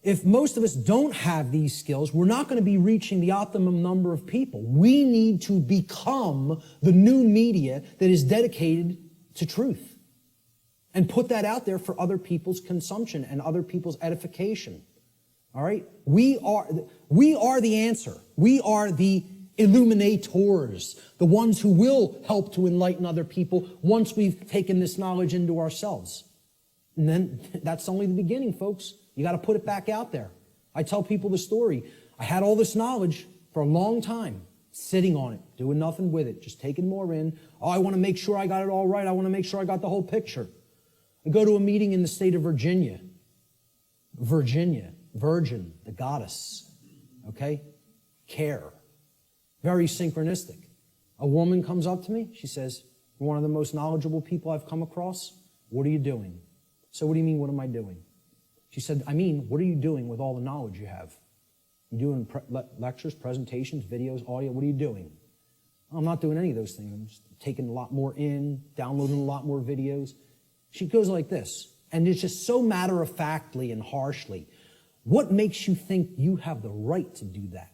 if most of us don't have these skills, we're not going to be reaching the optimum number of people. We need to become the new media that is dedicated to truth and put that out there for other people's consumption and other people's edification. All right? We are the answer. We are the illuminators, the ones who will help to enlighten other people once we've taken this knowledge into ourselves. And then that's only the beginning, folks. You got to put it back out there. I tell people the story. I had all this knowledge for a long time, sitting on it, doing nothing with it, just taking more in. Oh, I want to make sure I got it all right. I want to make sure I got the whole picture. I go to a meeting in the state of Virginia. Virginia, virgin, the goddess, okay? Care. Very synchronistic. A woman comes up to me. She says, "You're one of the most knowledgeable people I've come across. What are you doing?" So what do you mean, what am I doing? She said, I mean, what are you doing with all the knowledge you have? You doing lectures, presentations, videos, audio? What are you doing? I'm not doing any of those things. I'm just taking a lot more in, downloading a lot more videos. She goes like this, and it's just so matter-of-factly and harshly. What makes you think you have the right to do that?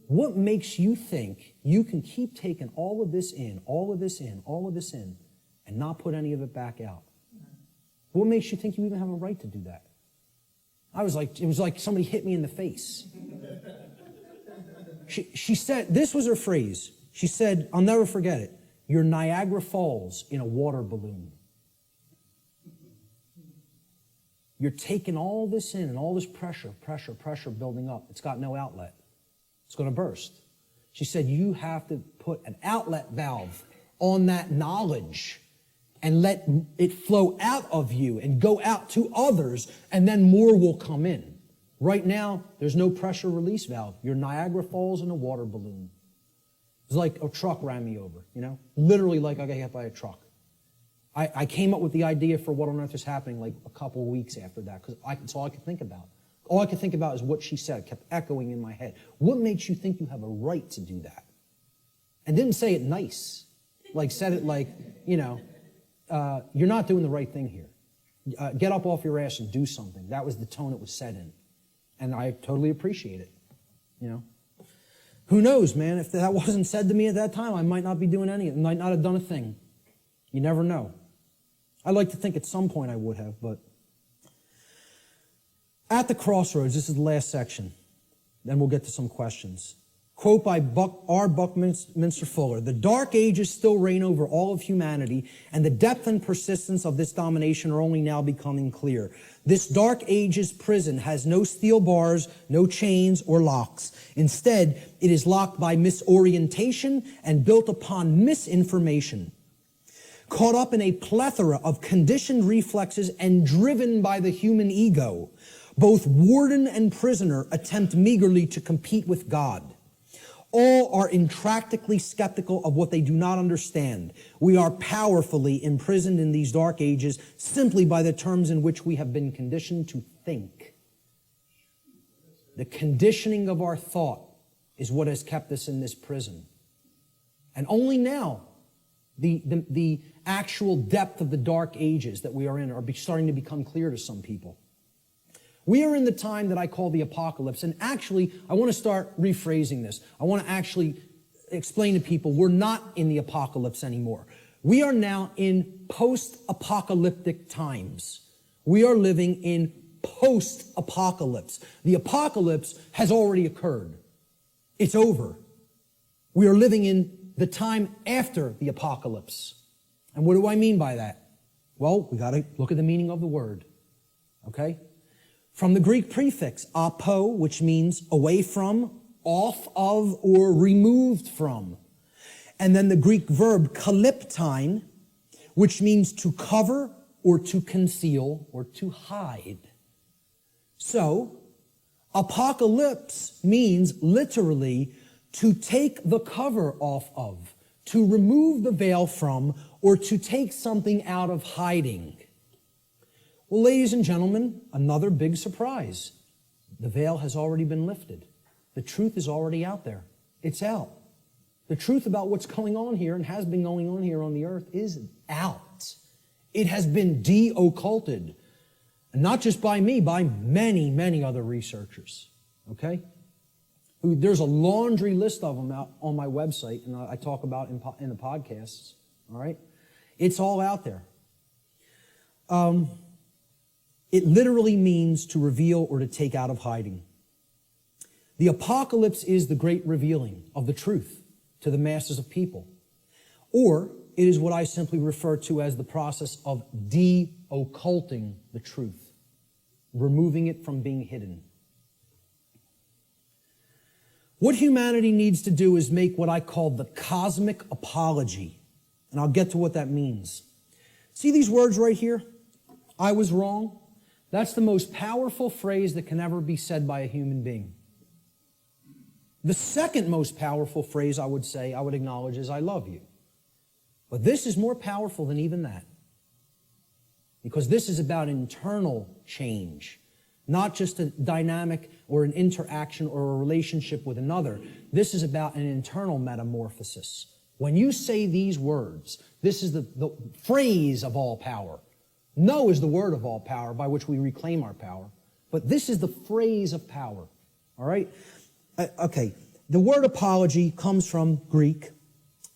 What makes you think you can keep taking all of this in, all of this in, all of this in, and not put any of it back out? What makes you think you even have a right to do that? It was like somebody hit me in the face. She said, this was her phrase. She said, I'll never forget it. You're Niagara Falls in a water balloon. You're taking all this in and all this pressure building up. It's got no outlet. It's going to burst. She said, you have to put an outlet valve on that knowledge and let it flow out of you and go out to others, and then more will come in. Right now, there's no pressure release valve. You're Niagara Falls in a water balloon. It's like a truck ran me over, literally like I got hit by a truck. I came up with the idea for what on earth is happening like a couple of weeks after that, because that's all I could think about. All I could think about is what she said. It kept echoing in my head. What makes you think you have a right to do that? And didn't say it nice. Like said it like, you're not doing the right thing here. Get up off your ass and do something. That was the tone it was said in. And I totally appreciate it. Who knows, man? If that wasn't said to me at that time, I might not be doing anything. I might not have done a thing. You never know. I'd like to think at some point I would have, but at the crossroads, this is the last section. Then we'll get to some questions. Quote by R. Buckminster Fuller, "The dark ages still reign over all of humanity, and the depth and persistence of this domination are only now becoming clear. This dark ages prison has no steel bars, no chains or locks. Instead, it is locked by misorientation and built upon misinformation. Caught up in a plethora of conditioned reflexes and driven by the human ego, both warden and prisoner attempt meagerly to compete with God. All are intractably skeptical of what they do not understand. We are powerfully imprisoned in these dark ages simply by the terms in which we have been conditioned to think. The conditioning of our thought is what has kept us in this prison. And only now, the actual depth of the dark ages that we are in are starting to become clear to some people. We are in the time that I call the apocalypse, and actually, I want to start rephrasing this. I want to actually explain to people we're not in the apocalypse anymore. We are now in post-apocalyptic times. We are living in post-apocalypse. The apocalypse has already occurred. It's over. We are living in the time after the apocalypse. And what do I mean by that? Well, we got to look at the meaning of the word. Okay? From the Greek prefix apo, which means away from, off of, or removed from. And then the Greek verb kalyptine, which means to cover or to conceal or to hide. So, apocalypse means literally to take the cover off of, to remove the veil from, or to take something out of hiding. Well, ladies and gentlemen, another big surprise. The veil has already been lifted. The truth is already out there. It's out. The truth about what's going on here and has been going on here on the earth is out. It has been de-occulted. And not just by me, by many, many other researchers. Okay? There's a laundry list of them out on my website, and I talk about in the podcasts. All right? It's all out there. It literally means to reveal or to take out of hiding. The apocalypse is the great revealing of the truth to the masses of people. Or it is what I simply refer to as the process of de-occulting the truth, removing it from being hidden. What humanity needs to do is make what I call the cosmic apology. And I'll get to what that means. See these words right here? I was wrong. That's the most powerful phrase that can ever be said by a human being. The second most powerful phrase I would acknowledge is I love you. But this is more powerful than even that. Because this is about internal change. Not just a dynamic or an interaction or a relationship with another. This is about an internal metamorphosis. When you say these words, this is the phrase of all power. No is the word of all power by which we reclaim our power. But this is the phrase of power. All right? Okay. The word apology comes from Greek.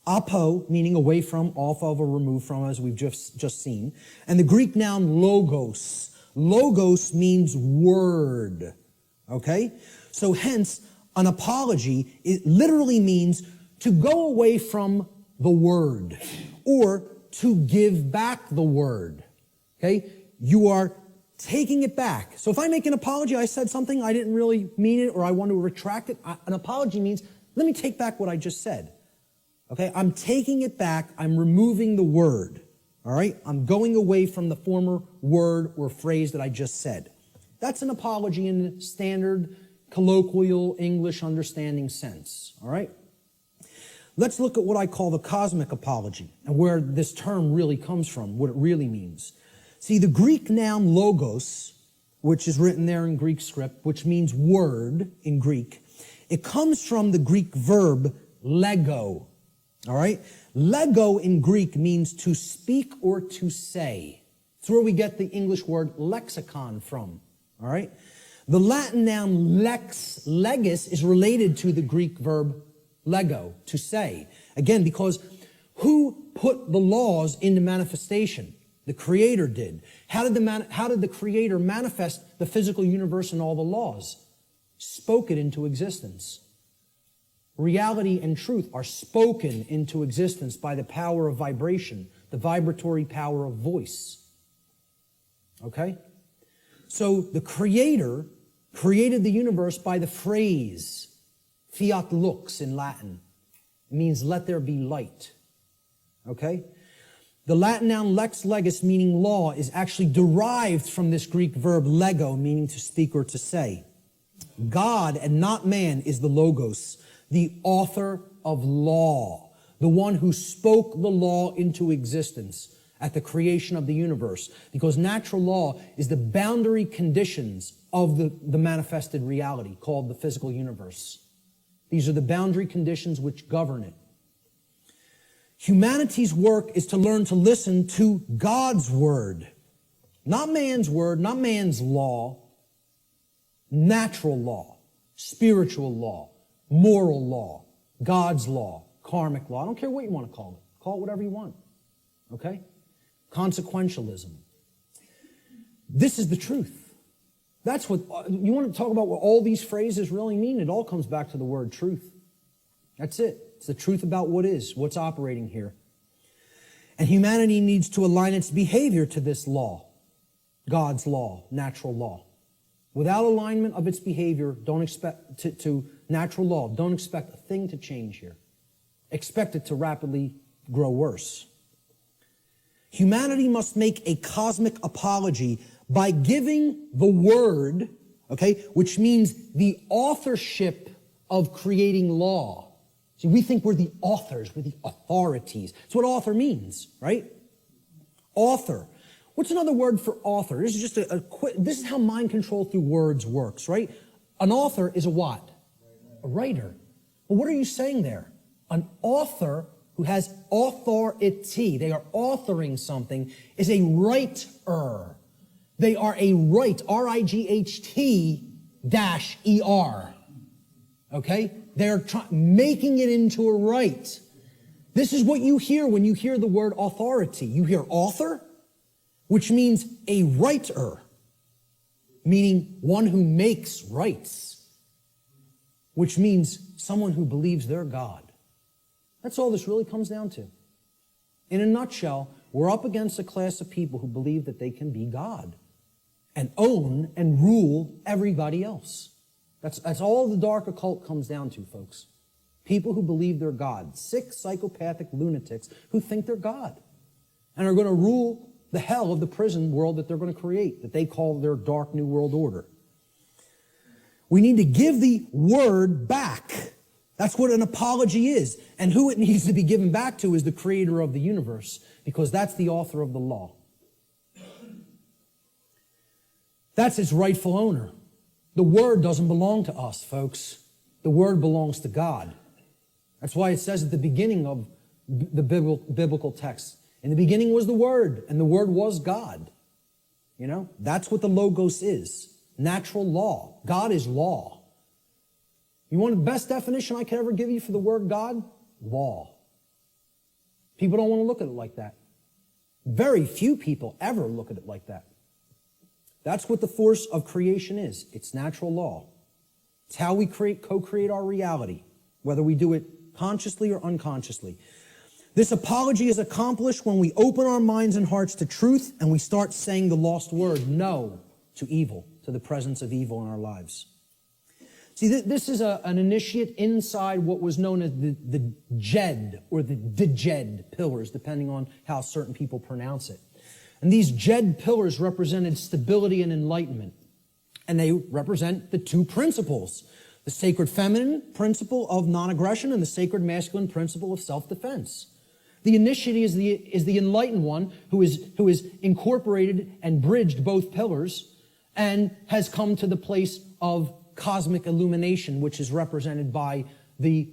Apo, meaning away from, off of, or removed from, as we've just seen. And the Greek noun logos. Logos means word. Okay? So hence, an apology, it literally means to go away from the word. Or to give back the word. Okay? You are taking it back. So if I make an apology, I said something, I didn't really mean it, or I want to retract it. An apology means, let me take back what I just said. Okay? I'm taking it back. I'm removing the word. All right? I'm going away from the former word or phrase that I just said. That's an apology in the standard colloquial English understanding sense. All right? Let's look at what I call the cosmic apology and where this term really comes from, what it really means. See, the Greek noun logos, which is written there in Greek script, which means word in Greek, it comes from the Greek verb lego. All right? Lego in Greek means to speak or to say. It's where we get the English word lexicon from. All right? The Latin noun lex legis is related to the Greek verb lego, to say. Again, because who put the laws into manifestation? The Creator did. How did the Creator manifest the physical universe and all the laws? Spoke it into existence. Reality and truth are spoken into existence by the power of vibration, the vibratory power of voice. Okay? So the Creator created the universe by the phrase, fiat lux in Latin. It means let there be light. Okay? The Latin noun lex legis, meaning law, is actually derived from this Greek verb lego, meaning to speak or to say. God and not man is the logos, the author of law, the one who spoke the law into existence at the creation of the universe. Because natural law is the boundary conditions of the manifested reality called the physical universe. These are the boundary conditions which govern it. Humanity's work is to learn to listen to God's word. Not man's word, not man's law. Natural law, spiritual law, moral law, God's law, karmic law. I don't care what you want to call it. Call it whatever you want. Okay? Consequentialism. This is the truth. That's what, you want to talk about what all these phrases really mean? It all comes back to the word truth. That's it. It's the truth about what is, what's operating here. And humanity needs to align its behavior to this law, God's law, natural law. Without alignment of its behavior, don't expect to natural law, don't expect a thing to change here. Expect it to rapidly grow worse. Humanity must make a cosmic apology by giving the word, okay, which means the authorship of creating law. See, we think we're the authors, we're the authorities. That's what author means, right? Author. What's another word for author? This is just this is how mind control through words works, right? An author is a what? A writer. Well, what are you saying there? An author who has authority, they are authoring something, is a writer. They are a right, R-I-G-H-T-E-R. Okay? They're making it into a right. This is what you hear when you hear the word authority. You hear author, which means a writer, meaning one who makes rights, which means someone who believes they're God. That's all this really comes down to. In a nutshell, we're up against a class of people who believe that they can be God and own and rule everybody else. That's all the dark occult comes down to, folks. People who believe they're God. Sick, psychopathic lunatics who think they're God and are going to rule the hell of the prison world that they're going to create, that they call their dark new world order. We need to give the word back. That's what an apology is. And who it needs to be given back to is the creator of the universe, because that's the author of the law. That's its rightful owner. The word doesn't belong to us, folks. The word belongs to God. That's why it says at the beginning of the biblical text, in the beginning was the Word, and the Word was God. You know, that's what the Logos is. Natural law. God is law. You want the best definition I could ever give you for the word God? Law. People don't want to look at it like that. Very few people ever look at it like that. That's what the force of creation is. It's natural law. It's how we co-create our reality, whether we do it consciously or unconsciously. This apology is accomplished when we open our minds and hearts to truth and we start saying the lost word, no to evil, to the presence of evil in our lives. See, this is an initiate inside what was known as the Jed or the Djed pillars, depending on how certain people pronounce it. And these Jed pillars represented stability and enlightenment. And they represent the two principles, the sacred feminine principle of non-aggression and the sacred masculine principle of self-defense. The initiate is the enlightened one who is incorporated and bridged both pillars and has come to the place of cosmic illumination, which is represented by the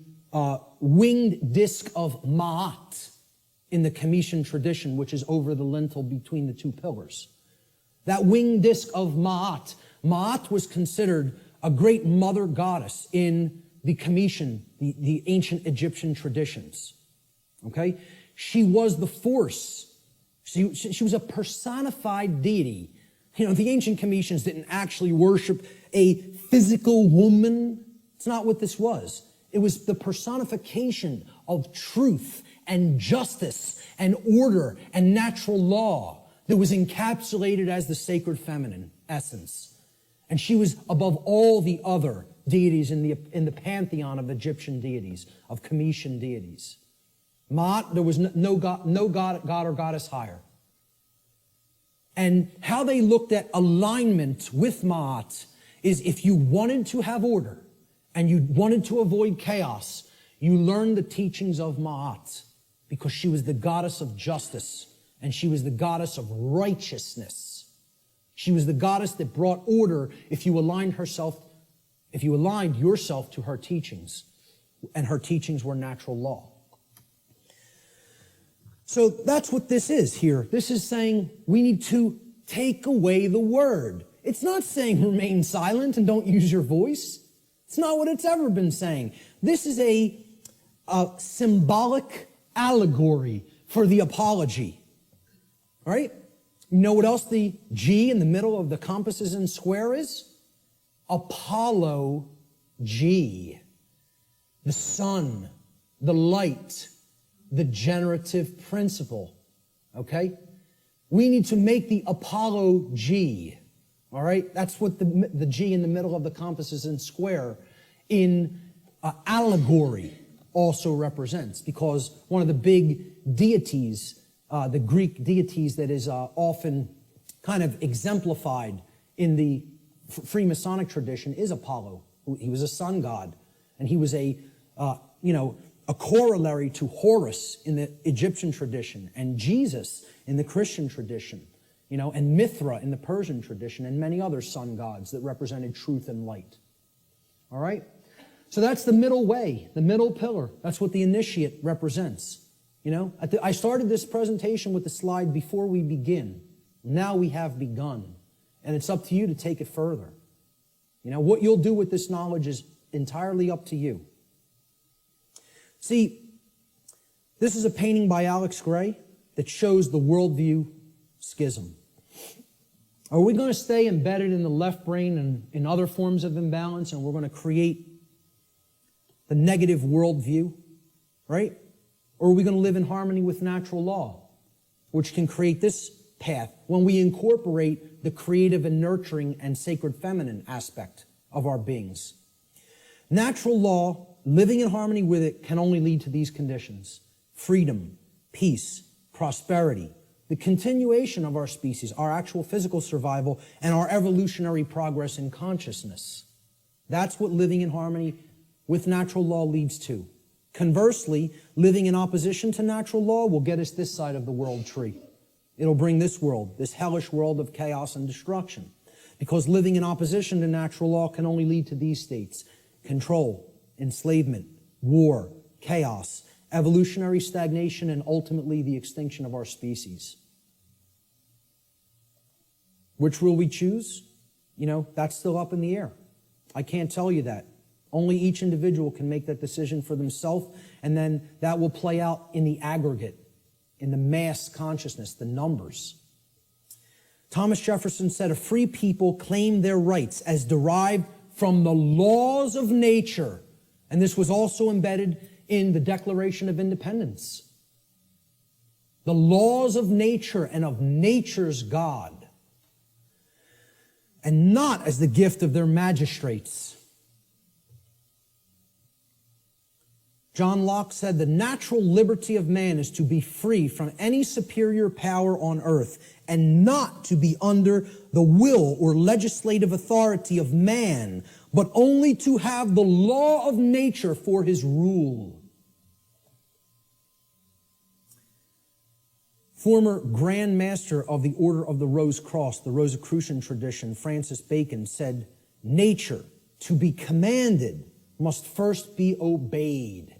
winged disc of Ma'at in the Comitian tradition, which is over the lintel between the two pillars. That winged disc of Ma'at. Ma'at was considered a great mother goddess in the Comitian, the ancient Egyptian traditions. Okay? She was the force. She was a personified deity. You know, the ancient Comitians didn't actually worship a physical woman. It's not what this was. It was the personification of truth and justice and order and natural law that was encapsulated as the sacred feminine essence. And she was above all the other deities in the pantheon of Egyptian deities, of Comitian deities. Ma'at, there was no god or goddess higher. And how they looked at alignment with Ma'at is if you wanted to have order and you wanted to avoid chaos, you learned the teachings of Ma'at because she was the goddess of justice and she was the goddess of righteousness. She was the goddess that brought order if you aligned yourself to her teachings, and her teachings were natural law. So that's what this is here. This is saying we need to take away the word. It's not saying remain silent and don't use your voice. It's not what it's ever been saying. This is a symbolic allegory for the apology. All right? You know what else the G in the middle of the compasses and square is? Apollo G. The sun, the light, the generative principle. Okay? We need to make the Apollo G. All right? That's what the G in the middle of the compasses and square in allegory also represents, because one of the big deities, the Greek deities that is often kind of exemplified in the Freemasonic tradition is Apollo. He was a sun god, and he was a corollary to Horus in the Egyptian tradition, and Jesus in the Christian tradition, and Mithra in the Persian tradition, and many other sun gods that represented truth and light. All right? So that's the middle way, the middle pillar. That's what the initiate represents. I started this presentation with the slide before we begin. Now we have begun. And it's up to you to take it further. You know, what you'll do with this knowledge is entirely up to you. See, this is a painting by Alex Gray that shows the worldview schism. Are we going to stay embedded in the left brain and in other forms of imbalance, and we're going to create the negative worldview, right? Or are we going to live in harmony with natural law, which can create this path when we incorporate the creative and nurturing and sacred feminine aspect of our beings? Natural law, living in harmony with it, can only lead to these conditions: freedom, peace, prosperity, the continuation of our species, our actual physical survival, and our evolutionary progress in consciousness. That's what living in harmony with natural law leads to. Conversely, living in opposition to natural law will get us this side of the world tree. It'll bring this world, this hellish world of chaos and destruction. Because living in opposition to natural law can only lead to these states: control, enslavement, war, chaos, evolutionary stagnation, and ultimately the extinction of our species. Which will we choose? You know, that's still up in the air. I can't tell you that. Only each individual can make that decision for themselves, and then that will play out in the aggregate, in the mass consciousness, the numbers. Thomas Jefferson said, "A free people claim their rights as derived from the laws of nature." And this was also embedded in the Declaration of Independence. The laws of nature and of nature's God, and not as the gift of their magistrates. John Locke said, "The natural liberty of man is to be free from any superior power on earth, and not to be under the will or legislative authority of man, but only to have the law of nature for his rule." Former Grand Master of the Order of the Rose Cross, the Rosicrucian tradition, Francis Bacon, said, "Nature, to be commanded, must first be obeyed.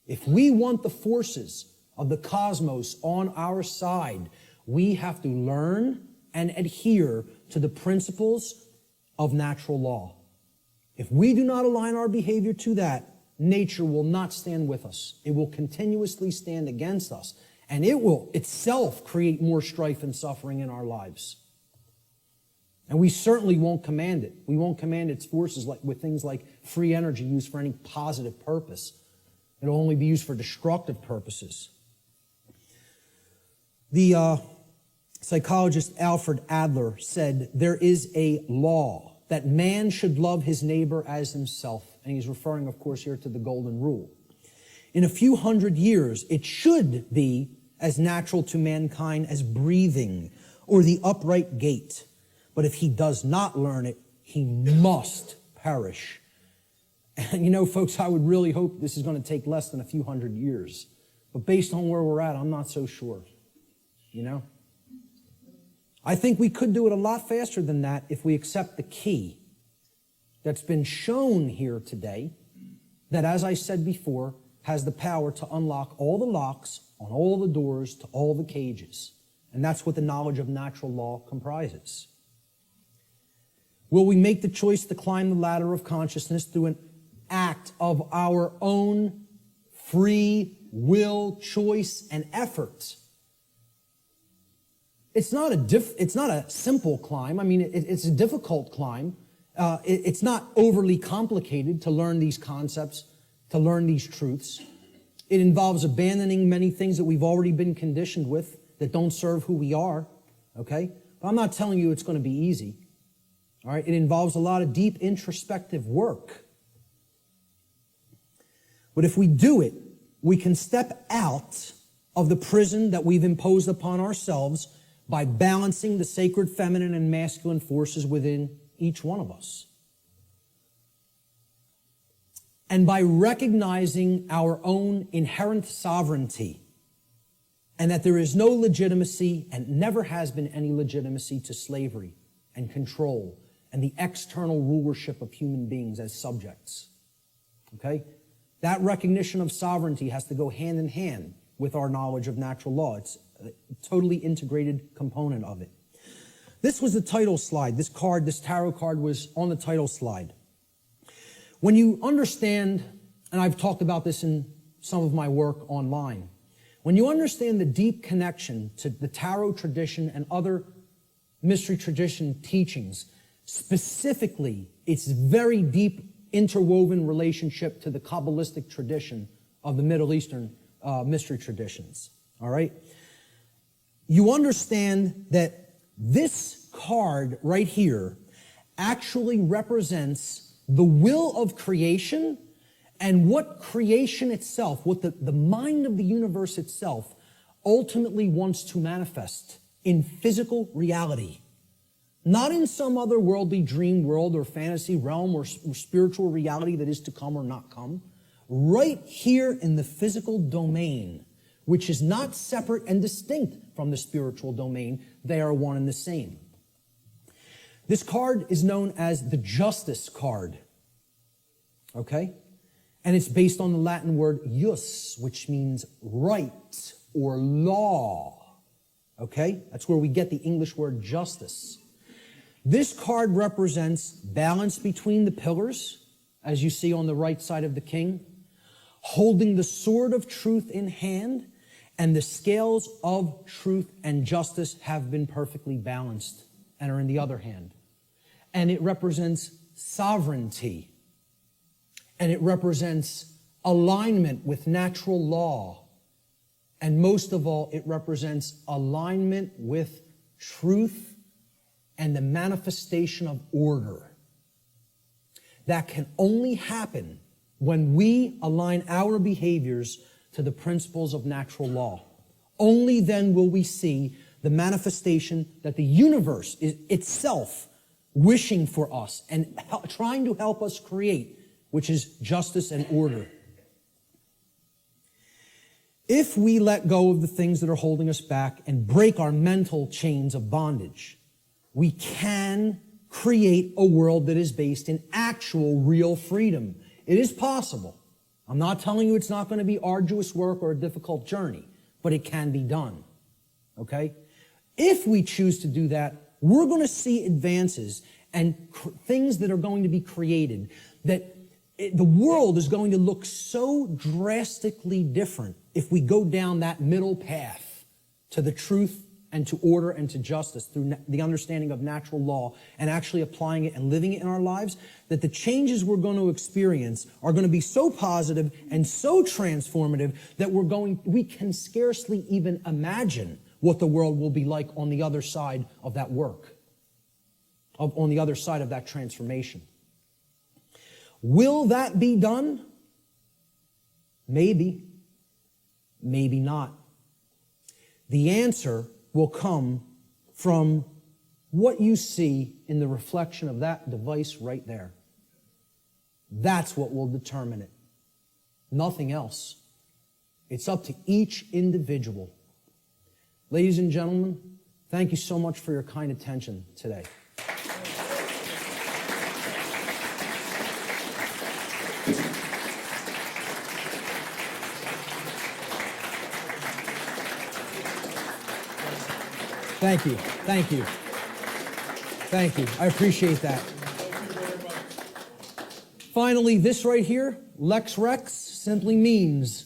If we want the forces of the cosmos on our side, we have to learn and adhere to the principles of natural law. If we do not align our behavior to that, nature will not stand with us. It will continuously stand against us, and it will itself create more strife and suffering in our lives. And we certainly won't command it. We won't command its forces with things like free energy used for any positive purpose. It'll only be used for destructive purposes. The psychologist Alfred Adler said, "There is a law that man should love his neighbor as himself." And he's referring, of course, here to the Golden Rule. "In a few hundred years, it should be as natural to mankind as breathing or the upright gait. But if he does not learn it, he must perish." And you know, folks, I would really hope this is going to take less than a few hundred years. But based on where we're at, I'm not so sure. You know? I think we could do it a lot faster than that if we accept the key that's been shown here today, that, as I said before, has the power to unlock all the locks on all the doors to all the cages. And that's what the knowledge of natural law comprises. Will we make the choice to climb the ladder of consciousness through an act of our own free will, choice, and effort? It's not a simple climb. I mean, it's a difficult climb. It's not overly complicated to learn these concepts, to learn these truths. It involves abandoning many things that we've already been conditioned with that don't serve who we are, okay? But I'm not telling you it's going to be easy, all right? It involves a lot of deep introspective work. But if we do it, we can step out of the prison that we've imposed upon ourselves by balancing the sacred feminine and masculine forces within each one of us. And by recognizing our own inherent sovereignty, and that there is no legitimacy and never has been any legitimacy to slavery and control and the external rulership of human beings as subjects. Okay? That recognition of sovereignty has to go hand in hand with our knowledge of natural law. It's a totally integrated component of it. This was the title slide. This card, this tarot card was on the title slide. When you understand, and I've talked about this in some of my work online, when you understand the deep connection to the tarot tradition and other mystery tradition teachings, specifically its very deep interwoven relationship to the Kabbalistic tradition of the Middle Eastern mystery traditions, all right? You understand that this card right here actually represents the will of creation and what creation itself, what the mind of the universe itself ultimately wants to manifest in physical reality. Not in some other worldly dream world or fantasy realm or spiritual reality that is to come or not come. Right here in the physical domain, which is not separate and distinct from the spiritual domain. They are one and the same. This card is known as the Justice card. Okay? And it's based on the Latin word jus, which means right or law. Okay? That's where we get the English word justice. This card represents balance between the pillars, as you see on the right side of the king, holding the sword of truth in hand, and the scales of truth and justice have been perfectly balanced and are in the other hand. And it represents sovereignty. And it represents alignment with natural law. And most of all, it represents alignment with truth and the manifestation of order. That can only happen when we align our behaviors to the principles of natural law. Only then will we see the manifestation that the universe is itself wishing for us and trying to help us create, which is justice and order. If we let go of the things that are holding us back and break our mental chains of bondage, we can create a world that is based in actual, real freedom. It is possible. I'm not telling you it's not going to be arduous work or a difficult journey, but it can be done. Okay? If we choose to do that, we're going to see advances and things that are going to be created that the world is going to look so drastically different if we go down that middle path to the truth and to order and to justice through the understanding of natural law and actually applying it and living it in our lives, that the changes we're going to experience are going to be so positive and so transformative that we can scarcely even imagine what the world will be like on the other side of that work, on the other side of that transformation. Will that be done? Maybe. Maybe not. The answer will come from what you see in the reflection of that device right there. That's what will determine it. Nothing else. It's up to each individual. Ladies and gentlemen, thank you so much for your kind attention today. Thank you. Thank you. Thank you. I appreciate that. Finally, this right here, Lex Rex, simply means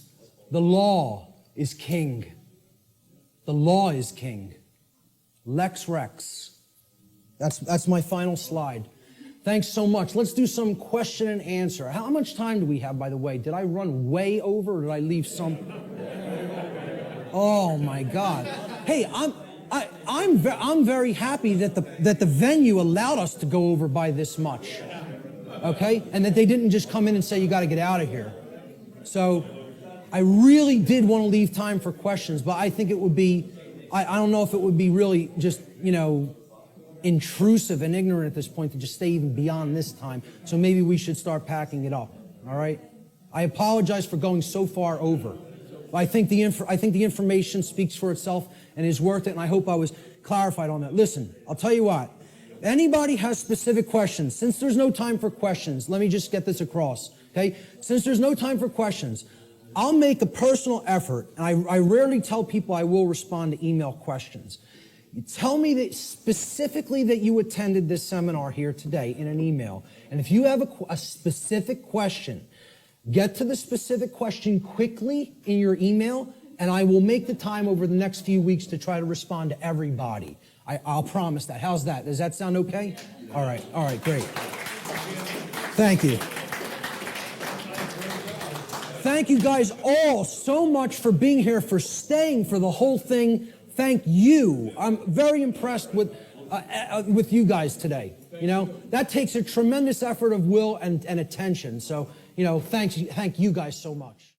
the law is king. The law is king. Lex Rex. That's my final slide. Thanks so much. Let's do some question and answer. How much time do we have, by the way? Did I run way over or did I leave some? Oh my God. Hey, I'm very happy that the venue allowed us to go over by this much, okay? And that they didn't just come in and say, you got to get out of here. So I really did want to leave time for questions, but I think it would be, I don't know if it would be really just, intrusive and ignorant at this point to just stay even beyond this time. So maybe we should start packing it up, all right? I apologize for going so far over. I think the information speaks for itself and is worth it, and I hope I was clarified on that. Listen, I'll tell you what. Anybody has specific questions, since there's no time for questions, let me just get this across, okay? Since there's no time for questions, I'll make a personal effort, and I rarely tell people I will respond to email questions. You tell me that specifically that you attended this seminar here today in an email. And if you have a specific question, get to the specific question quickly in your email, and I will make the time over the next few weeks to try to respond to everybody. I'll promise that. How's that? Does that sound okay? All right, great. Thank you. Thank you guys all so much for being here, for staying for the whole thing. Thank you. I'm very impressed with you guys today. You know, that takes a tremendous effort of will and attention. So, you know, thank you guys so much.